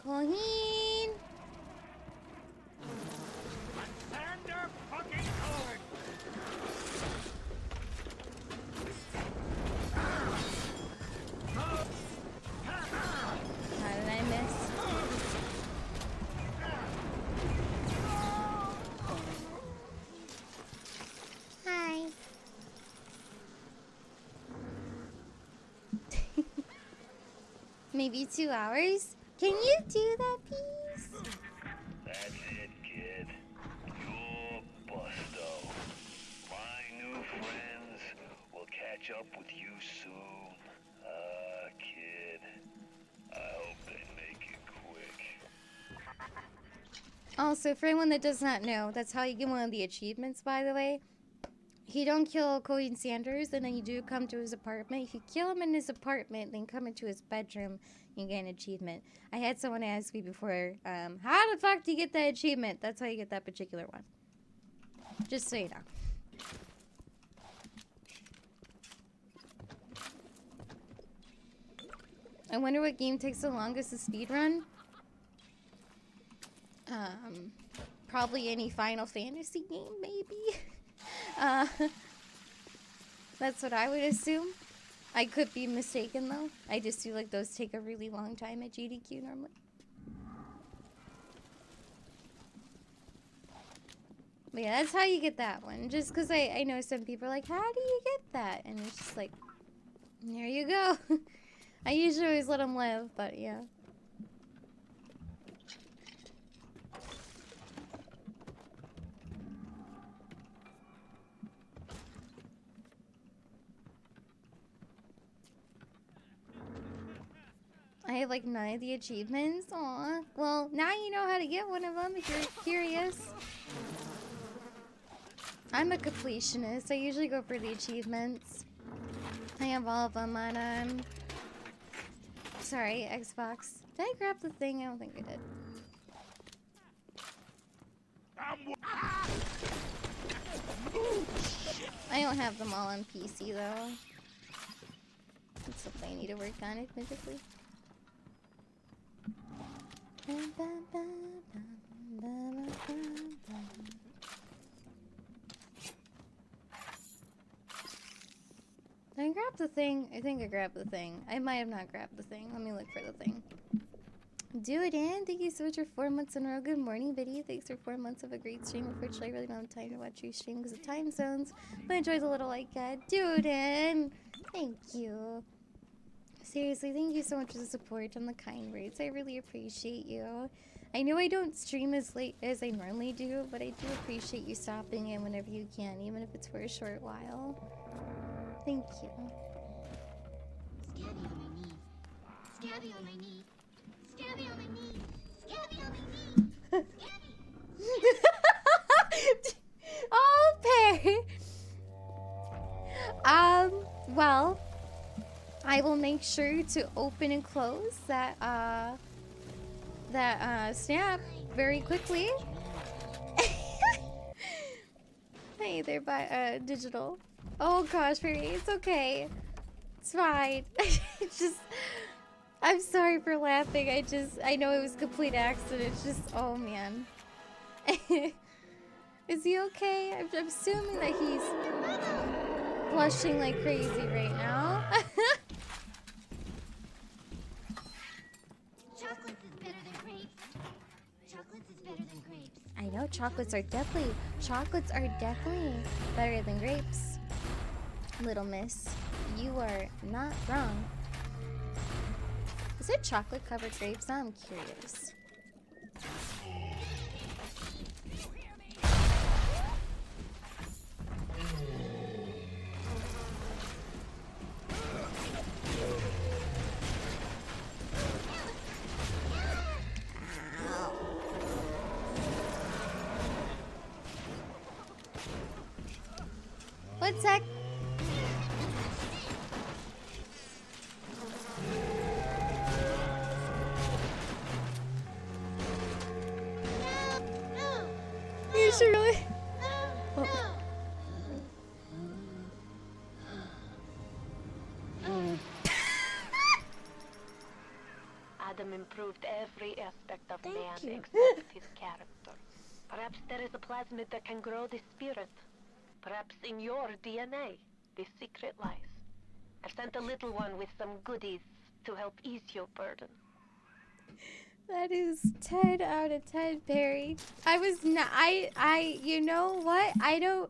Colleen! Thunder fucking Lord! How did I miss? Hi. Maybe 2 hours? Can you do that, please? That's it, kid. You're busto. My new friends will catch up with you soon. Kid. I hope they make it quick. Also, for anyone that does not know, that's how you get one of the achievements, by the way. You don't kill Colleen Sanders, and then you do come to his apartment. If you kill him in his apartment, then come into his bedroom, you get an achievement. I had someone ask me before, how the fuck do you get that achievement? That's how you get that particular one. Just so you know. I wonder what game takes the longest to speedrun? Probably any Final Fantasy game, maybe? That's what I would assume. I could be mistaken, though. I just feel like those take a really long time at GDQ normally. But yeah, that's how you get that one. Just because I know some people are like, how do you get that? And it's just like, there you go. I usually always let them live, but yeah. have like none of the achievements. Aw. Well, now you know how to get one of them if you're curious. I'm a completionist. I usually go for the achievements. I have all of them on, sorry, Xbox. Did I grab the thing? I don't think I did. I don't have them all on PC though. That's something I need to work on, admittedly. Did I grab the thing? I think I grabbed the thing. I might have not grabbed the thing. Let me look for the thing. Do it in. Thank you so much for 4 months in a row. Good morning, Biddy. Thanks for 4 months of a great stream. Unfortunately, I really don't have time to watch your stream because of time zones. But I enjoy the little like do it in. Thank you. Seriously, thank you so much for the support and the kind words. I really appreciate you. I know I don't stream as late as I normally do, but I do appreciate you stopping in whenever you can, even if it's for a short while. Thank you. Scabby on my knee. Scabby on my knee. Scabby on my knee. Scabby. Oh, Perry. Well, I will make sure to open and close that snap very quickly. Hey there, digital. Oh gosh, Perry, it's okay. It's fine. I'm sorry for laughing. I know it was a complete accident. It's just, oh man. Is he okay? I'm assuming that he's blushing like crazy right now. Chocolates is better than grapes. Chocolates is better than grapes. I know chocolates are definitely better than grapes. Little miss, you are not wrong. Is it chocolate covered grapes? Now I'm curious. One sec. You should really. Oh. Adam improved every aspect of man you. except his character. Perhaps there is a plasmid that can grow the spirit. Perhaps in your DNA, the secret lies. I've sent a little one with some goodies to help ease your burden. That is 10 out of 10, Perry. I was not. You know what? I don't know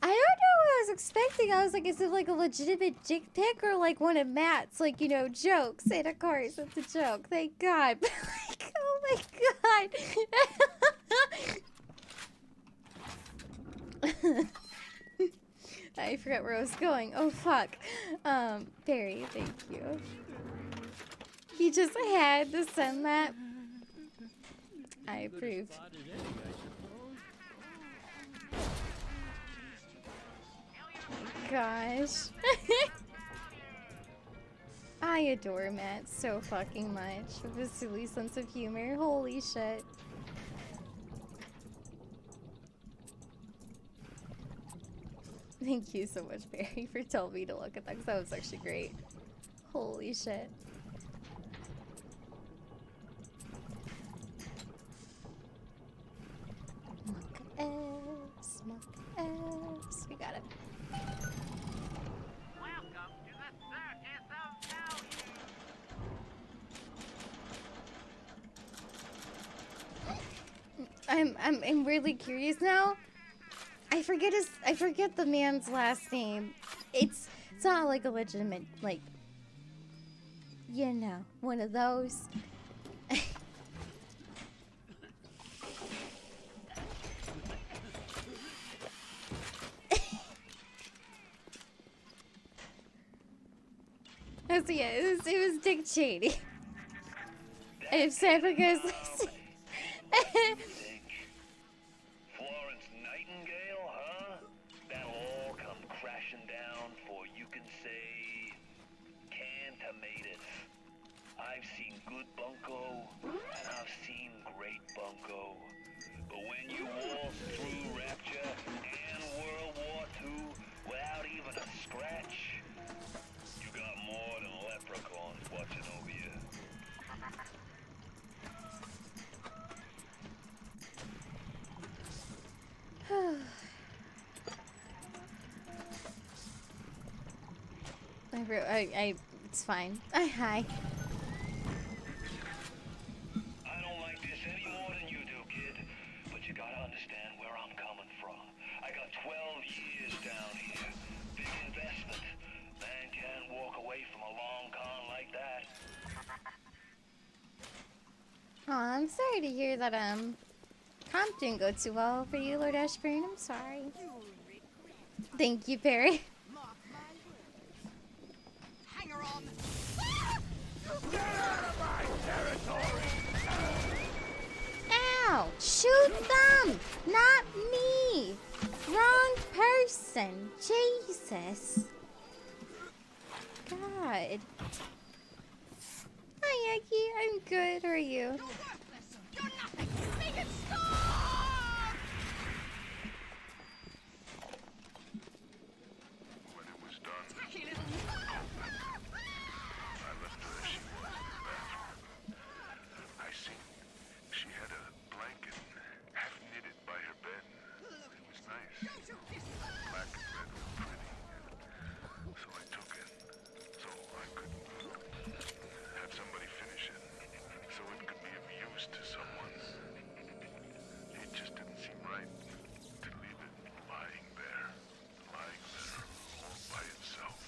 what I was expecting. I was like, is it like a legitimate dick pic or like one of Matt's, like, you know, jokes? And of course, it's a joke. Thank God. But like, oh my God. I forgot where I was going. Oh, fuck. Perry, thank you. He just had to send that. I approve. Gosh. I adore Matt so fucking much with his silly sense of humor. Holy shit. Thank you so much, Barry, for telling me to look at that, because that was actually great. Holy shit. Mock F's. We got it. Welcome to the circus of value. I'm really curious now. I forget the man's last name. It's not like a legitimate, like, you know, one of those. It was Dick Cheney. if Sanford goes listening. Florence Nightingale, huh? That'll all come crashing down for you can say canned tomatoes. I've seen good bunco, and I've seen great bunco. But when you waltz through Rapture and World War II without even a scratch, you got more than leprechauns watching over you. It's fine. Hi. I don't like this any more than you do, kid. But you gotta understand where I'm coming from. I got 12 years down here. Big investment. Man can't walk away from a long con like that. Oh, I'm sorry to hear that comp didn't go too well for you, Lord Ashburn. I'm sorry. Thank you, Perry. Hanger on. Get out of my territory! Ow! Shoot them! Not me! Wrong person! Jesus! God. Hi, Yaki. I'm good. How are you? You're nothing. Make it stop! When it was done, Tacky little. I left her as she was in the bathroom. I seen she had a blanket half knitted by her bed. It was nice. Black and red were pretty. So I took it. So I could have somebody finish it. So it could be of use to someone. It just didn't seem right to leave it lying there all by itself.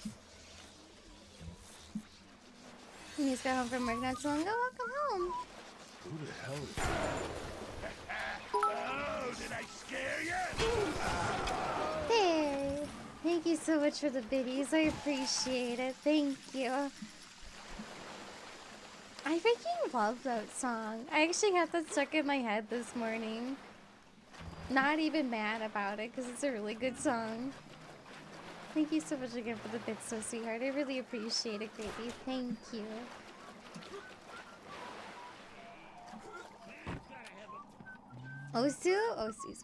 You just got home from work not so long ago. Welcome home. Who the hell is that? Oh, did I scare you? Hey. Thank you so much for the biddies. I appreciate it. Thank you. I freaking love that song. I actually had that stuck in my head this morning. Not even mad about it because it's a really good song. Thank you so much again for the bits, so sweetheart. I really appreciate it greatly. Thank you. Osu? Osu's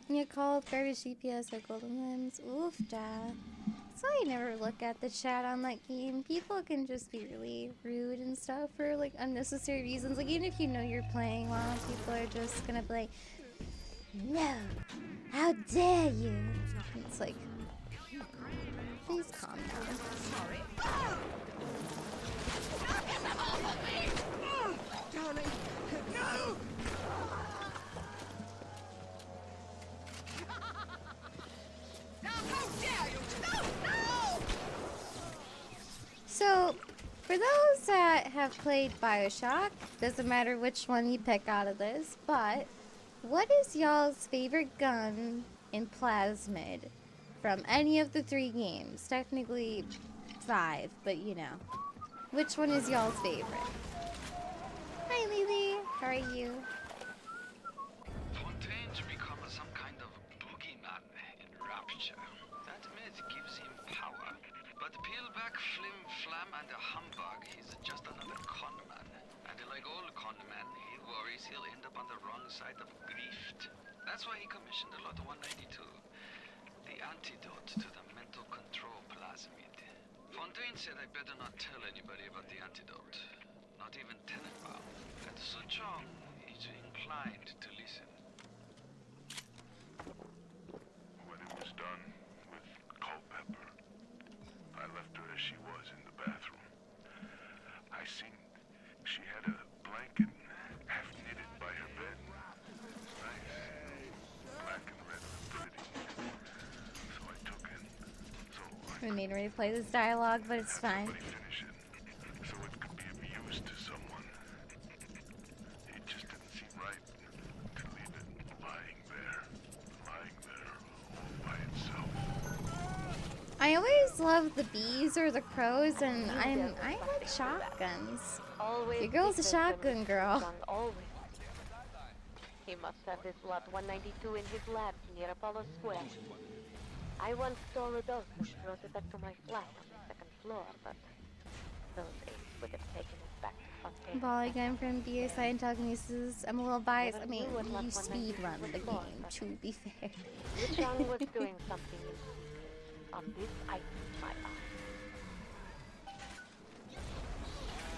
great. You called garbage GPS like golden limbs. Oof, da. That's why I never look at the chat on that game. People can just be really rude and stuff for like unnecessary reasons. Like even if you know you're playing well, people are just gonna be like, no, how dare you? And it's like, please calm down. Sorry. Get them off of me! Darling, no! Now, how dare you? No, no! So, for those that have played Bioshock, doesn't matter which one you pick out of this, but what is y'all's favorite gun in Plasmid from any of the 3 games? Technically 5, but you know. Which one is y'all's favorite? Hi Lily, how are you? Fontaine's become some kind of boogeyman in Rapture. That myth gives him power. But peel back Flim Flam and a humbug, he's just another conman. And like all conmen, he worries he'll end up on the wrong side of grift. That's why he commissioned a Lot 192. The antidote to the mental control plasmid. Fontaine said I better not tell anybody about the antidote. Not even Tenenbaum. And Suchong is inclined to listen. When it was done with Culpepper, I left her as she was in the bathroom. I seen she had a blanket half knitted by her bed. It was nice. Black and red were pretty. So I took it. So We made me replay this dialogue, but it's fine. finish it. So it could be of use to someone. It just didn't seem right to leave it lying there all by itself. I always girls love the bees or the crows, and I like shotguns. Your girl's a shotgun girl. Always. He must have his lot 192 in his lab near Apollo Square. I once stole a dose and brought it back to my flat on the second floor, but those apes would have taken it back to fucking. Polygon from BA Scientology. I'm a little biased. I mean, you speedrun the game, to be fair. Chang was doing something in secret. On this, I keep my eye.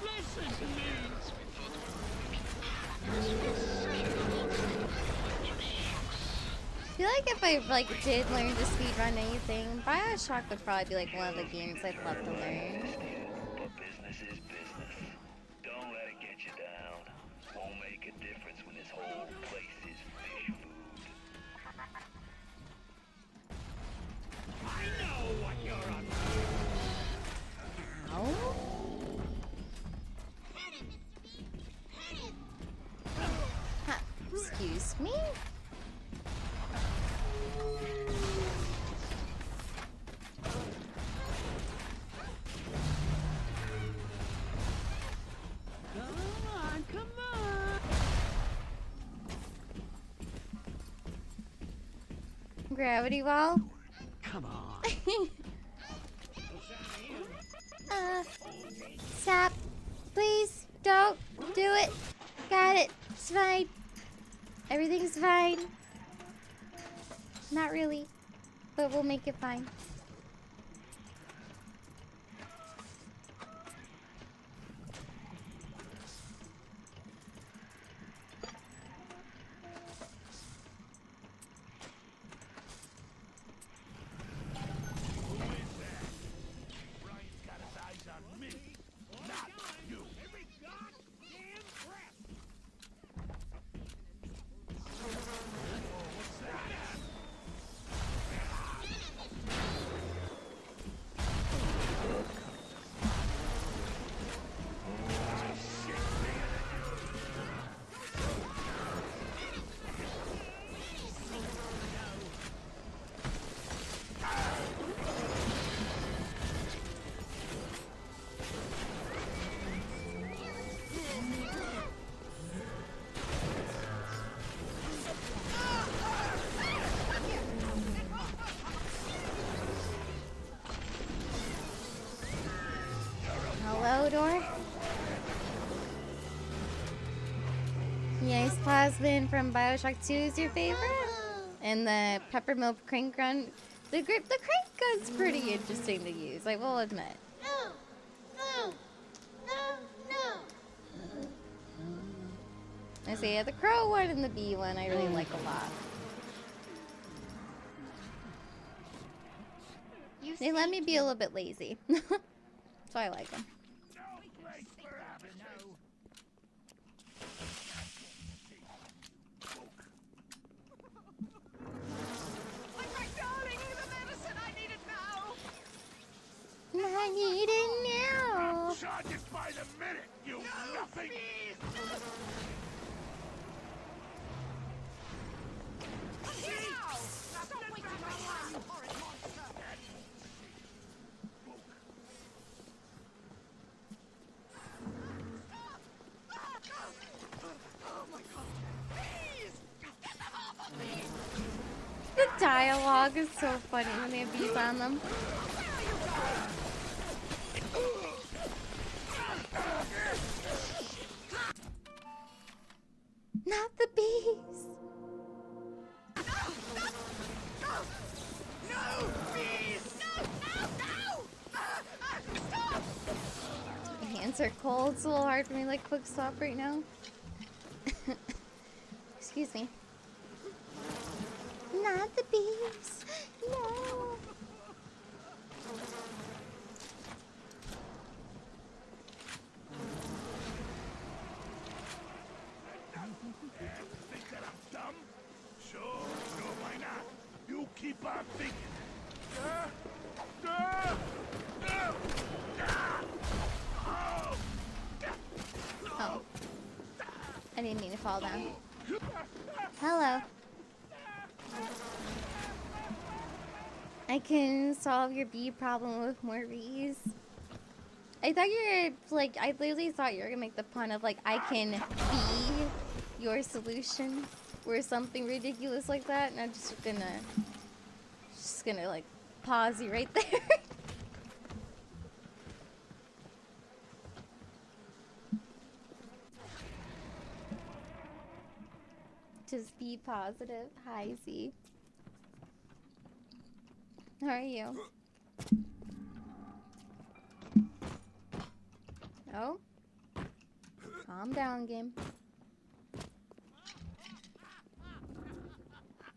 Listen to me! I feel like if I did learn to speedrun anything, Bioshock would probably be like one of the games I'd love to learn. But business is business. Don't let it get you down. Won't make a difference when this whole place is fish food. I know what you're up to. Ow. Excuse me? Come on! Gravity wall? Come on. Stop. Please, don't do it. Got it. It's fine. Everything's fine. Not really, but we'll make it fine. Door. Yes, Plasmin from Bioshock 2 is your favorite? And the Peppermilk Crank Gun. The crank gun's pretty interesting to use, I will admit. I say the crow one and the bee one I really like a lot. They let me be a little bit lazy. So I like them. I need it now. Charge it by the minute, you nothing. The dialogue is so funny when they have bees on them. Not the bees. No, bees! No! My hands are cold. It's a little hard for me to like quick stop right now. Excuse me. Not the bees. No. Think that I'm dumb? Sure, why not? You keep on thinking. Oh. I didn't mean to fall down. Hello. I can solve your bee problem with more bees. I thought you were like, I literally thought you were gonna make the pun of like, I can be your solution, or something ridiculous like that, and I'm just gonna like pause you right there. Just be positive. Hi, Z. How are you? Oh. Calm down, game.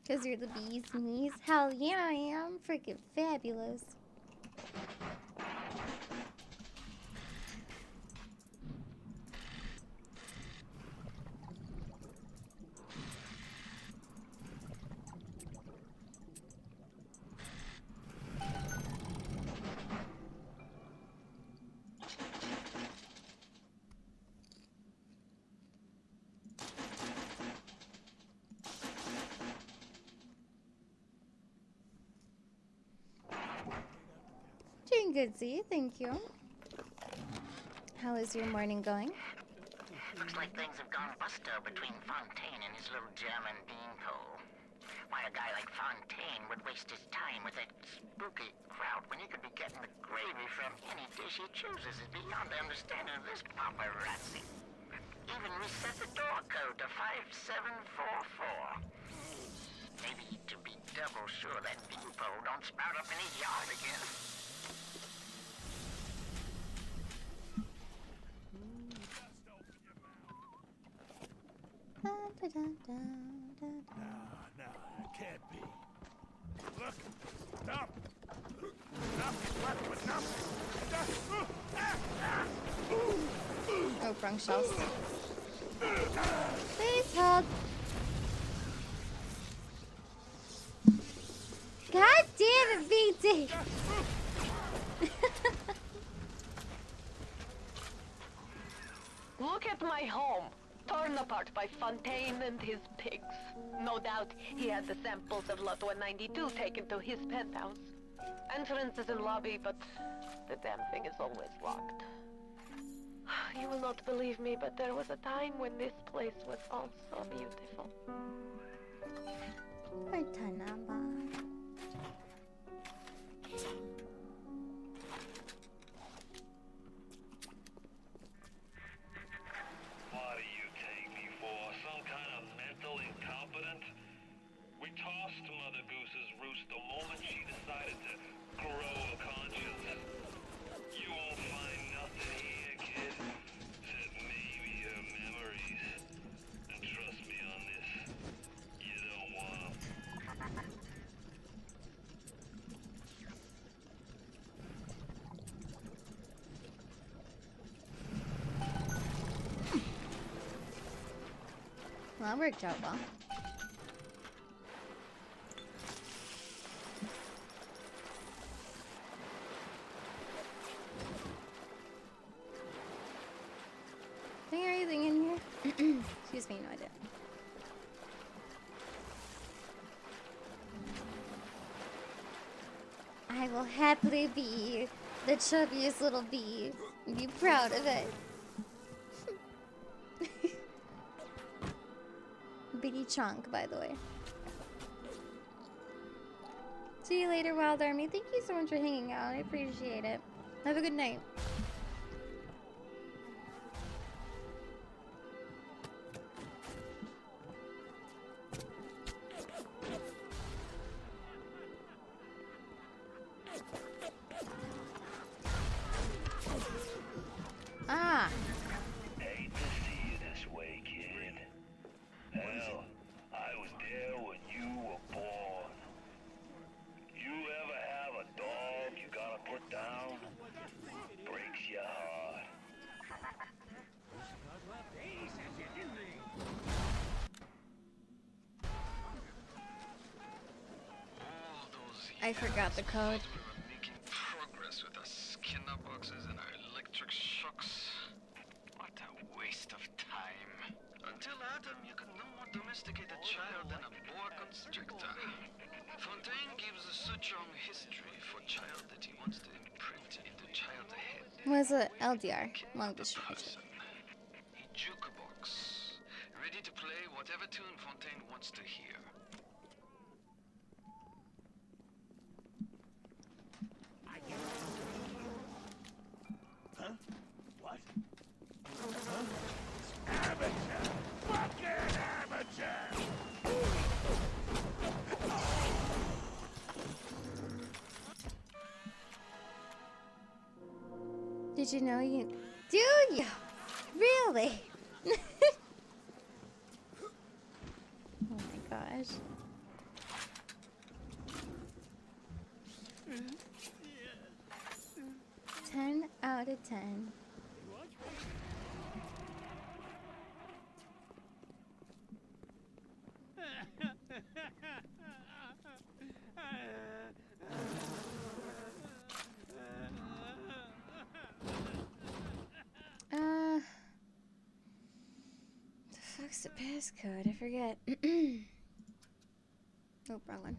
Cause you're the bee's knees? Hell yeah, I am. Freaking fabulous. Doing good, Z. Thank you. How is your morning going? Looks like things have gone busto between Fontaine and his little German beanpole. Why a guy like Fontaine would waste his time with that spooky crowd when he could be getting the gravy from any dish he chooses is beyond the understanding of this paparazzi. Even reset the door code to 5744. Maybe to be double sure that beanpole don't sprout up in his yard again. No, it can't be. Look, stop. Stop, stop. Oh, wrong shells. Please help. God damn it, BT! Look at my home, torn apart by Fontaine and his pigs. No doubt he had the samples of Lot 192 taken to his penthouse. Entrance is in lobby, but the damn thing is always locked. You will not believe me, but there was a time when this place was all so beautiful. What do you take me for? Some kind of mental incompetent? We tossed Mother Goose's roost the moment she decided to grow a conscience. You won't find nothing here, kid, except maybe her memories. And trust me on this, you don't want 'em. Well, that worked out well. Is there anything in here? Excuse me, no I didn't. I will happily be the chubbiest little bee and be proud of it. Bitty chunk, by the way. See you later, Wild Army. Thank you so much for hanging out. I appreciate it. Have a good night. Ah. Hate to see you this way, kid. Hell, I was there when you were born. You ever have a dog you gotta put down? Breaks your heart. I forgot the code. Making progress with our skinner boxes and our electric shocks. What a waste of time. Until Adam, you could no more domesticate a child than a boa constrictor. Fontaine gives such strong history for child that he wants to imprint into child ahead. Was a LDR, long distance. A jukebox, ready to play whatever tune Fontaine wants to hear. Huh? What? Huh? Amateur! Fucking amateur! Did you know you... Do you? Really? Oh my gosh. Mm-hmm. 10 out of 10. The fuck's the passcode? I forget. Oh, wrong one.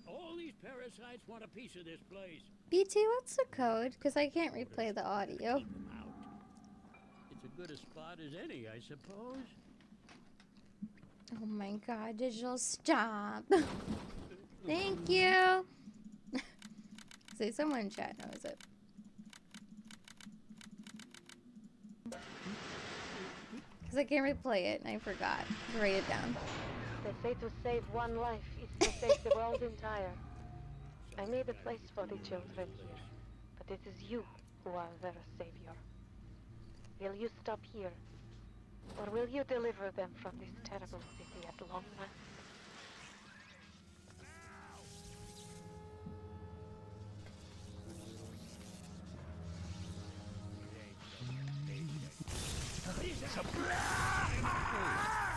All these parasites want a piece of this place. BT, what's the code? Because I can't replay the audio. It's as good a spot as any, I suppose. Oh my god, digital, stop. Thank you. Say someone in chat knows it. Because I can't replay it and I forgot to write it down. They say to save one life is to save the world entire. I made a place for the children here, but it is you who are their savior. Will you stop here, or will you deliver them from this terrible city at long last? Jesus, a black!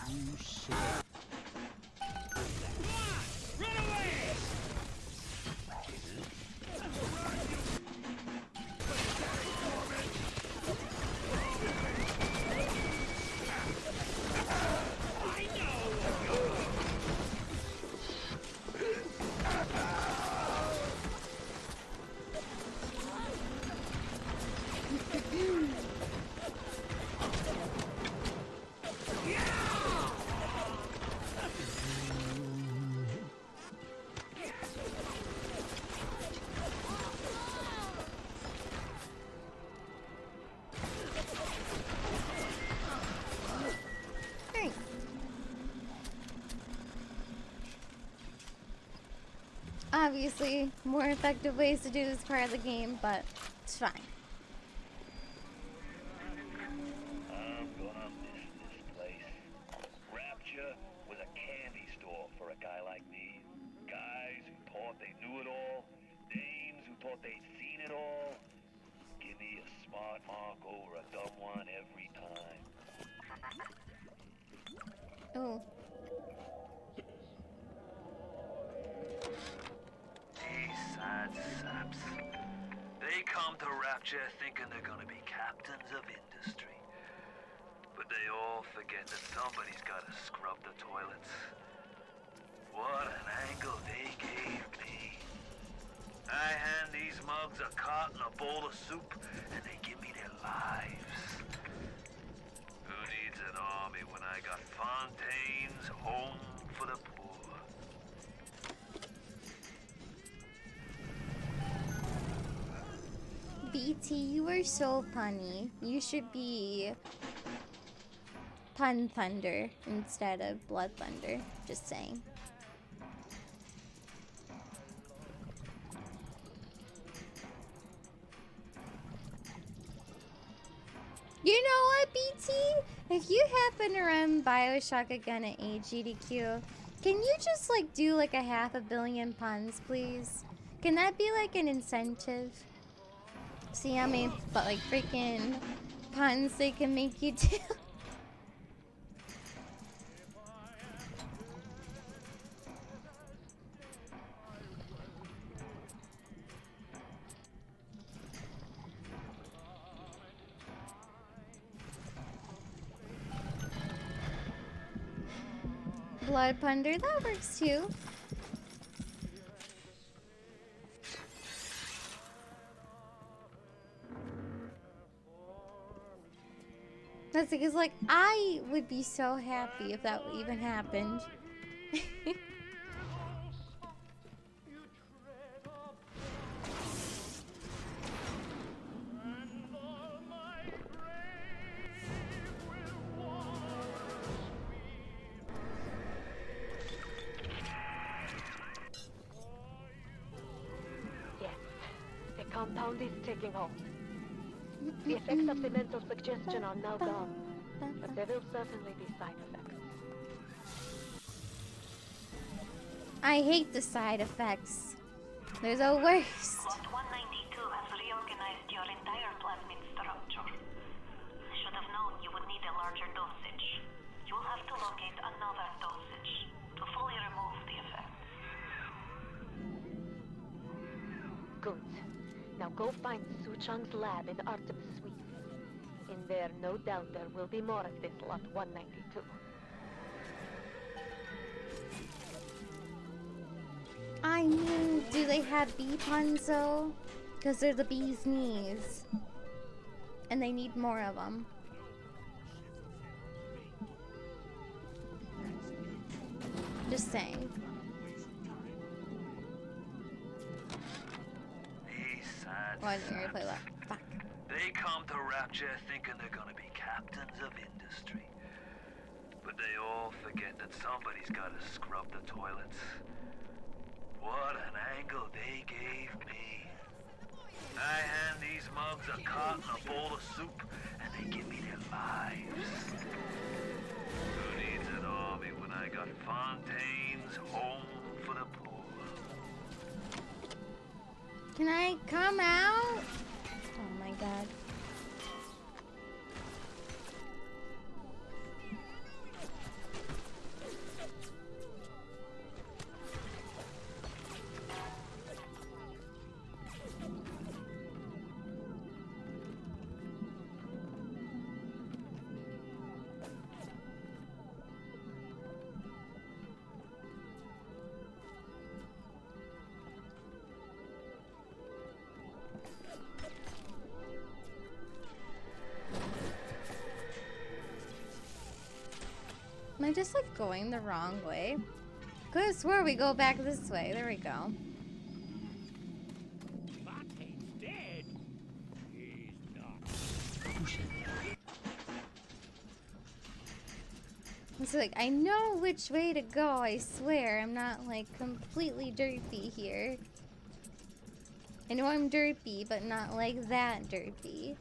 You said. Run away! Obviously, more effective ways to do this part of the game, but it's fine. I'm gonna miss this place. Rapture was a candy store for a guy like me. Guys who thought they knew it all, dames who thought they'd seen it all. Give me a smart mark over a dumb one every time. Oh. These sad saps. They come to Rapture thinking they're gonna be captains of industry. But they all forget that somebody's gotta scrub the toilets. What an angle they gave me. I hand these mugs a cot and a bowl of soup, and they give me their lives. Who needs an army when I got Fontaine's Home for the Poor? BT, you are so punny. You should be Pun Thunder instead of Blood Thunder. Just saying. You know what, BT? If you happen to run Bioshock again at AGDQ, can you just like do like a 500 million puns, please? Can that be like an incentive? See how many but like freaking puns they can make you do? Blood Punder, that works too. That's because, like, I would be so happy if that even happened. Yes, the compound is taking hold. The effects of the mental suggestion are now gone, but there will certainly be side effects. I hate the side effects. They're the worst. Lot 192 has reorganized your entire plasmid structure. I should have known you would need a larger dosage. You will have to locate another dosage to fully remove the effect. Good. Now go find Su Chang's lab in Artemis Suite. In there, no doubt there will be more of this Lot 192. I mean, do they have bee puns though? Because they're the bee's knees. And they need more of them. Just saying. These sad Why didn't you play that? Fuck. They come to Rapture thinking they're gonna be captains of industry. But they all forget that somebody's gotta scrub the toilets. What an angle they gave me. I hand these mugs a cot and a bowl of soup, and they give me their lives. Who needs an army when I got Fontaine's Home for the Poor? Can I come out? Oh my god. Am I just like going the wrong way? Could have swore we go back this way. There we go. Fontaine's dead. He's not. It's like, I know which way to go, I swear. I'm not like completely derpy here. I know I'm derpy, but not like that derpy.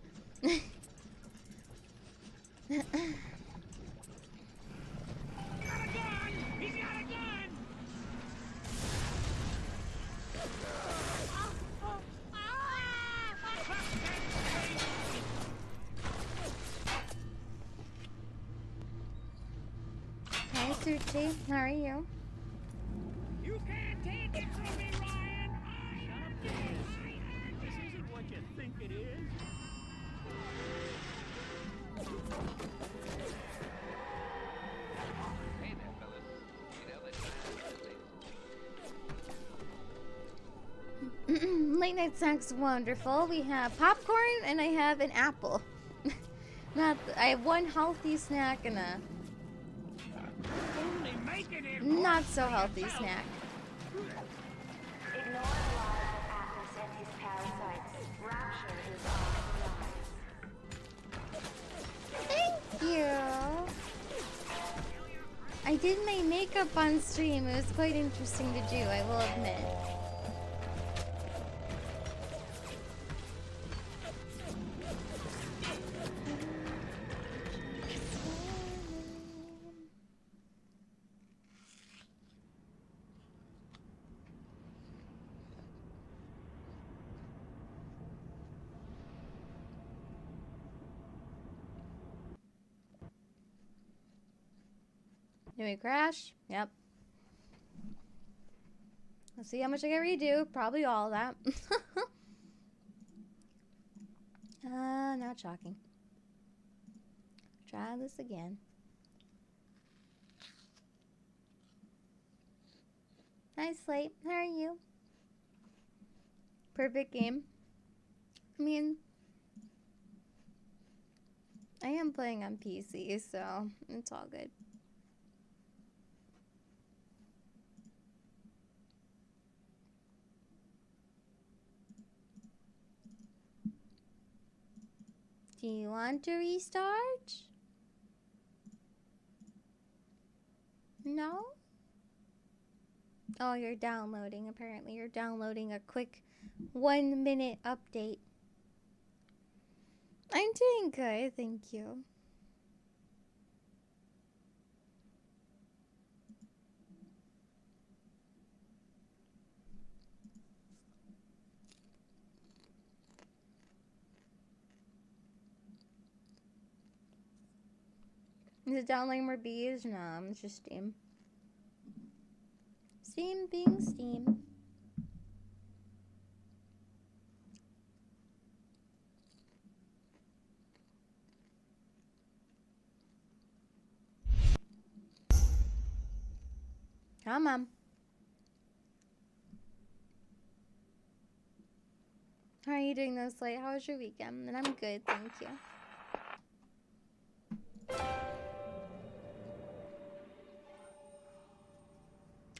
Hi, Suchi. How are you? You can't take it from me, Ryan. I am this. This isn't what you think it is. Hey there, fellas. You know that Late night snacks wonderful. We have popcorn and I have an apple. I have one healthy snack and a Only make it not so healthy snack. Ignore the lies of Atlas and his parasites. Rapture is on the rise. Thank you. I did my makeup on stream. It was quite interesting to do, I will admit. Did we crash? Yep. Let's see how much I can redo. Probably all of that. Not shocking. Try this again. Hi, Slate. How are you? Perfect game. I mean, I am playing on PC, so it's all good. Do you want to restart? No? Oh, you're downloading, apparently. You're downloading a quick 1-minute update. I'm doing good, thank you. Is it downloading more bees? No, it's just Steam. Steam being Steam. Come on. How are you doing this late? How was your weekend? And I'm good, thank you.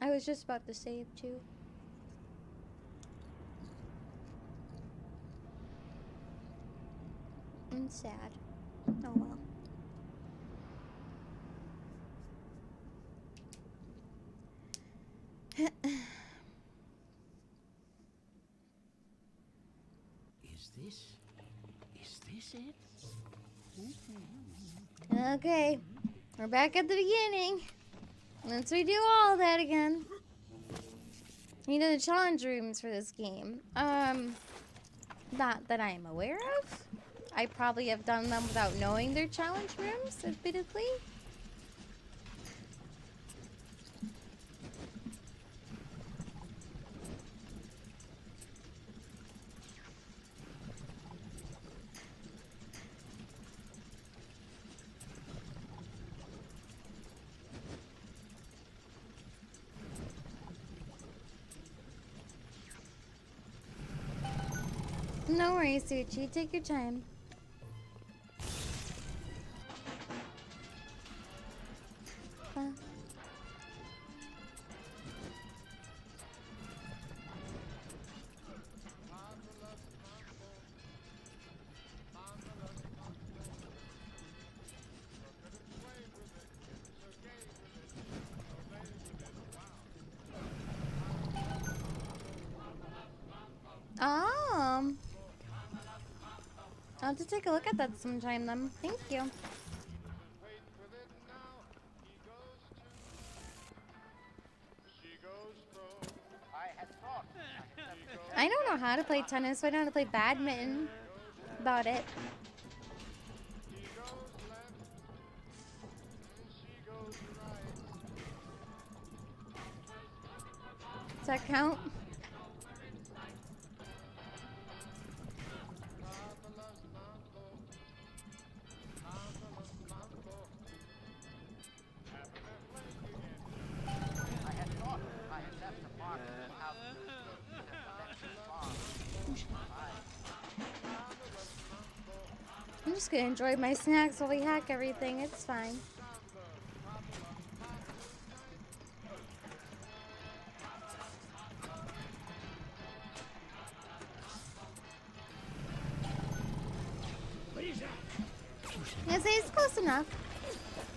I was just about to save too. I'm sad. Oh well. Is this it? Okay, we're back at the beginning. Let's redo all that again. You know the challenge rooms for this game. Not that I am aware of. I probably have done them without knowing they're challenge rooms, admittedly. No worries, Suchi. Take your time. I'll have to take a look at that sometime then. Thank you. I don't know how to play tennis, so I know how to play badminton. About it. Does that count? I'm just gonna enjoy my snacks while we hack everything. It's fine. What is that? I say it's close enough.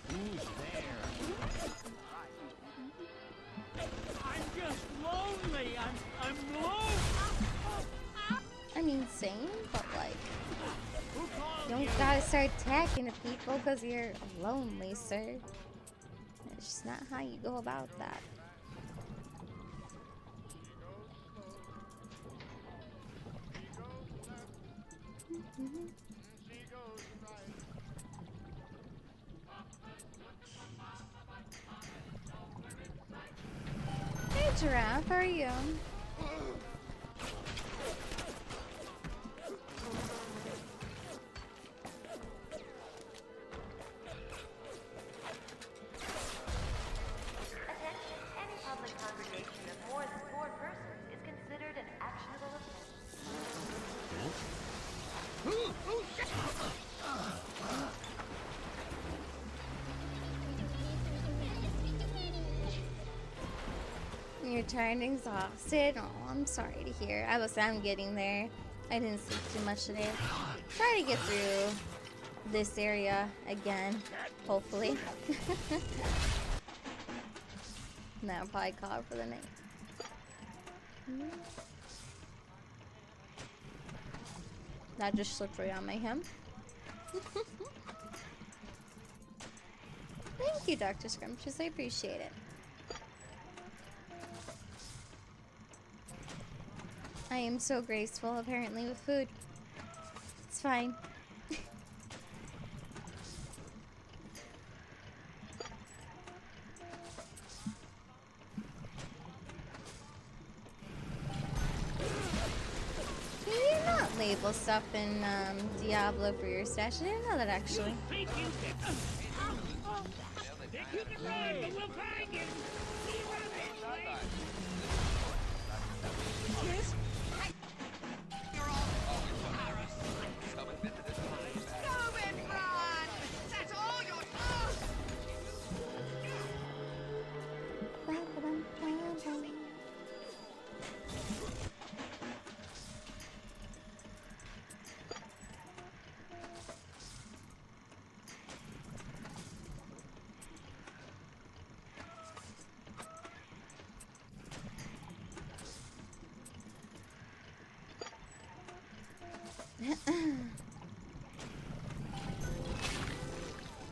Who's there? I'm just lonely. I'm lonely. I mean, same, but like, you don't gotta start attacking the people because you're lonely, sir. It's just not how you go about that. Hey, Giraffe, how are you? tired and exhausted. Oh, I'm sorry to hear. I'm getting there. I didn't sleep too much today. Try to get through this area again, hopefully. Now I'll probably call it for the night. That just slipped right on my hem. Thank you, Dr. Scrumptious. I appreciate it. I am so graceful, apparently, with food. It's fine. Can you not label stuff in Diablo for your stash? I didn't know that, actually. Yes? You're all Go and run! That's all your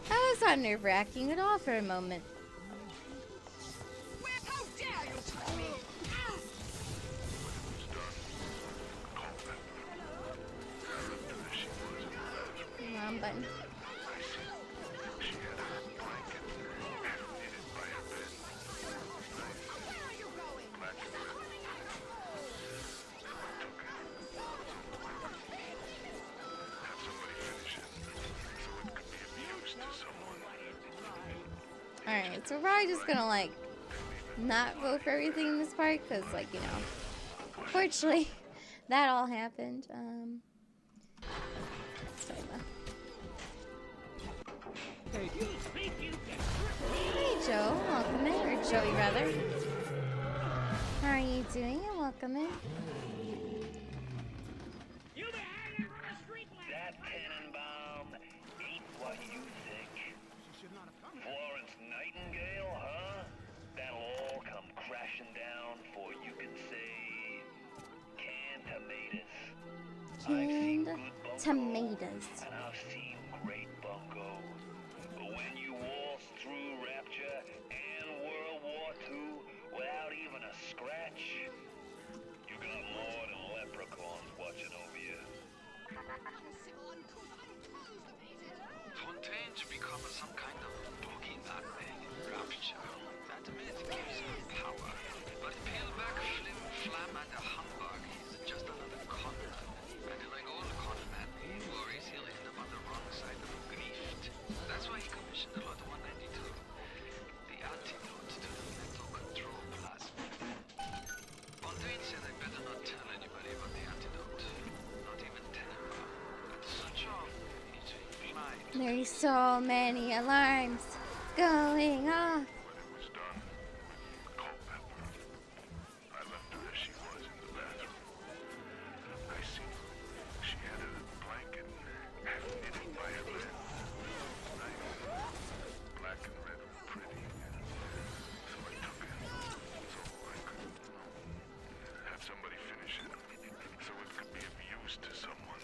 That was not nerve-wracking at all for a moment. How dare you touch me! Wrong button. Alright, so we're probably just gonna, like, not go for everything in this part, because, like, you know, fortunately, that all happened. Sorry, Hey, Joe. Welcome in. Or Joey, rather. How are you doing? And welcome in. That Tannenbaum ain't what you think. Florence Nightingale, huh? That'll all come crashing down for you can say canned tomatoes. Canned tomatoes. And I've seen great bungo. But when you waltz through Rapture and World War II without even a scratch, you got more than leprechauns watching over you. Fontaine should become some kind of boogie nut thing in Rapture. That myth gives him power. But peel back flim flam at the humbug, he's just another con man. And like all con men, he worries he'll end up on the wrong side of a grift. That's why he commissioned the Lot 192. The antidote to the mental control plasmid. Fontaine said I better not tell anybody about the antidote. Not even Tannenbaum. But Suchong, he's blind. There's so many alarms going off. I left her as she was in the bathroom. I see. She had a blanket half knitted by her bed. Black and red were pretty. So I took it. So I could have somebody finish it. So it could be of use to someone.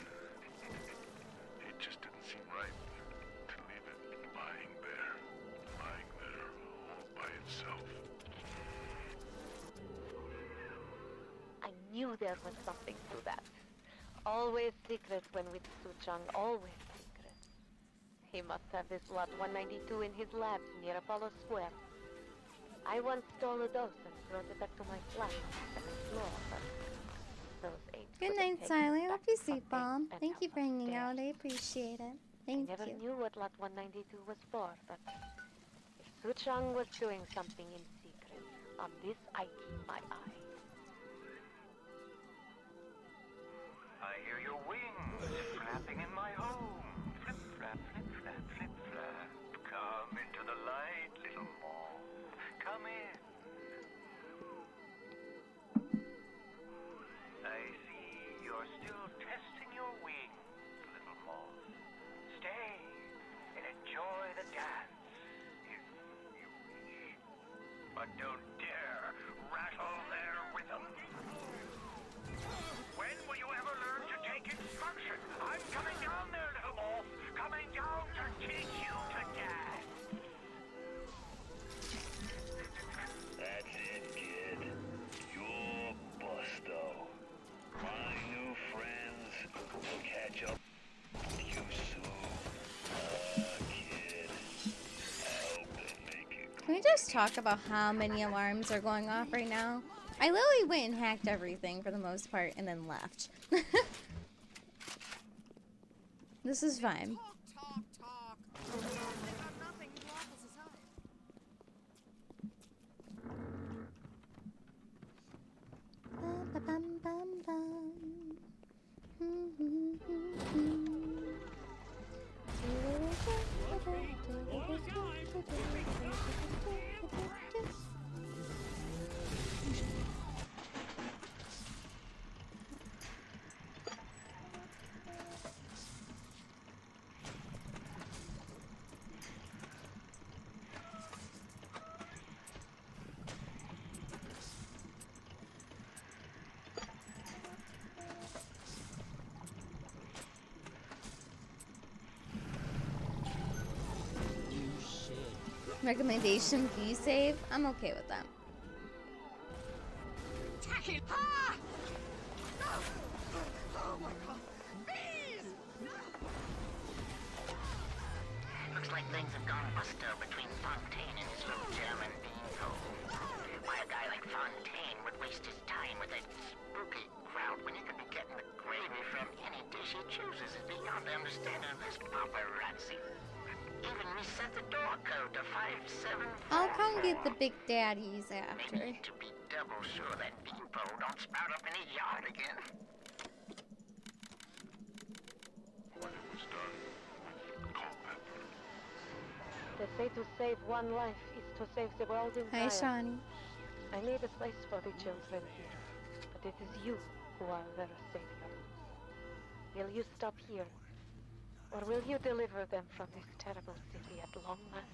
It just didn't seem right to leave it lying there all by itself. I knew there was something to that. Always secret when with Suchong, always secret. He must have this Lot 192 in his labs near Apollo Square. I once stole a dose and brought it back to my flat on the second floor, but those apes Good night, Siley. Hope you sleep, Bomb. Thank you for hanging out. I appreciate it. Thank I never you. knew what Lot 192 was for, but if Suchong was doing something in secret, on this I keep my eye. I hear your wings flapping in my home. Flip, flap, flip, flap, flip, flap. Come into the light, little moth. Come in. still testing your wings, little moth. Stay and enjoy the dance, if you wish. But don't dare rattle their rhythm. When will you ever learn to take instruction? I'm coming down there, little moth. Coming down to teach you to dance. That's it, kid. You're busto. My new friends will catch up with you soon. Kid. I hope they make it. Can we just talk about how many alarms are going off right now? I literally went and hacked everything for the most part and then left. This is fine. Talk. They got nothing to offer society. Recommendation view save? I'm okay with that. Tack it! Ah! Oh my god! Bees! Looks like things have gone busto between Fontaine and his little German beanpole. Why a guy like Fontaine would waste his time with that spooky crowd when he could be getting the gravy from any dish he chooses is beyond the understanding of this paparazzi. Even reset the door code to 574. I'll come get the big daddies after. They need to be double sure that beanpole don't sprout up in his yard again. When it was done, call Pepper. They say to save one life is to save the world entire. Hi, Shawnee. I made a place for the children here, but it is you who are their savior. Will you stop here? Or will you deliver them from this terrible city at long last?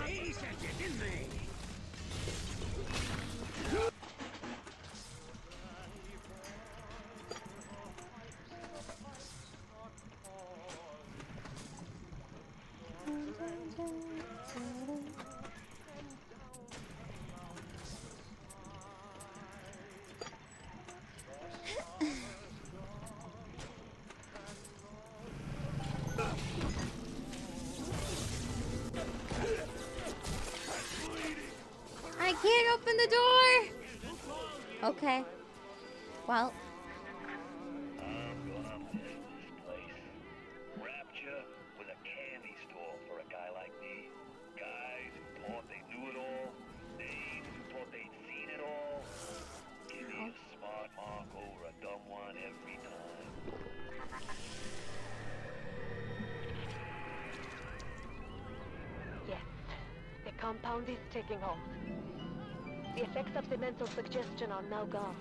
They said it, didn't they? I can't open the door! Okay. Well. I'm gonna miss this place. Rapture was a candy store for a guy like me. Guys who thought they knew it all. Dames who thought they'd seen it all. Give me a smart mark over a dumb one every time. Yes, the compound is taking hold. The effects of the mental suggestion are now gone,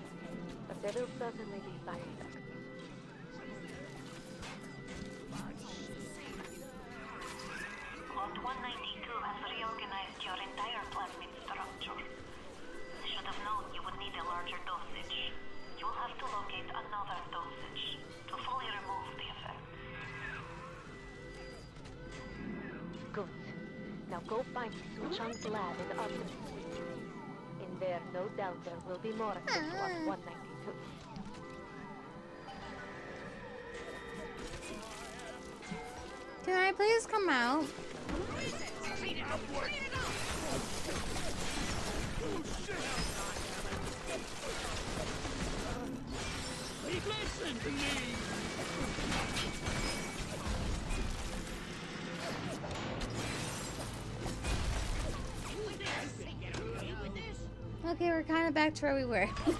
but there will certainly be side effects. Lot 192 has reorganized your entire plasmid structure. I should have known you would need a larger dosage. You'll have to locate another dosage to fully remove the effect. Good. Now go find Su-Chang's lab in Arkham. In there, no doubt there will be more of this Lot 192. Can I please come out? Clean it up! Clean it up! Oh, shit! Please listen to me! Okay, we're kind of back to where we were. Pull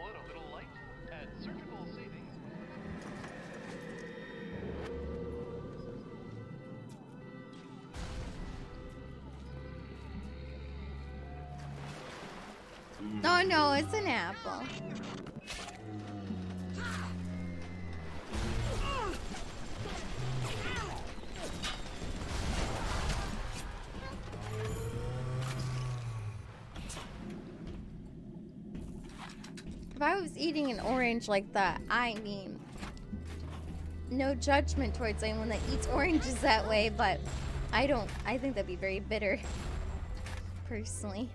it Oh no, it's an apple. If I was eating an orange like that, I mean, no judgment towards anyone that eats oranges that way, but I think that'd be very bitter, personally.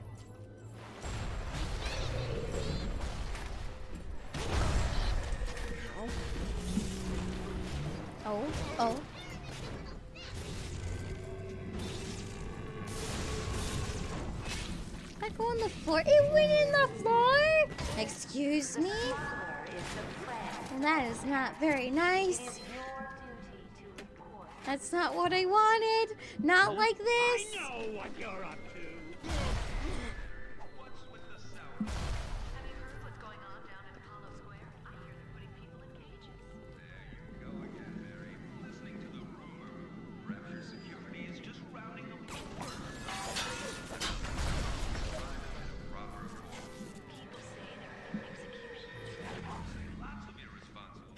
Oh. That go on the floor? It went in the floor? Excuse me? That is not very nice. That's not what I wanted. Not like this. I know what you're up to. What's with the sound? Have you heard what's going on down at Apollo Square? I hear they're putting people in cages. There you go again, Mary. Listening to the rumor. Rapture security is just rounding them. People say they're in execution. Lots of irresponsible.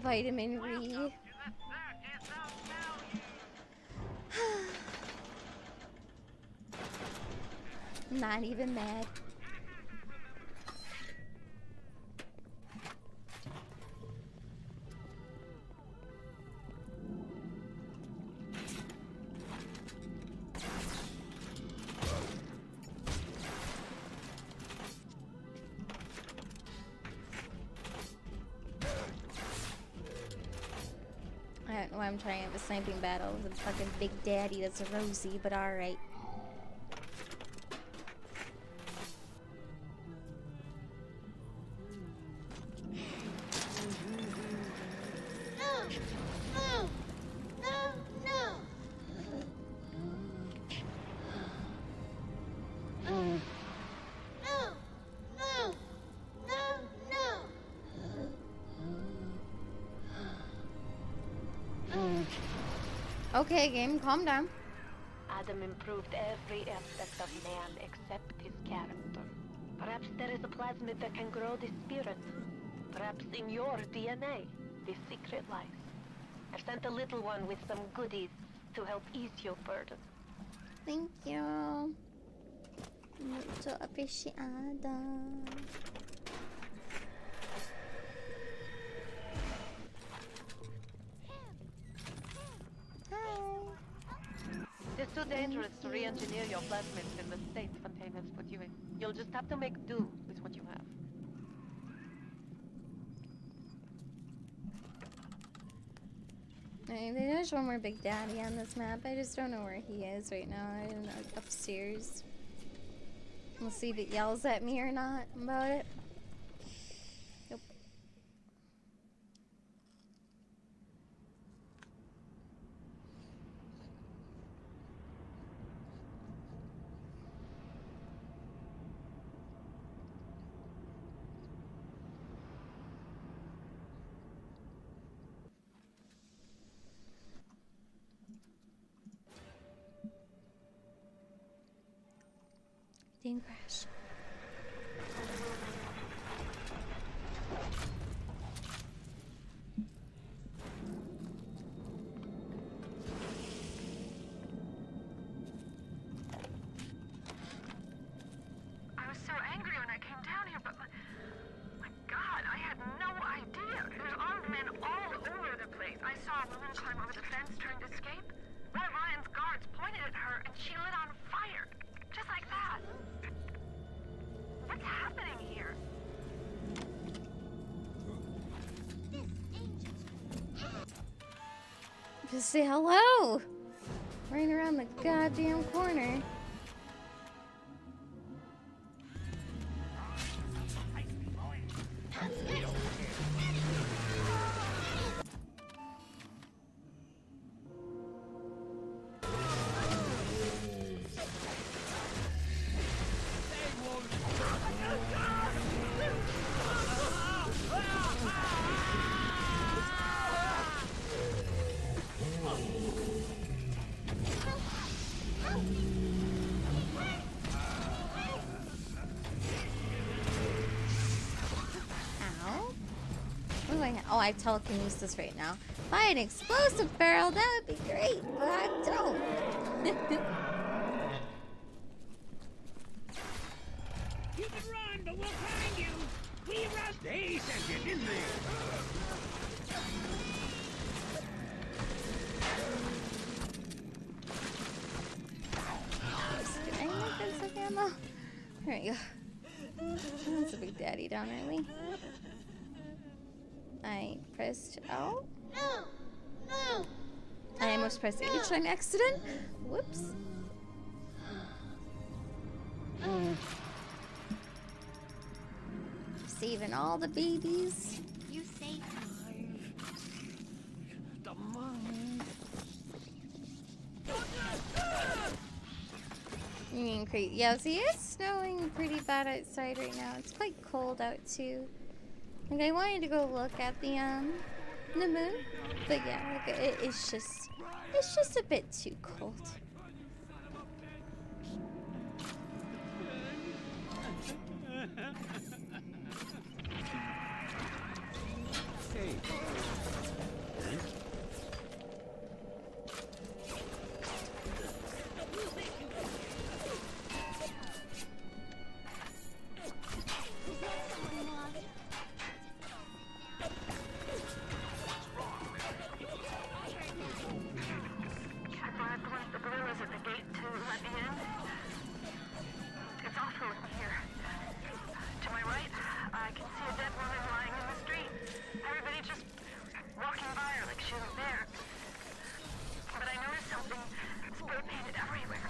Vitamin R. Not even mad. I don't know why I'm trying to have a sniping battle with a fucking big daddy that's a Rosie, but alright. Okay, game, calm down. Adam improved every aspect of man except his character. Perhaps there is a plasmid that can grow the spirit. Perhaps in your DNA, the secret lies. I've sent a little one with some goodies to help ease your burden. Thank you. Mucho apreciada. It's too dangerous to re-engineer your plasmids in the state containers put you in. You'll just have to make do with what you have. I mean, there's one more Big Daddy on this map. I just don't know where he is right now. I don't know, upstairs. We'll see if it yells at me or not about it. Nope. Didn't crash. I was so angry when I came down here, but my God, I had no idea. There's armed men all over the place. I saw a woman climb over the fence trying to escape. One of Ryan's guards pointed at her and she lit on fire. Just like that. What's happening here? Just say hello! Right around the goddamn corner. Oh, I have telekinesis right now. If I had an explosive barrel, that would be great, but I don't. You can run, but we'll find you. We run. They sent you, didn't they? Can I make this of ammo? There we go. That's a big daddy down early. I pressed L. I almost pressed H on accident. Whoops. Saving all the babies. You saved The money. You mean crazy? Yeah, see, it's snowing pretty bad outside right now. It's quite cold out too. Like I wanted to go look at the moon, but yeah, like it's just a bit too cold. Hey. I bribed one of the gorillas at the gate to let me in. It's awful in here. To my right, I can see a dead woman lying in the street. Everybody just walking by her like she was there. But I noticed something spray painted everywhere.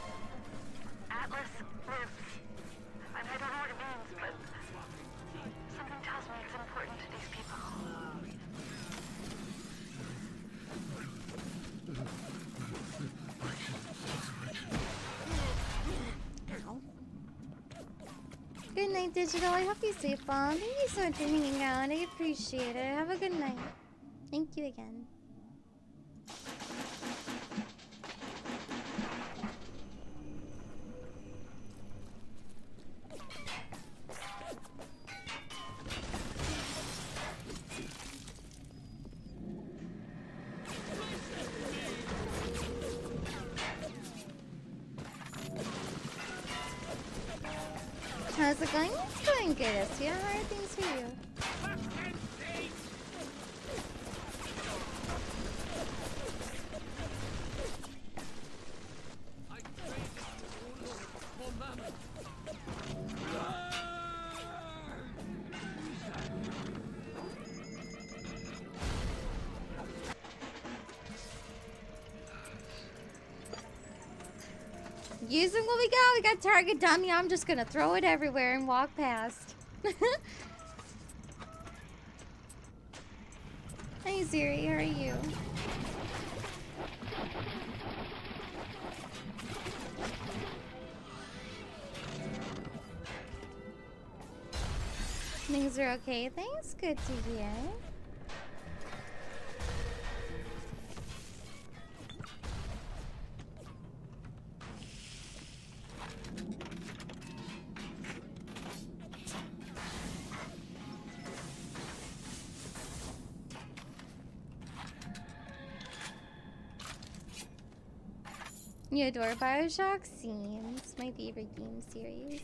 Atlas lives. And I don't know what it means, but something tells me it's important to these people. Ow. Good night, Digital. I hope you sleep well. Thank you so much for hanging out. I appreciate it. Have a good night. Thank you again. How's it going? It's going good, Estia. How are things for you? Using what we got. We got target dummy. I'm just gonna throw it everywhere and walk past. Hey Ziri, how are you? Things are okay. Thanks. Good to hear. You adore Bioshock? Seems my favorite game series.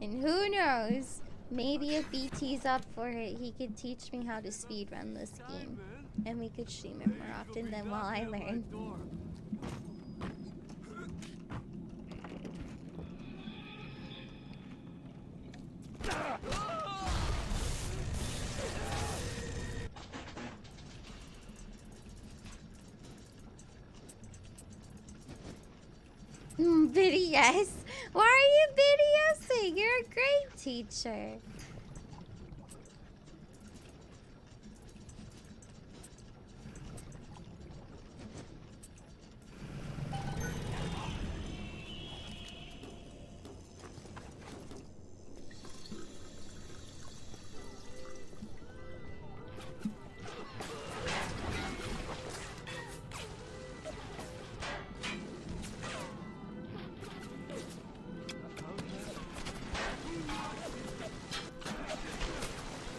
And who knows? Maybe if BT's up for it, he could teach me how to speedrun this game. And we could stream it more often than while I learn. Biddy, yes. Why are you BDSing? You're a great teacher.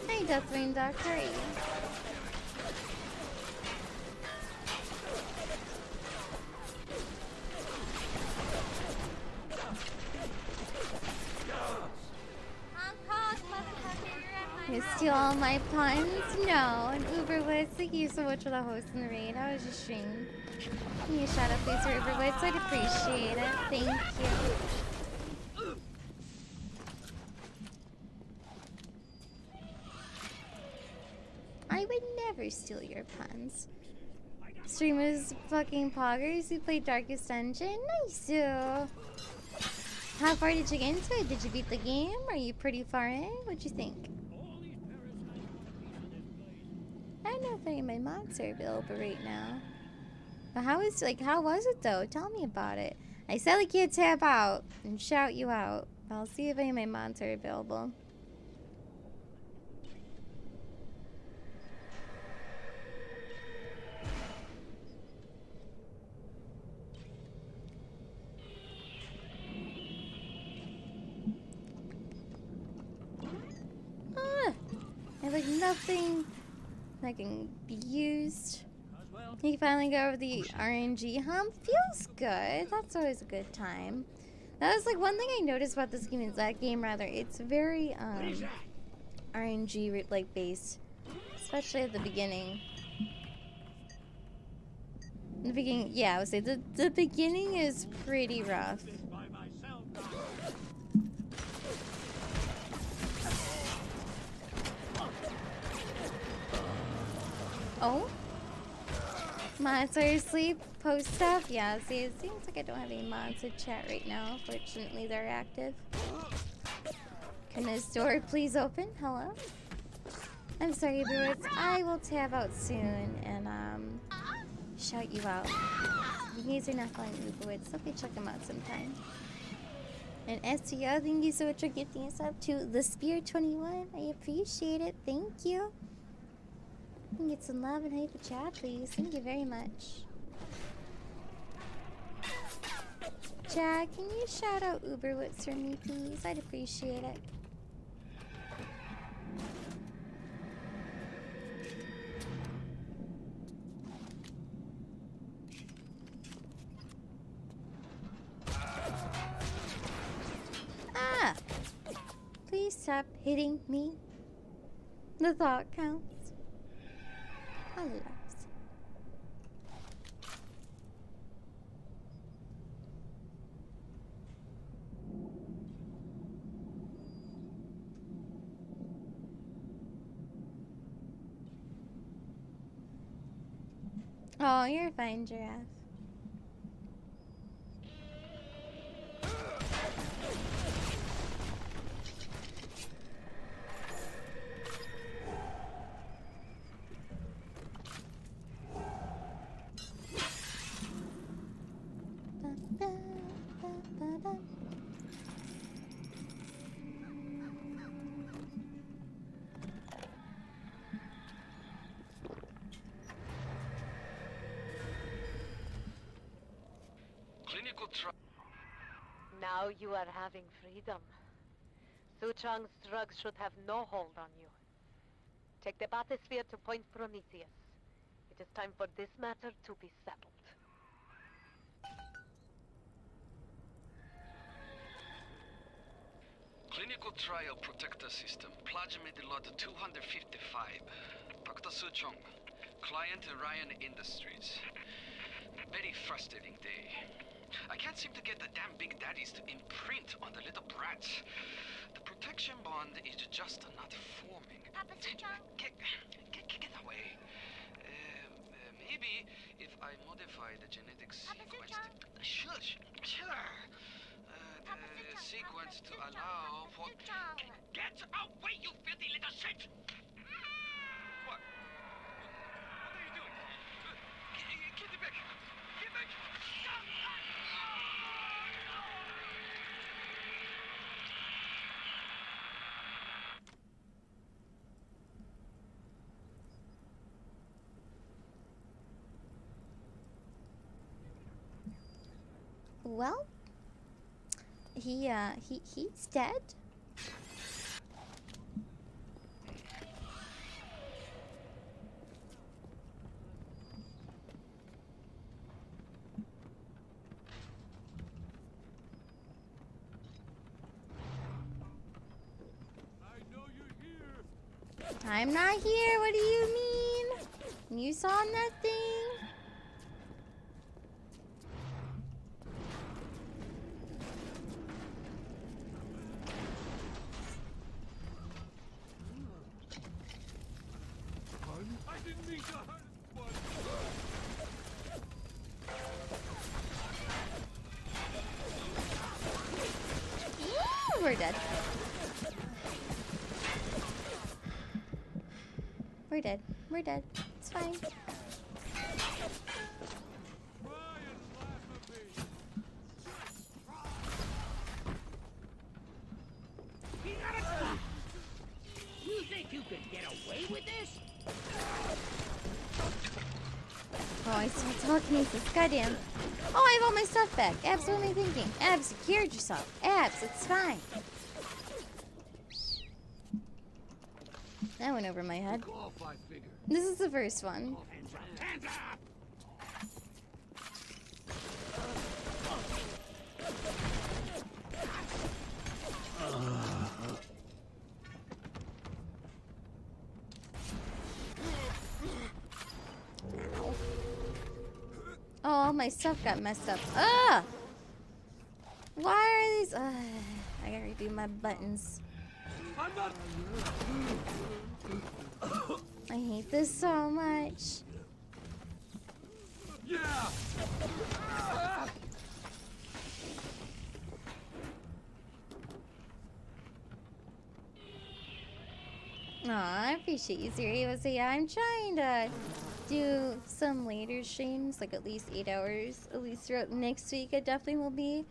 Hey, Deathwing Duck, how are you? You steal all my puns? No. And Uberwoods, thank you so much for the host in the raid. How was your stream? Give me a shout out, please, for Uberwoods. I'd appreciate it. Thank you. I would never steal your puns. Streamers fucking poggers who played Darkest Dungeon. Nice. How far did you get into it? Did you beat the game? Are you pretty far in? What'd you think? I don't know if any of my mods are available right now. But how was it though? Tell me about it. I said I can't tap out and shout you out. I'll see if any of my mods are available. I have like nothing that can be used. You can finally go over the RNG hump. Feels good. That's always a good time. That was like one thing I noticed about this game, is that game rather, it's very RNG like based, especially at the beginning. The beginning, yeah, I would say the beginning is pretty rough. Oh? Mods are asleep post stuff? Yeah, see, it seems like I don't have any mods in chat right now. Fortunately, they're active. Can this door please open? Hello? I'm sorry, Uberwoods. I will tab out soon and, shout you out. You guys are not following Uberwoods, so check them out sometime. And STO, thank you so much for gifting us up to the Spear21. I appreciate it. Thank you. You can get some love and hype chat, please. Thank you very much. Jack, can you shout out Uberwoods for me, please? I'd appreciate it. Ah! Please stop hitting me. The thought counts. Hello. Oh, you're fine, Giraffe. Clinical trial. Now you are having freedom. Suchong's drugs should have no hold on you. Take the bathysphere to Point Prometheus. It is time for this matter to be settled. Clinical trial protector system. Plasmid lot 255. Dr. Suchong. Client Ryan Industries. Very frustrating day. I can't seem to get the damn big daddies to imprint on the little brats. The protection bond is just not forming. Papa Suchong? Get away. Maybe if I modify the genetic sequence... Shush! Sure! The sequence to allow for... Get away, you filthy little shit! What? What are you doing? Get back! Get back! Well, he's dead. I know you're here. I'm not here. What do you mean? You saw nothing? I didn't mean to hurt one. We're dead. We're dead. We're dead. It's fine. You think you could get away with this? Oh, I start telekinesis. Goddamn. Oh, I have all my stuff back. Abs, what am I thinking? Abs, secured yourself. Abs, it's fine. That went over my head. This is the first one. Hands up! Oh, all my stuff got messed up. Ugh! Why are these... I gotta redo my buttons. I'm not. I hate this so much. Yeah. Aw, I appreciate you, Zuri. So yeah, I'm trying to do some later streams, like at least 8 hours, at least throughout next week. I definitely will be.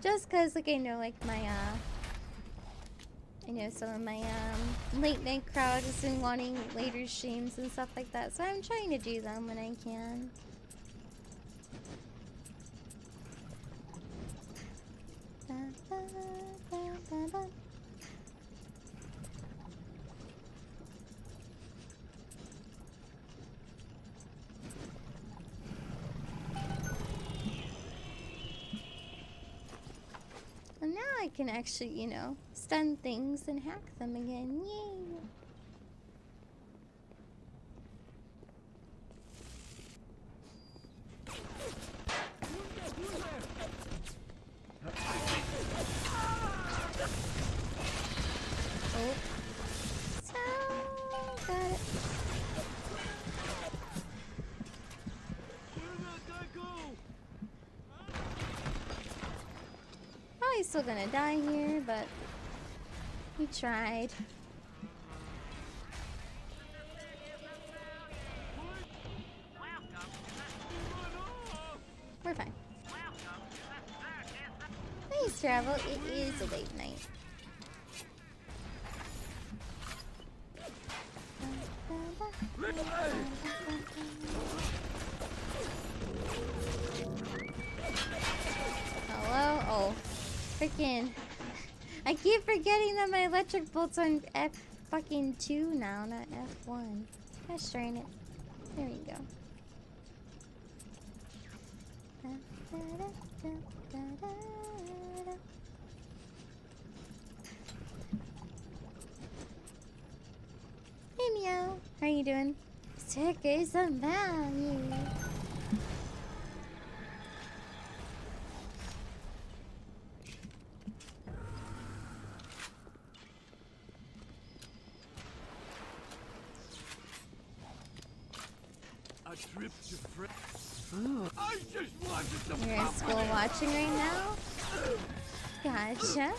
Just cause like I know like my I know some of my late night crowd has been wanting later streams and stuff like that, so I'm trying to do them when I can. Ba, ba, ba, ba, ba. And now I can actually, you know, stun things and hack them again. Yay! Oh. So, got it. Probably still gonna die here, but we tried. We're fine. Nice travel. It is a late night. Hello? Oh. Freaking. I keep forgetting that my electric bolt's on F fucking 2 now, not F1. Gosh darn it. There we go. Hey Meow, how are you doing? Stickers of value. A trip to I just wanted to. You're at school watching right now? Gotcha.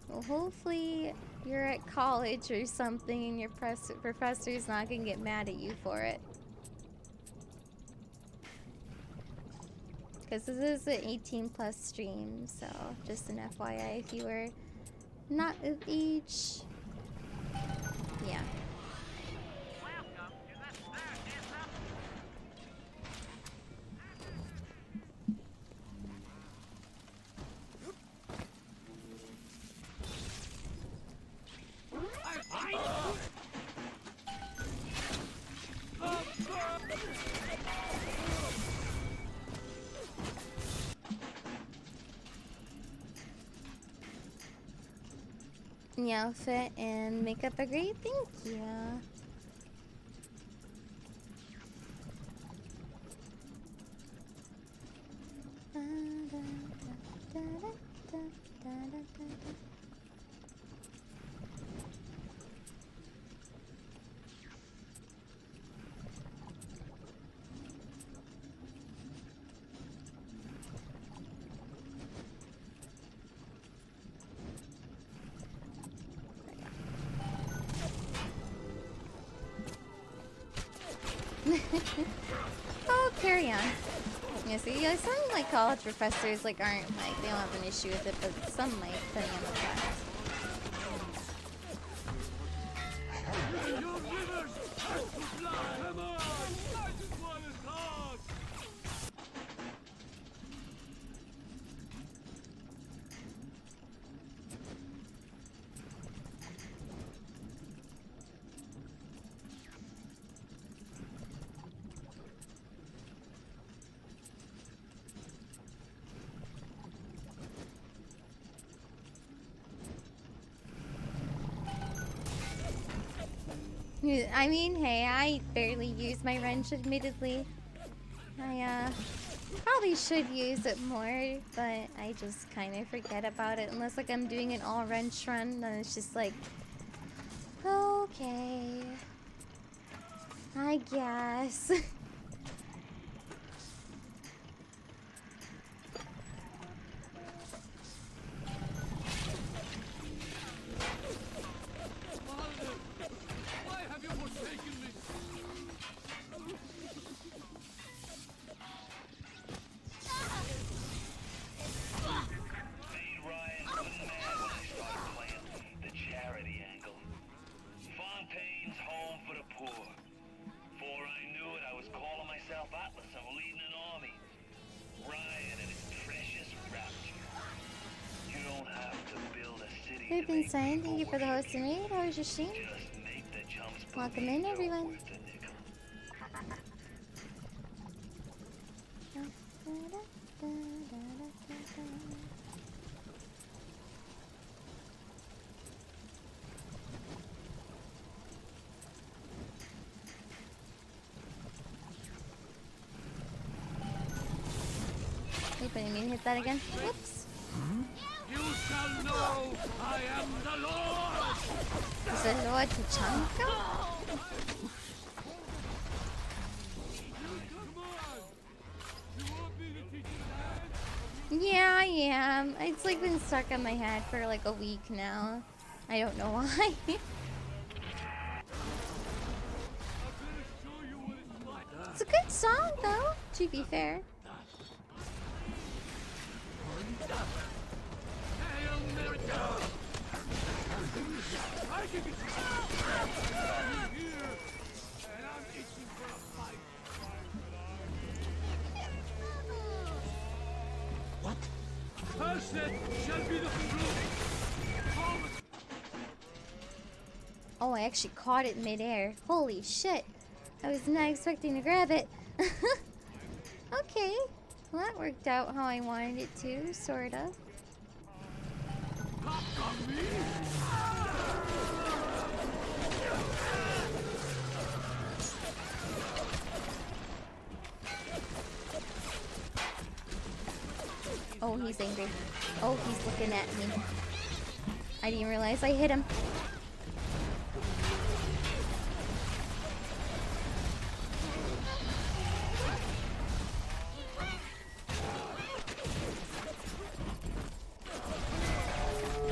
Well, hopefully you're at college or something and your professor's not gonna get mad at you for it. Because this is an 18+ stream, so just an FYI if you were not of age. Yeah. the outfit and makeup are great. Thank you. Oh, carry on. Yeah, see, some like college professors like aren't like they don't have an issue with it, but some might, depending on the class. I mean, hey, I barely use my wrench, admittedly. I, probably should use it more, but I just kind of forget about it. Unless, like, I'm doing an all-wrench run, then it's just like, okay, I guess. Saying thank you for the host and raid. How was your stream? Welcome in, everyone. Oop, I didn't mean to hit that again. Whoops. You shall know I am the Lord! Is it Lord Tachanka? Yeah, I am. It's like been stuck in my head for like a week now. I don't know why. It's a good song though, to be fair. What? Cursed shall be the fruit. Oh, I actually caught it midair. Holy shit. I was not expecting to grab it. Okay. Well, that worked out how I wanted it to, sort of. Oh, he's angry. Oh, he's looking at me. I didn't realize I hit him.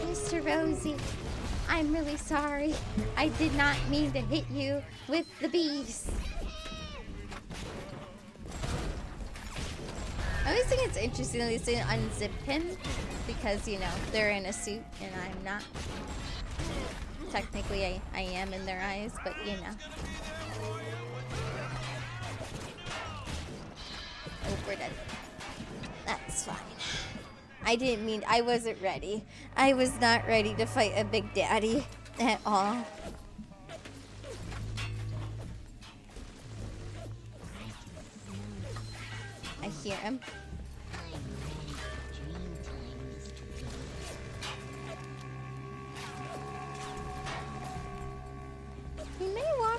Mr. Rosie, I'm really sorry. I did not mean to hit you with the bees. I always think it's interesting that they unzip him because, you know, they're in a suit and I'm not. Technically, I am in their eyes, but you know. Oh, we're dead. That's fine. I didn't mean, I wasn't ready. I was not ready to fight a big daddy at all. I hear him.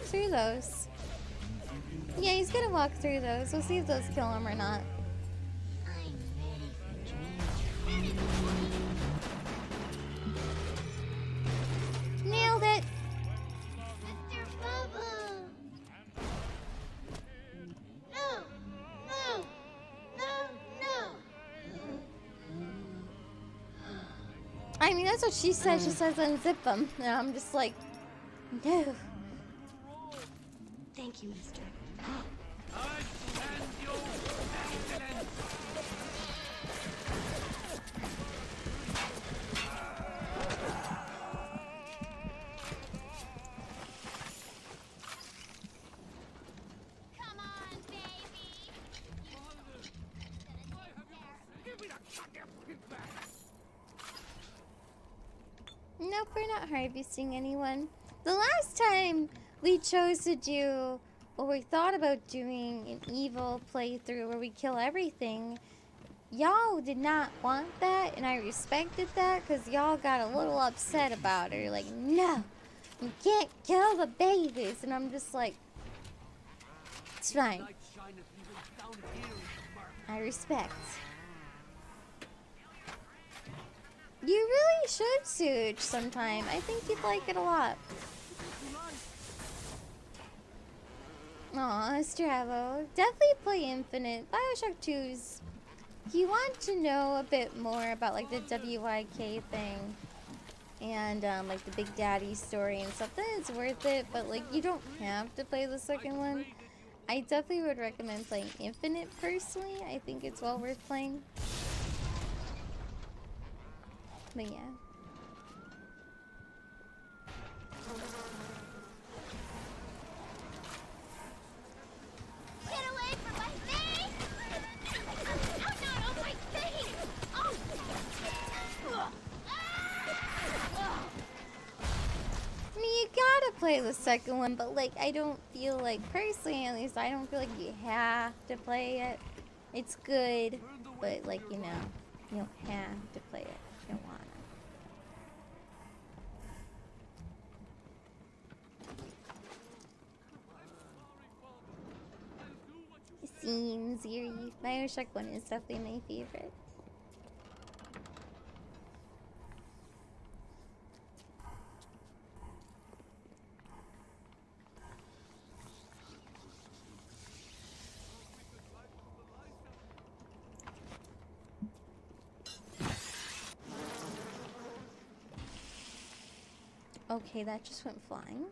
through those. Yeah, he's gonna walk through those. We'll see if those kill him or not. Nailed it! Mr. Bubble! No! No! No! No! I mean, that's what she says. She says unzip them. And I'm just like, no. Thank you, mister. Nope, we're not harvesting anyone. The last time we chose to do, or we thought about doing an evil playthrough where we kill everything, y'all did not want that, and I respected that because y'all got a little upset about it. You're like, no, you can't kill the babies. And I'm just like, it's fine. I respect. You really should Suge sometime. I think you'd like it a lot. Aw, Stravo. Definitely play Infinite. Bioshock 2's... If you want to know a bit more about like the WYK thing and like the Big Daddy story and stuff, then it's worth it. But like you don't have to play the second one. I definitely would recommend playing Infinite personally. I think it's well worth playing. But yeah. Get away from my face! Oh, not on my face! Oh! I mean, you gotta play the second one, but like, I don't feel like, personally at least, I don't feel like you have to play it. It's good, but like, you know, you don't have to play it if you don't want to. It seems eerie. Bioshock 1 is definitely my favorite. Okay, that just went flying.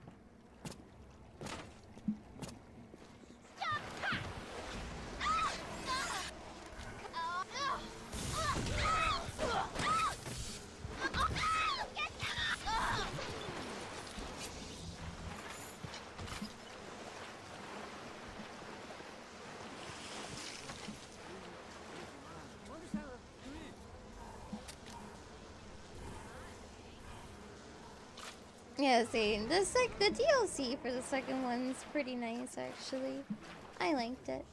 Yeah, see, the DLC for the second one's pretty nice, actually. I liked it.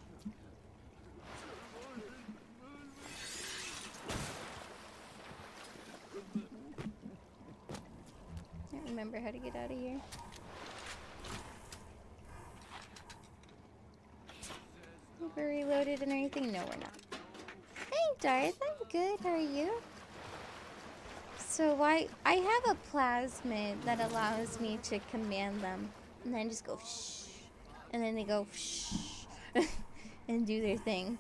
Can't remember how to get out of here. We're reloaded and everything? No, we're not. Hey, Darth, I'm good. How are you? So I have a plasmid that allows me to command them and then just go shh, and then they go shh and do their thing.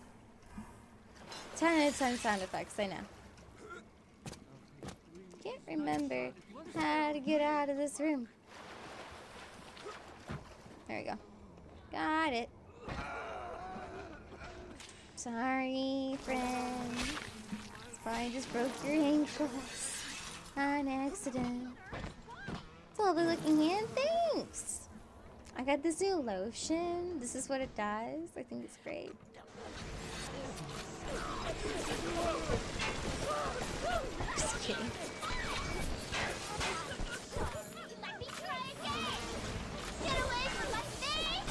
10 out of 10 sound effects, I know. Can't remember how to get out of this room. There we go. Got it. Sorry, friend. Probably just broke your ankles. On accident. It's a lovely looking hand, thanks! I got this new lotion. This is what it does. I think it's great. Just kidding. Let me try again! Get away from my face!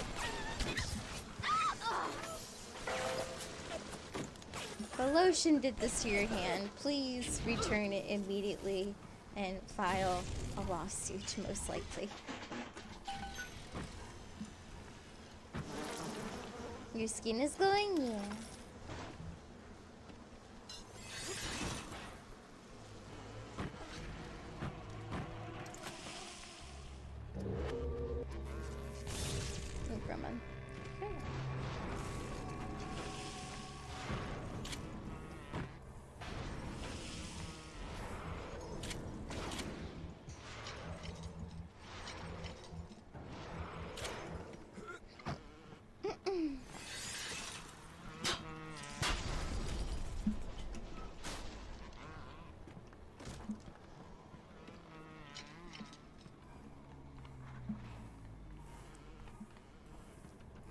The lotion did this to your hand. Please return it immediately and file a lawsuit, most likely. Your skin is glowing? Yeah. No problem. Okay.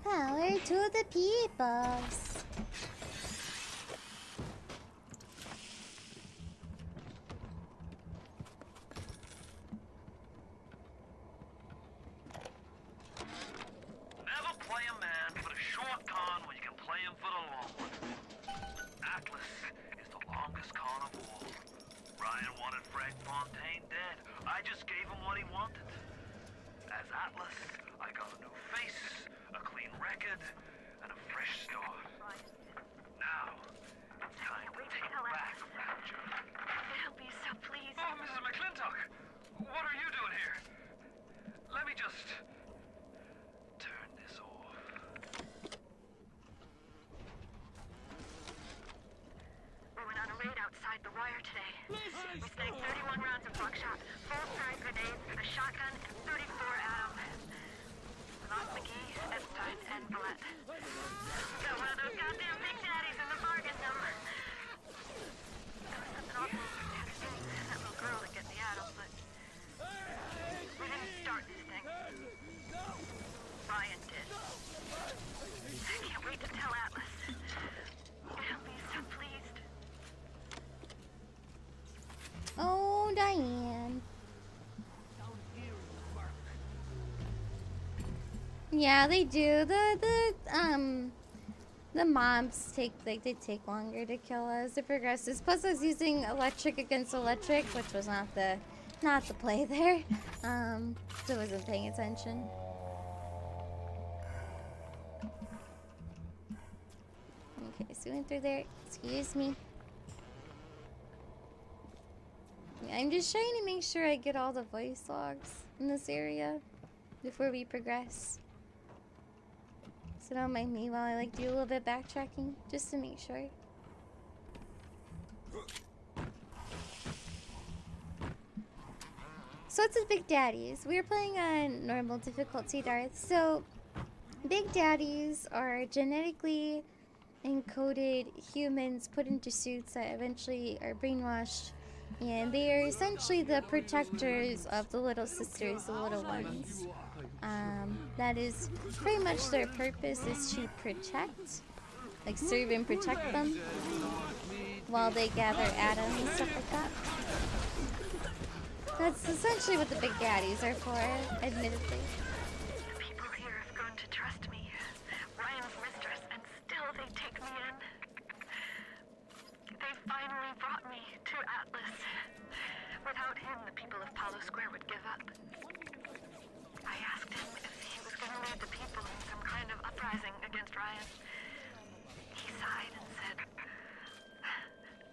Power to the peoples. Never play a man for the short con when you can play him for the long one. Atlas is the longest con of all. Ryan wanted Frank Fontaine dead. I just gave him what he wanted. As Atlas, I got a new face, a clean record, and a fresh start. Now, it's time to take back Rapture. They'll be so pleased. Oh, Mrs. McClintock! What are you doing here? Let me just turn this off. We went on a raid outside the wire today. We snagged 31 rounds of buckshot, 4 frag grenades, a shotgun, and 34 Atom. We lost McGee, Epstein, and Villette. Got one of those goddamn big daddies in the bargain, though. There was something awful between that little girl that get the Atom, but we didn't start this thing. Ryan did. I can't wait to tell Atlas. He'll be so pleased. Oh, Diane. Yeah, they do. The mobs take they take longer to kill as it progresses. Plus, I was using electric against electric, which was not the play there. So I wasn't paying attention. Okay, so we went through there. Excuse me. I'm just trying to make sure I get all the voice logs in this area before we progress. So don't mind me while I like do a little bit backtracking just to make sure. So it's the Big Daddies. We're playing on normal difficulty, Darth. So Big Daddies are genetically encoded humans put into suits that eventually are brainwashed. And they are essentially the protectors of the little sisters, the little ones. That is pretty much their purpose, is to protect, like serve and protect them while they gather atoms and stuff like that. That's essentially what the Big Daddies are for, admittedly. The people here have grown to trust me. Ryan's mistress, and still they take me in. They finally brought me to Atlas. Without him, the people of Palo Square would give up. I asked him if he was going to lead the people in some kind of uprising against Ryan. He sighed and said,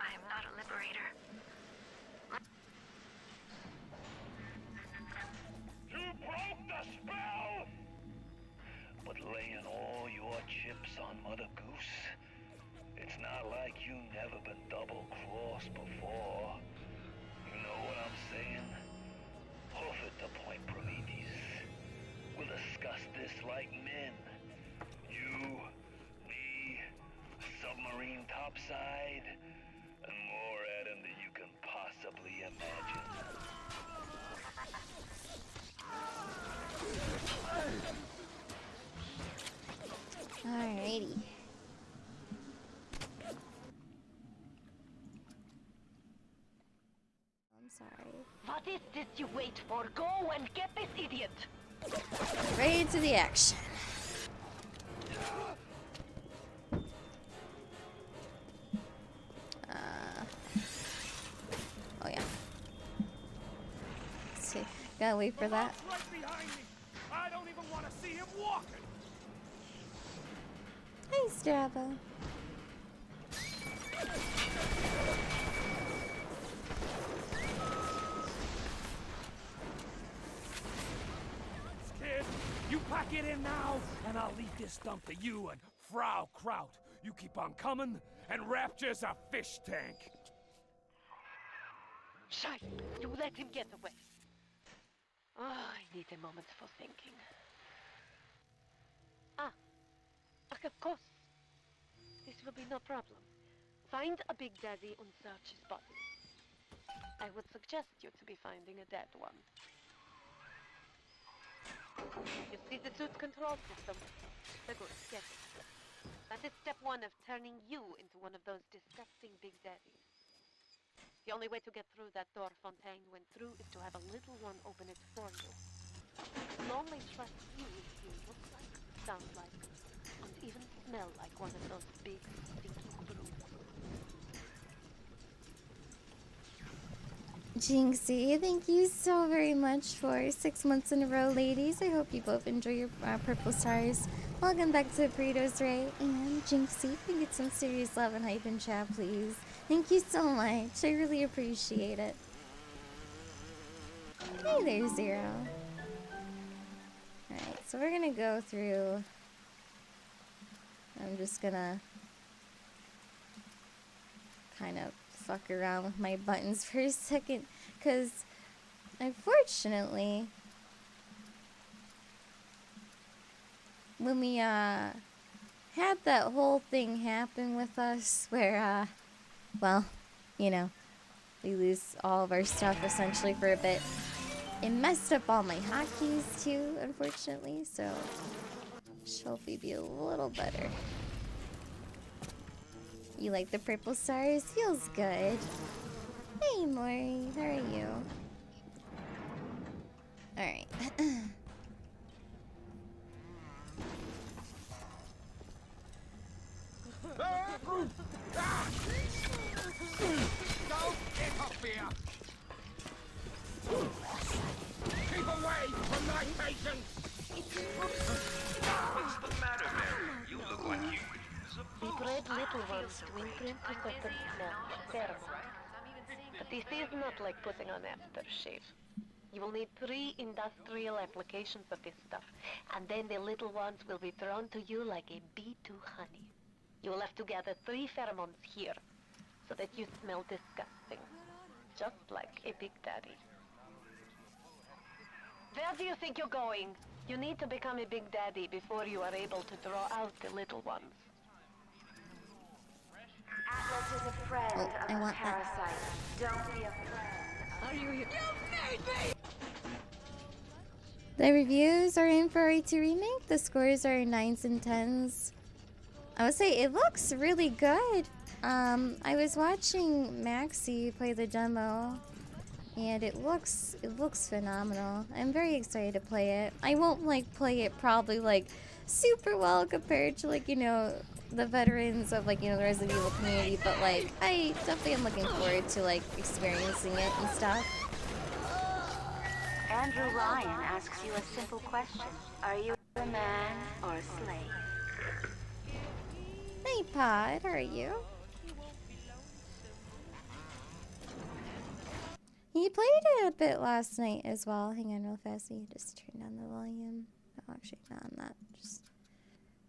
I am not a liberator. You broke the spell! But laying all your chips on Mother Goose, it's not like you never been double-crossed before. You know what I'm saying? Hoof it to Point Prometheus. We'll discuss this like men. You, me, submarine topside, and more at him than you can possibly imagine. Alrighty. I'm sorry. What is this you wait for? Go and get this idiot! Right into the action. Oh yeah. Let's see. Gotta wait for that. Right behind me. I don't even want to see him walking. I Strava. Kid, you pack it in now, and I'll leave this dump to you and Frau Kraut. You keep on coming, and Rapture's a fish tank. Scheiße, you let him get away. Oh, I need a moment for thinking. Ah, of course. This will be no problem. Find a Big Daddy and search his body. I would suggest you to be finding a dead one. You see the suit's control system? So good, yes. That is step one of turning you into one of those disgusting Big Daddies. The only way to get through that door Fontaine went through is to have a little one open it for you. It will only trust you if you look like, sound like, and even smell like one of those big, stinky brutes. Jinxie, thank you so very much for 6 months in a row, ladies. I hope you both enjoy your purple stars. Welcome back to Burritos Ray and Jinxie. Can we get some serious love and hype in chat, please? Thank you so much. I really appreciate it. Hey there, Zero. Alright, so we're gonna go through. I'm just gonna kind of fuck around with my buttons for a second, because unfortunately when we had that whole thing happen with us where well, you know, we lose all of our stuff essentially for a bit, it messed up all my hotkeys too, unfortunately, so should hopefully be a little better. You like the purple stars? Feels good. Hey, Maury. How are you? Alright. Don't interfere! Keep away from my patients! What's the matter, Mary? You look like you could use a We bred little ones to imprint a certain smell, pheromone. But this is not like putting on aftershave. You will need 3 industrial applications of this stuff, and then the little ones will be drawn to you like a bee to honey. You will have to gather 3 pheromones here, so that you smell disgusting. Just like a Big Daddy. Where do you think you're going? You need to become a Big Daddy before you are able to draw out the little ones. Atlas is a friend I of the want that. parasite. Don't be a friend. Are you here? You made me! The reviews are in for RE2 Remake. The scores are 9s and 10s. I would say it looks really good. I was watching Maxi play the demo, and it looks phenomenal. I'm very excited to play it. I won't like play it probably like super well compared to like, you know, the veterans of like, you know, the Resident Evil community, but like I definitely am looking forward to like experiencing it and stuff. Andrew Ryan asks you a simple question. Are you a man or a slave? Hey Pod, how are you? He played it a bit last night as well. Hang on real fast. You just turn down the volume. Oh, actually, not on that. Just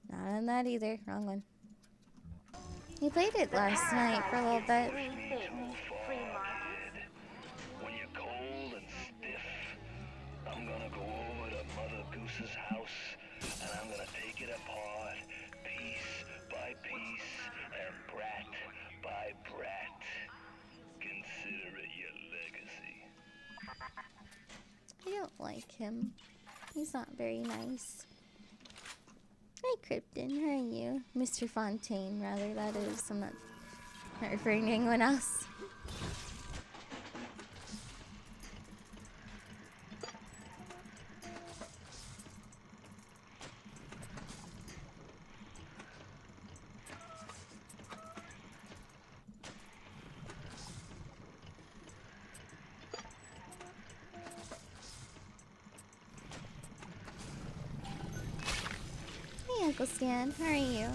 not on that either. Wrong one. He played it last night for a little bit. When you're cold and stiff, I'm gonna go over to Mother Goose's house, and I'm gonna take it apart, piece by piece, and brat by brat. Consider it your legacy. I don't like him. He's not very nice. Hi, Krypton. How are you? Mr. Fontaine, rather, that is. I'm not referring to anyone else. Hey, Uncle Stan. How are you?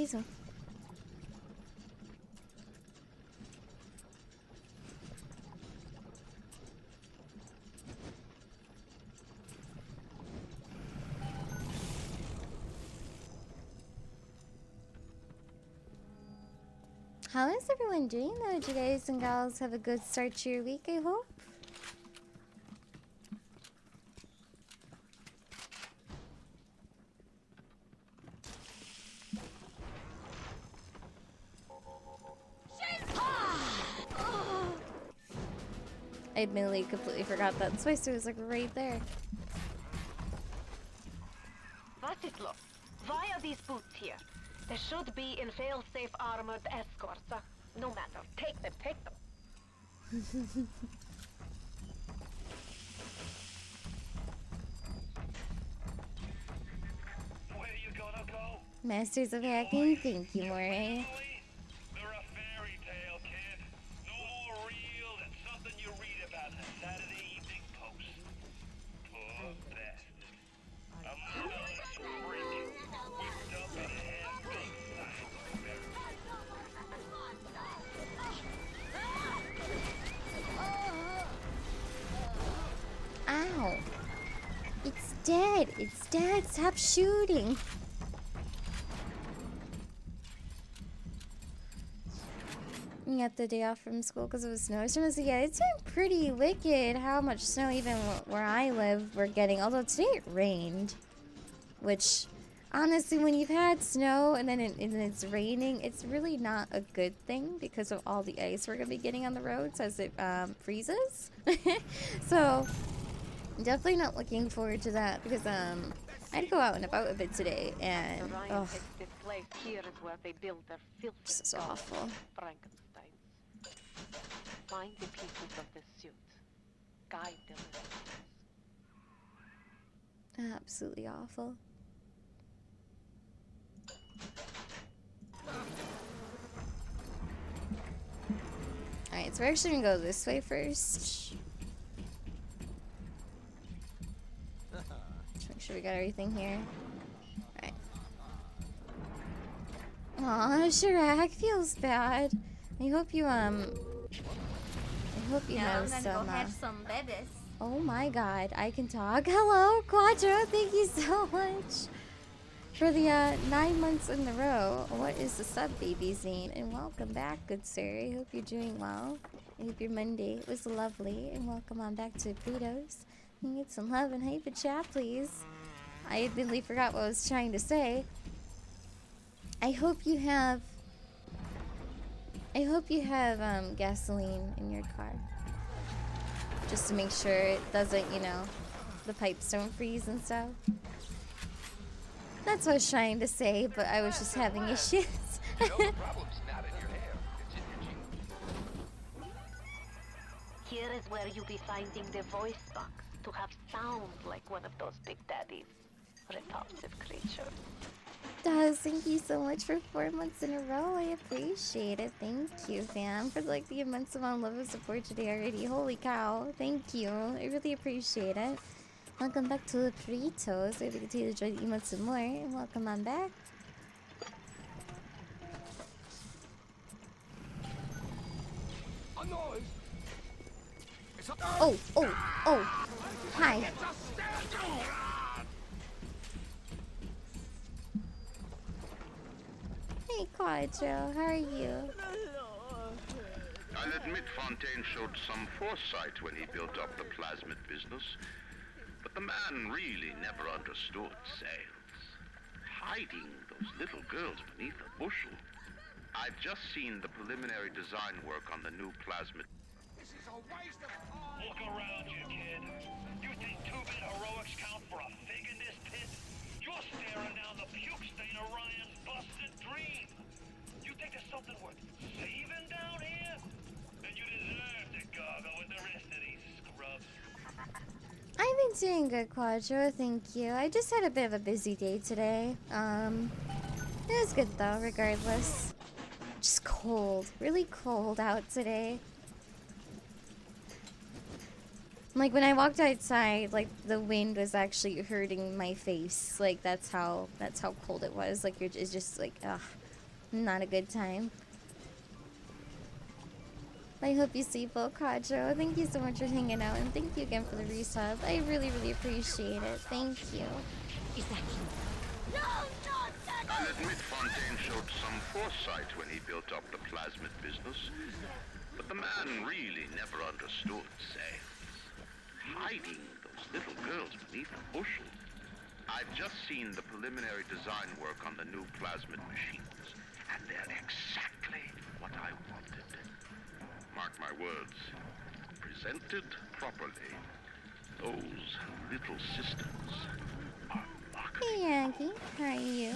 you so. How is everyone doing though? Did you guys and gals have a good start to your week, I hope? I admittedly completely forgot that Spicer was like right there. Vasitlo, why are these boots here? They should be in fail-safe armored escorts. No matter. Take them, take them. Where you gonna go? Masters of hacking, thank you, Moray. They're a fairy tale, kid. No more real than something you read about in a Saturday Evening Post. Poor bastard. A motherless freak. Whipped up in a half-baked Ow. It's dead. It's dead. Stop shooting. You got the day off from school because of a snowstorm. So yeah, it's been pretty wicked how much snow even where I live we're getting. Although today it rained. Which, honestly, when you've had snow and then it's raining, it's really not a good thing because of all the ice we're going to be getting on the roads as it freezes. So, definitely not looking forward to that because I'd go out and about a bit today and oh, This place here is where they build their filthy this is awful. Frankensteins. Find the pieces of the suit. Guide them. Absolutely awful. Alright, so we're actually gonna go this way first. Just make sure we got everything here. Alright. Aw, Chirac feels bad. I hope you have I'm some gonna go have some babies. Oh my god, I can talk. Hello, Quattro, thank you so much for the 9 months in a row. What is the sub, baby Zane? And welcome back, good sir. I hope you're doing well. I hope your Monday was lovely. And welcome on back to Pluto's. You need some love and hype in chat, please. I admittedly forgot what I was trying to say. I hope you have gasoline in your car. Just to make sure it doesn't, you know, the pipes don't freeze and stuff. That's what I was trying to say, but I was just having issues. Here is where you'll be finding the voice box to have sound like one of those Big Daddy's repulsive creatures. Does, thank you so much for 4 months in a row. I appreciate it. Thank you, fam, for like the immense amount of love and support today already. Holy cow. Thank you. I really appreciate it. Welcome back to the Burritos. I hope you continue to enjoy the emotes some more. And welcome on back. Oh, oh, oh. Hi. Hey, Quadro, how are you? I'll admit Fontaine showed some foresight when he built up the plasmid business. But the man really never understood sales. Hiding those little girls beneath a bushel. I've just seen the preliminary design work on the new plasmid. This is a waste of time. Look around you, kid. You think 2-bit heroics count for a fig in this pit? You're staring down the puke stain of Ryan's busted dream. You think there's something worth saving down here? Then you deserve to gargle with the rest of these scrubs. I've been doing good, Quadro, thank you. I just had a bit of a busy day today. It was good though, regardless. Just cold, really cold out today. Like when I walked outside, like the wind was actually hurting my face. Like that's how cold it was. Like it's just like, ugh. not a good time. I hope you sleep well, Quadro. Thank you so much for hanging out, and thank you again for the resub. I really, really appreciate it. Thank you. Is that you? No, not that! I'll admit Fontaine showed some foresight when he built up the plasmid business. But the man really never understood sales. Hiding those little girls beneath a bushel. I've just seen the preliminary design work on the new plasmid machines, and they're exactly what I wanted. Mark my words. Presented properly, those little systems are marketable. Hey, Yankee. How are you?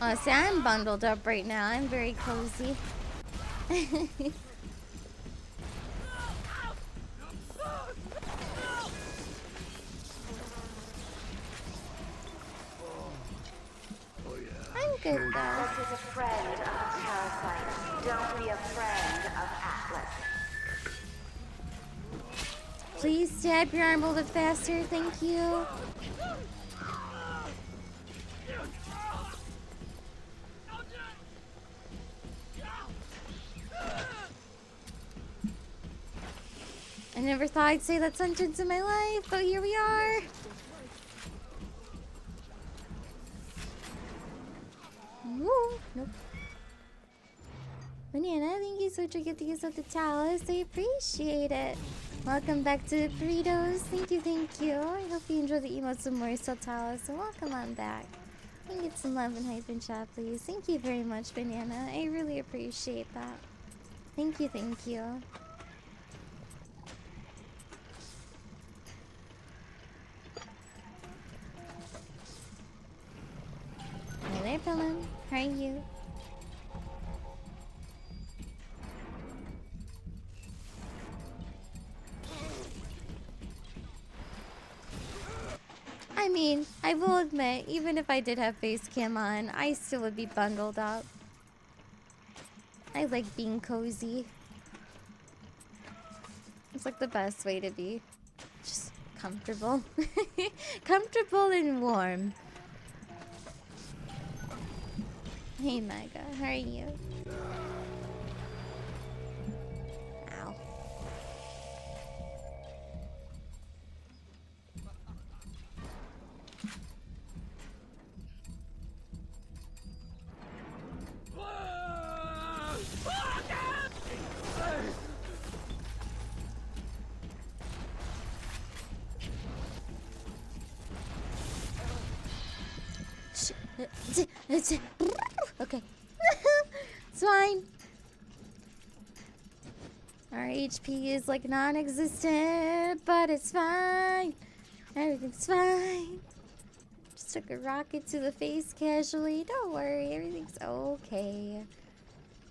Oh, see, I'm bundled up right now. I'm very cozy. I'm good, though. Atlas is a friend of the parasite. Don't be a friend of Atlas. Please stab your arm a little bit faster. Thank you. I never thought I'd say that sentence in my life, but here we are. Ooh, nope. Banana, thank you so much for gifting us with the Talus. I appreciate it. Welcome back to the burritos. Thank you, thank you. I hope you enjoy the emotes some more, still Talus. So welcome on back. Can you get some love and hype in chat, please? Thank you very much, Banana. I really appreciate that. Thank you, thank you. Hey there, Pillin. How are you? I mean, I will admit, even if I did have face cam on, I still would be bundled up. I like being cozy. It's like the best way to be. Just comfortable. Comfortable and warm. Hey, Mega, how are you? Ow. Okay. It's fine. Our HP is like non-existent, but it's fine. Everything's fine. Just took a rocket to the face casually. Don't worry, everything's okay.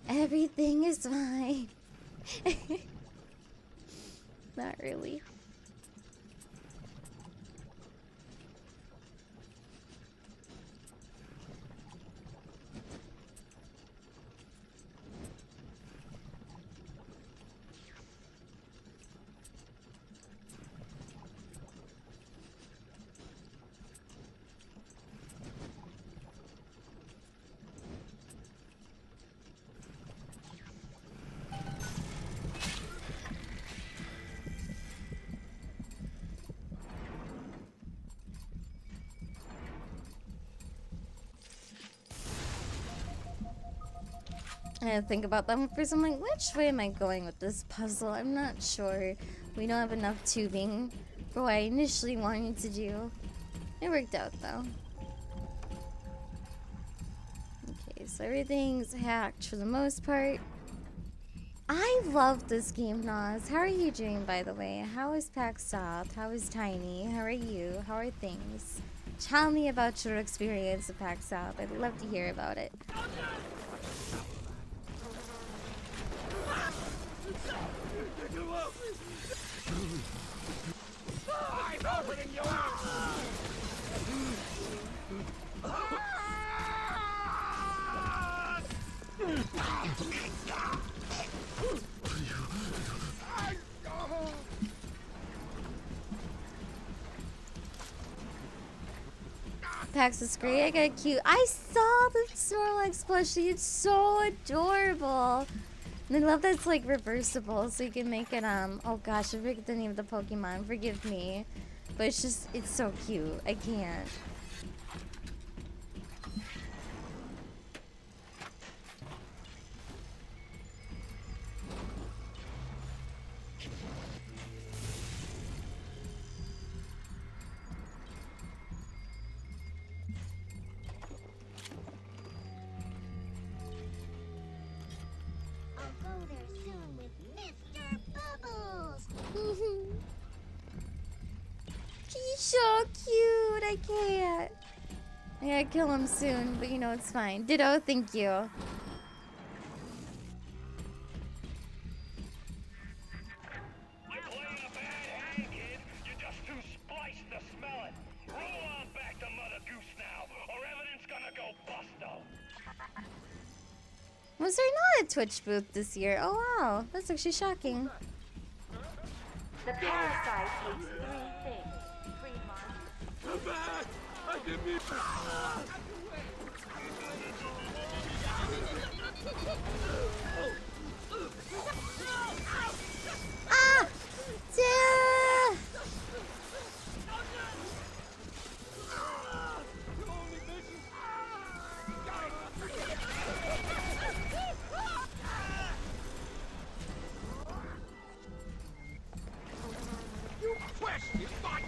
Everything is fine. Not really. I had to think about that one first. I'm like, which way am I going with this puzzle? I'm not sure. We don't have enough tubing for what I initially wanted to do. It worked out though. Okay, so everything's hacked for the most part. I love this game, Nas. How are you doing, by the way? How is PAX South? How is Tiny? How are you? How are things? Tell me about your experience at PAX South. I'd love to hear about it. I'm opening your eyes! Packs is great. I got cute. I saw the Snorlax plushie. It's so adorable. And I love that it's like reversible, so you can make it, oh gosh, I forget the name of the Pokemon. Forgive me. But it's just, it's so cute. I can't. I'll go there soon with Mr. Bubbles. He's so cute. I can't. I gotta kill him soon, but you know it's fine. Ditto, thank you. Was there not a Twitch booth this year? Oh wow, that's actually shocking. The parasite takes 3 things. 3 months. Come back! I didn't mean... Ah! Yeah! You question my...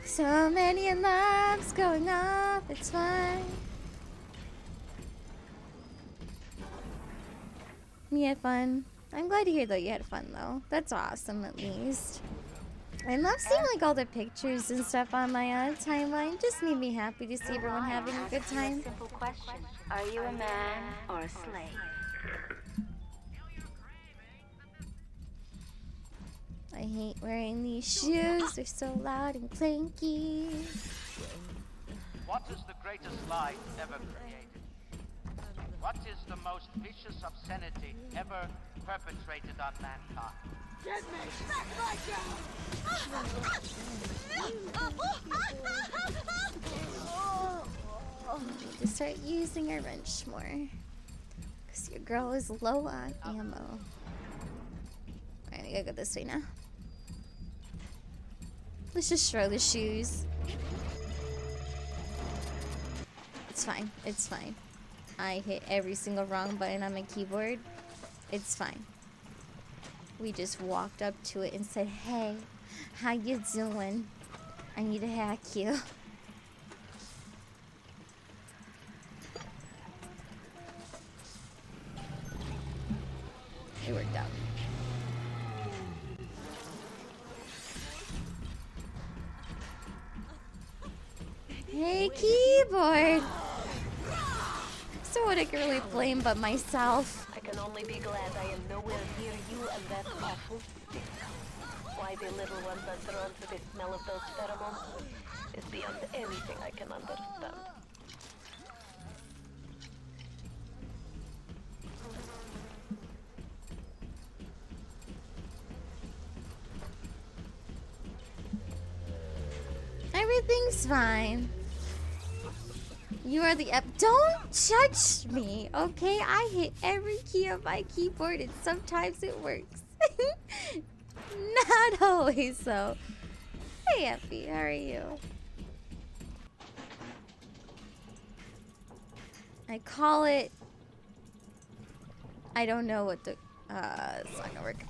So many alarms going off, it's fine. You had fun. I'm glad to hear that you had fun though. That's awesome at least. I love seeing like all the pictures and stuff on my timeline. Just made me happy to see everyone having a good time. Simple question. Are you a man or a slave? I hate wearing these shoes. They're so loud and clanky. What is the greatest lie ever created? What is the most vicious obscenity ever perpetrated on mankind? Get me! Back my Need to start using a wrench more. Because your girl is low on ammo. Alright, I gotta go this way now. Let's just throw the shoes. It's fine. It's fine. I hit every single wrong button on my keyboard. It's fine. We just walked up to it and said, hey, how you doing? I need to hack you. It worked out. Hey, keyboard! So what I can really blame but myself. I can only be glad I am nowhere near you and that awful stick. Why the little ones are drawn to the smell of those pheromones is beyond anything I can understand. Everything's fine. You are the Don't judge me, okay? I hit every key on my keyboard and sometimes it works. Not always, though. Hey, Effie, how are you? I call it... I don't know what the... it's not gonna work.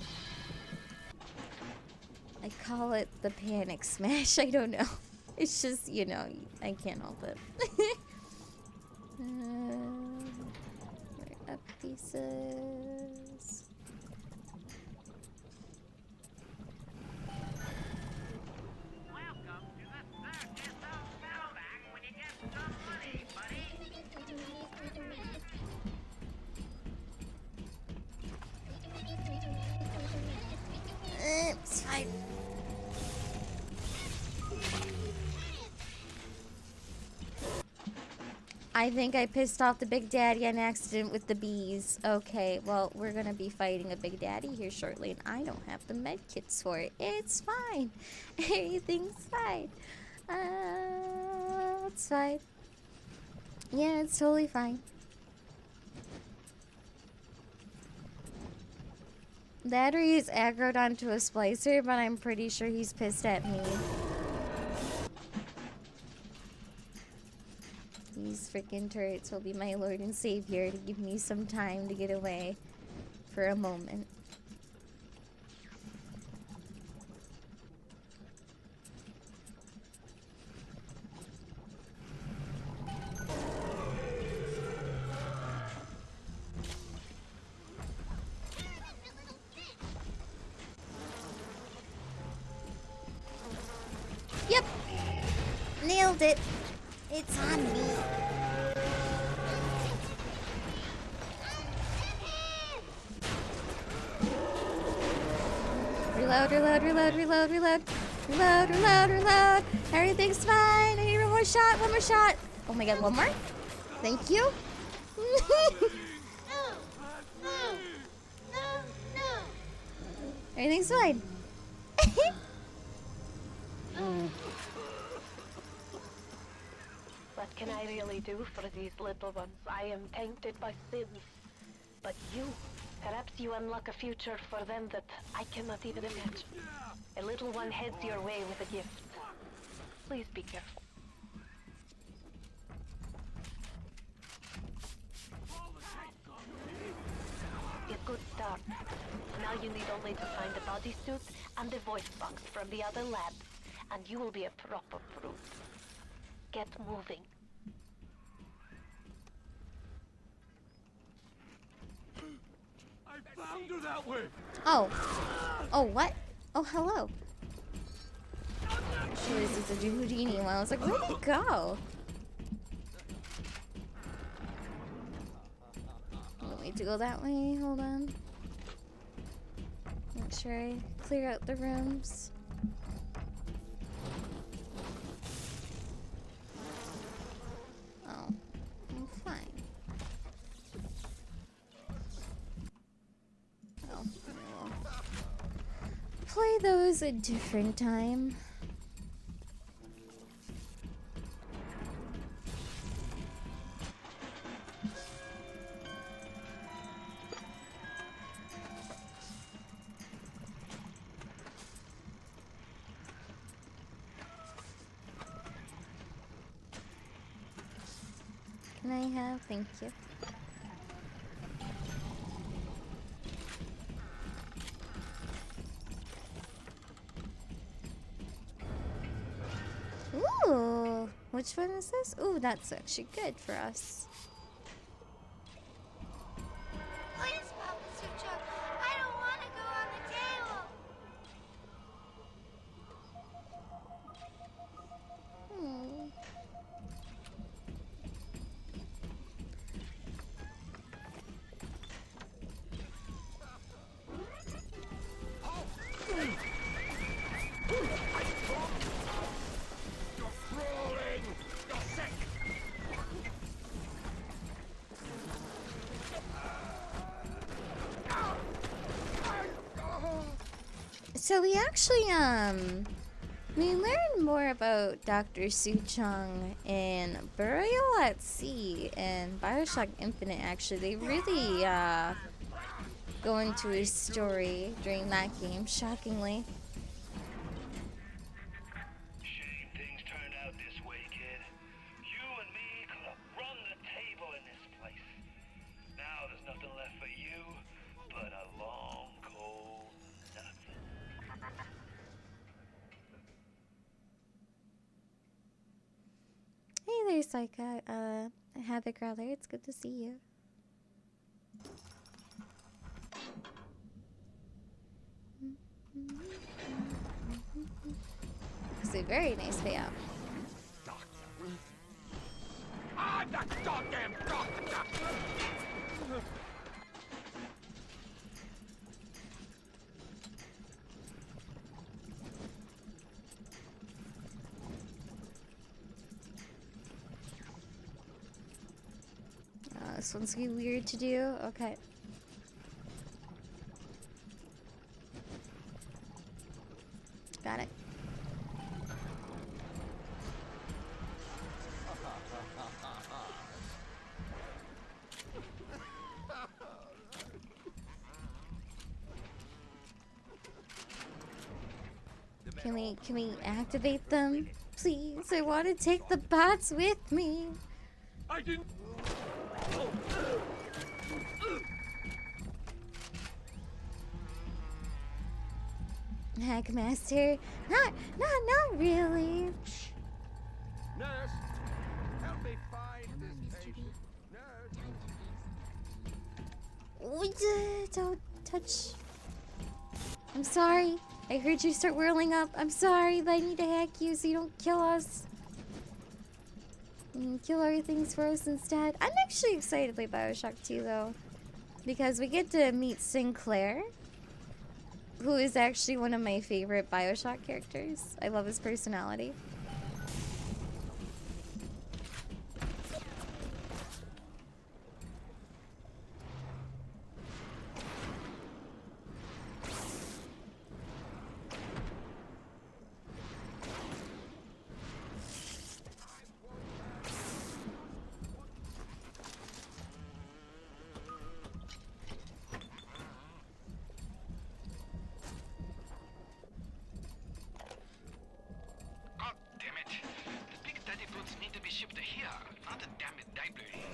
I call it the panic smash. I don't know. It's just, you know, I can't help it. Up pieces. It's fine. I think I pissed off the Big Daddy on accident with the bees. Okay, well, we're gonna be fighting a Big Daddy here shortly, and I don't have the med kits for it. It's fine. Everything's fine. It's fine. Yeah, it's totally fine. That or he's aggroed onto a splicer, but I'm pretty sure he's pissed at me. These freaking turrets will be my lord and savior to give me some time to get away for a moment. Yep! Nailed it! It's on me. Reload, reload, reload, reload, reload. Reload, reload, reload. Everything's fine. I need one more shot, one more shot. Oh my god, one more? Thank you. Everything's fine. What can I really do for these little ones? I am tainted by sins. But you, perhaps you unlock a future for them that I cannot even imagine. A little one heads your way with a gift. Please be careful. A good start. Now you need only to find the bodysuit and the voice box from the other labs, and you will be a proper brute. Get moving. I found her that way. Oh. Oh, what? Oh, hello. She was just a Houdini one. I was like, where'd he go? Don't need to go that way. Hold on. Make sure I clear out the rooms. Oh, I'm fine. Oh, we'll play those a different time. Can I have? Thank you. Ooh, which one is this? Ooh, that's actually good for us. Please, Papa Sucho, I don't want to go on the table. So we actually, we learned more about Dr. Suchong in Burial at Sea and Bioshock Infinite, actually. They really, go into his story during that game, shockingly. Shame things turned out this way, kid. You and me could have run the table in this place. Now there's nothing left for you but a long, cold nothing. Hey there, Psycha. Havoc Growler, it's good to see you. It's a very nice payout. I'm the goddamn doctor! this one's gonna be weird to do. Okay. Got it. Can we activate them? Please, I want to take the bots with me. I didn't. Hackmaster? Not really. Nurse, help me find this patient. Don't touch. I'm sorry. I heard you start whirling up. I'm sorry, but I need to hack you so you don't kill us. And kill other things for us instead. I'm actually excited to play Bioshock 2 though. Because we get to meet Sinclair, who is actually one of my favorite Bioshock characters. I love his personality.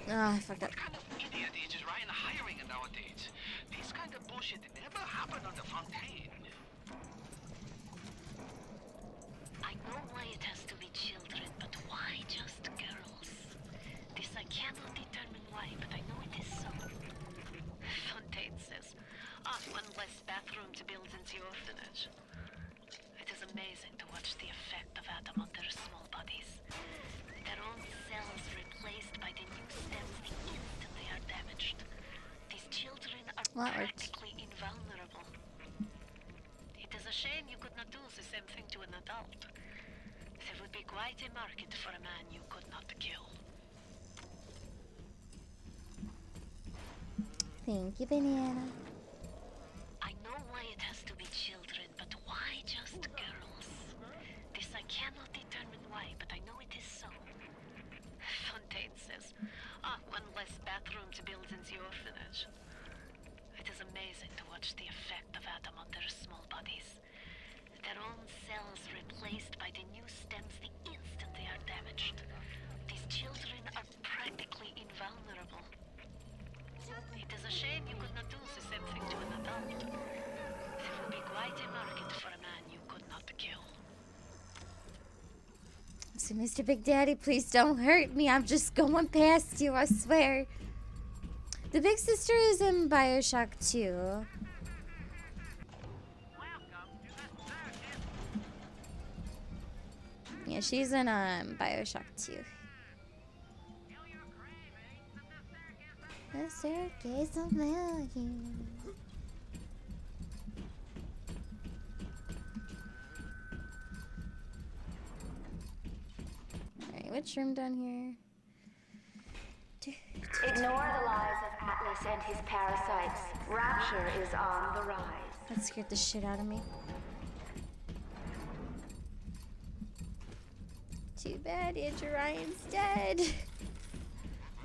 Ah, I fucked up. What kind of idiot is Ryan hiring nowadays? This kind of bullshit never happened on the Fontaine. I know why it has to be children, but why just girls? This I cannot determine why, but I know it is so. Fontaine says, one less bathroom to build into the orphanage. It is amazing to watch the effect of Adam on their small bodies. Their own cells replaced by the new stems the instant they are damaged. These children are practically invulnerable. It is a shame you could not do the same thing to an adult. There would be quite a market for a man you could not kill. Thank you, Banana. I know why it has to be children, but why just girls? This I cannot determine why, but I know it is so. Fontaine says, one less bathroom to build into the orphanage. It is amazing to watch the effect of Adam on their small bodies. Their own cells replaced by the new stems the instant they are damaged. These children are practically invulnerable. It is a shame you could not do the same thing to an adult. There would be quite a market for a man you could not kill. So, Mr. Big Daddy, please don't hurt me. I'm just going past you, I swear. The big sister is in Bioshock 2. Yeah, she's in Bioshock 2. The circus of value. Alright, which room down here? Ignore the lies of Atlas and his parasites. Rapture is on the rise. That scared the shit out of me. Too bad Andrew Ryan's dead.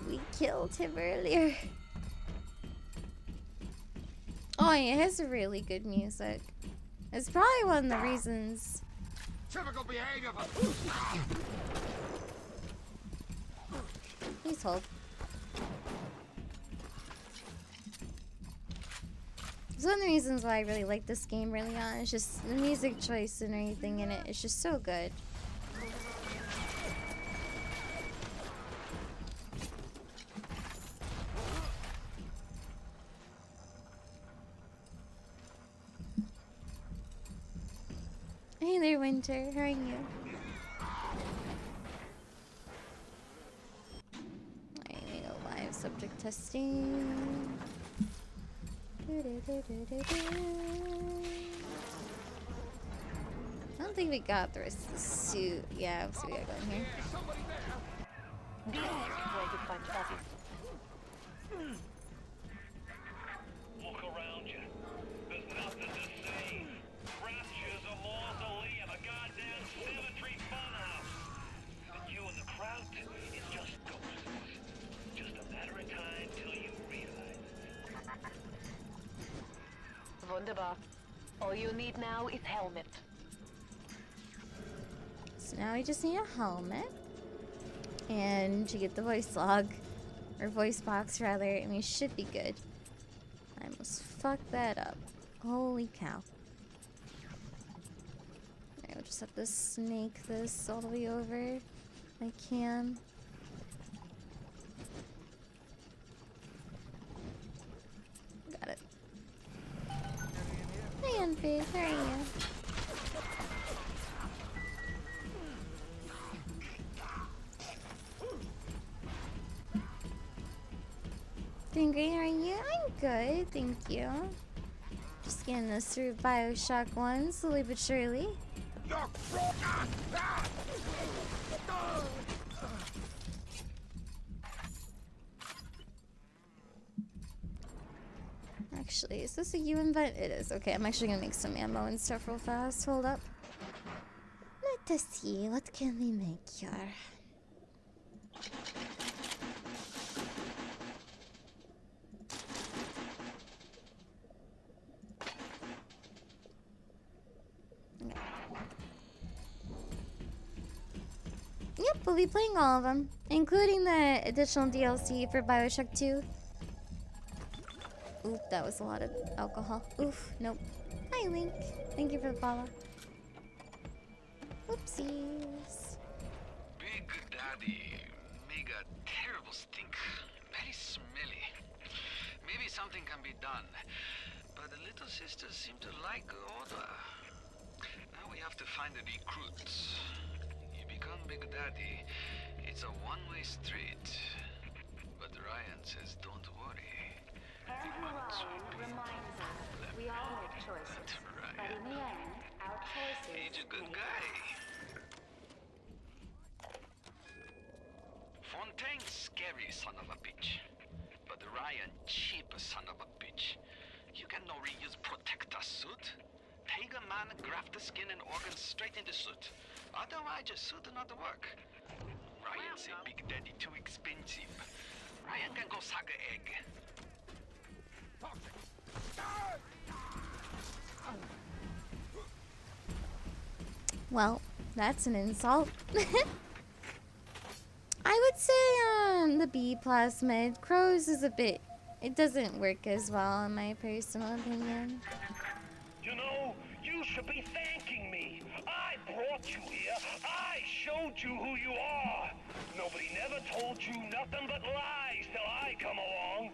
We killed him earlier. Oh yeah, it has really good music. It's probably one of the reasons. Typical behavior for. Please hold. It's one of the reasons why I really like this game early on. It's just the music choice and everything in it. It's just so good. Hey there, Winter. How are you? Alright, we go live subject testing. I don't think we got the rest of the suit. Yeah, so we gotta go in here. Wunderbar. All you need now is helmet. So now we just need a helmet. And to get the voice log. Or voice box, rather. And we should be good. I almost fucked that up. Holy cow. Alright, we'll just have to snake this all the way over. If I can. Got it. Hey, Unfaith, how are you? Doing great, how are you? I'm good, thank you. Just getting this through Bioshock 1, slowly but surely. Actually, is this a U invent? It is. Okay, I'm actually gonna make some ammo and stuff real fast. Hold up. Let us see, what can we make here? Yep, we'll be playing all of them, including the additional DLC for Bioshock 2. Oop, that was a lot of alcohol. Oof, nope. Hi, Link. Thank you for the follow. Oopsies. Big Daddy make a terrible stink. Very smelly. Maybe something can be done. But the little sisters seem to like order. Now we have to find the recruits. You become Big Daddy, it's a one-way street. But Ryan says don't worry. Andrew Ryan reminds us we all make choices, but in the end, our choices He's a good make guy. us. Fontaine, scary son of a bitch. But Ryan, cheap son of a bitch. You can no reuse protector suit. Take a man, graft the skin and organs straight into suit. Otherwise, your suit not work. Ryan say Big Daddy too expensive. Ryan can go suck an egg. Well, that's an insult. I would say the B plasmid. Crows is a bit... It doesn't work as well in my personal opinion. You know, you should be thanking me. I brought you here. I showed you who you are. Nobody never told you nothing but lies till I come along.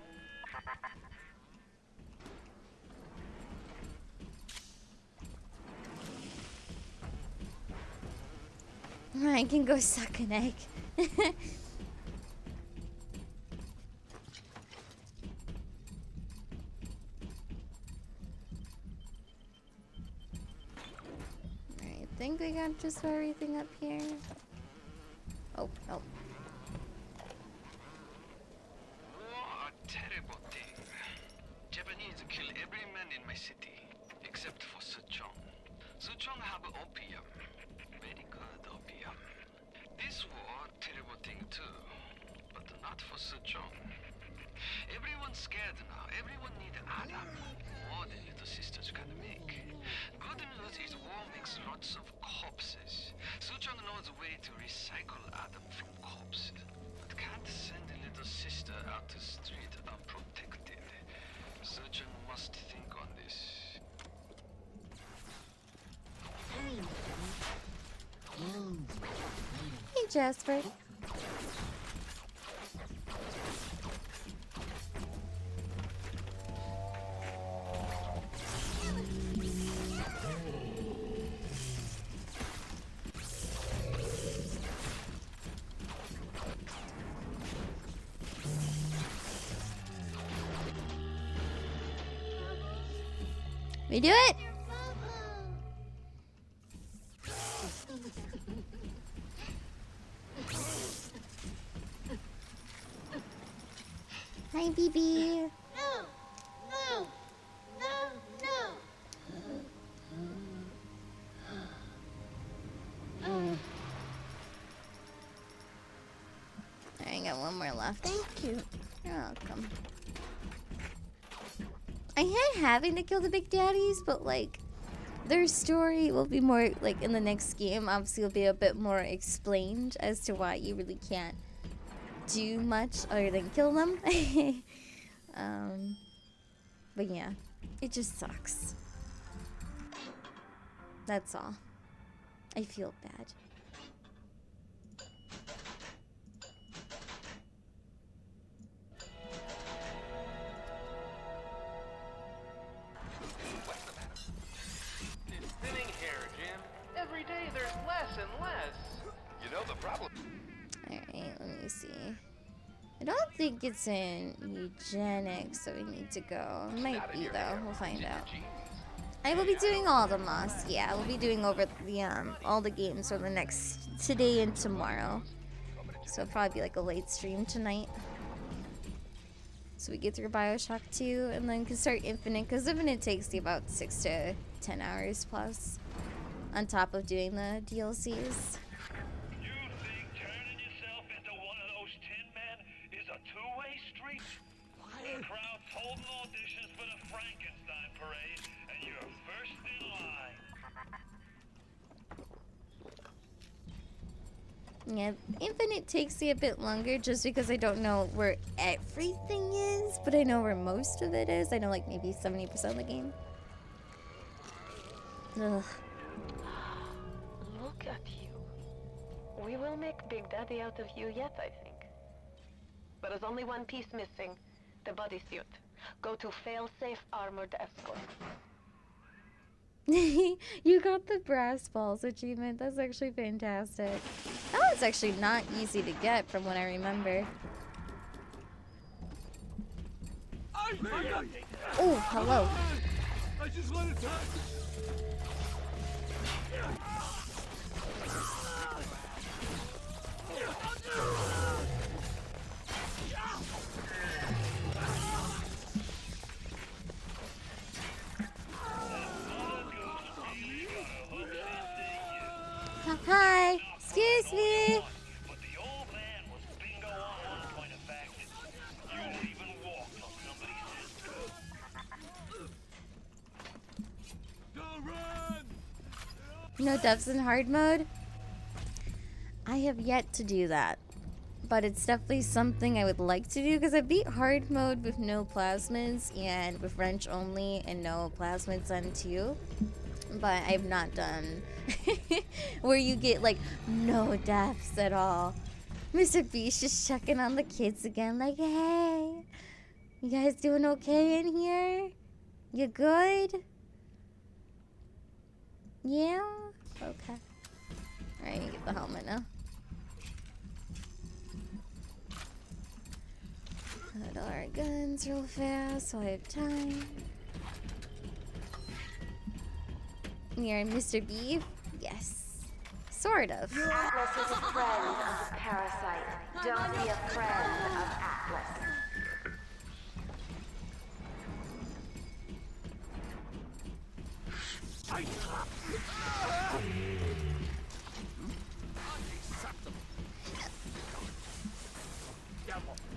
I can go suck an egg. I think we got just everything up here. Oh, no. War a terrible thing. Japanese kill every man in my city, except for Suchong. Suchong have opium. Very good opium. This war, terrible thing too, but not for Suchong. Everyone's scared now. Everyone need Adam. More than little sisters can make. Good news is war makes lots of corpses. Suchong knows a way to recycle Adam from corpses, but can't send a little sister out to street unprotected. Suchong must think on this. Hey, Jasper. We do it! Hi, BB. No! No! No! No! I got one more left. Thank you. You're welcome. I hate having to kill the big daddies, but like their story will be more like in the next game. Obviously, will be a bit more explained as to why you really can't do much other than kill them. But yeah, it just sucks. That's all. I feel bad. It's thinning here, Jim. Every day there's less and less. You know the problem. Alright, let me see. I don't think it's in eugenics, so we need to go. It might be though. We'll find out. I will be doing all the moss. Yeah, I will be doing over the all the games for the next today and tomorrow. So it'll probably be like a late stream tonight. So we get through Bioshock 2 and then can start Infinite, because Infinite takes you about 6 to 10 hours plus. On top of doing the DLCs. Two-way street. The crowd's holding auditions for the Frankenstein parade, and you're first in line. Yeah, Infinite takes me a bit longer just because I don't know where everything is, but I know where most of it is. I know like maybe 70% of the game. Ugh. Look at you. We will make Big Daddy out of you yet, I think. But there's only one piece missing. The bodysuit. Go to fail-safe armored escort. You got the brass balls achievement. That's actually fantastic. That one's actually not easy to get from what I remember. Oh, hello. I just want to touch. Hi, excuse me. No devs in hard mode? I have yet to do that. But it's definitely something I would like to do because I beat hard mode with no plasmids and with wrench only and no plasmids on 2. But I've not done where you get like no deaths at all. Mr. B's just checking on the kids again like, hey, you guys doing okay in here? You good? Yeah? Okay. Alright, you get the helmet now. Put all our guns real fast so I have time. You're Mr. B? Yes. Sort of. Atlas is a friend of the parasite. Don't be a friend of Atlas.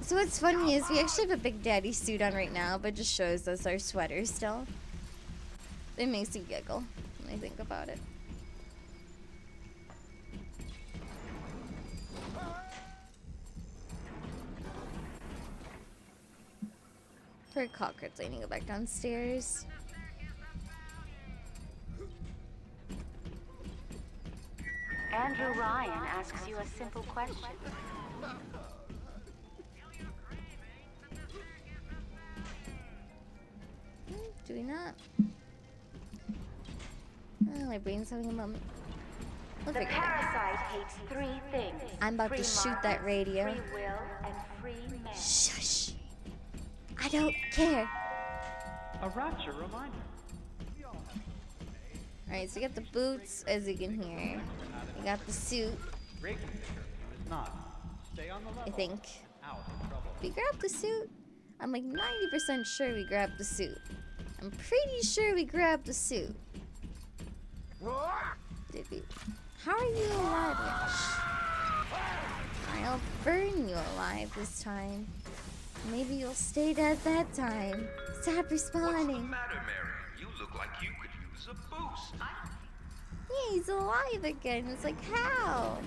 So what's funny is we actually have a Big Daddy suit on right now, but just shows us our sweater still. It makes me giggle when I think about it. Poor Cockroach, I need to go back downstairs. Andrew Ryan asks you a simple question. Do we not? Oh, my brain's having a moment. We'll The figure it out. parasite hates 3 things. I'm about to shoot that radio. Free will and free men. Shush. I don't care. A rapture reminder. Alright, so we got the boots, as you can hear. We got the suit, It's not. Stay on the level. I think. Out of trouble. We grabbed the suit? I'm like 90% sure we grabbed the suit. I'm pretty sure we grabbed the suit. Did we? How are you alive, Rich? I'll burn you alive this time. Maybe you'll stay dead that time. Stop responding. Matter, Mary? You look like you could use a boost. Yeah, he's alive again. It's like, how?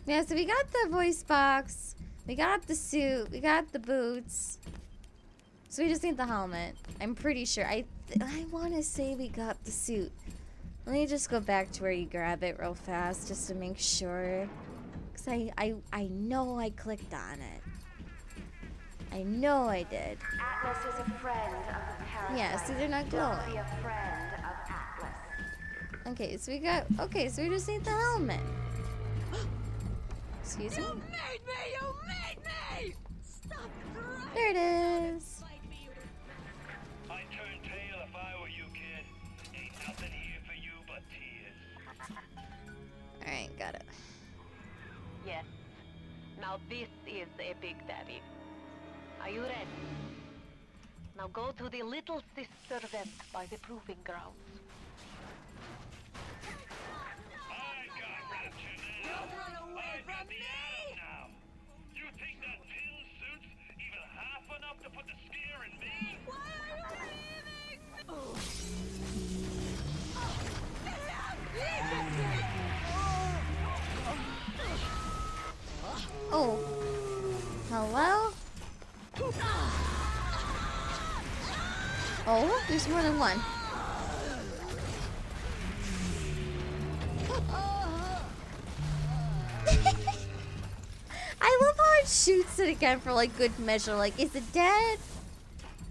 Yeah, so we got the voice box, we got the suit, we got the boots. So we just need the helmet. I'm pretty sure. I want to say we got the suit. Let me just go back to where you grab it real fast just to make sure. Because I know I clicked on it. I know I did. Atlas is a friend of the parasite. Yeah, see, they're not Don't glowing. be a friend of Atlas. Okay, so we got... Okay, so we just need the helmet. Excuse me? You made me! You made me! Stop crying! There it is. I'd turn tail if I were you, kid. Ain't nothing here for you but tears. Alright, got it. Yes. Now this is a big daddy. Are you ready? Now go to the little sister vent by the proving grounds. Don't run away from me! Now, you think that tin suit's even half enough to put the scare in me? Why are you leaving? Oh. Oh. Hello? Oh, there's more than one. I love how it shoots it again for like good measure. Like, is it dead?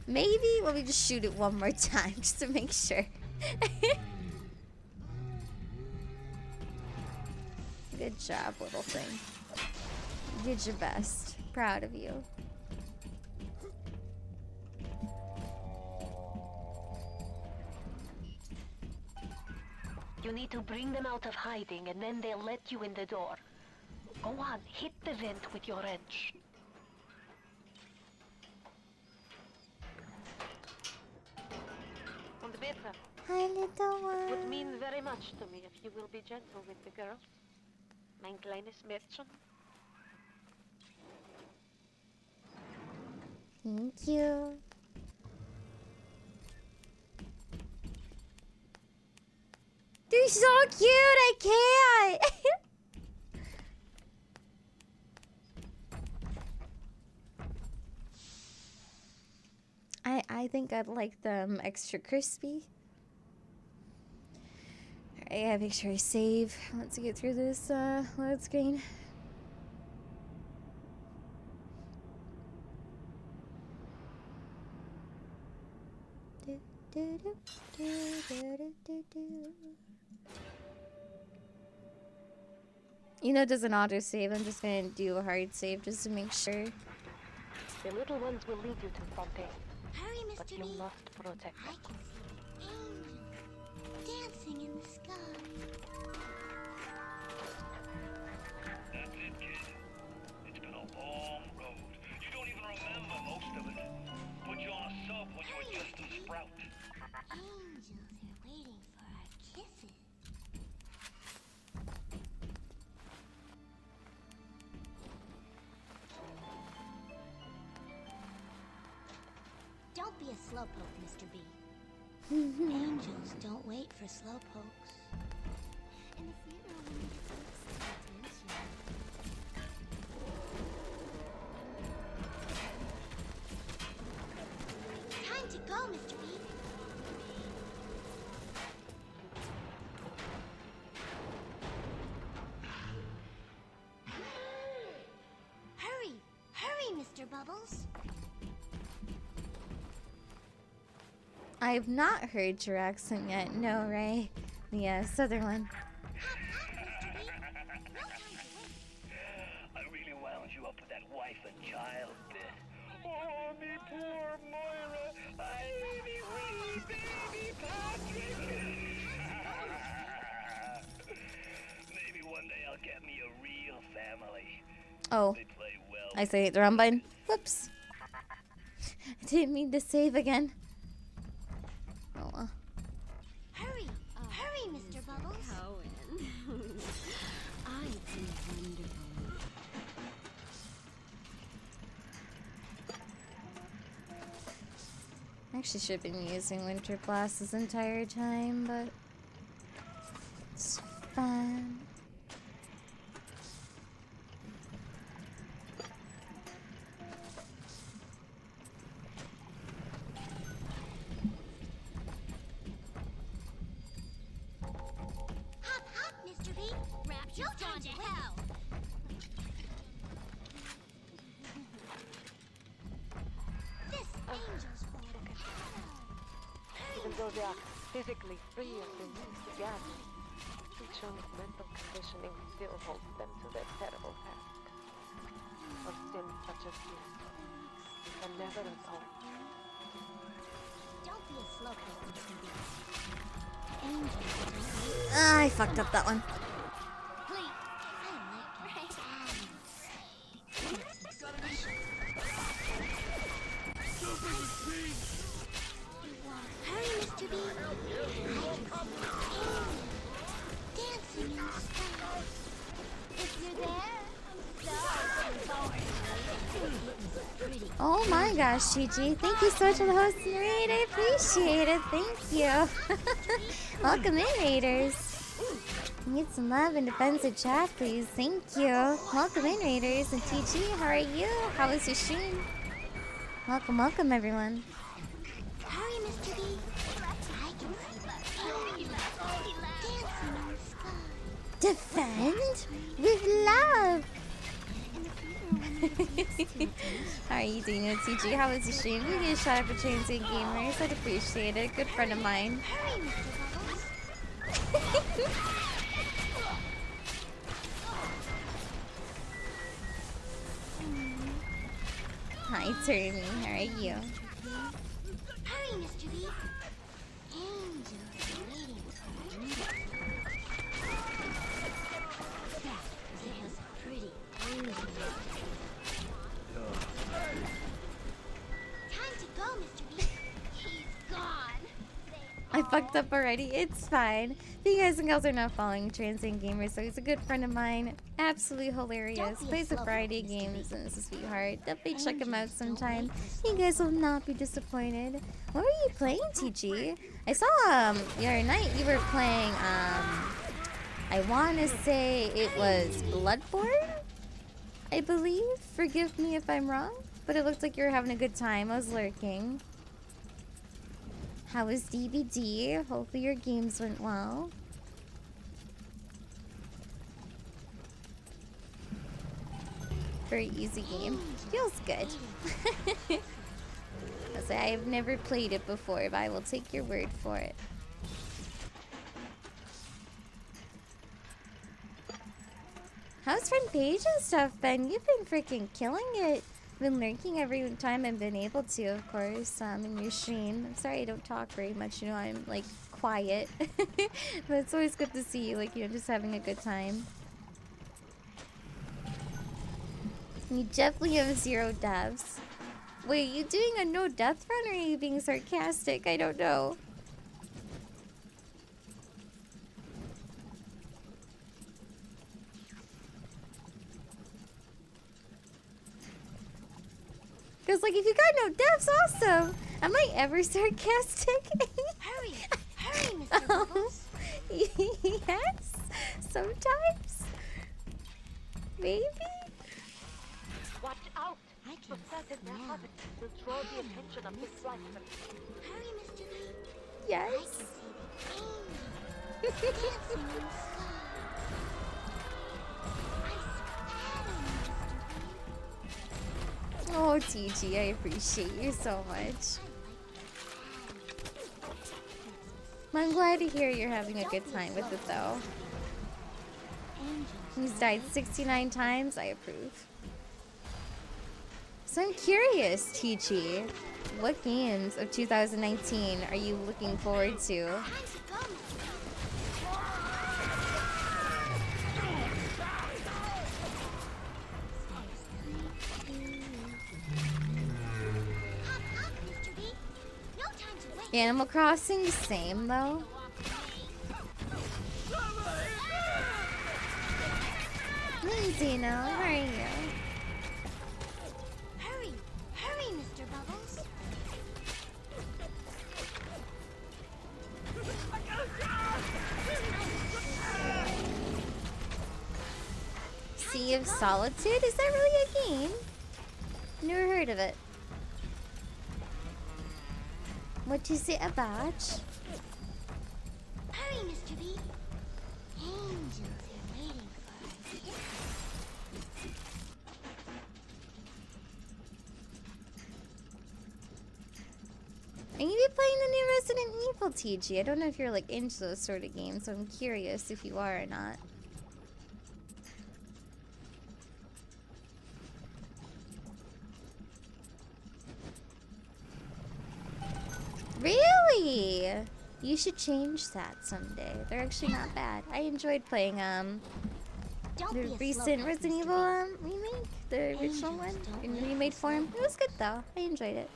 Maybe? Let me just shoot it one more time just to make sure. Good job, little thing. You did your best. Proud of you. You need to bring them out of hiding and then they'll let you in the door. Go on, hit the vent with your wrench. Und bitte. Hi, little one. Would mean very much to me if you will be gentle with the girls. Mein kleines Mädchen. Thank you. They're so cute, I can't. I think I'd like them extra crispy. Alright, I gotta make sure I save once I get through this load screen. You know, it doesn't auto save. I'm just gonna do a hard save just to make sure. The little ones will lead you to Fontaine. Hurry, Mr. But you B. must protect them. I can see angels dancing in the sky. That's it, kid. It's been a long road. You don't even remember most of it. Put you on a sub when you were just a sprout. Angels are waiting for our kisses. Don't be a slowpoke, Mr. B. Angels don't wait for slowpokes. And if you know when it takes attention. Time to go, Mr. B. Hurry! Hurry, Mr. Bubbles! I have not heard your accent yet. No, Ray. The southern one. I really wound you up with that wife and child bit. Oh, me poor Moira. Me wee baby Patrick. Maybe one day I'll get me a real family. Oh. They play well. I say hit the wrong button. Whoops. I didn't mean to save again. Oh well. Hurry! Actually should have been using Winter Blast this entire time, but it's fine. Hop, hop, Mr. B. Rapture's gone to hell. This angel's fault. Even though they are physically free of the needs again, Chung's mental conditioning still holds them to their terrible past. Of sins such as this, you can never atone. Don't be a slowpoke, Mr. B. Angels. Ah, I fucked up that one. Please, I like Hurry, Mr. B. Dancing in the sky. If you're there, I'm so Oh my gosh, Gigi. Thank you so much for the host and raid. I appreciate it. Thank you. Welcome in, Raiders. Need some love and defensive chat, please. Thank you. Welcome in, Raiders. And TG, how are you? How was your stream? Welcome, welcome, everyone. Hurry, Mr. B. I can see dancing in the sky. Defend with love. How are you doing, TG? How was the stream? You get a shout out for Transient Gamers. I'd appreciate it. Good friend of mine. Hurry, Mr. Bubbles. Hi, Termy. How are you? Hurry, Mr. B. Angels waiting for you. That was pretty angel. Time to go, Mr. B. He's gone. I fucked up already. It's fine. You guys and girls are not following Transient Gamers, so he's a good friend of mine. Absolutely hilarious. Plays a variety of games and is a sweetheart. Definitely check him out sometime. You guys will not be disappointed. What were you playing, TG? I saw the other night you were playing I wanna say it was Bloodborne? I believe. Forgive me if I'm wrong. But it looked like you were having a good time. I was lurking. How was DVD? Hopefully your games went well. Very easy game. Feels good. I'll say I've never played it before, but I will take your word for it. How's front page and stuff been? You've been freaking killing it. Been lurking every time I've been able to, of course, in your stream. I'm sorry I don't talk very much, you know, I'm like quiet. But it's always good to see you, like, you know, just having a good time. You definitely have 0 deaths. Wait, you doing a no death run or are you being sarcastic? I don't know. Because, like, if you got no deaths, awesome. Am I ever sarcastic? Hurry, hurry, Mr. Bubbles. Yes, sometimes. Maybe. Watch out! I The can fact in their smell habit will draw the attention of this life. Hurry, Mr. B. Yes. I can see the angels dancing in the sky. Oh, TG, I appreciate you so much. I'm glad to hear you're having a good time with it, though. He's died 69 times. I approve. So I'm curious, TG, what games of 2019 are you looking forward to? Animal Crossing, same though. Hey, Zeno, how are you? Hurry, hurry, Mr. Bubbles. of Solitude? Is that really a game? Never heard of it. What is it about? Hurry, Mr. B. Angels are waiting for our kiss. Are you be playing the new Resident Evil, TG? I don't know if you're like into those sort of games, so I'm curious if you are or not. Really? You should change that someday. They're actually not bad. I enjoyed playing the recent Resident Evil remake, the original one in remade form. It was good though. I enjoyed it.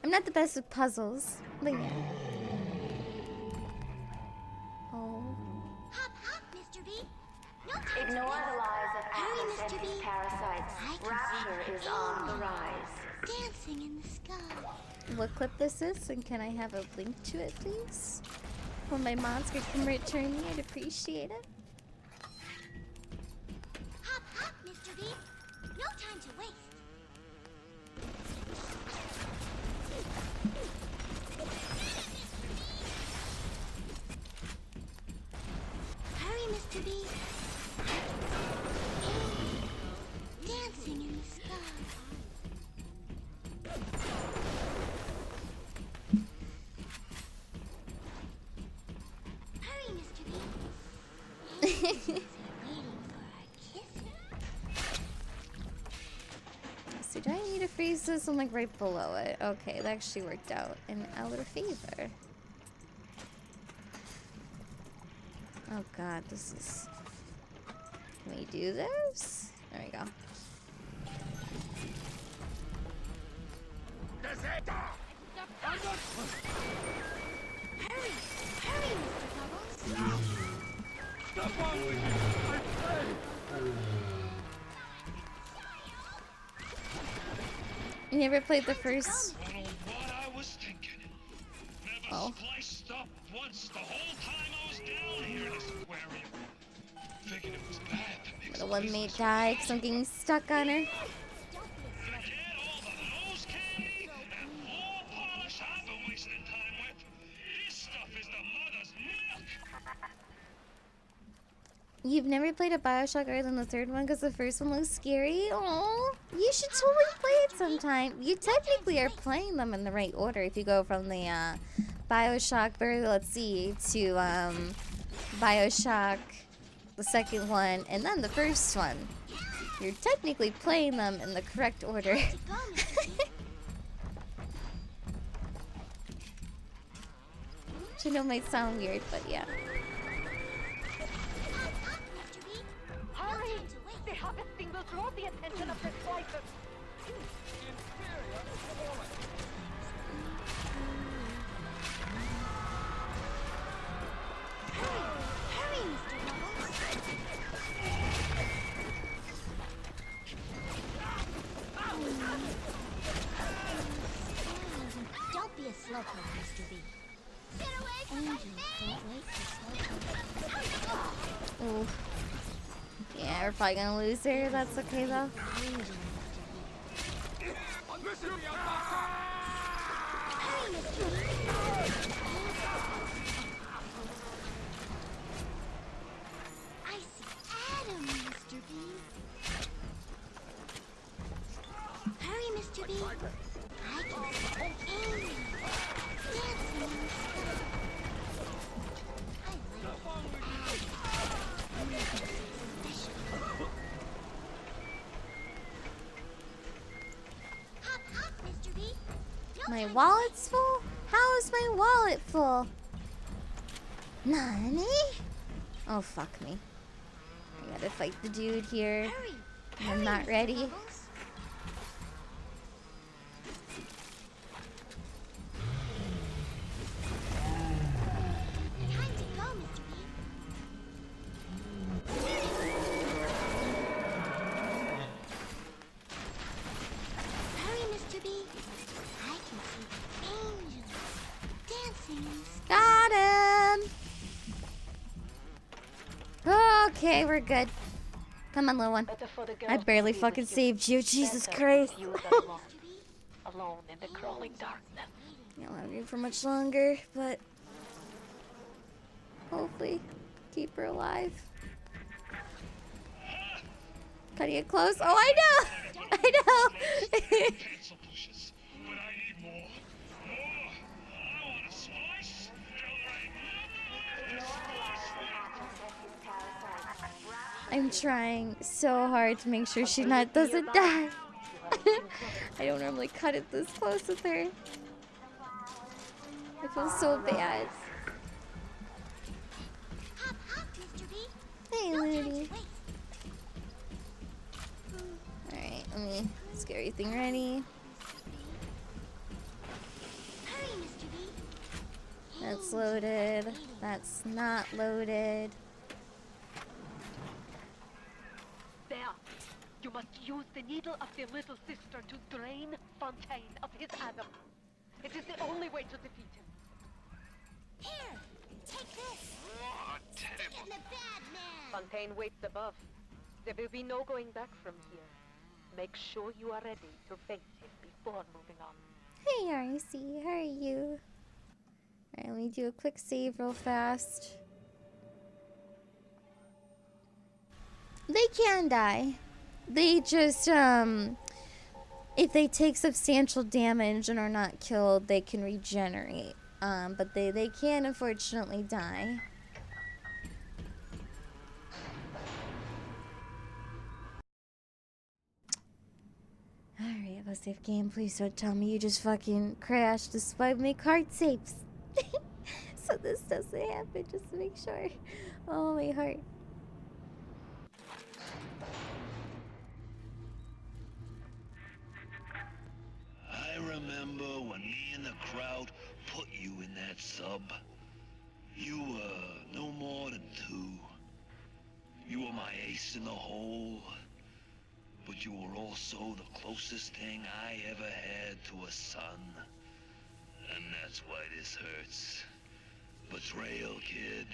I'm not the best with puzzles, but yeah. Oh. Hop, hop, Mr. B. No time Ignore to the lies of Hurry, Mr. Atlas and his B. parasites. I can Rapture see is on the rise. dancing in the sky. What clip this is, and can I have a link to it, please? When my mods could come return me, I'd appreciate it. Hop, hop, Mr. B. No time to waste. Hurry, Mr. B. Dancing in the sky. Hurry, Mr. B. Angels are waiting for our kiss. So do I need to freeze this? I'm like right below it. Okay, that actually worked out in our favor. Oh god, this is... Can we do this? There we go. Hurry! Hurry, Mr. Bubbles! Stop on with you! I say! You never played the first... What I was thinking. Never spliced up once the whole time I was down here in this aquarium. Figured it was bad to mix The one mate died because I'm getting stuck on her. You've never played a Bioshock other than the third one because the first one looks scary? Oh, you should totally play it sometime. You technically are playing them in the right order if you go from the Bioshock, let's see, to Bioshock, the second one, and then the first one. You're technically playing them in the correct order. Which I know might sound weird, but yeah. Hurry! The harvesting will draw the attention of the splicers. Hurry, Mr. Bubbles! Don't be a slowpoke, Mr. B. Angels don't wait for slowpokes. Ooh. Yeah, we're probably gonna lose her. That's okay though. I see Adam, Mr. B. Hurry, Mr. B. I can see Amy dancing in the sky. I like Hop, hop, Mr. B. My wallet's full? How is my wallet full? Nani? Oh, fuck me. I gotta fight the dude here. I'm not ready. Time to go, Mr. B. Hurry, Mr. B. I can see angels dancing in the sky. Got him! Okay, we're good. Come on, little one. Better for the I girls barely to be fucking with you. saved you. Jesus Better Christ. with you than alone in the crawling darkness. I don't have you for much longer, but hopefully keep her alive. Cutting it close. Oh, I know! I know! I'm trying so hard to make sure she doesn't die. I don't normally cut it this close with her. I feel so bad. Hey, Ludi. Alright, let me get everything ready. That's loaded. That's not loaded. There. You must use the needle of the little sister to drain Fontaine of his Adam. It is the only way to defeat him. Here, take this. Oh, terrible. The bad man. Fontaine waits above. There will be no going back from here. Make sure you are ready to face him before moving on. Hey, RC, how are you? Alright, let me do a quick save real fast. They can die. They just, if they take substantial damage and are not killed, they can regenerate. But they can unfortunately die. Alright, let's save game. Please don't tell me you just fucking crashed despite my card saves. So this doesn't happen, just to make sure. Oh, my heart. I remember when me and the crowd put you in that sub. You were no more than 2. You were my ace in the hole. But you were also the closest thing I ever had to a son. And that's why this hurts. Betrayal, kid.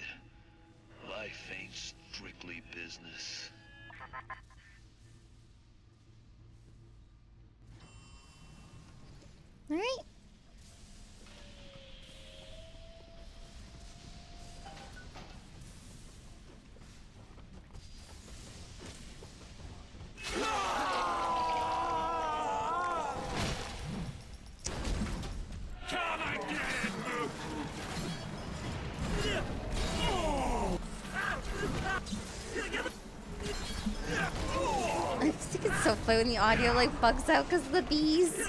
Life ain't strictly business. Alright. I just think it's so funny when the audio like bugs out because of the bees. I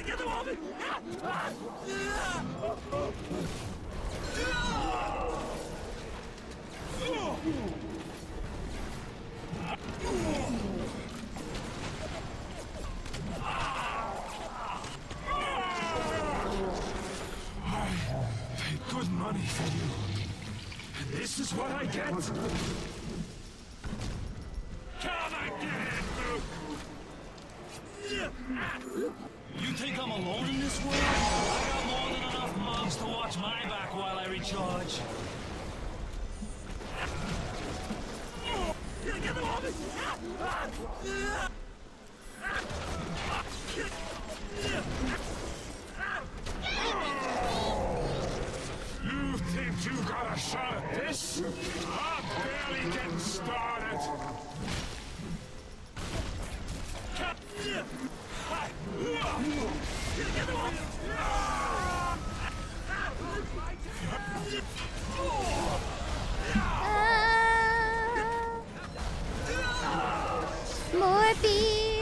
paid good money for you. And this is what I get? Can I get it? You think I'm alone in this world? I got more than enough mugs to watch my back while I recharge. You think you got a shot at this? I'm barely getting started. More bees!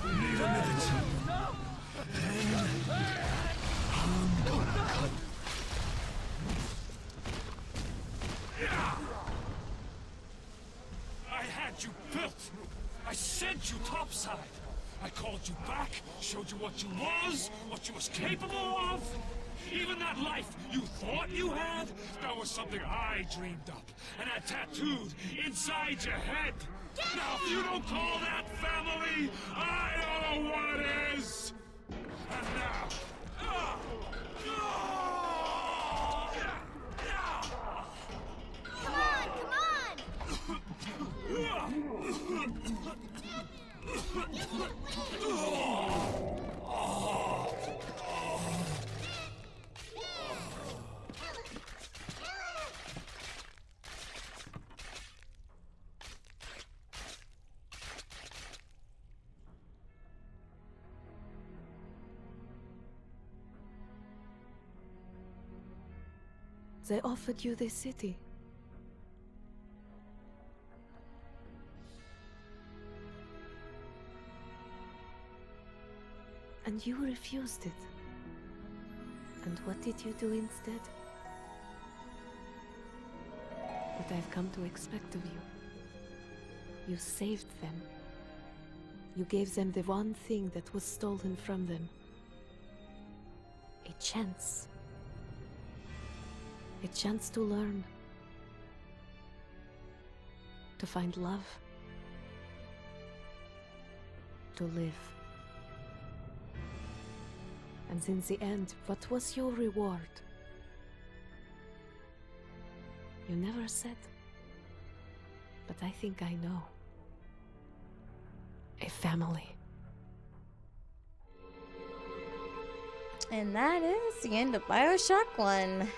Need a minute. I'm gonna cut. I had you built. I sent you topside. I called you back, showed you what you was capable of. Even that life you thought you had, that was something I dreamed up and had tattooed inside your head. Now, if you don't call that family, I don't know what is. And now, Come on, come They offered you this city. And you refused it. And what did you do instead? What I've come to expect of you. You saved them. You gave them the one thing that was stolen from them. A chance. A chance to learn. To find love. To live. And in the end, what was your reward? You never said. But I think I know. A family. And that is the end of Bioshock 1.